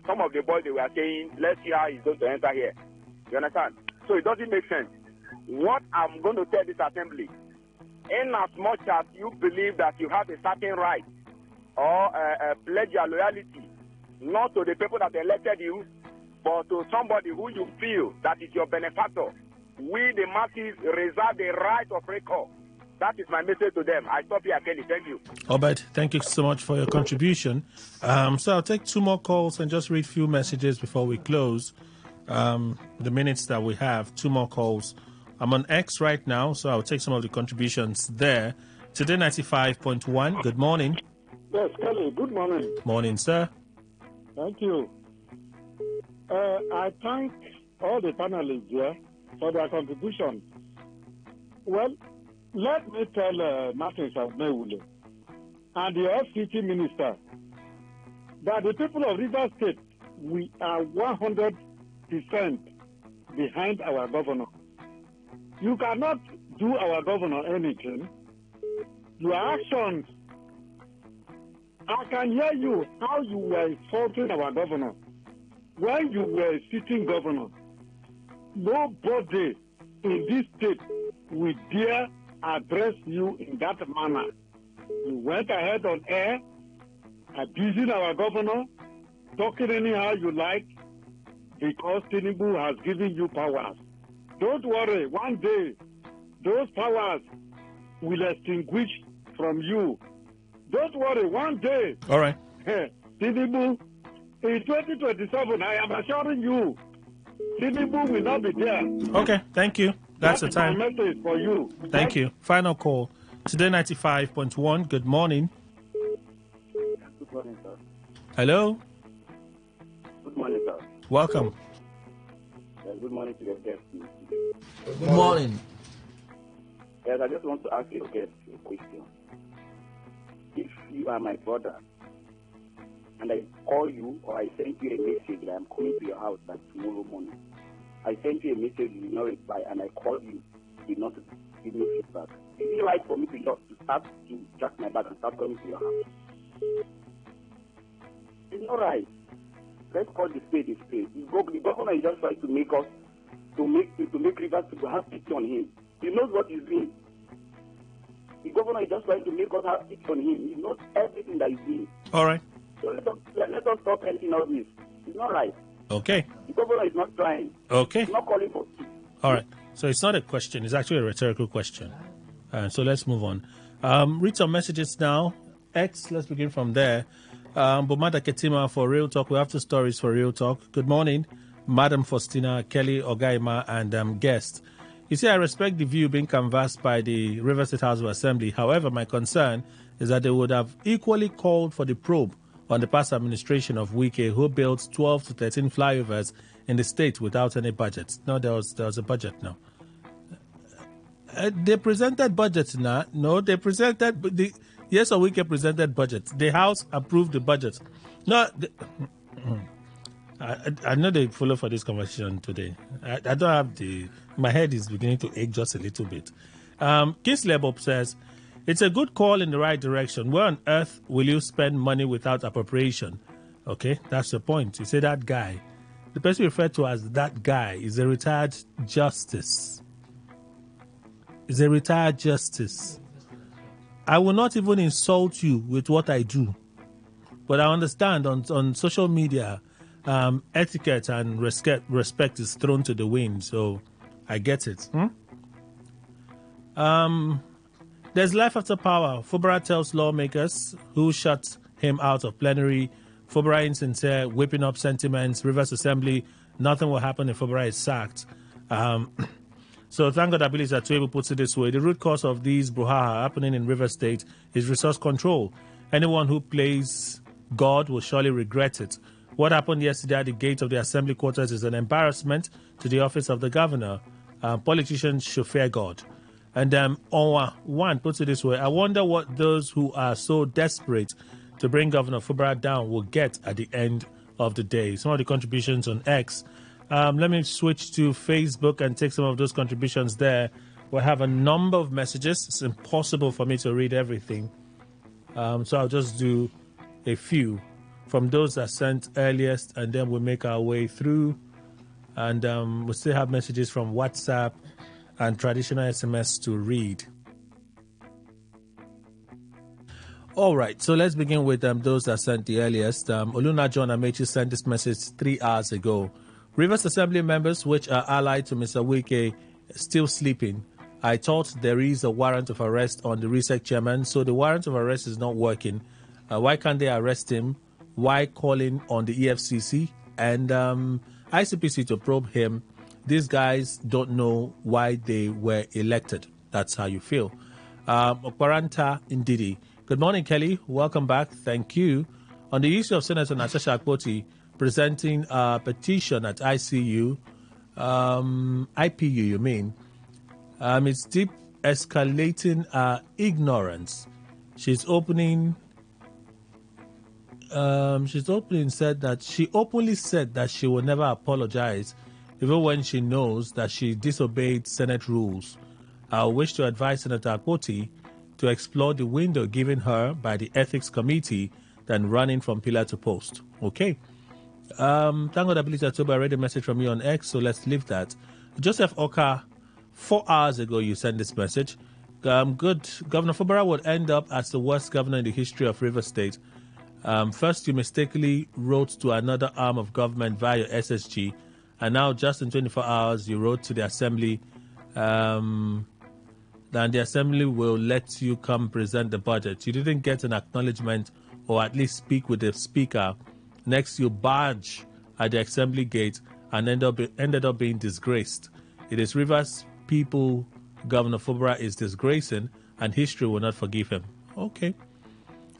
some of the boys, they were saying, let's see how he's going to enter here. You understand? So it doesn't make sense. What I'm going to tell this assembly, in as much as you believe that you have a certain right or pledge your loyalty, not to the people that elected you, but to somebody who you feel that is your benefactor, we the masses reserve the right of recall. That is my message to them. I stop here, Kelly. Thank you. Obed, thank you so much for your contribution. So I'll take two more calls and just read a few messages before we close. The minutes that we have, two more calls. I'm on X right now, so I'll take some of the contributions there. Today 95.1, good morning. Yes, Kelly, good morning. Morning, sir. Thank you. I thank all the panelists here for their contribution. Well, let me tell Martin Samewule and the FCT minister that the people of Rivers State, we are 100% behind our governor. You cannot do our governor anything. Your actions, I can hear you how you were insulting our governor when you were sitting governor. Nobody in this state will dare address you in that manner. You went ahead on air, abusing our governor, talking anyhow you like, because Tinubu has given you powers. Don't worry, one day, those powers will extinguish from you. Don't worry, one day. All right. Tinubu, in 2027, I am assuring you, Tinubu will not be there. Okay, thank you. That's the time. My message for you. Thank you. Final call. Today 95.1. Good morning. Good morning, sir. Hello. Good morning, sir. Welcome. Good morning to your guest. Good morning. Yes, I just want to ask your guest a question. If you are my brother, and I call you or I send you a message that I'm coming to your house by tomorrow morning, I send you a message, you know it by, and I call you, you not give me feedback. Is it right for me to just start to jack my bag and start coming to your house? It's not right. Let's call the spade a spade. The governor is just trying to make us, to make Rivers to have pity on him. He knows what he's doing. The governor is just trying to make us have pity on him. He knows everything that he's doing. All right. So let us stop helping all this. It's not right. Okay. The governor is not trying. Okay. He's not calling for peace. All right. So it's not a question. It's actually a rhetorical question. So let's move on. Read some messages now. X, let's begin from there. Bomada Ketima for Real Talk. We have two stories for Real Talk. Good morning, Madam Faustina, Kelly Ogaima, and guest. You see, I respect the view being canvassed by the River State House of Assembly. However, my concern is that they would have equally called for the probe on the past administration of Wike, who built 12 to 13 flyovers in the state without any budget. No, there was a budget now. They presented budget now. No, they presented yes, Wike presented budget. The House approved the budget. No, I know they follow for this conversation today. I don't have my head is beginning to ache just a little bit. Kingsley Bob says, it's a good call in the right direction. Where on earth will you spend money without appropriation? Okay, that's the point. You say that guy. The person referred to as that guy is a retired justice. Is a retired justice. I will not even insult you with what I do. But I understand on social media, etiquette and respect is thrown to the wind. So I get it. There's life after power. Fubara tells lawmakers who shut him out of plenary. Fubara insincere, whipping up sentiments. Rivers Assembly, nothing will happen if Fubara is sacked. So thank God Ability Atuebu puts it this way. The root cause of these brouhaha happening in River State is resource control. Anyone who plays God will surely regret it. What happened yesterday at the gate of the assembly quarters is an embarrassment to the office of the governor. Politicians should fear God. And Onwa One puts it this way. I wonder what those who are so desperate to bring Governor Fubara down will get at the end of the day. Some of the contributions on X. Let me switch to Facebook and take some of those contributions there. We have a number of messages. It's impossible for me to read everything. So I'll just do a few from those that sent earliest, and then we'll make our way through. And we still have messages from WhatsApp and traditional SMS to read. All right, so let's begin with those that sent the earliest. Oluna John Amechi sent this message 3 hours ago. Rivers Assembly members, which are allied to Mr. Wike, still sleeping. I thought there is a warrant of arrest on the RISEC chairman, so the warrant of arrest is not working. Why can't they arrest him? Why calling on the EFCC and ICPC to probe him? These guys don't know why they were elected. That's how you feel. Okparanta Ndidi. Good morning, Kelly. Welcome back. Thank you. On the issue of Senator Natasha Akpoti presenting a petition at ICU, IPU, you mean, it's deep escalating ignorance. She openly said that she will never apologize, even when she knows that she disobeyed Senate rules. I wish to advise Senator Akpoti to explore the window given her by the Ethics Committee than running from pillar to post. Okay. Thank God Ability Atoba, I read a message from you on X, so let's leave that. Joseph Oka, 4 hours ago you sent this message. Good. Governor Fubara would end up as the worst governor in the history of River State. First, you mistakenly wrote to another arm of government via SSG, and now just in 24 hours you wrote to the Assembly. Then the Assembly will let you come present the budget. You didn't get an acknowledgement or at least speak with the Speaker. Next, you barge at the Assembly gate and ended up being disgraced. It is Rivers people Governor Fubara is disgracing, and history will not forgive him. Okay.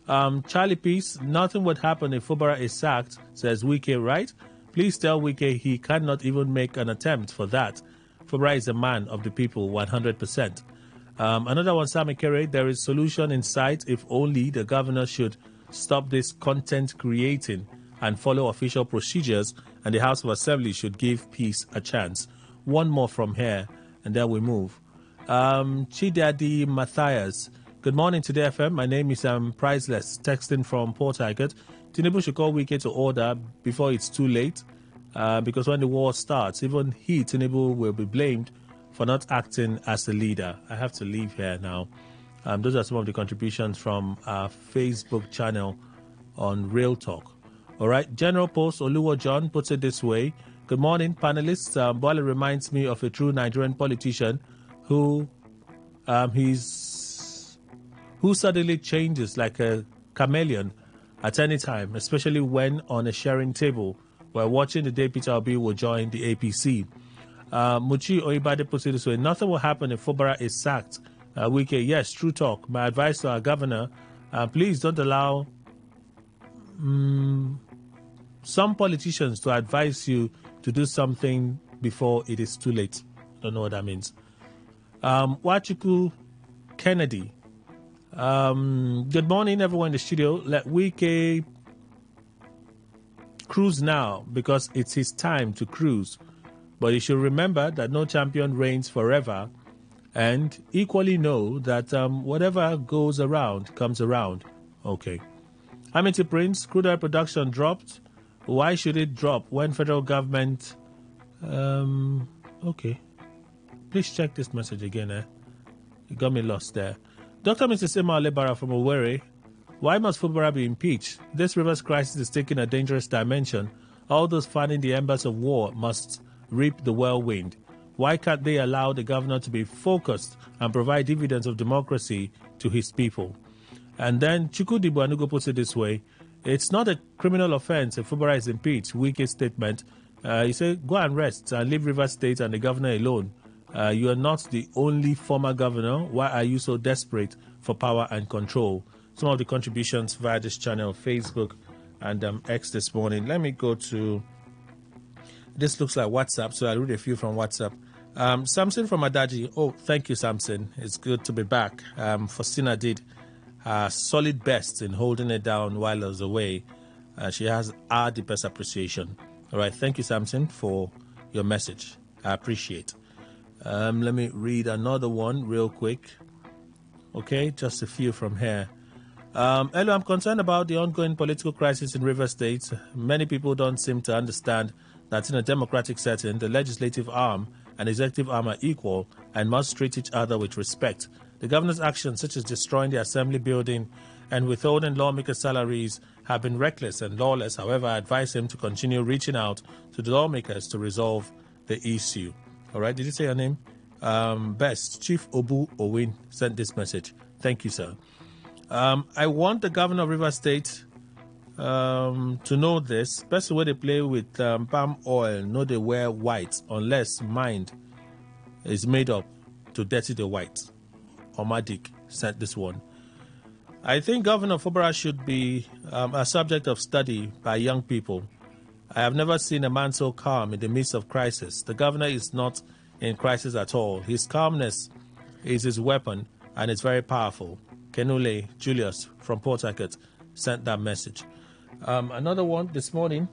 Charlie Peace, nothing would happen if Fubara is sacked, says Wike, right? Please tell Wike he cannot even make an attempt for that. Fubara is a man of the people, 100%. Another one, Sami Kere, there is solution in sight if only the governor should stop this content creating and follow official procedures, and the House of Assembly should give peace a chance. One more from here, and then we move. Chidadi Matthias, good morning to the FM. My name is Priceless, texting from Port Harcourt. Tinubu should call Wike to order before it's too late, because when the war starts, even Tinubu, will be blamed for not acting as a leader. I have to leave here now. Those are some of the contributions from our Facebook channel on Real Talk. All right, General Post Oluwo John puts it this way. Good morning, panelists. Boale reminds me of a true Nigerian politician who suddenly changes like a chameleon at any time, especially when on a sharing table. We're watching the day Peter Obi will join the APC. Muchi Oibade puts it this way. Nothing will happen if Fubara is sacked. Wike, yes, true talk. My advice to our governor, please don't allow some politicians to advise you to do something before it is too late. Don't know what that means. Wachuku Kennedy. Good morning, everyone in the studio. Let Wike cruise now because it's his time to cruise. But you should remember that no champion reigns forever, and equally know that whatever goes around comes around. Okay. Amity Prince, crude oil production dropped. Why should it drop when federal government... okay. Please check this message again. You got me lost there. Dr. Mrs. Emma Lebara from Owerri. Why must Fubara be impeached? This Rivers crisis is taking a dangerous dimension. All those fanning the embers of war must reap the whirlwind. Why can't they allow the governor to be focused and provide dividends of democracy to his people? And then Chukwudi Buanugo puts it this way. It's not a criminal offense if Fubara is impeached. Weakest statement. He said, go and rest and leave Rivers State and the governor alone. You are not the only former governor. Why are you so desperate for power and control? Some of the contributions via this channel, Facebook and X this morning. Let me go to... This looks like WhatsApp, so I'll read a few from WhatsApp. Samson from Adaji. Oh, thank you, Samson. It's good to be back. Faustina did her solid best in holding it down while I was away. She has our deepest appreciation. All right, thank you, Samson, for your message. I appreciate. Let me read another one real quick. Okay, just a few from here. Hello, I'm concerned about the ongoing political crisis in Rivers State. Many people don't seem to understand that in a democratic setting, the legislative arm and executive arm are equal and must treat each other with respect. The governor's actions, such as destroying the assembly building and withholding lawmakers' salaries, have been reckless and lawless. However, I advise him to continue reaching out to the lawmakers to resolve the issue. All right, did you say your name? Best, Chief Obu Owin sent this message. Thank you, sir. I want the governor of Rivers State to know this. Especially when they play with palm oil, no they wear white unless mind is made up to dirty the white. Omadik sent this one. I think Governor Fubara should be a subject of study by young people. I have never seen a man so calm in the midst of crisis. The governor is not in crisis at all. His calmness is his weapon, and it's very powerful. Kenule Julius from Port Harcourt sent that message. Another one this morning.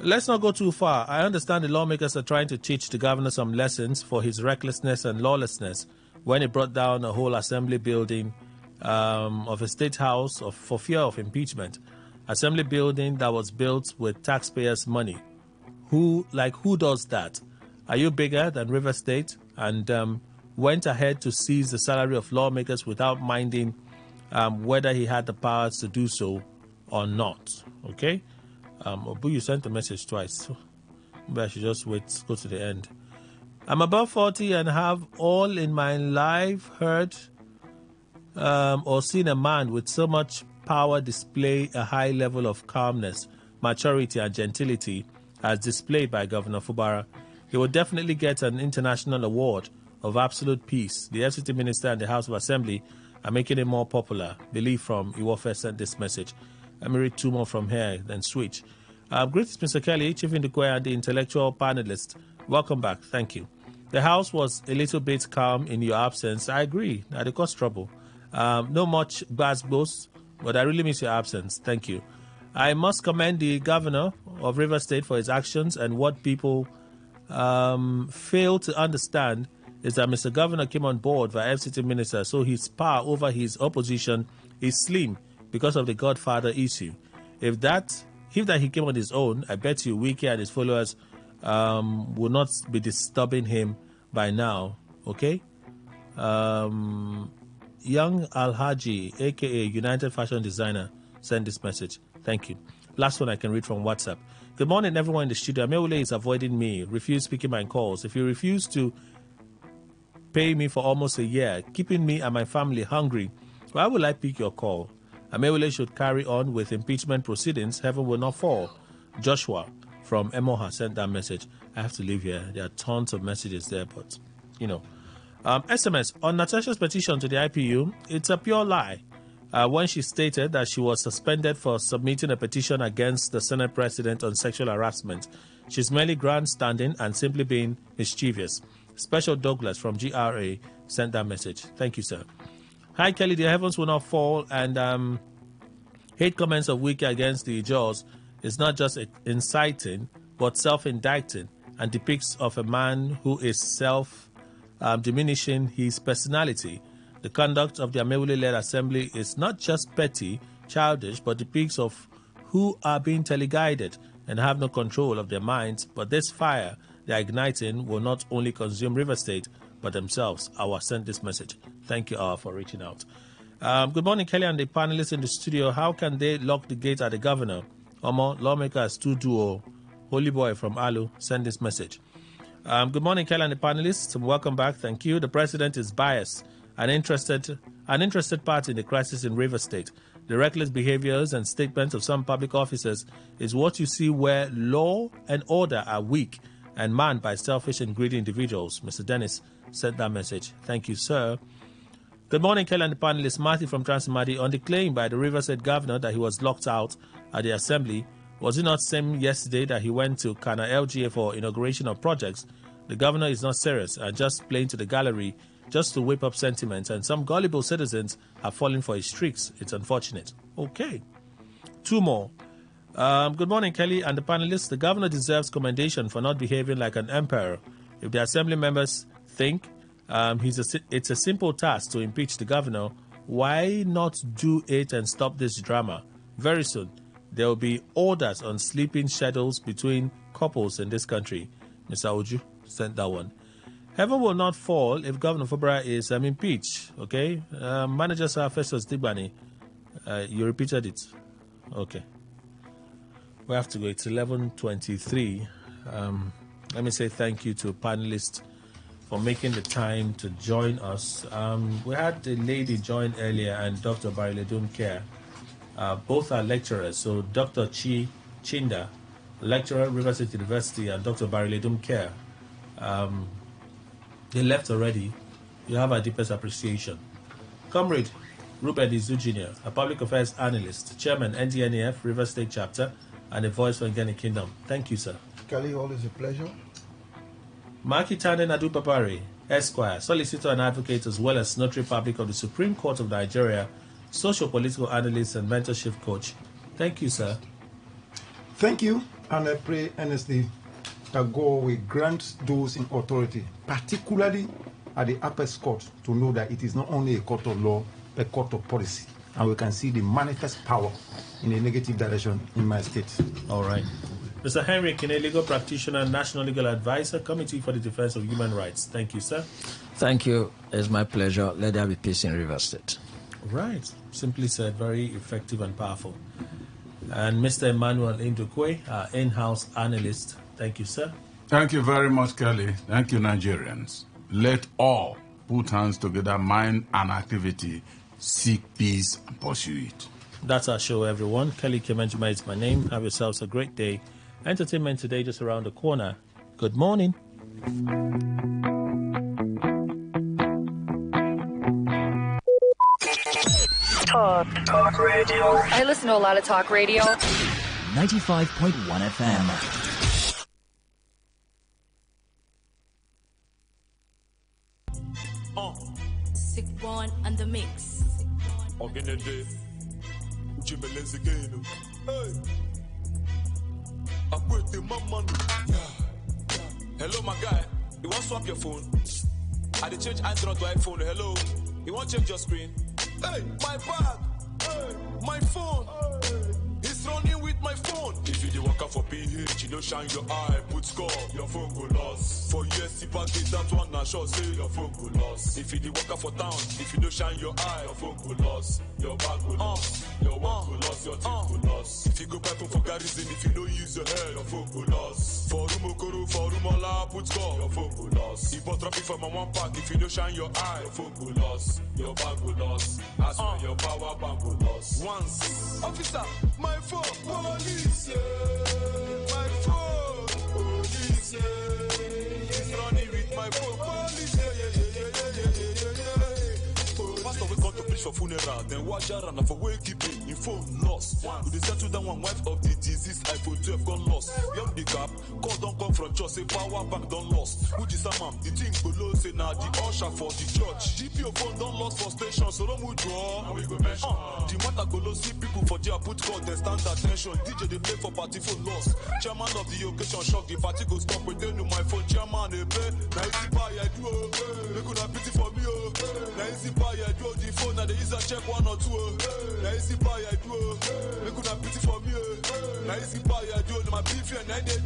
Let's not go too far. I understand the lawmakers are trying to teach the governor some lessons for his recklessness and lawlessness when he brought down a whole assembly building of a state house for fear of impeachment. Assembly building that was built with taxpayers' money. Who does that? Are you bigger than River State? And went ahead to seize the salary of lawmakers without minding whether he had the powers to do so or not. Okay? Obu, you sent the message twice. So maybe I should just wait, go to the end. I'm above 40 and have all in my life heard or seen a man with so much power display a high level of calmness, maturity, and gentility as displayed by Governor Fubara. He will definitely get an international award of absolute peace. The FCT minister and the House of Assembly are making him more popular. Believe from Iwofe sent this message. Let me read two more from here, then switch. Greetings, Mr. Kelly, Chief Indukwe, and the intellectual panelist. Welcome back. Thank you. The House was a little bit calm in your absence. I agree. That it caused trouble. No much gbas, but I really miss your absence. Thank you. I must commend the governor of Rivers State for his actions, and what people fail to understand is that Mr. Governor came on board via FCT minister, so his power over his opposition is slim because of the Godfather issue. If that he came on his own, I bet you Wiki and his followers will not be disturbing him by now. Okay? Young Alhaji, aka United Fashion Designer, sent this message. Thank you. Last one I can read from WhatsApp. Good morning, everyone in the studio. Ameule is avoiding me, refuse speaking my calls. If you refuse to pay me for almost a year, keeping me and my family hungry, why will I pick your call? Ameule should carry on with impeachment proceedings. Heaven will not fall. Joshua from Emoha sent that message. I have to leave here. There are tons of messages there, but, SMS. On Natasha's petition to the IPU, it's a pure lie. when she stated that she was suspended for submitting a petition against the Senate President on sexual harassment. She's merely grandstanding and simply being mischievous. Special Douglas from GRA sent that message. Thank you, sir. Hi, Kelly. The heavens will not fall, and hate comments of Wiki against the Jaws is not just inciting, but self-indicting, and depicts of a man who is self-diminishing his personality. The conduct of the Amewule-led assembly is not just petty, childish, but depicts of who are being teleguided and have no control of their minds. But this fire they are igniting will not only consume River State, but themselves. I will send this message. Thank you all for reaching out. Good morning, Kelly and the panelists in the studio. How can they lock the gate at the governor? Omo, lawmakers to duo. Holy Boy from Alu, send this message. Good morning, Kelly and the panelists. Welcome back. Thank you. The president is biased, an interested party in the crisis in River State. The reckless behaviors and statements of some public officers is what you see where law and order are weak and manned by selfish and greedy individuals. Mr. Dennis sent that message. Thank you, sir. Good morning, Kelly and the panelists. Marty from Transimadi. On the claim by the River State governor that he was locked out at the assembly, was it not same yesterday that he went to Kana LGA for inauguration of projects? The governor is not serious and just playing to the gallery just to whip up sentiments, and some gullible citizens have fallen for his tricks. It's unfortunate. Okay. Two more. Good morning, Kelly and the panelists. The governor deserves commendation for not behaving like an emperor. If the assembly members think it's a simple task to impeach the governor, why not do it and stop this drama? Very soon, there will be orders on sleeping schedules between couples in this country. Mr. Oju sent that one. Heaven will not fall if Governor Fubara is impeached. Okay? Manager Sir Festus Digbani, you repeated it. Okay. We have to go. It's 11:23. Let me say thank you to panelists for making the time to join us. We had a lady join earlier and Dr. Bariledum Care. Both are lecturers. So Dr. Chi Chinda, lecturer, River State University, and Dr. Bariledum Care. They left already. You have our deepest appreciation. Comrade Rupert Izu Jr., a public affairs analyst, chairman, NDNAF, River State Chapter, and a voice for Ngani Kingdom. Thank you, sir. Kelly, always a pleasure. Makitane Nadu Papari, Esquire, solicitor and advocate, as well as notary public of the Supreme Court of Nigeria, socio-political analyst and mentorship coach. Thank you, sir. Thank you, and I pray earnestly that God will grant those in authority, particularly at the apex court, to know that it is not only a court of law, a court of policy. And we can see the manifest power in a negative direction in my state. All right. Mr. Henry Kine, legal practitioner, national legal advisor, Committee for the Defense of Human Rights. Thank you, sir. Thank you. It's my pleasure. Let there be peace in River State. Right. Simply said, very effective and powerful. And Mr. Emmanuel Indukwe, our in-house analyst. Thank you, sir. Thank you very much, Kelly. Thank you, Nigerians. Let all put hands together, mind and activity, seek peace and pursue it. That's our show, everyone. Kelly Kemenjuma is my name. Have yourselves a great day. Entertainment today just around the corner. Good morning. Talk radio. I listen to a lot of talk radio. 95.1 FM. Sick one and the mix. Hello, my guy. You want to swap your phone? I did change Android to iPhone. Hello. You want to change your screen? Hey, my bag. Hey, my phone. Hey. He's running with my phone. If you dey work out for PH, you don't shine your eye. Put score, your phone go lost. For USC package, that one na sure say your phone go lost. If you dey work out for town, if you don't shine your eye, your phone go lost. Your bag go lost. Your work go lost. Your teeth go lost. If you go buy phone for garrison, if you don't use your head, your phone go lost. For Rumokoro, for Rumola, put score, your phone go lost. If you drop it from a one pack, if you don't shine your eye, your phone go lost. Your bag go lost. As when your power bank go lost. Once, officer, my phone, police, yeah. My phone, police, yeah. He's running with my phone, police, yeah. Pastor, we got to preach for food. funeral, then watch her and for wake keeping in phone lost. We dey settle down one wife of the disease, iPhone 12 gone lost. Young the cap, call don't come from church, say power bank don't lost. Which is a man, the thing below say now the usher for the church. GPO phone don't lost for station, so don't move draw. And we go mention. The matter go low, see people for there put call, they stand attention. DJ they play for party phone lost. Chairman of the occasion shock, the party go stop with them to my phone. Chairman they pay, now easy buy I do. They could have pity for me, now easy buy I do. The phone now they use a check 1 or 2. Now easy buy I do. They could have pity for me, now easy buy I do. My beef and I did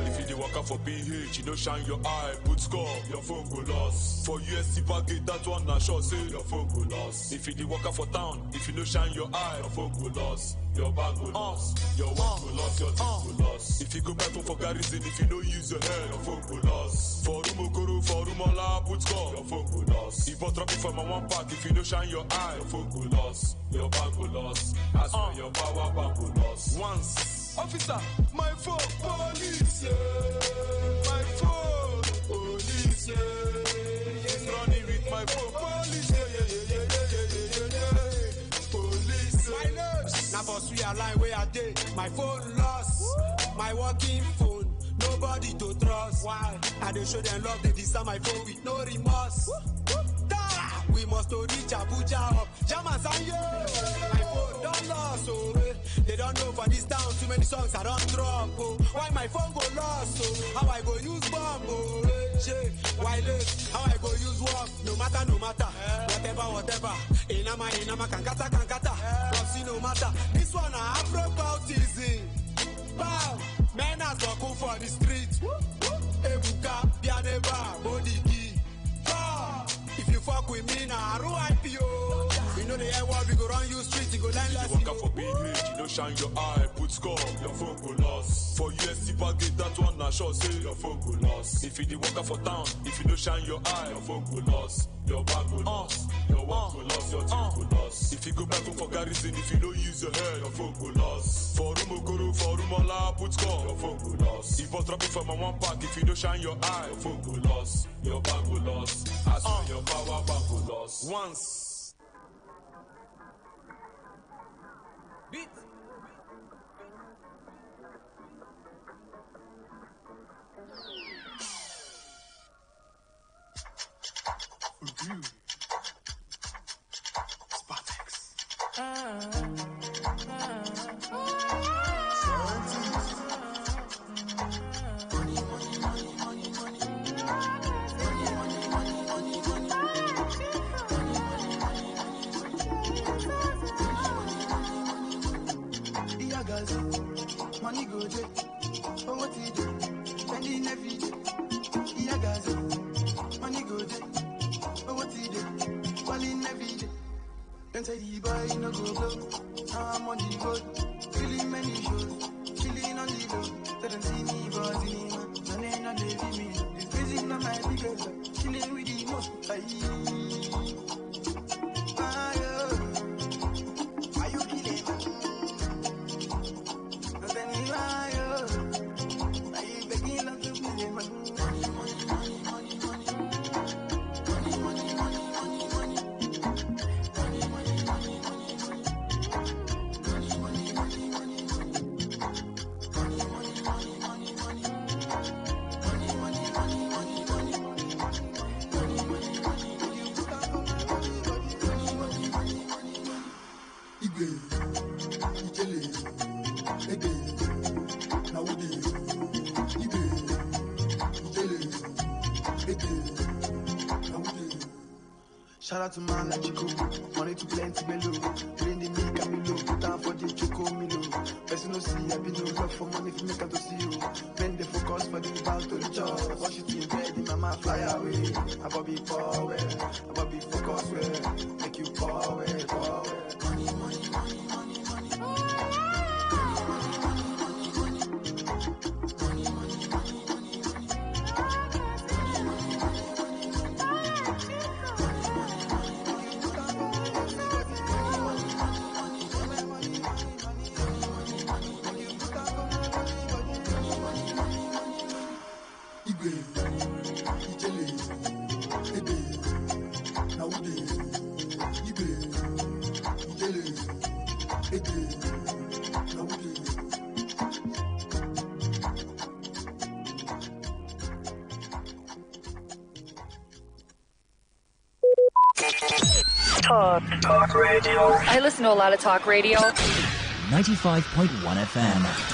if you dey walk out for PH, you don't shine your eye, put score, your phone go lost. For USC package, that one na sure say your phone go lost. If you dey walk out for town, if you don't shine your eye, your phone go lost. Your bag go lost, your watch go lost, your things go lost. If you go back for garrison, if you don't use your head, your phone go lost. For Rumokoro, for Rumola, put score, your phone go lost. If you drop it from a one pack, if you don't shine your eye, your phone go lost. Your bag go lost, as for your power bank go lost. Once. Officer, my phone, police, yeah. My phone, police, yeah. He's running with my phone, police, yeah. Police, my nerves. Now boss we align where I did. My phone lost, my working phone, nobody to trust. Why? I dey show them love, they design my phone with no remorse. We must to reach Abuja up. Jamas and yo, my phone don't lost, oh. They don't know for this town, too many songs I don't drop, oh. Why my phone go lost, oh? How I go use bomb, oh. Why late? How I go use work? No matter, whatever. Inama, kankata. Proxy, no matter. This one a Afro bautism. Bow, men has got go for the street. Ebuka, Bianeba, body key. If you fuck with me now, RIPO. We know the air what we go run you street, you go line last. You walk out for PH, you don't shine your eye, put score, your phone go lost. For USC package, that one na sure say your phone go lost. If you dey walk out for town, if you don't shine your eye, your phone go lost. Your bag go lost, your watch go lost, your thing go lost. If you go back for garrison, if you don't use your head, your phone go lost. For Rumokoro, for Rumola, put score, your phone go lost. If you drop it from a one pack, if you don't shine your eye, your phone go lost. Your bag go lost, as for your power bank go lost. Once. Beat. Money go there, but what he do? Spending every day. Yeah, guys, money go there, but what he do? Falling every day. Don't say the boy no go blow. I'm on the road, feeling many shows, feeling on the road. They don't see me, but see me, man. And they not they see me. This busy not my biggest, chilling with the most. Are you killing me? Shout out to man like Chico, money to plenty below. Bring the milk and below, put down for the Choco Milo. Person no see, I be no love for money if you make her to see you. Bend the focus for the bound to the job. Wash it in bed, the mama fly away. I Bobby power, I Bobby focus where. Make you power. Talk radio. I listen to a lot of talk radio. 95.1 FM.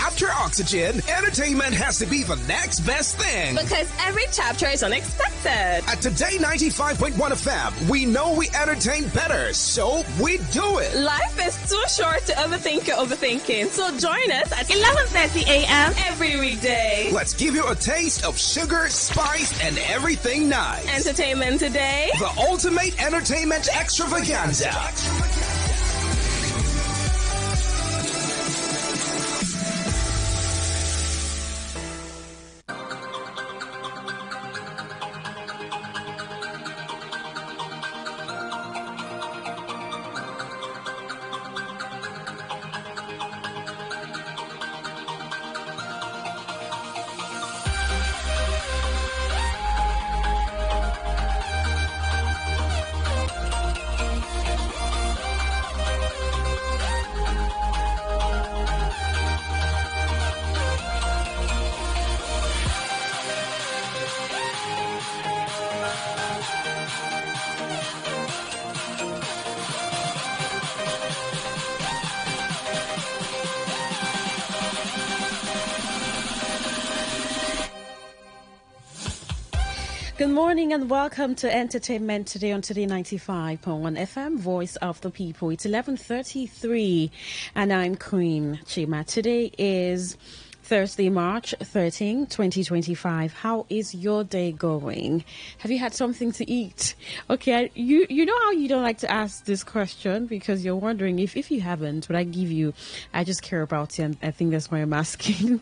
After Oxygen, entertainment has to be the next best thing. Because every chapter is unexpected. At Today 95.1 FM, we know we entertain better, so we do it. Life is too short to overthink your overthinking. So join us at 11:30 a.m. every weekday. Let's give you a taste of sugar, spice, and everything nice. Entertainment Today. The ultimate entertainment extravaganza. Good morning and welcome to Entertainment Today on Today 95.1 FM, Voice of the People. It's 11:33 and I'm Queen Chima. Today is Thursday, March 13, 2025. How is your day going? Have you had something to eat? Okay, you know how you don't like to ask this question because you're wondering if you haven't, what I give you, I just care about you, and I think that's why I'm asking.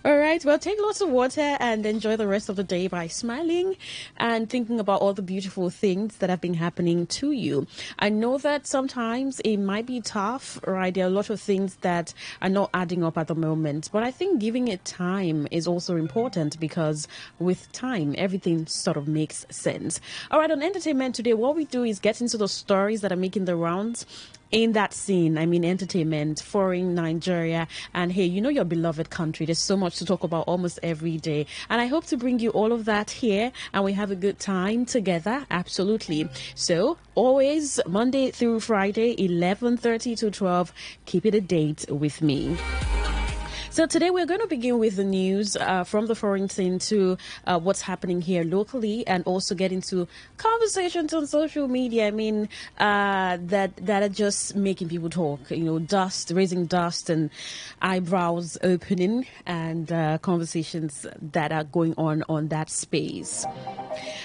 All right, well, take lots of water and enjoy the rest of the day by smiling and thinking about all the beautiful things that have been happening to you. I know that sometimes it might be tough, right? There are a lot of things that are not adding up at the moment, but I think giving it time is also important because with time, everything sort of makes sense. All right, on Entertainment Today, what we do is get into the stories that are making the rounds in that scene. I mean, entertainment, foreign, Nigeria, and hey, you know your beloved country. There's so much to talk about almost every day. And I hope to bring you all of that here and we have a good time together. Absolutely. So always Monday through Friday, 11:30 to 12, keep it a date with me. So today we're going to begin with the news from the foreign scene to what's happening here locally, and also get into conversations on social media. I mean, that are just making people talk. You know, raising dust and eyebrows opening, and conversations that are going on that space.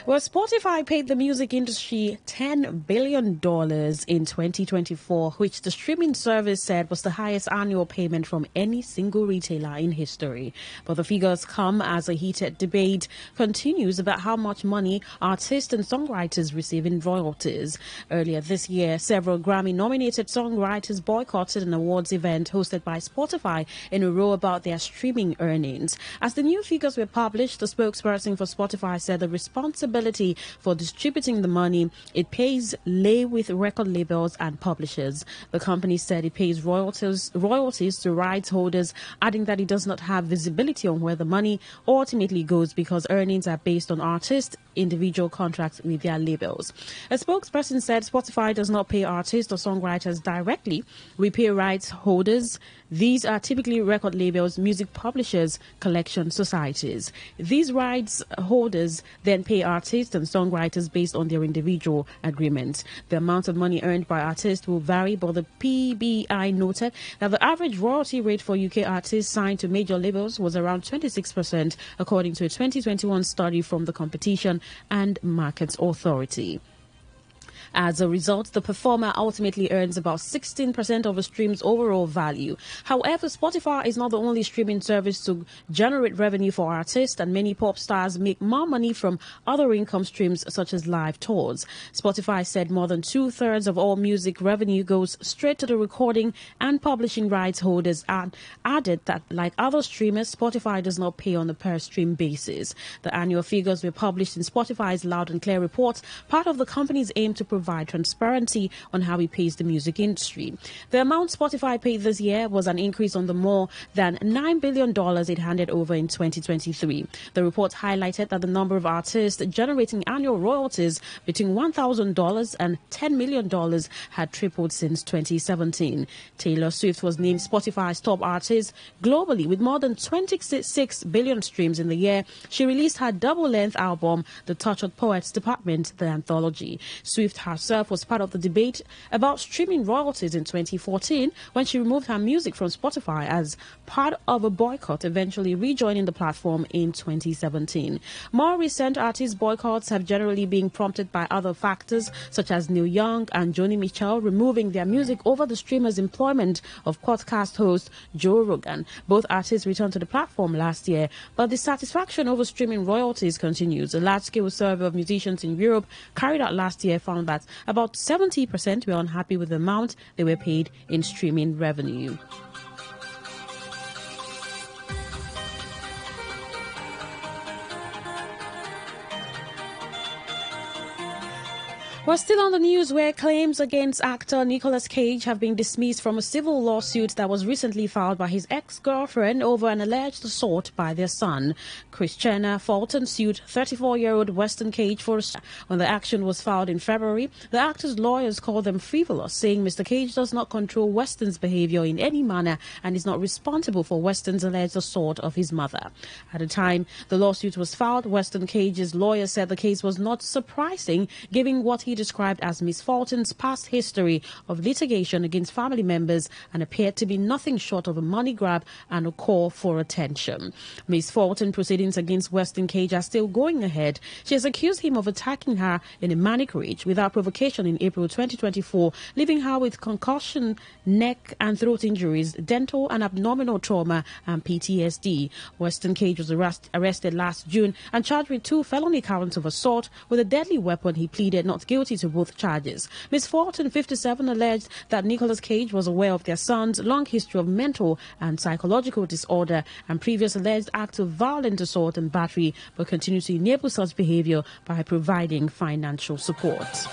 Well, Spotify paid the music industry $10 billion in 2024, which the streaming service said was the highest annual payment from any single retailer in history. But the figures come as a heated debate continues about how much money artists and songwriters receive in royalties. Earlier this year, several Grammy-nominated songwriters boycotted an awards event hosted by Spotify in a row about their streaming earnings. As the new figures were published, the spokesperson for Spotify said the responsibility for distributing the money it pays lay with record labels and publishers. The company said it pays royalties to rights holders, adding that it does not have visibility on where the money ultimately goes because earnings are based on artists' individual contracts with their labels. A spokesperson said Spotify does not pay artists or songwriters directly. We pay rights holders. These are typically record labels, music publishers, collection societies. These rights holders then pay artists and songwriters based on their individual agreements. The amount of money earned by artists will vary, but the PBI noted that the average royalty rate for UK artists signed to major labels was around 26%, according to a 2021 study from the Competition and Markets Authority. As a result, the performer ultimately earns about 16% of a stream's overall value. However, Spotify is not the only streaming service to generate revenue for artists, and many pop stars make more money from other income streams such as live tours. Spotify said more than 2/3 of all music revenue goes straight to the recording and publishing rights holders, and added that, like other streamers, Spotify does not pay on a per-stream basis. The annual figures were published in Spotify's Loud and Clear report, part of the company's aim to provide transparency on how it pays the music industry. The amount Spotify paid this year was an increase on the more than $9 billion it handed over in 2023. The report highlighted that the number of artists generating annual royalties between $1,000 and $10 million had tripled since 2017. Taylor Swift was named Spotify's top artist globally with more than 26 billion streams in the year. She released her double-length album, The Tortured Poets Department, the anthology. Swift herself was part of the debate about streaming royalties in 2014 when she removed her music from Spotify as part of a boycott, eventually rejoining the platform in 2017. More recent artist boycotts have generally been prompted by other factors, such as Neil Young and Joni Mitchell removing their music over the streamer's employment of podcast host Joe Rogan. Both artists returned to the platform last year, but the satisfaction over streaming royalties continues. A large-scale survey of musicians in Europe carried out last year found that about 70% were unhappy with the amount they were paid in streaming revenue. We're still on the news where claims against actor Nicolas Cage have been dismissed from a civil lawsuit that was recently filed by his ex-girlfriend over an alleged assault by their son. Christiana Fulton sued 34-year-old Weston Cage for assault. When the action was filed in February, the actor's lawyers called them frivolous, saying Mr. Cage does not control Weston's behavior in any manner and is not responsible for Weston's alleged assault of his mother. At the time the lawsuit was filed, Weston Cage's lawyer said the case was not surprising, given what he described as Miss Fulton's past history of litigation against family members, and appeared to be nothing short of a money grab and a call for attention. Miss Fulton proceedings against Weston Cage are still going ahead. She has accused him of attacking her in a manic rage without provocation in April 2024, leaving her with concussion, neck and throat injuries, dental and abdominal trauma and PTSD. Weston Cage was arrested last June and charged with 2 felony counts of assault with a deadly weapon. He pleaded not guilty to both charges. Ms. Fulton, 57, alleged that Nicolas Cage was aware of their son's long history of mental and psychological disorder and previous alleged acts of violent assault and battery, but continued to enable such behavior by providing financial support.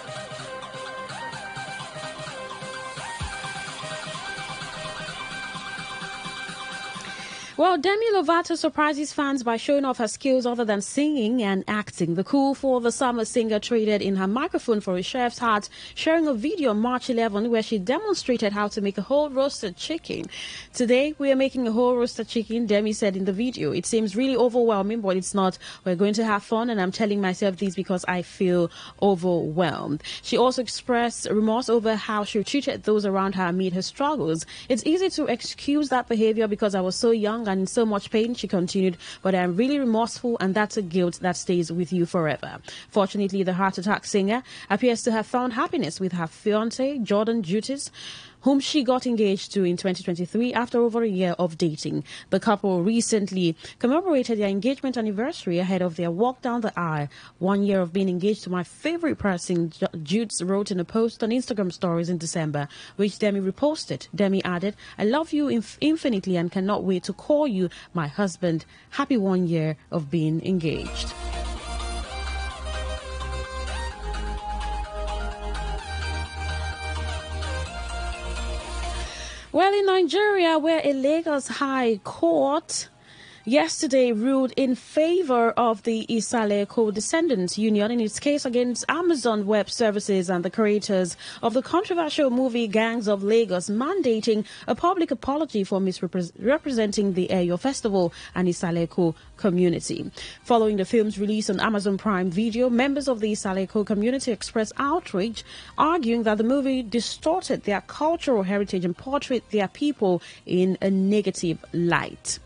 Well, Demi Lovato surprises fans by showing off her skills other than singing and acting. The cool for the summer singer traded in her microphone for a chef's hat, sharing a video on March 11 where she demonstrated how to make a whole roasted chicken. Today, we are making a whole roasted chicken, Demi said in the video. It seems really overwhelming, but it's not. We're going to have fun, and I'm telling myself this because I feel overwhelmed. She also expressed remorse over how she treated those around her amid her struggles. It's easy to excuse that behavior because I was so young and in so much pain, she continued, but I'm really remorseful, and that's a guilt that stays with you forever. Fortunately, the heart attack singer appears to have found happiness with her fiance, Jordan Jutis, whom she got engaged to in 2023 after over a year of dating. The couple recently commemorated their engagement anniversary ahead of their walk down the aisle. 1 year of being engaged to my favorite person, Jutes wrote in a post on Instagram stories in December, which Demi reposted. Demi added, I love you infinitely and cannot wait to call you my husband. Happy 1 year of being engaged. Well, in Nigeria, where a Lagos High Court yesterday ruled in favor of the Isale Co-Descendants Union in its case against Amazon Web Services and the creators of the controversial movie Gangs of Lagos, mandating a public apology for misrepresenting the Eyo Festival and Isale Co community. Following the film's release on Amazon Prime Video, members of the Isale Co community expressed outrage, arguing that the movie distorted their cultural heritage and portrayed their people in a negative light.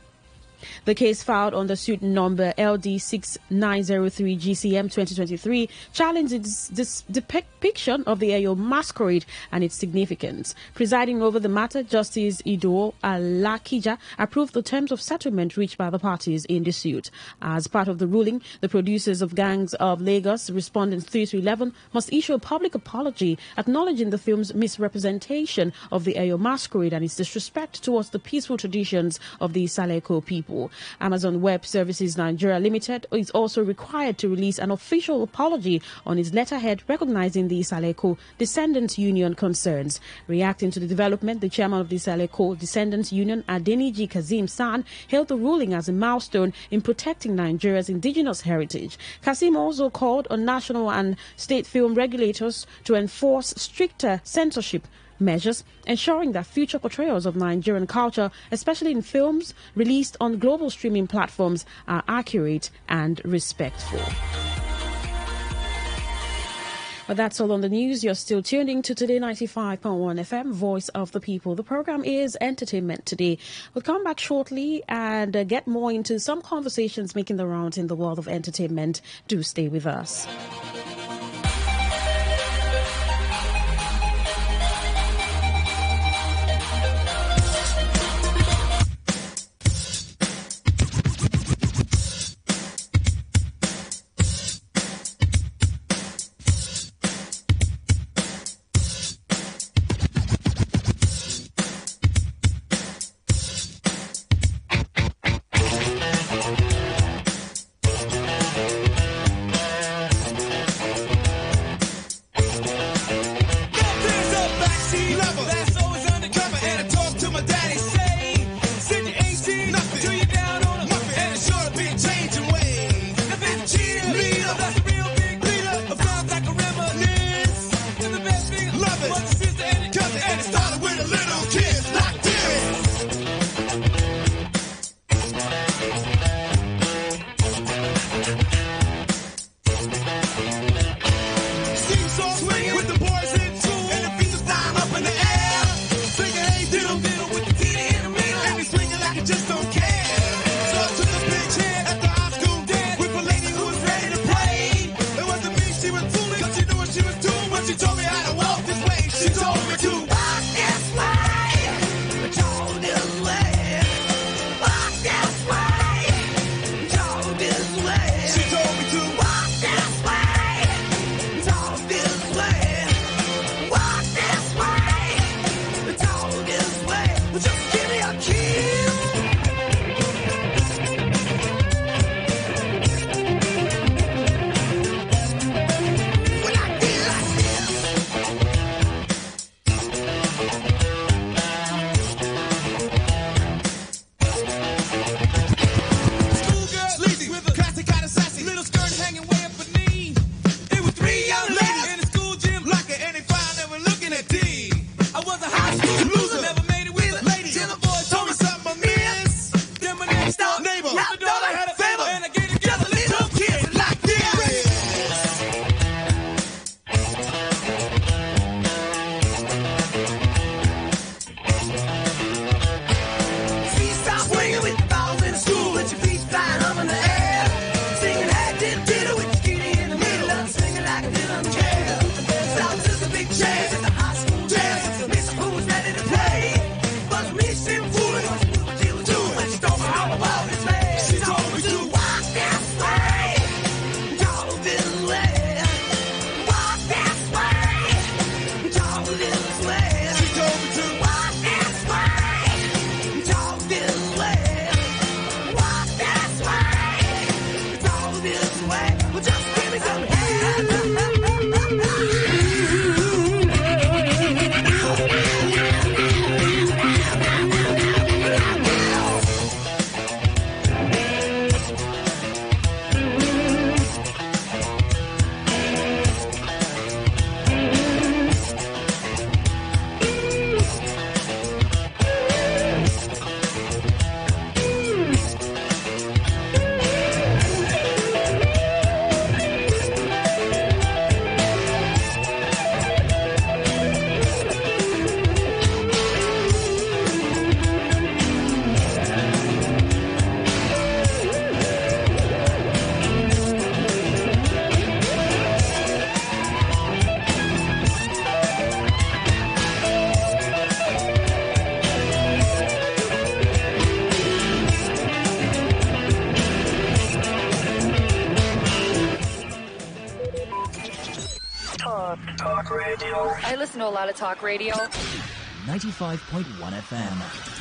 The case filed under suit number LD6903 GCM 2023 challenges this depiction of the Eyo masquerade and its significance. Presiding over the matter, Justice Ido Alakija approved the terms of settlement reached by the parties in the suit. As part of the ruling, the producers of Gangs of Lagos, respondents 3 to 11, must issue a public apology acknowledging the film's misrepresentation of the Eyo masquerade and its disrespect towards the peaceful traditions of the Saleko people. Amazon Web Services Nigeria Limited is also required to release an official apology on its letterhead recognizing the Saleko Descendants Union concerns. Reacting to the development, the chairman of the Saleko Descendants Union, Adeniji Kazim San, hailed the ruling as a milestone in protecting Nigeria's indigenous heritage. Kazim also called on national and state film regulators to enforce stricter censorship measures, ensuring that future portrayals of Nigerian culture, especially in films released on global streaming platforms, are accurate and respectful. But that's all on the news. You're still tuning to Today 95.1 FM, Voice of the People. The program is Entertainment Today. We'll come back shortly and get more into some conversations making the rounds in the world of entertainment. Do stay with us. Talk radio. I listen to a lot of talk radio. 95.1 FM.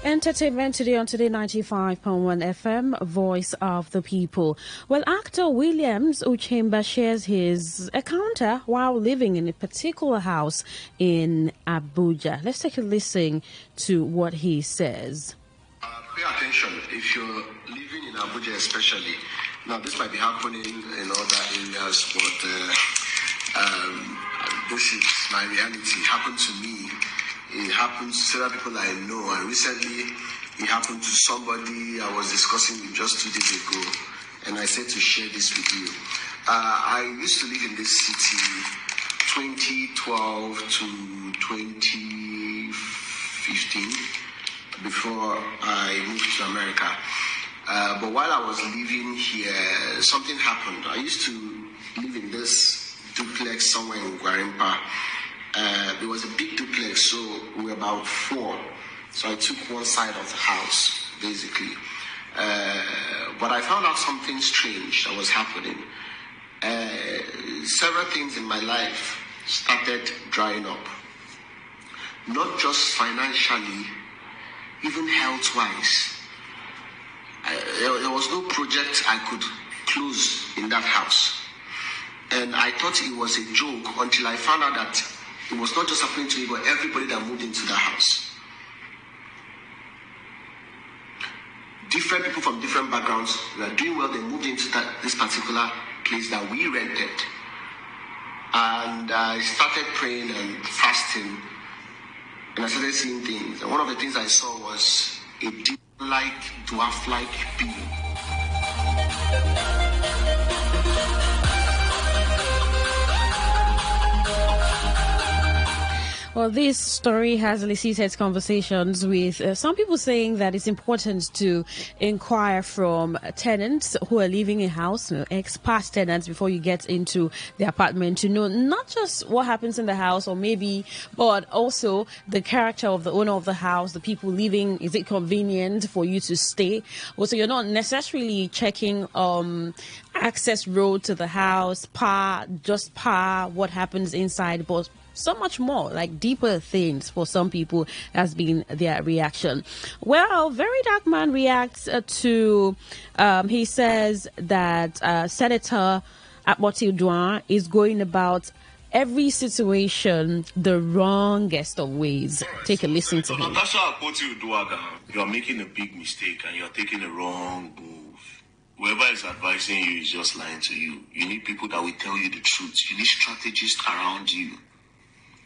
Entertainment today on Today 95.1 FM, Voice of the People. Well, actor Williams Uchemba shares his encounter while living in a particular house in Abuja. Let's take a listen to what he says. Pay attention if you're living in Abuja, especially. Now, this might be happening in other areas, but this is my reality. It happened to me. It happened to several people I know, and recently it happened to somebody I was discussing with just 2 days ago, and I said to share this with you. I used to live in this city 2012 to 2015 before I moved to America. But while I was living here, something happened. I used to live in this duplex somewhere in Guarimpa. It was a big duplex, so we were about 4. So I took one side of the house, basically. But I found out something strange that was happening. Several things in my life started drying up. Not just financially, even health-wise. There was no project I could close in that house. And I thought it was a joke until I found out that it was not just happening to me, but everybody that moved into the house. Different people from different backgrounds were doing well. They moved into this particular place that we rented. And I started praying and fasting. And I started seeing things. And one of the things I saw was a deep-like, dwarf-like being. Well, this story has elicited conversations with some people saying that it's important to inquire from tenants who are living in a house, ex-past tenants, before you get into the apartment, to know not just what happens in the house or maybe, but also the character of the owner of the house, the people living. Is it convenient for you to stay? Also, you're not necessarily checking access road to the house, what happens inside, but so much more, like deeper things for some people has been their reaction. Well, Very Dark Man reacts to, he says that Senator Akpoti Uduaghan is going about every situation the wrongest of ways. Take a listen to him. Natasha Akpoti Uduaghan, you're making a big mistake and you're taking a wrong move. Whoever is advising you is just lying to you. You need people that will tell you the truth. You need strategists around you.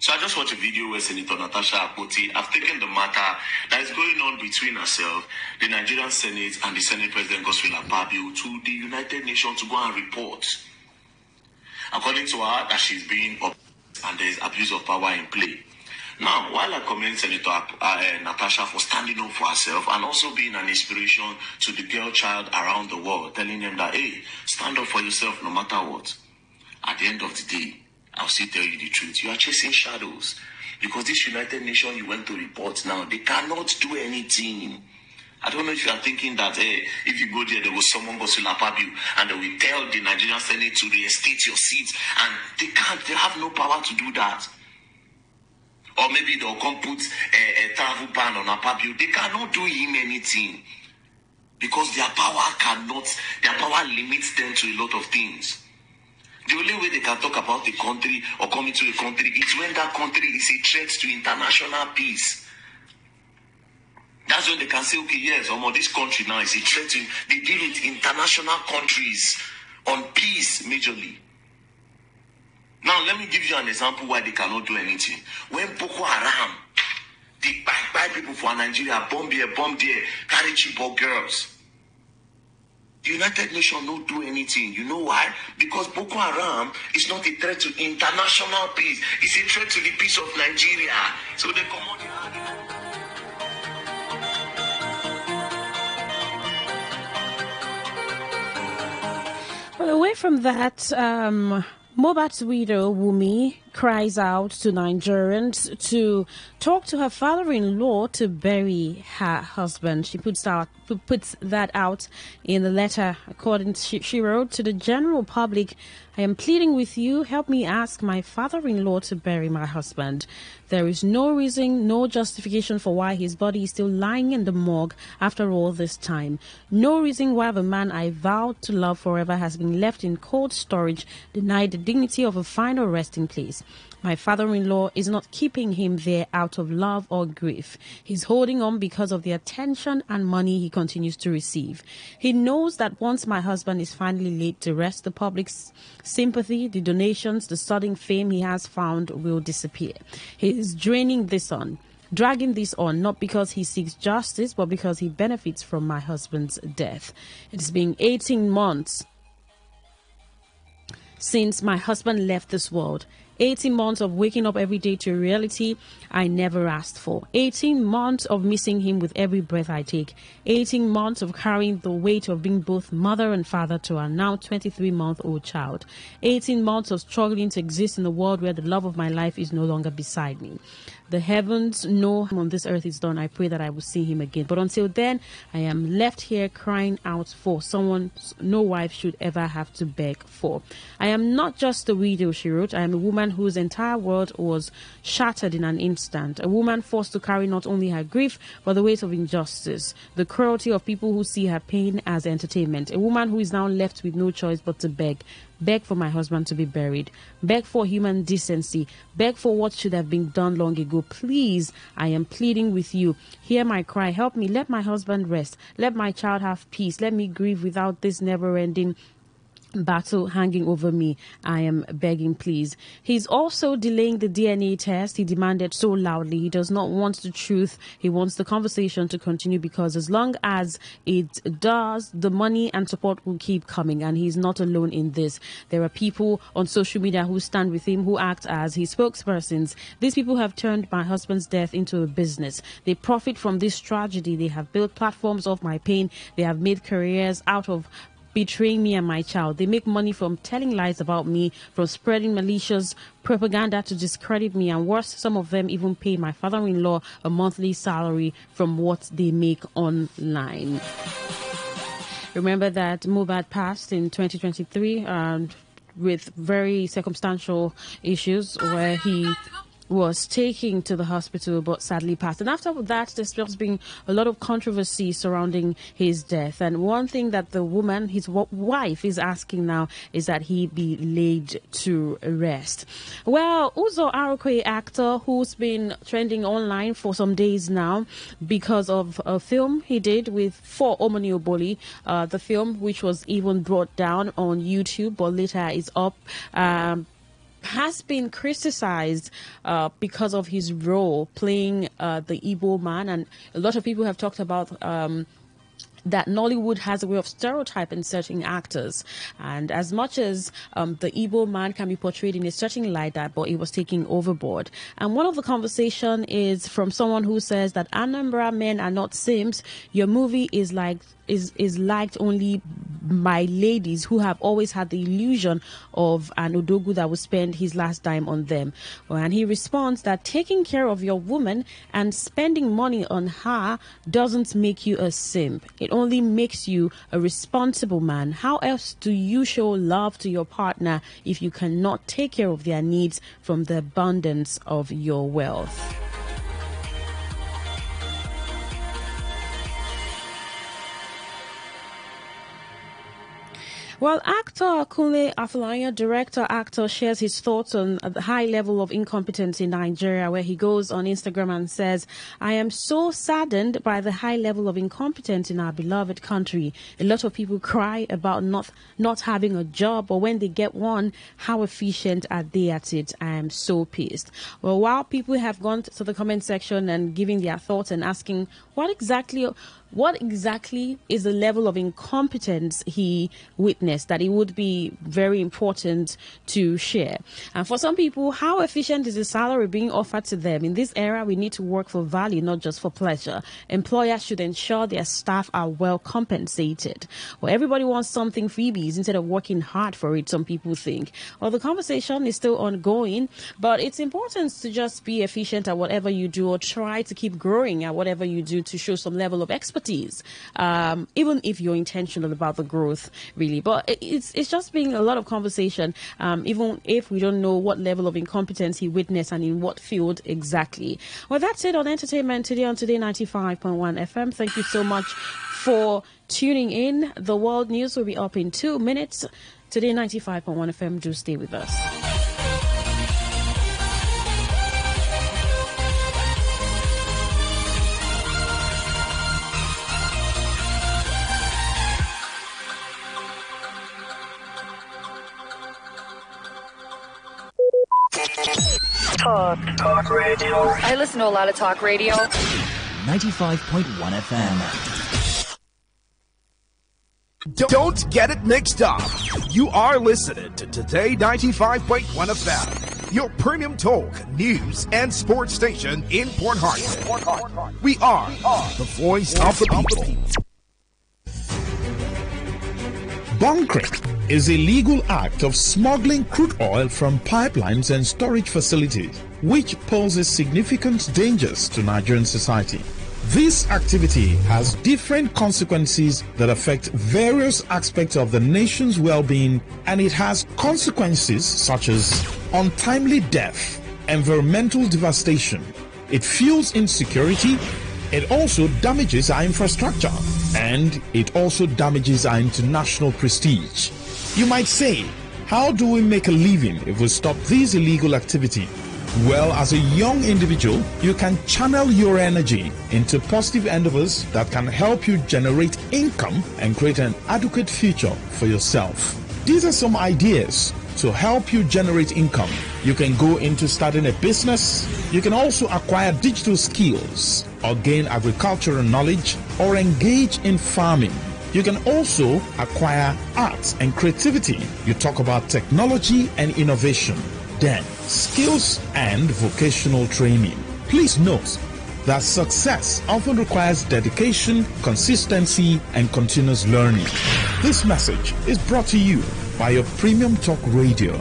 So I just watched a video where Senator Natasha Akpoti have taken the matter that is going on between herself, the Nigerian Senate, and the Senate President Godswill Akpabio to the United Nations to go and report. According to her, that she's being up and there is abuse of power in play. Now, while I commend Senator Natasha for standing up for herself and also being an inspiration to the girl child around the world, telling them that, hey, stand up for yourself no matter what. At the end of the day, I'll still tell you the truth. You are chasing shadows. Because this United Nations you went to report now, they cannot do anything. I don't know if you are thinking that if you go there was someone goes to Akpabio and they will tell the Nigerian Senate to reinstate your seats, and they can't. They have no power to do that. Or maybe they'll come put a travel ban on Akpabio. They cannot do him anything because their power limits them to a lot of things. The only way they can talk about a country or come into a country is when that country is a threat to international peace. That's when they can say, okay, yes, this country now is a threat to. They deal with international countries on peace. peace majorly. Now, let me give you an example why they cannot do anything. When Boko Haram, they buy people for Nigeria, bomb here, carry Chibok girls. The United Nations don't do anything. You know why? Because Boko Haram is not a threat to international peace. It's a threat to the peace of Nigeria. So they come on. Well, away from that, Mobat's widow, Wumi, cries out to Nigerians to talk to her father-in-law to bury her husband. She puts that out in the letter. According to, she wrote to the general public, I am pleading with you, help me ask my father-in-law to bury my husband. There is no reason, no justification for why his body is still lying in the morgue after all this time. No reason why the man I vowed to love forever has been left in cold storage, denied the dignity of a final resting place. My father-in-law is not keeping him there out of love or grief. He's holding on because of the attention and money he continues to receive. He knows that once my husband is finally laid to rest, the public's sympathy, the donations, the sudden fame he has found will disappear. He is dragging this on, not because he seeks justice, but because he benefits from my husband's death. It's been 18 months since my husband left this world. 18 months of waking up every day to a reality I never asked for. 18 months of missing him with every breath I take. 18 months of carrying the weight of being both mother and father to our now 23-month-old child. 18 months of struggling to exist in a world where the love of my life is no longer beside me. The heavens know on this earth is done. I pray that I will see him again. But until then, I am left here crying out for someone no wife should ever have to beg for. I am not just a widow, she wrote. I am a woman whose entire world was shattered in an instant. A woman forced to carry not only her grief, but the weight of injustice, the cruelty of people who see her pain as entertainment. A woman who is now left with no choice but to beg. Beg for my husband to be buried. Beg for human decency. Beg for what should have been done long ago. Please, I am pleading with you. Hear my cry. Help me. Let my husband rest. Let my child have peace. Let me grieve without this never-ending battle hanging over me. I am begging, please. He's also delaying the DNA test he demanded so loudly. He does not want the truth. He wants the conversation to continue because as long as it does, the money and support will keep coming, and he's not alone in this. There are people on social media who stand with him, who act as his spokespersons. These people have turned my husband's death into a business. They profit from this tragedy. They have built platforms of my pain. They have made careers out of betraying me and my child. They make money from telling lies about me, from spreading malicious propaganda to discredit me, and worse, some of them even pay my father-in-law a monthly salary from what they make online. Remember that Mohbad passed in 2023 with very circumstantial issues where he was taken to the hospital but sadly passed. And after that, there's just been a lot of controversy surrounding his death. And one thing that the woman, his wife, is asking now is that he be laid to rest. Well, Uzo Arokwe, actor who's been trending online for some days now because of a film he did with For Omoni Oboli, the film which was even brought down on YouTube but later is up, has been criticized because of his role playing the Igbo man, and a lot of people have talked about that Nollywood has a way of stereotyping certain actors, and as much as the Igbo man can be portrayed in a certain light, that but it was taken overboard. And one of the conversation is from someone who says that Anambra men are not simps. Your movie is liked only by ladies who have always had the illusion of an Odogu that will spend his last dime on them. Well, and he responds that taking care of your woman and spending money on her doesn't make you a simp. It only makes you a responsible man. How else do you show love to your partner if you cannot take care of their needs from the abundance of your wealth? Well, actor Kunle Afolayan, director, actor, shares his thoughts on the high level of incompetence in Nigeria, where he goes on Instagram and says, I am so saddened by the high level of incompetence in our beloved country. A lot of people cry about not having a job, but when they get one, how efficient are they at it? I am so pissed. Well, while people have gone to the comment section and giving their thoughts and asking what exactly is the level of incompetence he witnessed, that it would be very important to share. And for some people, how efficient is the salary being offered to them? In this era, we need to work for value, not just for pleasure. Employers should ensure their staff are well compensated. Well, everybody wants something freebies instead of working hard for it, some people think. Well, the conversation is still ongoing, but it's important to just be efficient at whatever you do, or try to keep growing at whatever you do to show some level of expertise, even if you're intentional about the growth, really. But it's just been a lot of conversation, even if we don't know what level of incompetence he witnessed and in what field exactly. Well, that's it on entertainment today on Today 95.1 FM. Thank you so much for tuning in. The world news will be up in 2 minutes. Today 95.1 FM. Do stay with us. Talk radio. I listen to a lot of talk radio. 95.1 FM. Don't get it mixed up. You are listening to Today 95.1 FM, your premium talk, news, and sports station in Port Harcourt. We are the voice of the people. Bunkering is a legal act of smuggling crude oil from pipelines and storage facilities, which poses significant dangers to Nigerian society. This activity has different consequences that affect various aspects of the nation's well-being, and it has consequences such as untimely death, environmental devastation. It fuels insecurity. It also damages our infrastructure, and it also damages our international prestige. You might say, how do we make a living if we stop this illegal activity? Well, as a young individual, you can channel your energy into positive endeavors that can help you generate income and create an adequate future for yourself. These are some ideas to help you generate income. You can go into starting a business. You can also acquire digital skills or gain agricultural knowledge or engage in farming. You can also acquire arts and creativity. You talk about technology and innovation. Then, skills and vocational training. Please note that success often requires dedication, consistency, and continuous learning. This message is brought to you by your premium talk radio,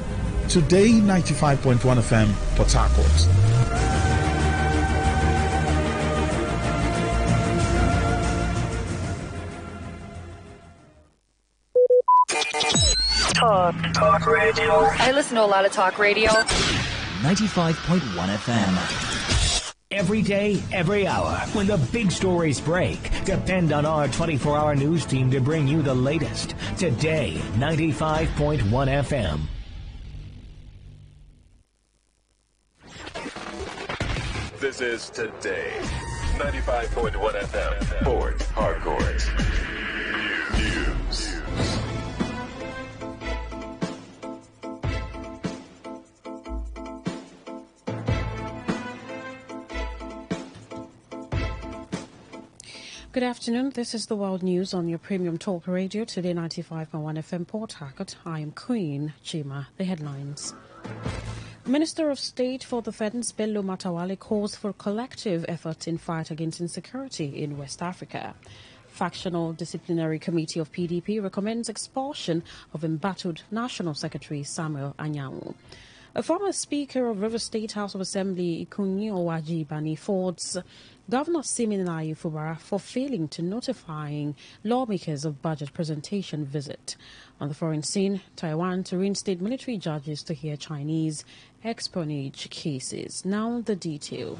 Today 95.1 FM, Port Harcourt. Talk radio. I listen to a lot of talk radio. 95.1 FM. Every day, every hour, when the big stories break, depend on our 24-hour news team to bring you the latest. Today, 95.1 FM. This is Today, 95.1 FM, Port Harcourt. News. Good afternoon. This is the World News on your premium talk radio, Today 95.1 FM, Port Harcourt. I am Queen Chima. The headlines. Minister of State for Defense Bello Matawale calls for collective effort in fight against insecurity in West Africa. Factional Disciplinary Committee of PDP recommends expulsion of embattled National Secretary Samuel Anyanwu. A former Speaker of River State House of Assembly, Ikunyi Owajibani, faults Governor Siminalayi Fubara for failing to notifying lawmakers of budget presentation visit. On the foreign scene, Taiwan to reinstate military judges to hear Chinese espionage cases. Now the detail.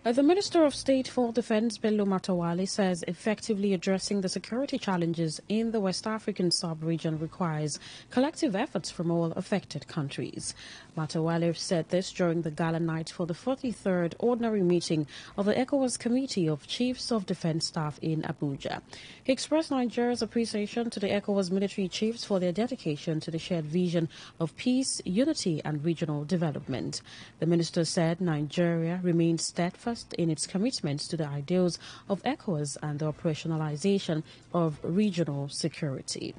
The Minister of State for Defense, Bello Matawalle, says effectively addressing the security challenges in the West African sub-region requires collective efforts from all affected countries. Matawalle said this during the gala night for the 43rd ordinary meeting of the ECOWAS Committee of Chiefs of Defense Staff in Abuja. He expressed Nigeria's appreciation to the ECOWAS military chiefs for their dedication to the shared vision of peace, unity and regional development. The minister said Nigeria remains steadfast in its commitments to the ideals of ECOWAS and the operationalization of regional security.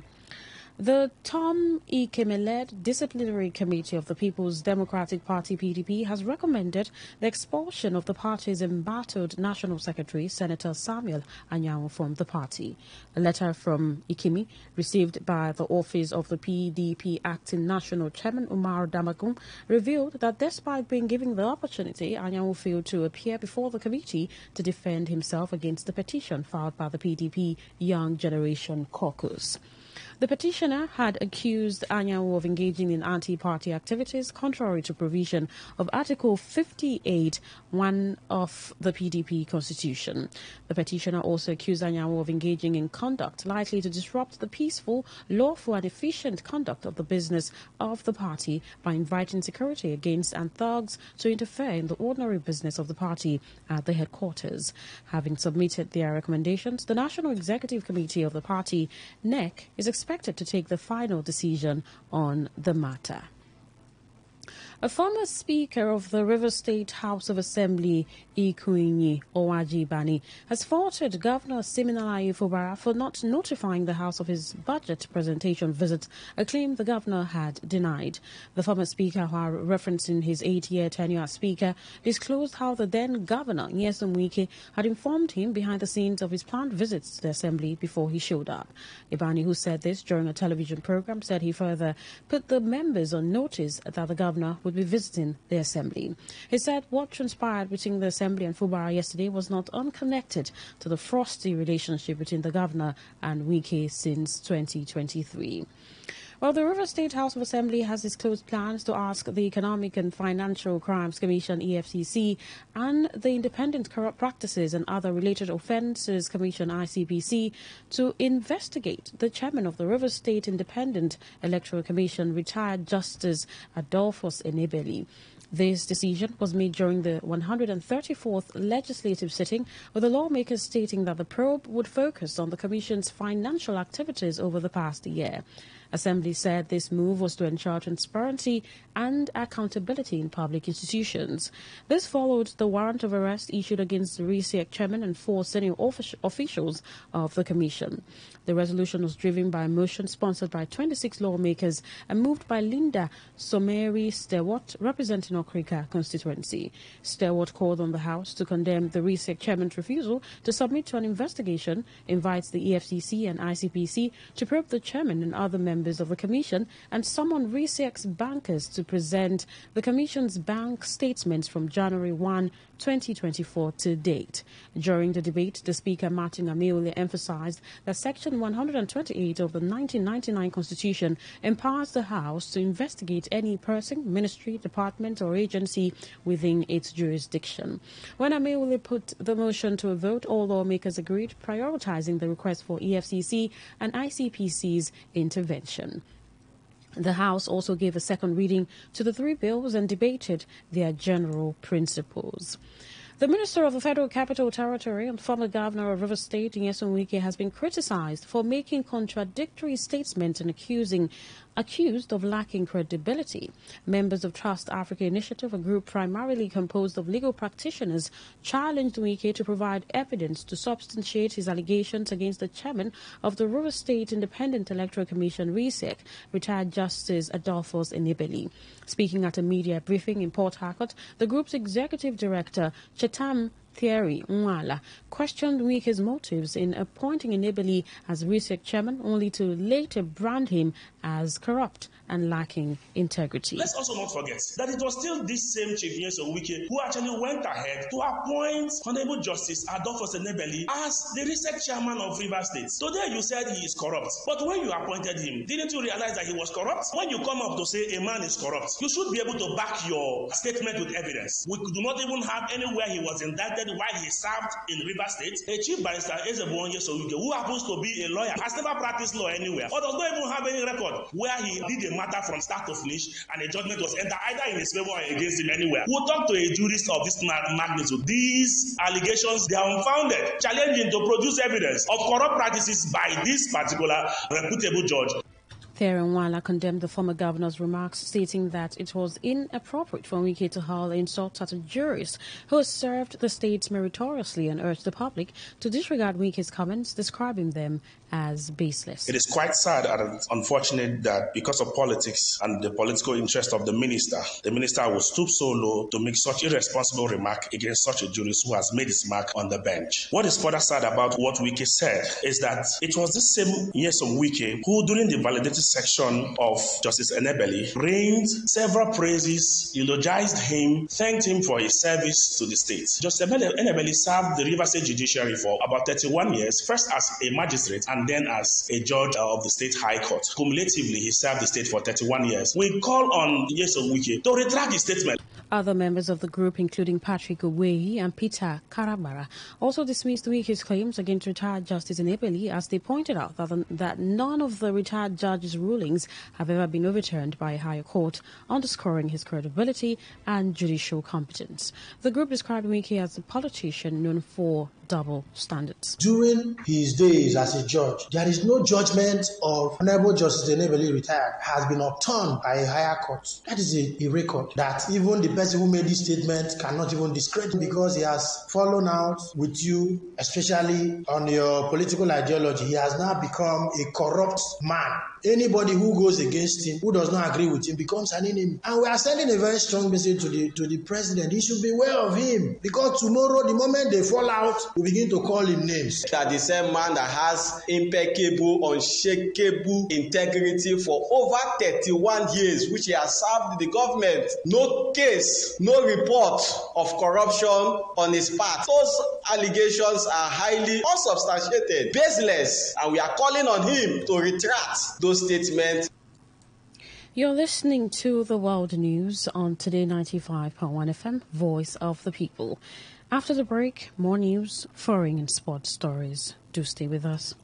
The Tom Ikeme-led Disciplinary Committee of the People's Democratic Party (PDP) has recommended the expulsion of the party's embattled National Secretary, Senator Samuel Anyanwu, from the party. A letter from Ikeme, received by the office of the PDP Acting National Chairman Umar Damagum, revealed that despite being given the opportunity, Anyanwu failed to appear before the committee to defend himself against the petition filed by the PDP Young Generation Caucus. The petitioner had accused Anyanwu of engaging in anti-party activities contrary to provision of Article 58(1) of the PDP Constitution. The petitioner also accused Anyanwu of engaging in conduct likely to disrupt the peaceful, lawful and efficient conduct of the business of the party by inviting security agents and thugs to interfere in the ordinary business of the party at the headquarters. Having submitted their recommendations, the National Executive Committee of the party, NEC, is expected to take the final decision on the matter. A former Speaker of the River State House of Assembly, Ikunyi Owajibani, has faulted Governor Siminalayi Fubara for not notifying the House of his budget presentation visit, a claim the governor had denied. The former Speaker, while referencing his 8-year tenure as Speaker, disclosed how the then Governor, Nyesom Wike, had informed him behind the scenes of his planned visits to the Assembly before he showed up. Ibani, who said this during a television program, said he further put the members on notice that the governor would be visiting the Assembly. He said what transpired between the Assembly and Fubara yesterday was not unconnected to the frosty relationship between the governor and Wike since 2023. Well, the River State House of Assembly has disclosed plans to ask the Economic and Financial Crimes Commission, EFCC, and the Independent Corrupt Practices and Other Related Offences Commission, ICPC, to investigate the chairman of the River State Independent Electoral Commission, retired Justice Adolphus Enebeli. This decision was made during the 134th legislative sitting, with the lawmakers stating that the probe would focus on the Commission's financial activities over the past year. Assembly said this move was to ensure transparency and accountability in public institutions. This followed the warrant of arrest issued against the RISEC chairman and 4 senior officials of the Commission. The resolution was driven by a motion sponsored by 26 lawmakers and moved by Linda Someri Stewart, representing Okrika constituency. Stewart called on the House to condemn the RISEC chairman's refusal to submit to an investigation, invites the EFCC and ICPC to probe the chairman and other members of the Commission, and summon RISEC's bankers to present the Commission's bank statements from January 1, 2024 to date. During the debate, the Speaker, Martin Ameole, emphasized that Section 128 of the 1999 Constitution empowers the House to investigate any person, ministry, department or agency within its jurisdiction. When Ameole put the motion to a vote, all lawmakers agreed, prioritizing the request for EFCC and ICPC's intervention. The House also gave a second reading to the 3 bills and debated their general principles. The Minister of the Federal Capital Territory and former Governor of River State, Nyesom Wike, has been criticized for making contradictory statements and accused of lacking credibility. Members of Trust Africa Initiative, a group primarily composed of legal practitioners, challenged Wike to provide evidence to substantiate his allegations against the chairman of the River State Independent Electoral Commission, RISEC, retired Justice Adolphus Enebeli. Speaking at a media briefing in Port Harcourt, the group's executive director, Chetam Thierry Nwala questioned Wike's motives in appointing Enebeli as RISEC chairman, only to later brand him as corrupt and lacking integrity. Let's also not forget that it was still this same Chief Nyesom Wike who actually went ahead to appoint Honorable Justice Adolphus Enebeli as the RISEC chairman of Rivers State. Today you said he is corrupt, but when you appointed him, didn't you realize that he was corrupt? When you come up to say a man is corrupt, you should be able to back your statement with evidence. We do not even have anywhere he was indicted while he served in Rivers State. A chief barrister, Ezebon Nyesom Wike, who happens to be a lawyer, has never practiced law anywhere, or does not even have any record where he did a matter from start to finish and a judgment was entered either in his favor or against him anywhere. We'll talk to a jurist of this magnitude. These allegations, they are unfounded, challenging to produce evidence of corrupt practices by this particular reputable judge. Thierry Nwala condemned the former governor's remarks, stating that it was inappropriate for Wike to hurl insults at a jurist who has served the state meritoriously, and urged the public to disregard Wike's comments, describing them as baseless. It is quite sad and unfortunate that because of politics and the political interest of the minister will stoop so low to make such irresponsible remark against such a jurist who has made his mark on the bench. What is further sad about what Wike said is that it was this same Nyesom Wike who, during the validated section of Justice Enebeli, rained several praises, eulogized him, thanked him for his service to the state. Justice Enebeli served the Rivers State Judiciary for about 31 years, first as a magistrate and then as a judge of the State High Court. Cumulatively, he served the state for 31 years. We call on Nyesom Wike to retract his statement. Other members of the group, including Patrick Oweyi and Peter Karabara, also dismissed Wike's claims against retired Justice Enebeli, as they pointed out that none of the retired judge's rulings have ever been overturned by a higher court, underscoring his credibility and judicial competence. The group described Wike as a politician known for double standards. During his days as a judge, there is no judgment of Honorable Justice Enebeli retired has been overturned by a higher court. That is a record that even the person who made this statement cannot even discredit, because he has fallen out with you, especially on your political ideology. He has now become a corrupt man. Anybody who goes against him, who does not agree with him, becomes an enemy. And we are sending a very strong message to the president. He should be aware of him, because tomorrow, the moment they fall out, we begin to call him names. That the same man that has impeccable, unshakable integrity for over 31 years, which he has served the government, no case, no report of corruption on his part. Those allegations are highly unsubstantiated, baseless, and we are calling on him to retract those statements. You're listening to the World News on Today 95.1 FM, Voice of the People. After the break, more news, foreign and sports stories. Do stay with us.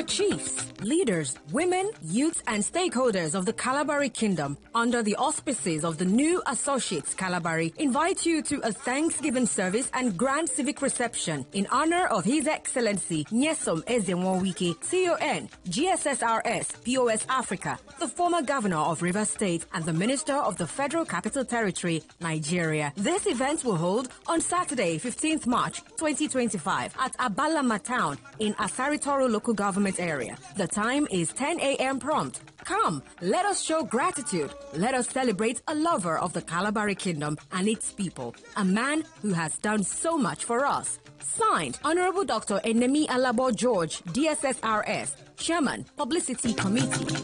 Chiefs, leaders, women, youths, and stakeholders of the Kalabari Kingdom, under the auspices of the new Associates Kalabari, invite you to a Thanksgiving service and grand civic reception in honor of His Excellency Nyesom Wike, CON, GSSRS, POS Africa, the former governor of Rivers State and the minister of the Federal Capital Territory, Nigeria. This event will hold on Saturday, 15th March 2025 at Abalama Town in Asaritoro Local Government Area. The time is 10 a.m. prompt. Come, let us show gratitude. Let us celebrate a lover of the Kalabari Kingdom and its people, a man who has done so much for us. Signed, Honorable Dr. Enemi Alabo George, DSSRS, Chairman, Publicity Committee.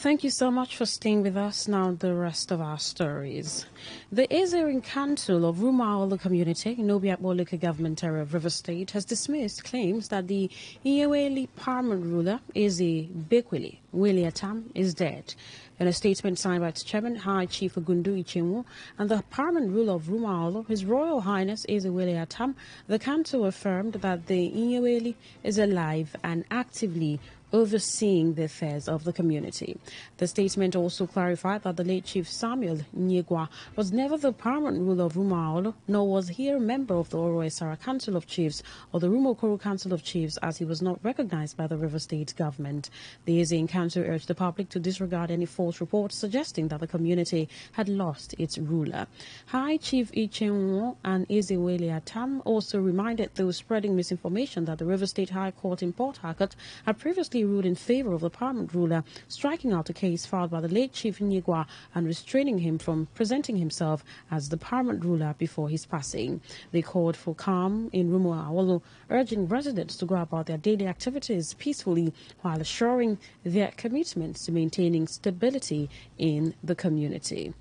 Thank you so much for staying with us. Now, the rest of our stories. The Ezerin Council of Rumaolo Community in Obiakpo Local Government Area of River State has dismissed claims that the Inyeweli paramount ruler, Eze Bekwele Wiliatam, is dead. In a statement signed by its chairman, High Chief Ogundu Ichenwu, and the paramount ruler of Rumaolo, His Royal Highness Eze Wiliatam, the council affirmed that the Inyeweli is alive and actively overseeing the affairs of the community. The statement also clarified that the late Chief Samuel Nyegwa was never the paramount ruler of Rumaolo, nor was he a member of the Oro Esara Council of Chiefs or the Rumokoro Council of Chiefs, as he was not recognized by the River State government. The Ezein Council urged the public to disregard any false reports suggesting that the community had lost its ruler. High Chief Ichenwo and Ezewele Atam also reminded those spreading misinformation that the River State High Court in Port Harcourt had previously ruled in favor of the paramount ruler, striking out a case filed by the late Chief Nyegwa and restraining him from presenting himself as the paramount ruler before his passing. They called for calm in Rumuawolo, urging residents to go about their daily activities peacefully while assuring their commitments to maintaining stability in the community.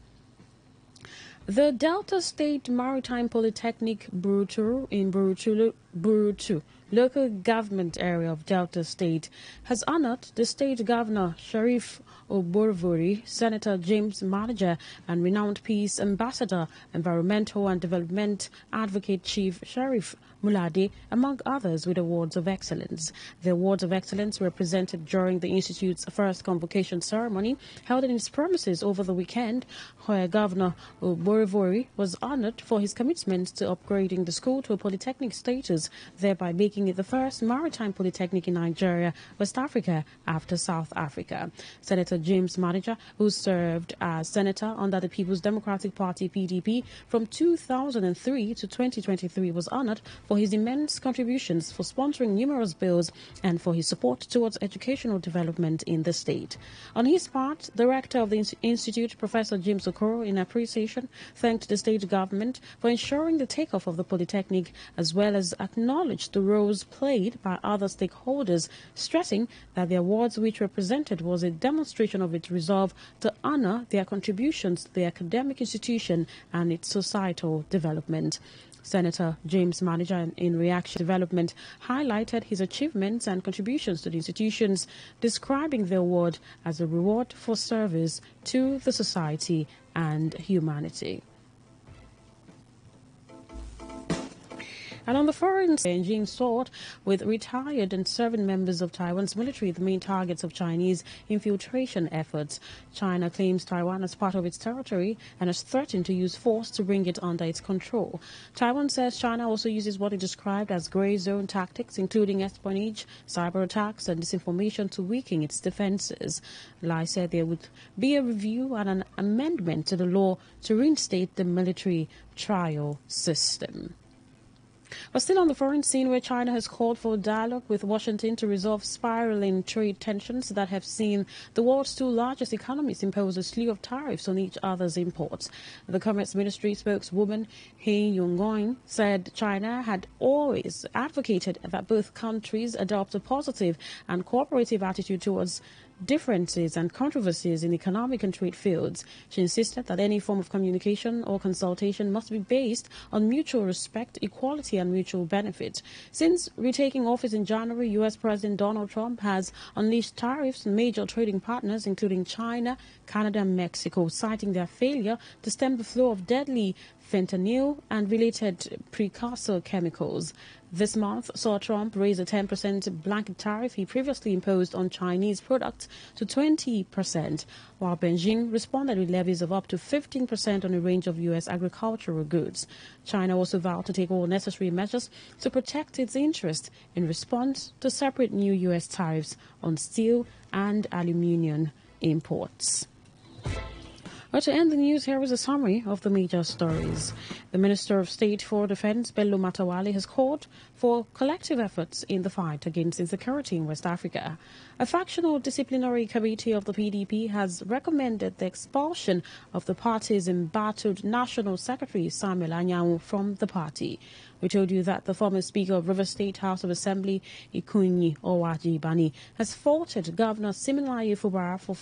The Delta State Maritime Polytechnic Burutu in Burutu, local government area of Delta State, has honored the state governor Sharif Oborvori, Senator James Manager, and renowned peace ambassador, environmental and development advocate Chief Sharif Mulade, among others, with awards of excellence. The awards of excellence were presented during the Institute's first convocation ceremony held in its premises over the weekend, where Governor Oborvori was honored for his commitment to upgrading the school to a polytechnic status, thereby making it the first maritime polytechnic in Nigeria, West Africa, after South Africa. Senator James Manager, who served as senator under the People's Democratic Party (PDP) from 2003 to 2023, was honored for his immense contributions for sponsoring numerous bills and for his support towards educational development in the state. On his part, the rector of the institute, Professor James Okoro, in appreciation, thanked the state government for ensuring the takeoff of the polytechnic, as well as acknowledged the roles played by other stakeholders, stressing that the awards which were presented was a demonstration of its resolve to honor their contributions to the academic institution and its societal development. Senator James Manager, in reaction to development, highlighted his achievements and contributions to the institutions, describing the award as a reward for service to the society and humanity. And on the foreign scene, Beijing sought with retired and serving members of Taiwan's military the main targets of Chinese infiltration efforts. China claims Taiwan as part of its territory and has threatened to use force to bring it under its control. Taiwan says China also uses what it described as grey zone tactics, including espionage, cyber attacks, and disinformation to weaken its defenses. Lai said there would be a review and an amendment to the law to reinstate the military trial system. But still on the foreign scene, where China has called for dialogue with Washington to resolve spiraling trade tensions that have seen the world's two largest economies impose a slew of tariffs on each other's imports. The Commerce Ministry spokeswoman He Yongong said China had always advocated that both countries adopt a positive and cooperative attitude towards differences and controversies in economic and trade fields. She insisted that any form of communication or consultation must be based on mutual respect, equality, and mutual benefit. Since retaking office in January, U.S. President Donald Trump has unleashed tariffs on major trading partners, including China, Canada, and Mexico, citing their failure to stem the flow of deadly fentanyl and related precursor chemicals. This month saw Trump raise a 10% blanket tariff he previously imposed on Chinese products to 20%, while Beijing responded with levies of up to 15% on a range of U.S. agricultural goods. China also vowed to take all necessary measures to protect its interests in response to separate new U.S. tariffs on steel and aluminium imports. Well, to end the news, here is a summary of the major stories. The Minister of State for Defense, Bello Matawale, has called for collective efforts in the fight against insecurity in West Africa. A factional disciplinary committee of the PDP has recommended the expulsion of the party's embattled National Secretary, Samuel Anyanwu, from the party. We told you that the former Speaker of River State House of Assembly, Ikunyi Owaji-Bani, has faulted Governor Siminaye Fubara for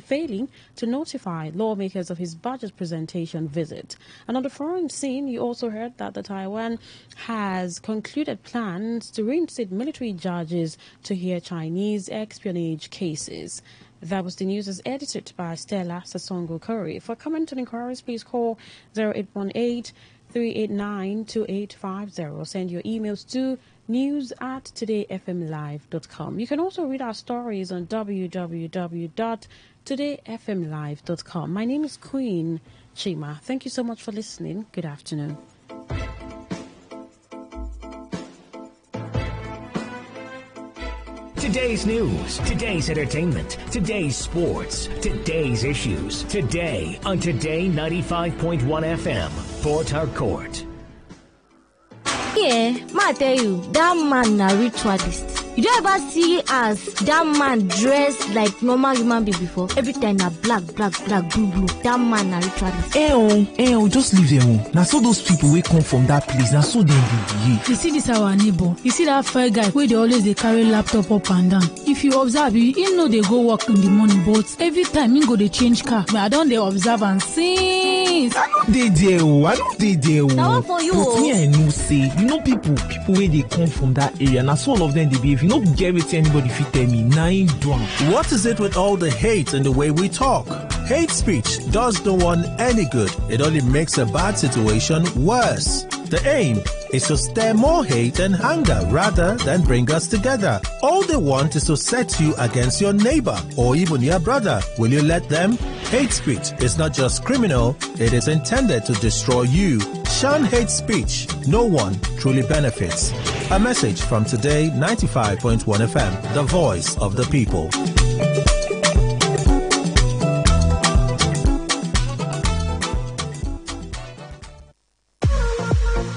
failing to notify lawmakers of his budget presentation visit. And on the foreign scene, you also heard that the Taiwan has concluded plans to reinstate military judges to hear Chinese espionage cases. That was the news as edited by Stella Sasongo Curry. For comment and inquiries, please call 0818 03892850. Send your emails to news@todayfmlive.com. You can also read our stories on www.todayfmlive.com. My name is Queen Chima. Thank you so much for listening. Good afternoon. Today's news, today's entertainment, today's sports, today's issues. Today on Today 95.1 FM, Port Harcourt. Yeah, I tell you, that man a ritualist. You don't ever see as that man dressed like normal human being before. Every time na black, blue. That man a ritualist. Just leave them. Now so those people will come from that place. Now so they behave. You see this our neighbor. You see that fair guy where they always they carry laptop up and down. If you observe, you know they go work in the morning, but every time he go they change car. But I don't they observe and see. I know they there. Now for you. But me I know say, you know people where they come from that area. Now so all of them they behave. You know get everything anybody fit tell me. Nine down. What is it with all the hate and the way we talk? Hate speech does no one any good. It only makes a bad situation worse. The aim is to stir more hate and anger rather than bring us together. All they want is to set you against your neighbor or even your brother. Will you let them? Hate speech is not just criminal, it is intended to destroy you. Shun hate speech. No one truly benefits. A message from Today 95.1 FM, the voice of the people.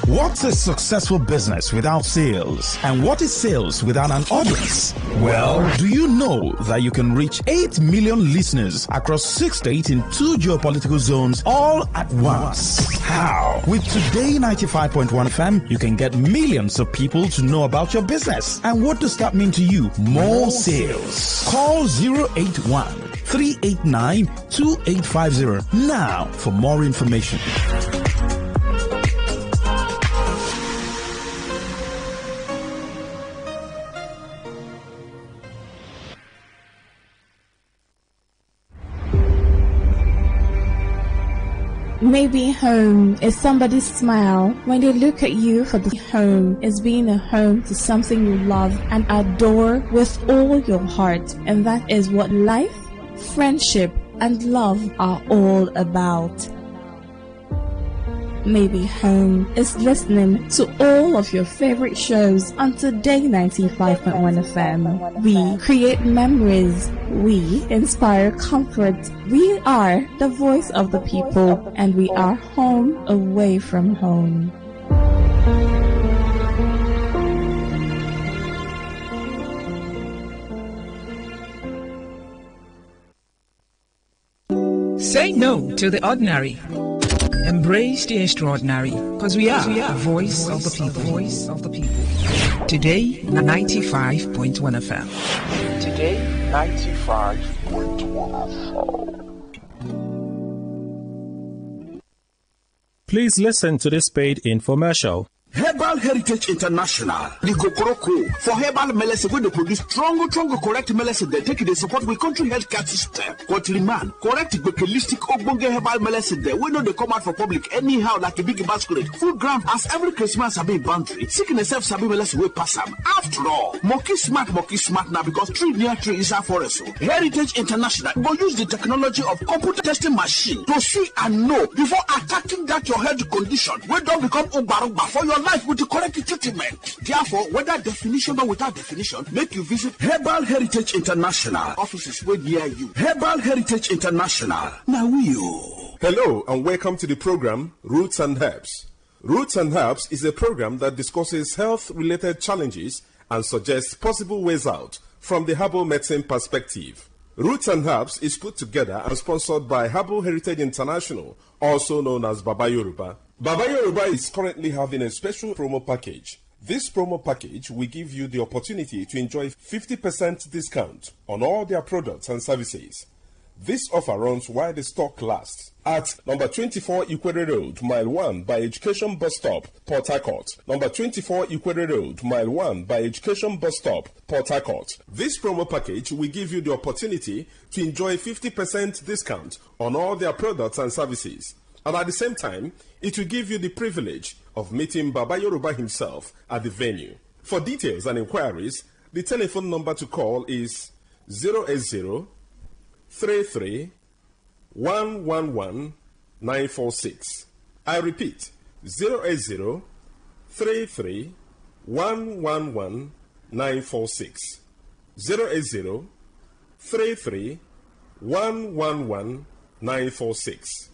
What's a successful business without sales? And what is sales without an audience? Well, do you know that you can reach 8 million listeners across 6 states in 2 geopolitical zones all at once? How? With Today 95.1 FM, you can get millions of people to know about your business. And what does that mean to you? More sales. Call 081-389-2850 now for more information. Maybe home is somebody's smile when they look at you. For the home is being a home to something you love and adore with all your heart. And that is what life, friendship, and love are all about. Maybe home is listening to all of your favorite shows on Today 95.1 FM. We create memories. We inspire comfort. We are the voice of the people, and we are home away from home. Say no to the ordinary. Embrace the extraordinary, because we are the voice of the people. Today, 95.1 FM. Today, 95.1 FM. Please listen to this paid infomercial. Herbal Heritage International, the Kokoroko, for herbal medicine, when they produce strong, correct medicine, they take it, they support with country healthcare system. Country man, correct, holistic, ogbonge herbal medicine, they we know they come out for public anyhow, like a big basket. Food gram, as every Christmas, a big boundary. Sickness self, sabi medicine, we pass them. After all, monkey smart now, because tree near tree is our forest. Heritage International will use the technology of computer testing machine to see and know before attacking that your health condition. We don't become ubaruba for your life with the correct treatment. Therefore, whether definition or without definition, make you visit Herbal Heritage International. Offices were near you. Herbal Heritage International. Now you. Hello and welcome to the program Roots and Herbs. Roots and Herbs is a program that discusses health-related challenges and suggests possible ways out from the herbal medicine perspective. Roots and Herbs is put together and sponsored by Herbal Heritage International, also known as Baba Yoruba. Baba Yoruba is currently having a special promo package. This promo package will give you the opportunity to enjoy 50% discount on all their products and services. This offer runs while the stock lasts at number 24 Ikwere Road, Mile 1 by Education Bus Stop, Port Harcourt. Number 24 Ikwere Road, Mile 1 by Education Bus Stop, Port Harcourt. This promo package will give you the opportunity to enjoy 50% discount on all their products and services. And at the same time, it will give you the privilege of meeting Baba Yoruba himself at the venue. For details and inquiries, the telephone number to call is 080 33 111 946. I repeat, 080 33 111 946. 080 33 111 946.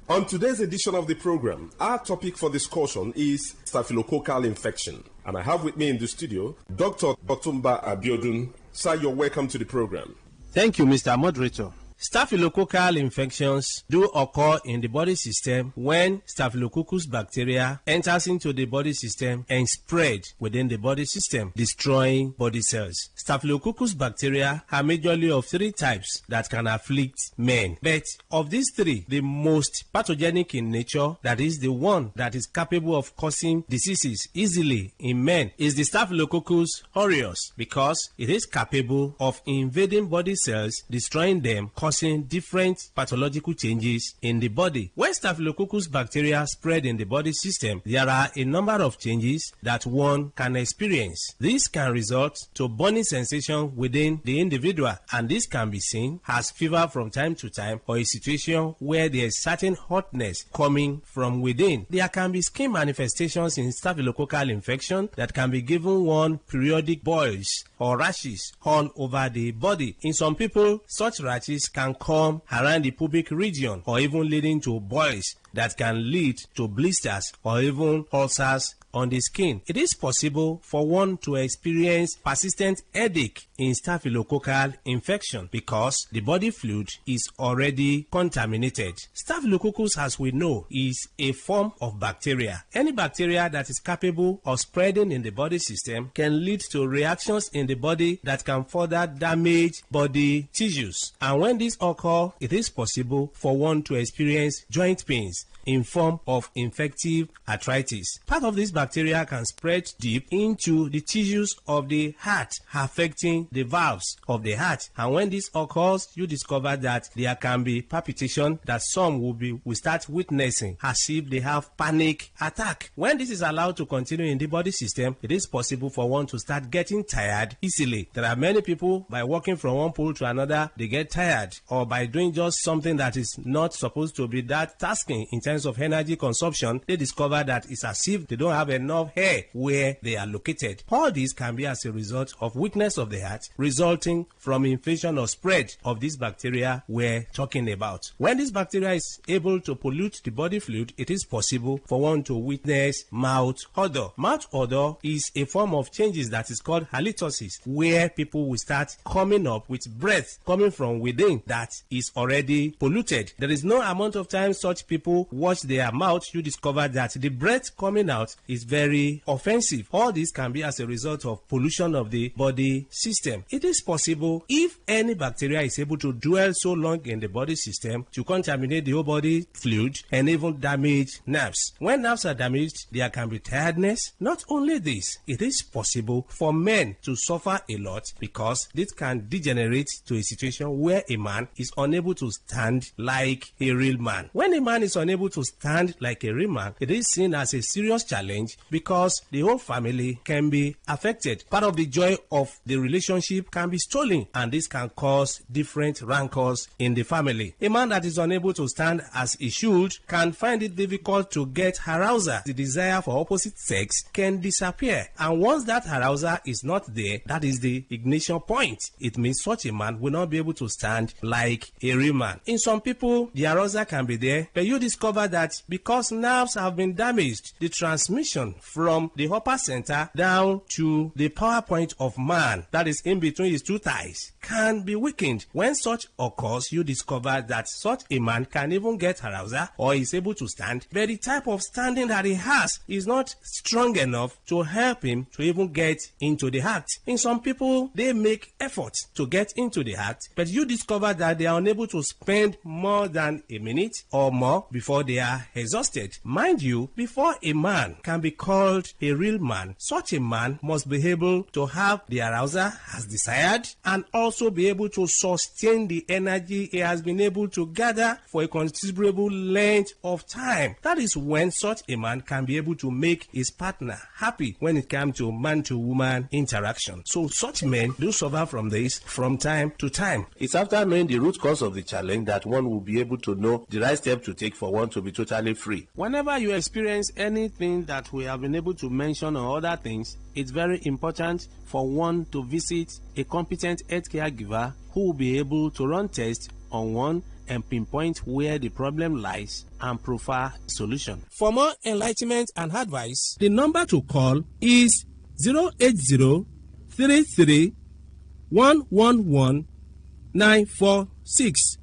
On today's edition of the program, our topic for discussion is staphylococcal infection. And I have with me in the studio Dr. Otumba Abiodun. Sir, you're welcome to the program. Thank you, Mr. Moderator. Staphylococcal infections do occur in the body system when Staphylococcus bacteria enters into the body system and spread within the body system, destroying body cells. Staphylococcus bacteria are majorly of 3 types that can afflict men. But of these 3, the most pathogenic in nature, that is the one that is capable of causing diseases easily in men, is the Staphylococcus aureus, because it is capable of invading body cells, destroying them, causing different pathological changes in the body. When Staphylococcus bacteria spread in the body system, there are a number of changes that one can experience. This can result to burning sensation within the individual, and this can be seen as fever from time to time, or a situation where there is certain hotness coming from within. There can be skin manifestations in staphylococcal infection that can be given one periodic boils or rashes all over the body. In some people, such rashes can come around the pubic region, or even leading to boils that can lead to blisters or even ulcers on the skin. It is possible for one to experience persistent headache in staphylococcal infection because the body fluid is already contaminated. Staphylococcus, as we know, is a form of bacteria. Any bacteria that is capable of spreading in the body system can lead to reactions in the body that can further damage body tissues. And when this occurs, it is possible for one to experience joint pains in form of infective arthritis. Part of this bacteria can spread deep into the tissues of the heart, affecting the valves of the heart. And when this occurs, you discover that there can be palpitation that some will start witnessing as if they have panic attack. When this is allowed to continue in the body system, it is possible for one to start getting tired easily. There are many people, by walking from one pole to another, they get tired, or by doing just something that is not supposed to be that tasking in terms of energy consumption, they discover that it's as if they don't have enough hair where they are located. All this can be as a result of weakness of the heart resulting from infection or spread of this bacteria we're talking about. When this bacteria is able to pollute the body fluid, it is possible for one to witness mouth odor. Mouth odor is a form of changes that is called halitosis, where people will start coming up with breath coming from within that is already polluted. There is no amount of time such people wash their mouth, you discover that the breath coming out is very offensive. All this can be as a result of pollution of the body system. It is possible, if any bacteria is able to dwell so long in the body system, to contaminate the whole body fluid and even damage nerves. When nerves are damaged, there can be tiredness. Not only this, it is possible for men to suffer a lot because this can degenerate to a situation where a man is unable to stand like a real man. When a man is unable to stand like a real man, it is seen as a serious challenge because the whole family can be affected. Part of the joy of the relationship can be stolen, and this can cause different rancors in the family. A man that is unable to stand as he should can find it difficult to get arousal. The desire for opposite sex can disappear, and once that arousal is not there, that is the ignition point. It means such a man will not be able to stand like a real man. In some people, the arousal can be there, but you discover that because nerves have been damaged, the transmission from the upper center down to the power point of man, that is in between his two thighs, can be weakened. When such occurs, you discover that such a man can even get arousal or is able to stand, but the type of standing that he has is not strong enough to help him to even get into the act. In some people, they make efforts to get into the act, but you discover that they are unable to spend more than a minute or more before they they are exhausted. Mind you, before a man can be called a real man, such a man must be able to have the arousal as desired and also be able to sustain the energy he has been able to gather for a considerable length of time. That is when such a man can be able to make his partner happy when it comes to man-to-woman interaction. So such men do suffer from this from time to time. It's after knowing the root cause of the challenge that one will be able to know the right step to take for one to be totally free. Whenever you experience anything that we have been able to mention or other things, it's very important for one to visit a competent health caregiver who will be able to run tests on one and pinpoint where the problem lies and prefer solution. For more enlightenment and advice, the number to call is 080-33-111-946.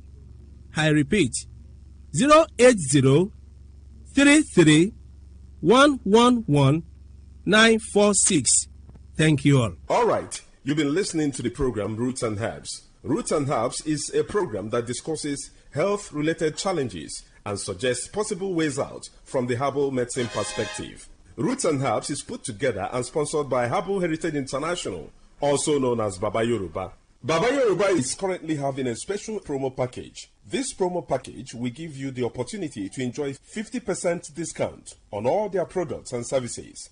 I repeat, 080-33-111-946. Thank you all. All right. You've been listening to the program Roots and Herbs. Roots and Herbs is a program that discusses health-related challenges and suggests possible ways out from the herbal medicine perspective. Roots and Herbs is put together and sponsored by Herbal Heritage International, also known as Baba Yoruba. Baba Yoruba is currently having a special promo package. This promo package will give you the opportunity to enjoy 50% discount on all their products and services.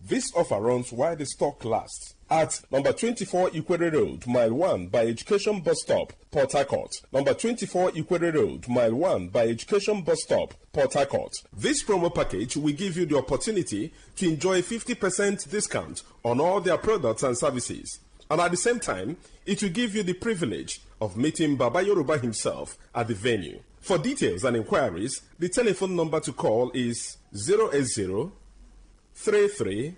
This offer runs while the stock lasts at number 24 Ikwere Road, Mile 1 by Education Bus Stop, Port Harcourt. Number 24 Ikwere Road, Mile 1 by Education Bus Stop, Port Harcourt. This promo package will give you the opportunity to enjoy 50% discount on all their products and services. And at the same time, it will give you the privilege of meeting Baba Yoruba himself at the venue. For details and inquiries, the telephone number to call is 080 33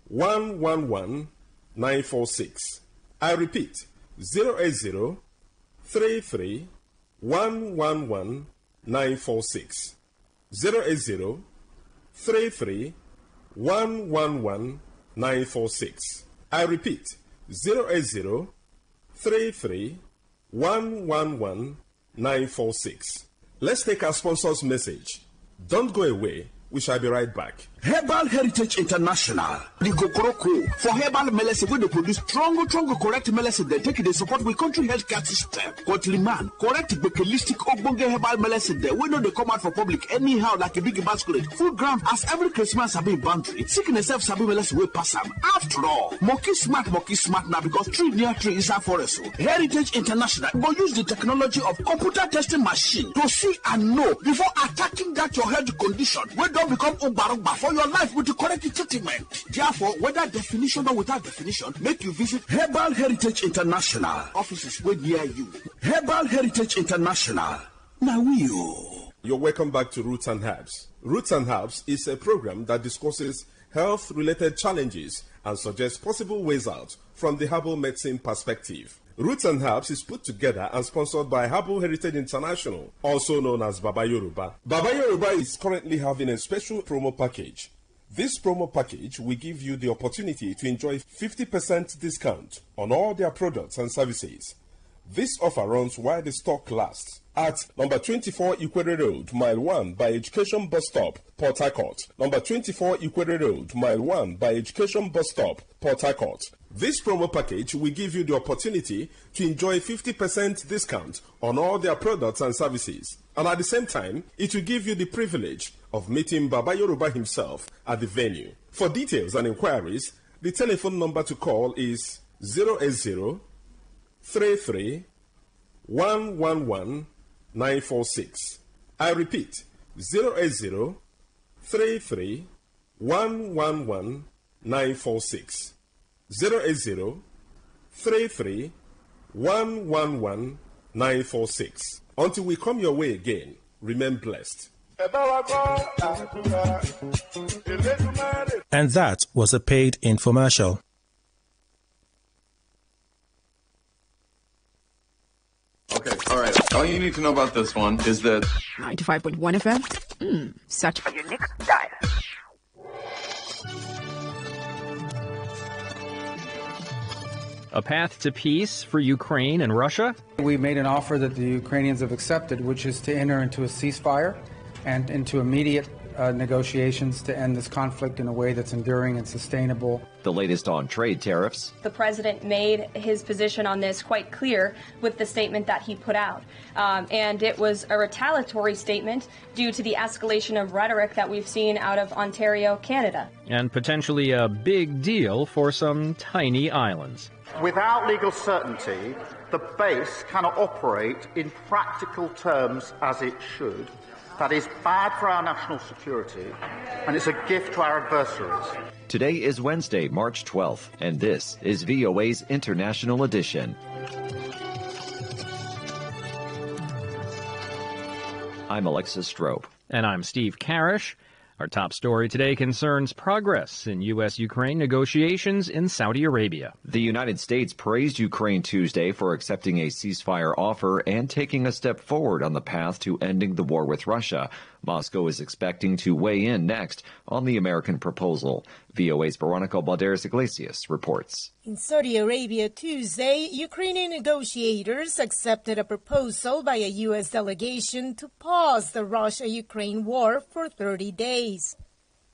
111 946. I repeat, 080 33 111 946. 080 33 111 946. I repeat, 080 33 111 946. Let's take our sponsor's message. Don't go away. We shall be right back. Herbal Heritage International, the Kokoroko for herbal medicine, where they produce strong, correct medicine. They take it, they support the country healthcare system. Quatliman, correct bakelistic ogbonge herbal medicine. They we know they come out for public anyhow like a big basket. Food ground as every Christmas have been boundary. Sickness self sabi medicine we pass them. After all, monkey smart now because tree near tree is a forest. Heritage International will use the technology of computer testing machine to see and know before attacking that your health condition. We don't become Ubarugba for your life with the correct treatment. Therefore, whether definition or without definition, make you visit Herbal Heritage International. Offices way near you. Herbal Heritage International. Now You're welcome back to Roots and Herbs. Roots and Herbs is a program that discusses health-related challenges and suggests possible ways out from the herbal medicine perspective. Roots and Herbs is put together and sponsored by Herbal Heritage International, also known as Baba Yoruba. Baba Yoruba is currently having a special promo package. This promo package will give you the opportunity to enjoy 50% discount on all their products and services. This offer runs while the stock lasts at number 24 Ikwere Road, Mile 1 by Education Bus Stop, Port Harcourt. Number 24 Ikwere Road, Mile 1 by Education Bus Stop, Port Harcourt. This promo package will give you the opportunity to enjoy 50% discount on all their products and services. And at the same time, it will give you the privilege of meeting Baba Yoruba himself at the venue. For details and inquiries, the telephone number to call is 080 33 111 946. I repeat, 080 33 111 946. 080 33 111 946. Until we come your way again, remain blessed. And that was a paid infomercial. Okay, all right. All you need to know about this one is that 95.1 FM. Search for your next dial. A path to peace for Ukraine and Russia? We made an offer that the Ukrainians have accepted, which is to enter into a ceasefire and into immediate negotiations to end this conflict in a way that's enduring and sustainable. The latest on trade tariffs. The president made his position on this quite clear with the statement that he put out. And it was a retaliatory statement due to the escalation of rhetoric that we've seen out of Ontario, Canada. And potentially a big deal for some tiny islands. Without legal certainty, the base cannot operate in practical terms as it should. That is bad for our national security, and it's a gift to our adversaries. Today is Wednesday, March 12th, and this is VOA's International Edition. I'm Alexis Strope. And I'm Steve Karish. Our top story today concerns progress in U.S.-Ukraine negotiations in Saudi Arabia. The United States praised Ukraine Tuesday for accepting a ceasefire offer and taking a step forward on the path to ending the war with Russia. Moscow is expecting to weigh in next on the American proposal. VOA's Veronica Balderas Iglesias reports. In Saudi Arabia Tuesday, Ukrainian negotiators accepted a proposal by a U.S. delegation to pause the Russia-Ukraine war for 30 days.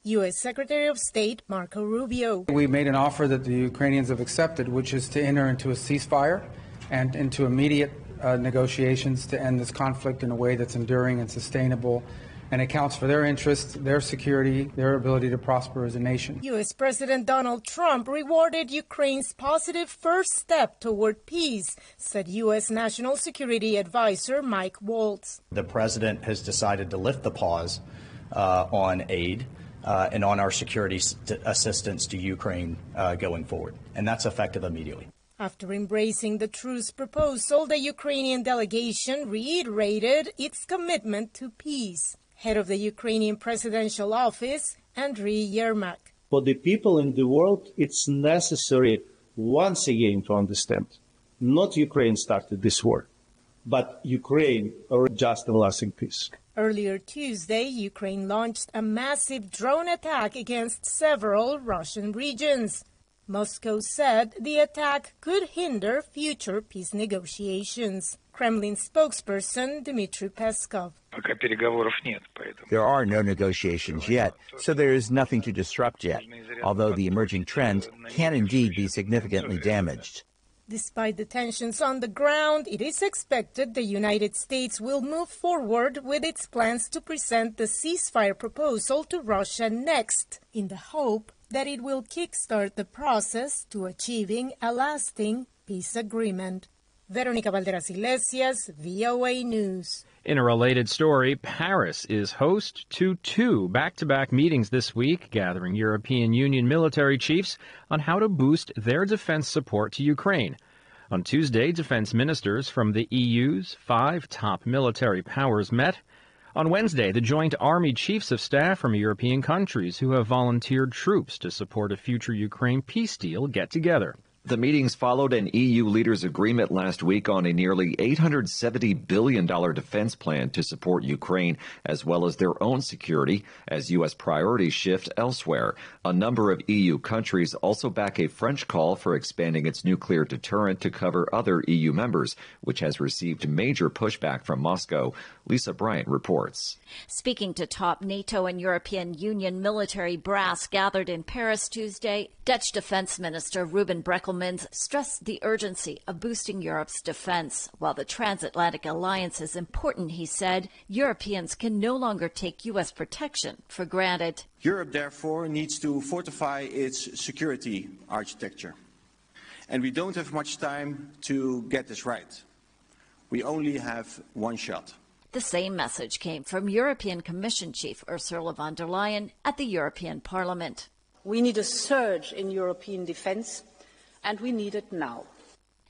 U.S. Secretary of State Marco Rubio. We made an offer that the Ukrainians have accepted, which is to enter into a ceasefire and into immediate negotiations to end this conflict in a way that's enduring and sustainable and accounts for their interests, their security, their ability to prosper as a nation. U.S. President Donald Trump rewarded Ukraine's positive first step toward peace, said U.S. National Security Advisor Mike Waltz. The president has decided to lift the pause on aid and on our security assistance to Ukraine going forward, and that's effective immediately. After embracing the truce proposal, the Ukrainian delegation reiterated its commitment to peace. Head of the Ukrainian presidential office, Andriy Yermak. For the people in the world, it's necessary once again to understand, not Ukraine started this war, but Ukraine or just a lasting peace. Earlier Tuesday, Ukraine launched a massive drone attack against several Russian regions. Moscow said the attack could hinder future peace negotiations. Kremlin spokesperson Dmitry Peskov. There are no negotiations yet, so there is nothing to disrupt yet, although the emerging trend can indeed be significantly damaged. Despite the tensions on the ground, it is expected the United States will move forward with its plans to present the ceasefire proposal to Russia next, in the hope that it will kickstart the process to achieving a lasting peace agreement. Veronica Balderas Iglesias, VOA News. In a related story, Paris is host to two back-to-back meetings this week, gathering European Union military chiefs on how to boost their defense support to Ukraine. On Tuesday, defense ministers from the EU's 5 top military powers met. On Wednesday, the joint Army Chiefs of Staff from European countries who have volunteered troops to support a future Ukraine peace deal get together. The meetings followed an EU leaders' agreement last week on a nearly $870 billion defense plan to support Ukraine, as well as their own security, as U.S. priorities shift elsewhere. A number of EU countries also back a French call for expanding its nuclear deterrent to cover other EU members, which has received major pushback from Moscow. Lisa Bryant reports. Speaking to top NATO and European Union military brass gathered in Paris Tuesday, Dutch Defense Minister Ruben Brekelmans stressed the urgency of boosting Europe's defense. While the transatlantic alliance is important, he said, Europeans can no longer take U.S. protection for granted. Europe, therefore, needs to fortify its security architecture. And we don't have much time to get this right. We only have one shot. The same message came from European Commission Chief Ursula von der Leyen at the European Parliament. We need a surge in European defense, and we need it now.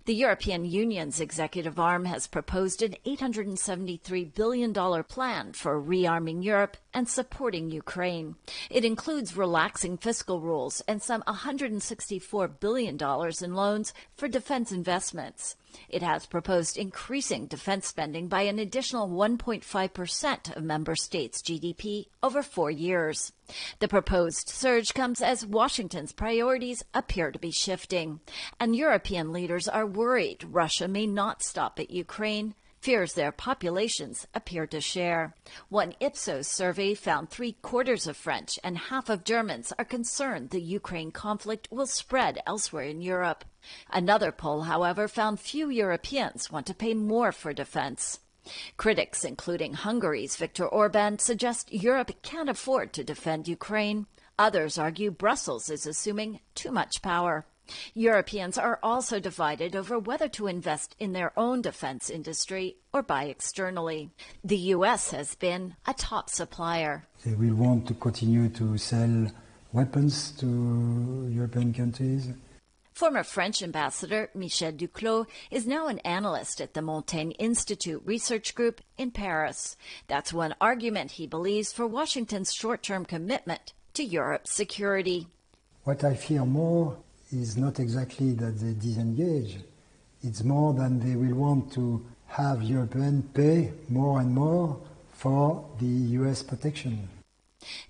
The European Union's executive arm has proposed an $873 billion plan for rearming Europe and supporting Ukraine. It includes relaxing fiscal rules and some $164 billion in loans for defense investments. It has proposed increasing defense spending by an additional 1.5% of member states' GDP over 4 years. The proposed surge comes as Washington's priorities appear to be shifting, and European leaders are worried Russia may not stop at Ukraine fears their populations appear to share. One Ipsos survey found 3/4 of French and half of Germans are concerned the Ukraine conflict will spread elsewhere in Europe. Another poll, however, found few Europeans want to pay more for defense. Critics, including Hungary's Viktor Orban, suggest Europe can't afford to defend Ukraine. Others argue Brussels is assuming too much power. Europeans are also divided over whether to invest in their own defense industry or buy externally. The U.S. has been a top supplier. They will want to continue to sell weapons to European countries. Former French ambassador Michel Duclos is now an analyst at the Montaigne Institute Research Group in Paris. That's one argument, he believes, for Washington's short-term commitment to Europe's security. What I fear more is not exactly that they disengage. It's more than they will want to have Europeans pay more and more for the U.S. protection.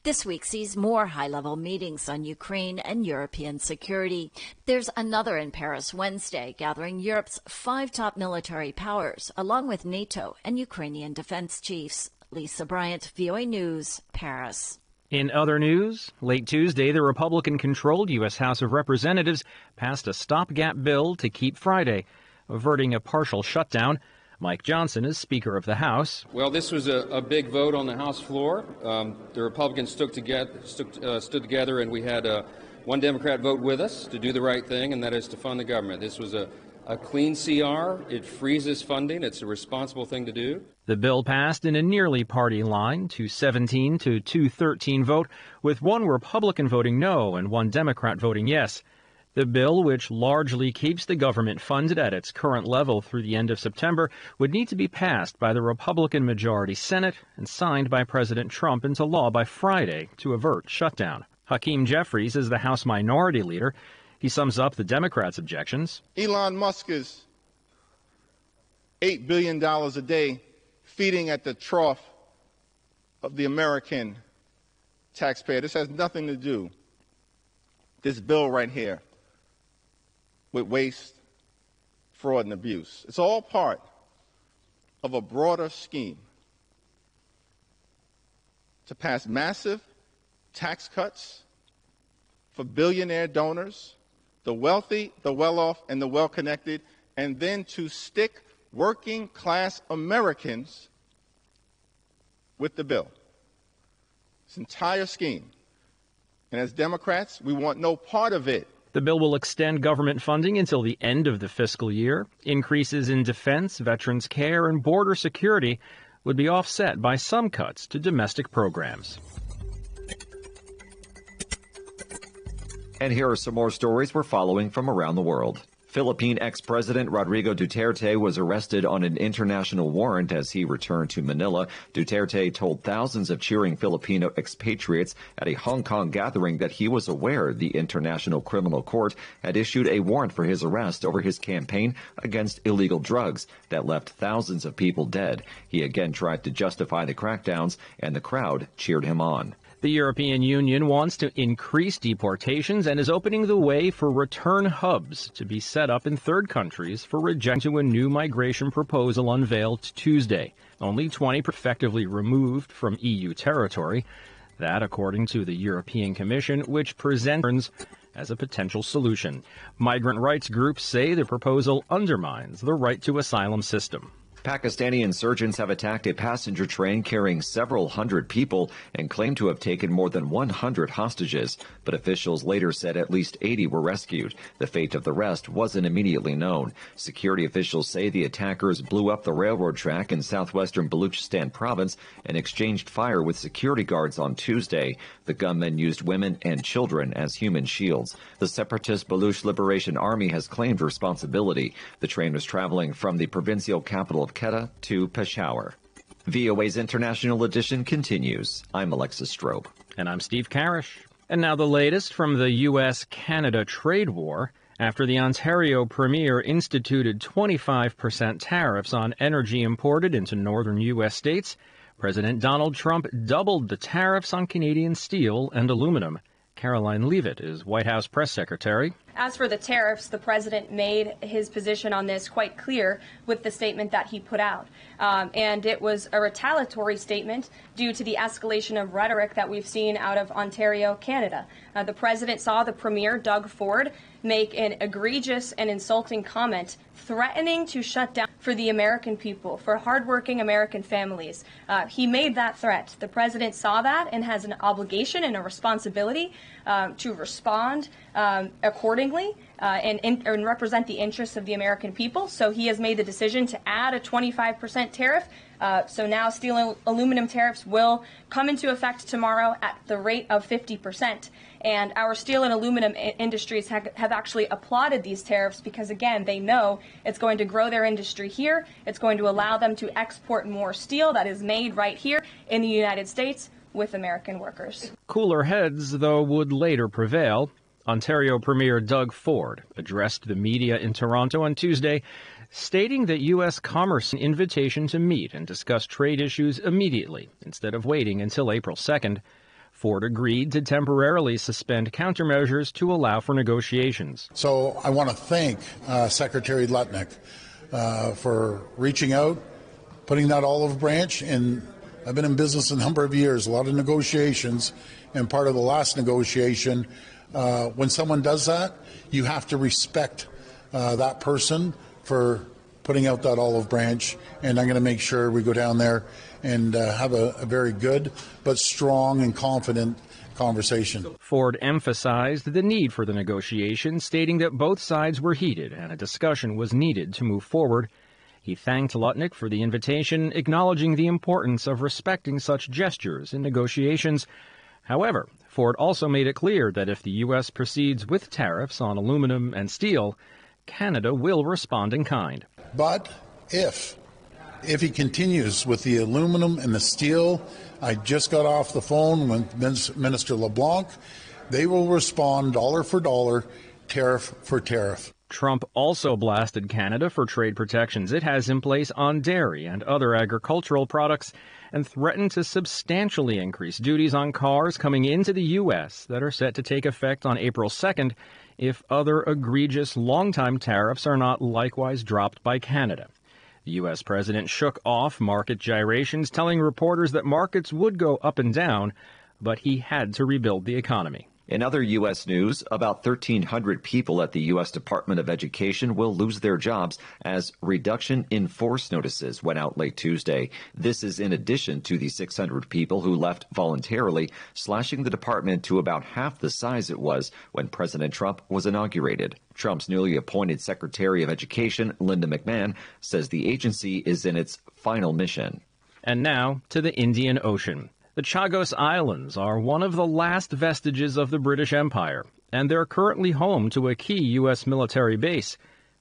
This week sees more high-level meetings on Ukraine and European security. There's another in Paris Wednesday, gathering Europe's 5 top military powers, along with NATO and Ukrainian defense chiefs. Lisa Bryant, VOA News, Paris. In other news, late Tuesday, the Republican-controlled U.S. House of Representatives passed a stopgap bill to keep Friday, averting a partial shutdown. Mike Johnson is Speaker of the House. Well, this was a big vote on the House floor. The Republicans stood together, and we had one Democrat vote with us to do the right thing, and that is to fund the government. This was a clean CR. It freezes funding. It's a responsible thing to do. The bill passed in a nearly party line, 217 to 213 vote, with one Republican voting no and one Democrat voting yes. The bill, which largely keeps the government funded at its current level through the end of September, would need to be passed by the Republican majority Senate and signed by President Trump into law by Friday to avert shutdown. Hakeem Jeffries is the House Minority Leader. He sums up the Democrats' objections. Elon Musk is $8 billion a day feeding at the trough of the American taxpayer. This has nothing to do, this bill right here, with waste, fraud, and abuse. It's all part of a broader scheme to pass massive tax cuts for billionaire donors, the wealthy, the well-off, and the well-connected, and then to stick working-class Americans with the bill. This entire scheme. And as Democrats, we want no part of it. The bill will extend government funding until the end of the fiscal year. Increases in defense, veterans care, and border security would be offset by some cuts to domestic programs. And here are some more stories we're following from around the world. Philippine ex-president Rodrigo Duterte was arrested on an international warrant as he returned to Manila. Duterte told thousands of cheering Filipino expatriates at a Hong Kong gathering that he was aware the International Criminal Court had issued a warrant for his arrest over his campaign against illegal drugs that left thousands of people dead. He again tried to justify the crackdowns, and the crowd cheered him on. The European Union wants to increase deportations and is opening the way for return hubs to be set up in third countries for rejection to a new migration proposal unveiled Tuesday. Only 20 effectively removed from EU territory. That, according to the European Commission, which presents as a potential solution. Migrant rights groups say the proposal undermines the right to asylum system. Pakistani insurgents have attacked a passenger train carrying several hundred people and claim to have taken more than 100 hostages, but officials later said at least 80 were rescued. The fate of the rest wasn't immediately known. Security officials say the attackers blew up the railroad track in southwestern Baluchistan province and exchanged fire with security guards on Tuesday. The gunmen used women and children as human shields. The separatist Baluch Liberation Army has claimed responsibility. The train was traveling from the provincial capital of Quetta to Peshawar. VOA's International Edition continues. I'm Alexis Strobe. And I'm Steve Karish. And now the latest from the U.S.-Canada trade war. After the Ontario Premier instituted 25% tariffs on energy imported into northern U.S. states, President Donald Trump doubled the tariffs on Canadian steel and aluminum. Caroline Leavitt is White House press secretary. As for the tariffs, the president made his position on this quite clear with the statement that he put out. And it was a retaliatory statement due to the escalation of rhetoric that we've seen out of Ontario, Canada. The president saw the premier, Doug Ford, make an egregious and insulting comment threatening to shut down for the American people, for hardworking American families. He made that threat. The president saw that and has an obligation and a responsibility to respond accordingly and represent the interests of the American people. So he has made the decision to add a 25% tariff. So now steel and aluminum tariffs will come into effect tomorrow at the rate of 50%. And our steel and aluminum industries have actually applauded these tariffs because, again, they know it's going to grow their industry here. It's going to allow them to export more steel that is made right here in the United States with American workers. Cooler heads, though, would later prevail. Ontario Premier Doug Ford addressed the media in Toronto on Tuesday, stating that U.S. Commerce an invitation to meet and discuss trade issues immediately instead of waiting until April 2nd. Ford agreed to temporarily suspend countermeasures to allow for negotiations. So I want to thank Secretary Lutnick for reaching out, putting that olive branch in. I've been in business a number of years, a lot of negotiations, and part of the last negotiation, when someone does that, you have to respect that person for putting out that olive branch, and I'm going to make sure we go down there and have a very good but strong and confident conversation. Ford emphasized the need for the negotiation, stating that both sides were heated and a discussion was needed to move forward. He thanked Lutnick for the invitation, acknowledging the importance of respecting such gestures in negotiations. However, Ford also made it clear that if the U.S. proceeds with tariffs on aluminum and steel, Canada will respond in kind. But if he continues with the aluminum and the steel, I just got off the phone with Minister LeBlanc, they will respond dollar for dollar, tariff for tariff. Trump also blasted Canada for trade protections it has in place on dairy and other agricultural products and threatened to substantially increase duties on cars coming into the U.S. that are set to take effect on April 2nd if other egregious long-time tariffs are not likewise dropped by Canada. The U.S. president shook off market gyrations, telling reporters that markets would go up and down, but he had to rebuild the economy. In other U.S. news, about 1,300 people at the U.S. Department of Education will lose their jobs as reduction in force notices went out late Tuesday. This is in addition to the 600 people who left voluntarily, slashing the department to about half the size it was when President Trump was inaugurated. Trump's newly appointed Secretary of Education, Linda McMahon, says the agency is in its final mission. And now to the Indian Ocean. The Chagos Islands are one of the last vestiges of the British Empire, and they're currently home to a key U.S. military base.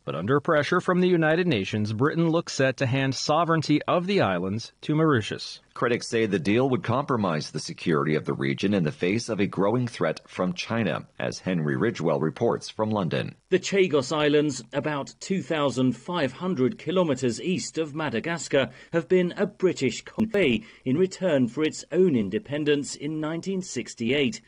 But under pressure from the United Nations, Britain looks set to hand sovereignty of the islands to Mauritius. Critics say the deal would compromise the security of the region in the face of a growing threat from China, as Henry Ridgewell reports from London. The Chagos Islands, about 2,500 kilometres east of Madagascar, have been a British colony in return for its own independence in 1968.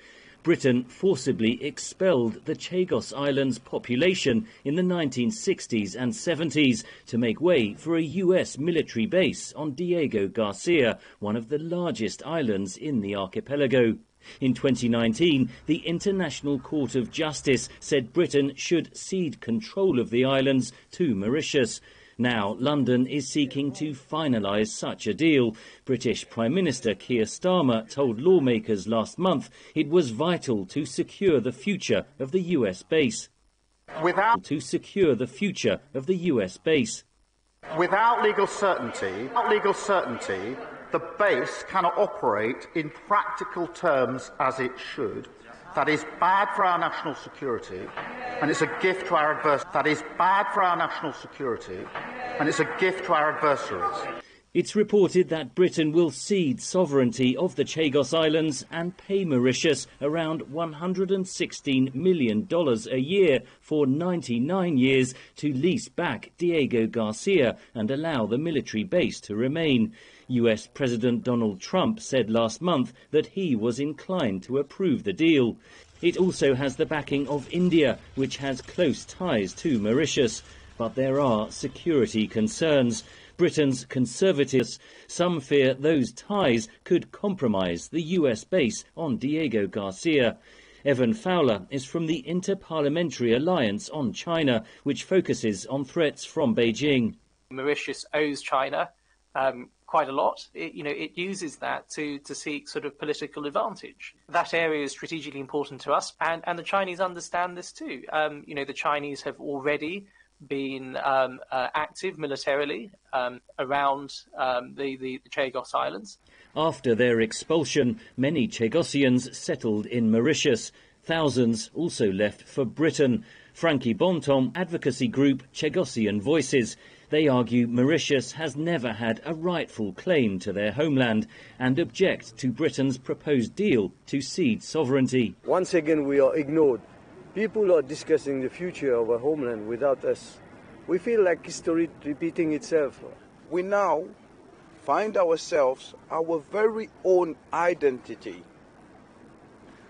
Britain forcibly expelled the Chagos Islands population in the 1960s and 70s to make way for a US military base on Diego Garcia, one of the largest islands in the archipelago. In 2019, the International Court of Justice said Britain should cede control of the islands to Mauritius. Now, London is seeking to finalise such a deal. British Prime Minister Keir Starmer told lawmakers last month it was vital to secure the future of the US base. Without legal certainty, the base cannot operate in practical terms as it should. That is bad for our national security, and it's a gift to our adversaries. It's reported that Britain will cede sovereignty of the Chagos Islands and pay Mauritius around $116 million a year for 99 years to lease back Diego Garcia and allow the military base to remain. US President Donald Trump said last month that he was inclined to approve the deal. It also has the backing of India, which has close ties to Mauritius. But there are security concerns. Britain's Conservatives, some fear those ties could compromise the US base on Diego Garcia. Evan Fowler is from the Interparliamentary Alliance on China, which focuses on threats from Beijing. Mauritius owes China quite a lot. It uses that to seek sort of political advantage. That area is strategically important to us, and the Chinese understand this too. The Chinese have already been active militarily around the Chagos Islands. After their expulsion, many Chagossians settled in Mauritius. Thousands also left for Britain. Frankie Bonton advocacy group Chagossian Voices. They argue Mauritius has never had a rightful claim to their homeland and object to Britain's proposed deal to cede sovereignty. Once again, we are ignored. People are discussing the future of our homeland without us. We feel like history repeating itself. We now find ourselves our very own identity,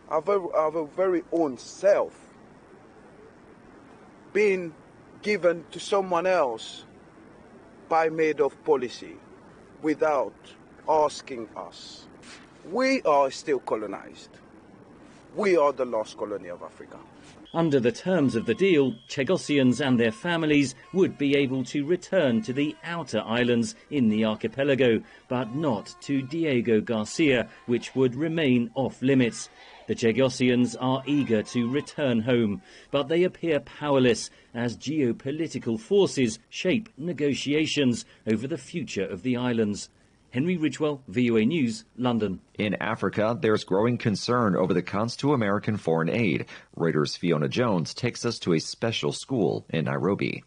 our very own self, being given to someone else by made of policy without asking us. We are still colonized. We are the lost colony of Africa. Under the terms of the deal, Chagossians and their families would be able to return to the outer islands in the archipelago, but not to Diego Garcia, which would remain off limits. The Chagossians are eager to return home, but they appear powerless as geopolitical forces shape negotiations over the future of the islands. Henry Ridgewell, VOA News, London. In Africa, there's growing concern over the cost to American foreign aid. Reuters' Fiona Jones takes us to a special school in Nairobi.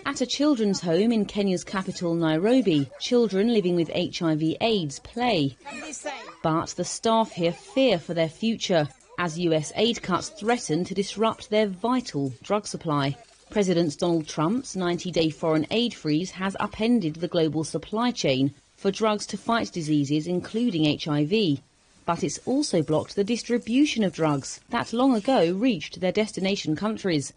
At a children's home in Kenya's capital, Nairobi, children living with HIV/AIDS play. But the staff here fear for their future, as US aid cuts threaten to disrupt their vital drug supply. President Donald Trump's 90-day foreign aid freeze has upended the global supply chain for drugs to fight diseases, including HIV. But it's also blocked the distribution of drugs that long ago reached their destination countries.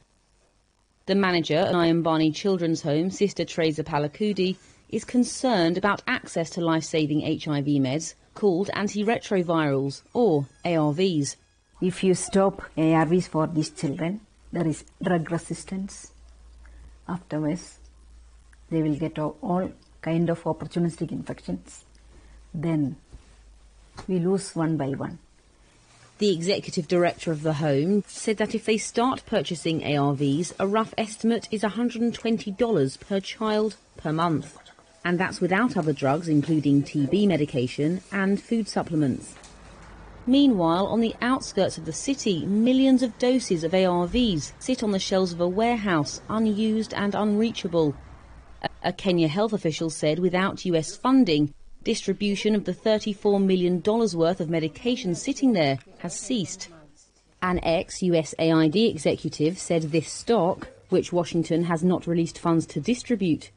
The manager at Nyambani Children's Home, Sister Teresa Palakudi, is concerned about access to life-saving HIV meds called antiretrovirals, or ARVs. If you stop ARVs for these children, there is drug resistance. Afterwards, they will get all kind of opportunistic infections. Then we lose one by one. The executive director of the home said that if they start purchasing ARVs, a rough estimate is $120 per child per month. And that's without other drugs, including TB medication and food supplements. Meanwhile, on the outskirts of the city, millions of doses of ARVs sit on the shelves of a warehouse, unused and unreachable. A Kenya health official said without US funding, distribution of the $34 million worth of medication sitting there has ceased. An ex-USAID executive said this stock, which Washington has not released funds to distribute,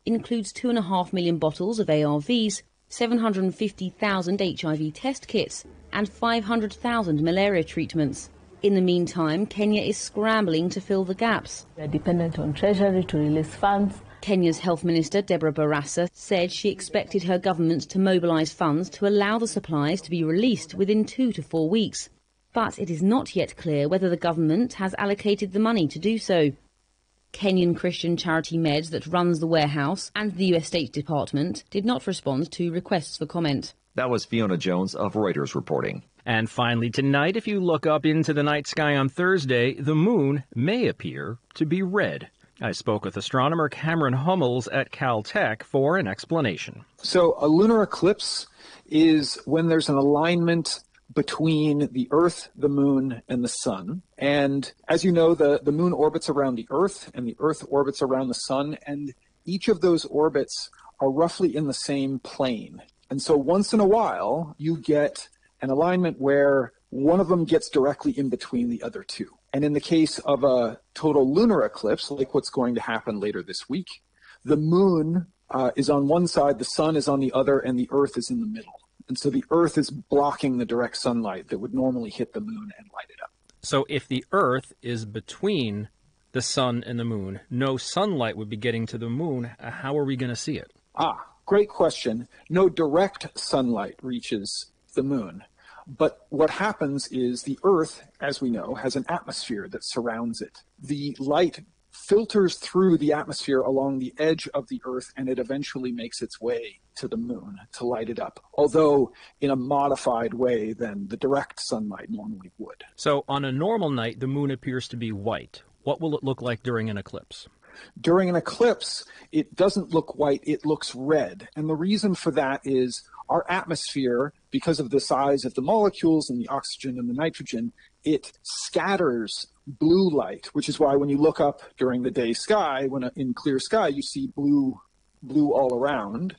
includes 2.5 million bottles of ARVs, 750,000 HIV test kits and 500,000 malaria treatments. In the meantime, Kenya is scrambling to fill the gaps. We are dependent on Treasury to release funds. Kenya's Health Minister, Deborah Barasa, said she expected her government to mobilise funds to allow the supplies to be released within 2 to 4 weeks. But it is not yet clear whether the government has allocated the money to do so. Kenyan Christian charity Meds that runs the warehouse and the US State Department did not respond to requests for comment. That was Fiona Jones of Reuters reporting. And finally, tonight, if you look up into the night sky on Thursday, the moon may appear to be red. I spoke with astronomer Cameron Hummels at Caltech for an explanation. So a lunar eclipse is when there's an alignment between the Earth, the Moon, and the Sun. And as you know, the Moon orbits around the Earth, and the Earth orbits around the Sun, and each of those orbits are roughly in the same plane. And so once in a while, you get an alignment where one of them gets directly in between the other two. And in the case of a total lunar eclipse, like what's going to happen later this week, the moon is on one side, the sun is on the other, and the Earth is in the middle. And so the Earth is blocking the direct sunlight that would normally hit the moon and light it up. So if the Earth is between the sun and the moon, no sunlight would be getting to the moon. How are we going to see it? Great question. No direct sunlight reaches the moon. But what happens is the Earth, as we know, has an atmosphere that surrounds it. The light filters through the atmosphere along the edge of the Earth, and it eventually makes its way to the moon to light it up, although in a modified way than the direct sunlight normally would. So on a normal night, the moon appears to be white. What will it look like during an eclipse? During an eclipse, it doesn't look white, it looks red. And the reason for that is our atmosphere, because of the size of the molecules and the oxygen and the nitrogen, it scatters blue light, which is why when you look up during the day sky, in clear sky, you see blue all around.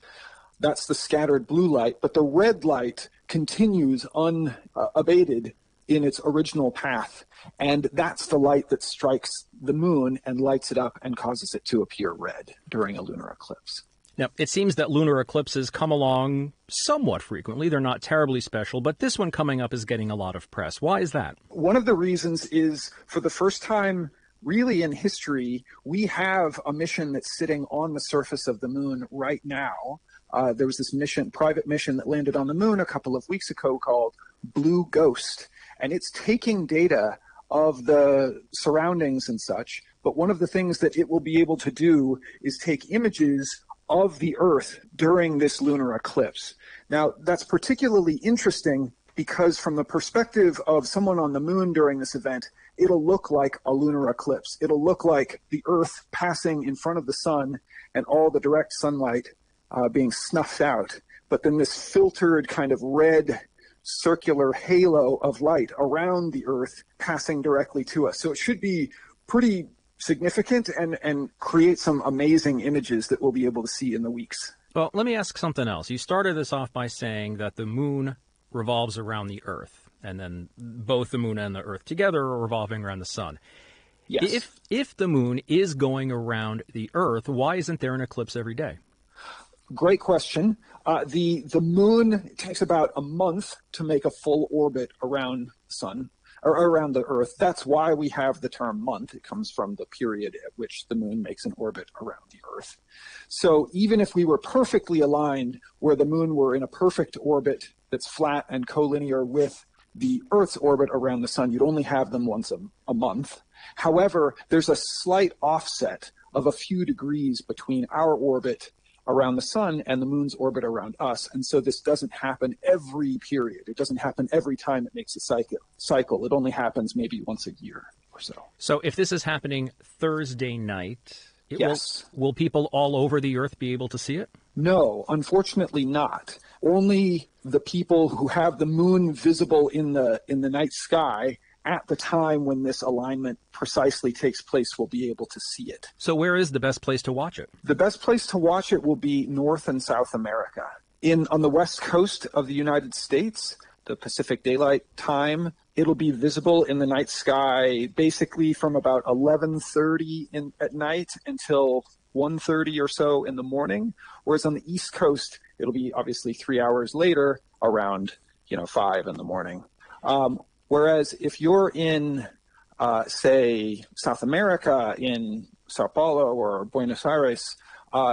That's the scattered blue light, but the red light continues unabated in its original path, and that's the light that strikes the moon and lights it up and causes it to appear red during a lunar eclipse. Now, it seems that lunar eclipses come along somewhat frequently. They're not terribly special, but this one coming up is getting a lot of press. Why is that? One of the reasons is, for the first time really in history, we have a mission that's sitting on the surface of the moon right now. There was this private mission that landed on the moon a couple of weeks ago called Blue Ghost, and it's taking data of the surroundings and such, but one of the things that it will be able to do is take images of the Earth during this lunar eclipse. Now, that's particularly interesting because from the perspective of someone on the moon during this event, it'll look like a lunar eclipse. It'll look like the Earth passing in front of the sun and all the direct sunlight being snuffed out. But then this filtered kind of red circular halo of light around the Earth passing directly to us. So it should be pretty significant and create some amazing images that we'll be able to see in the weeks. Well, let me ask something else. You started this off by saying that the moon revolves around the Earth, and then both the moon and the Earth together are revolving around the sun. Yes. If the moon is going around the Earth, why isn't there an eclipse every day? Great question. The moon takes about a month to make a full orbit around the sun, or around the Earth. That's why we have the term month. It comes from the period at which the moon makes an orbit around the Earth. So even if we were perfectly aligned, where the moon were in a perfect orbit that's flat and collinear with the Earth's orbit around the sun, you'd only have them once a month. However, there's a slight offset of a few degrees between our orbit around the sun and the moon's orbit around us. And so this doesn't happen every period. It doesn't happen every time it makes a cycle. It only happens maybe once a year or so. So if this is happening Thursday night, yes. Will people all over the Earth be able to see it? No, unfortunately not. Only the people who have the moon visible in the night sky at the time when this alignment precisely takes place will be able to see it. So where is the best place to watch it? The best place to watch it will be North and South America. On the west coast of the United States, the Pacific Daylight Time, it'll be visible in the night sky basically from about 11:30 at night until 1:30 or so in the morning, whereas on the East Coast, it'll be obviously 3 hours later around 5 in the morning. Whereas if you're in, say, South America, in Sao Paulo or Buenos Aires,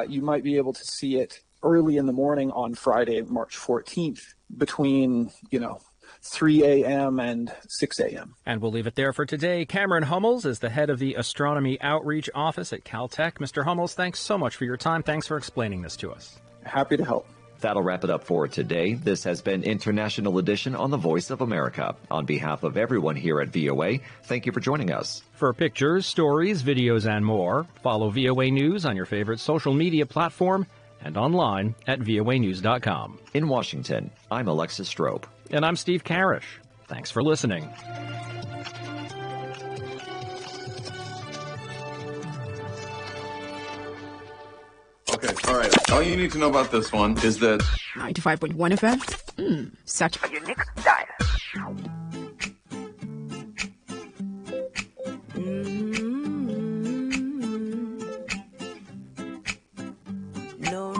you might be able to see it early in the morning on Friday, March 14th, between, 3 a.m. and 6 a.m. And we'll leave it there for today. Cameron Hummels is the head of the Astronomy Outreach Office at Caltech. Mr. Hummels, thanks so much for your time. Thanks for explaining this to us. Happy to help. That'll wrap it up for today. This has been International Edition on the Voice of America. On behalf of everyone here at VOA, thank you for joining us. For pictures, stories, videos, and more, follow VOA News on your favorite social media platform and online at voanews.com. In Washington, I'm Alexis Strope. And I'm Steve Karish. Thanks for listening. Okay, all right. All you need to know about this one is that 95.1 FM. Such a unique style. No,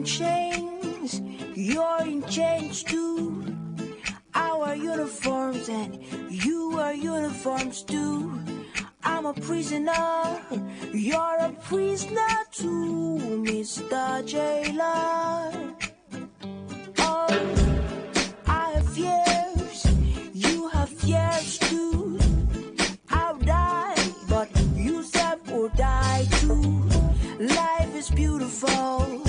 in chains, you're in chains too. Our uniforms and you are uniforms too. I'm a prisoner, you're a prisoner too, Mr. Jailer. Oh, I have fears, you have fears too. I'll die, but you said will die too. Life is beautiful,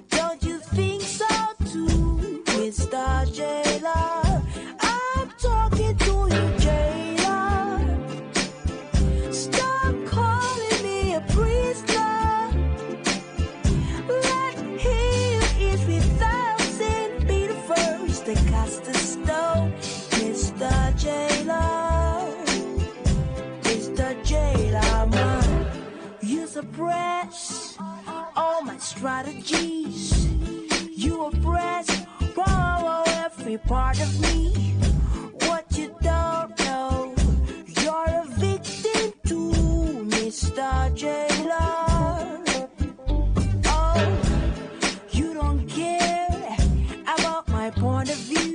don't you think so too, Mr. Jailer? I'm talking to you, Jailer. Stop calling me a prisoner. Let him is 1,000 be the first to cast a stone, Mr. Jailer. Mr. Jailer, man, you suppress all my strategies. You oppress every part of me. What you don't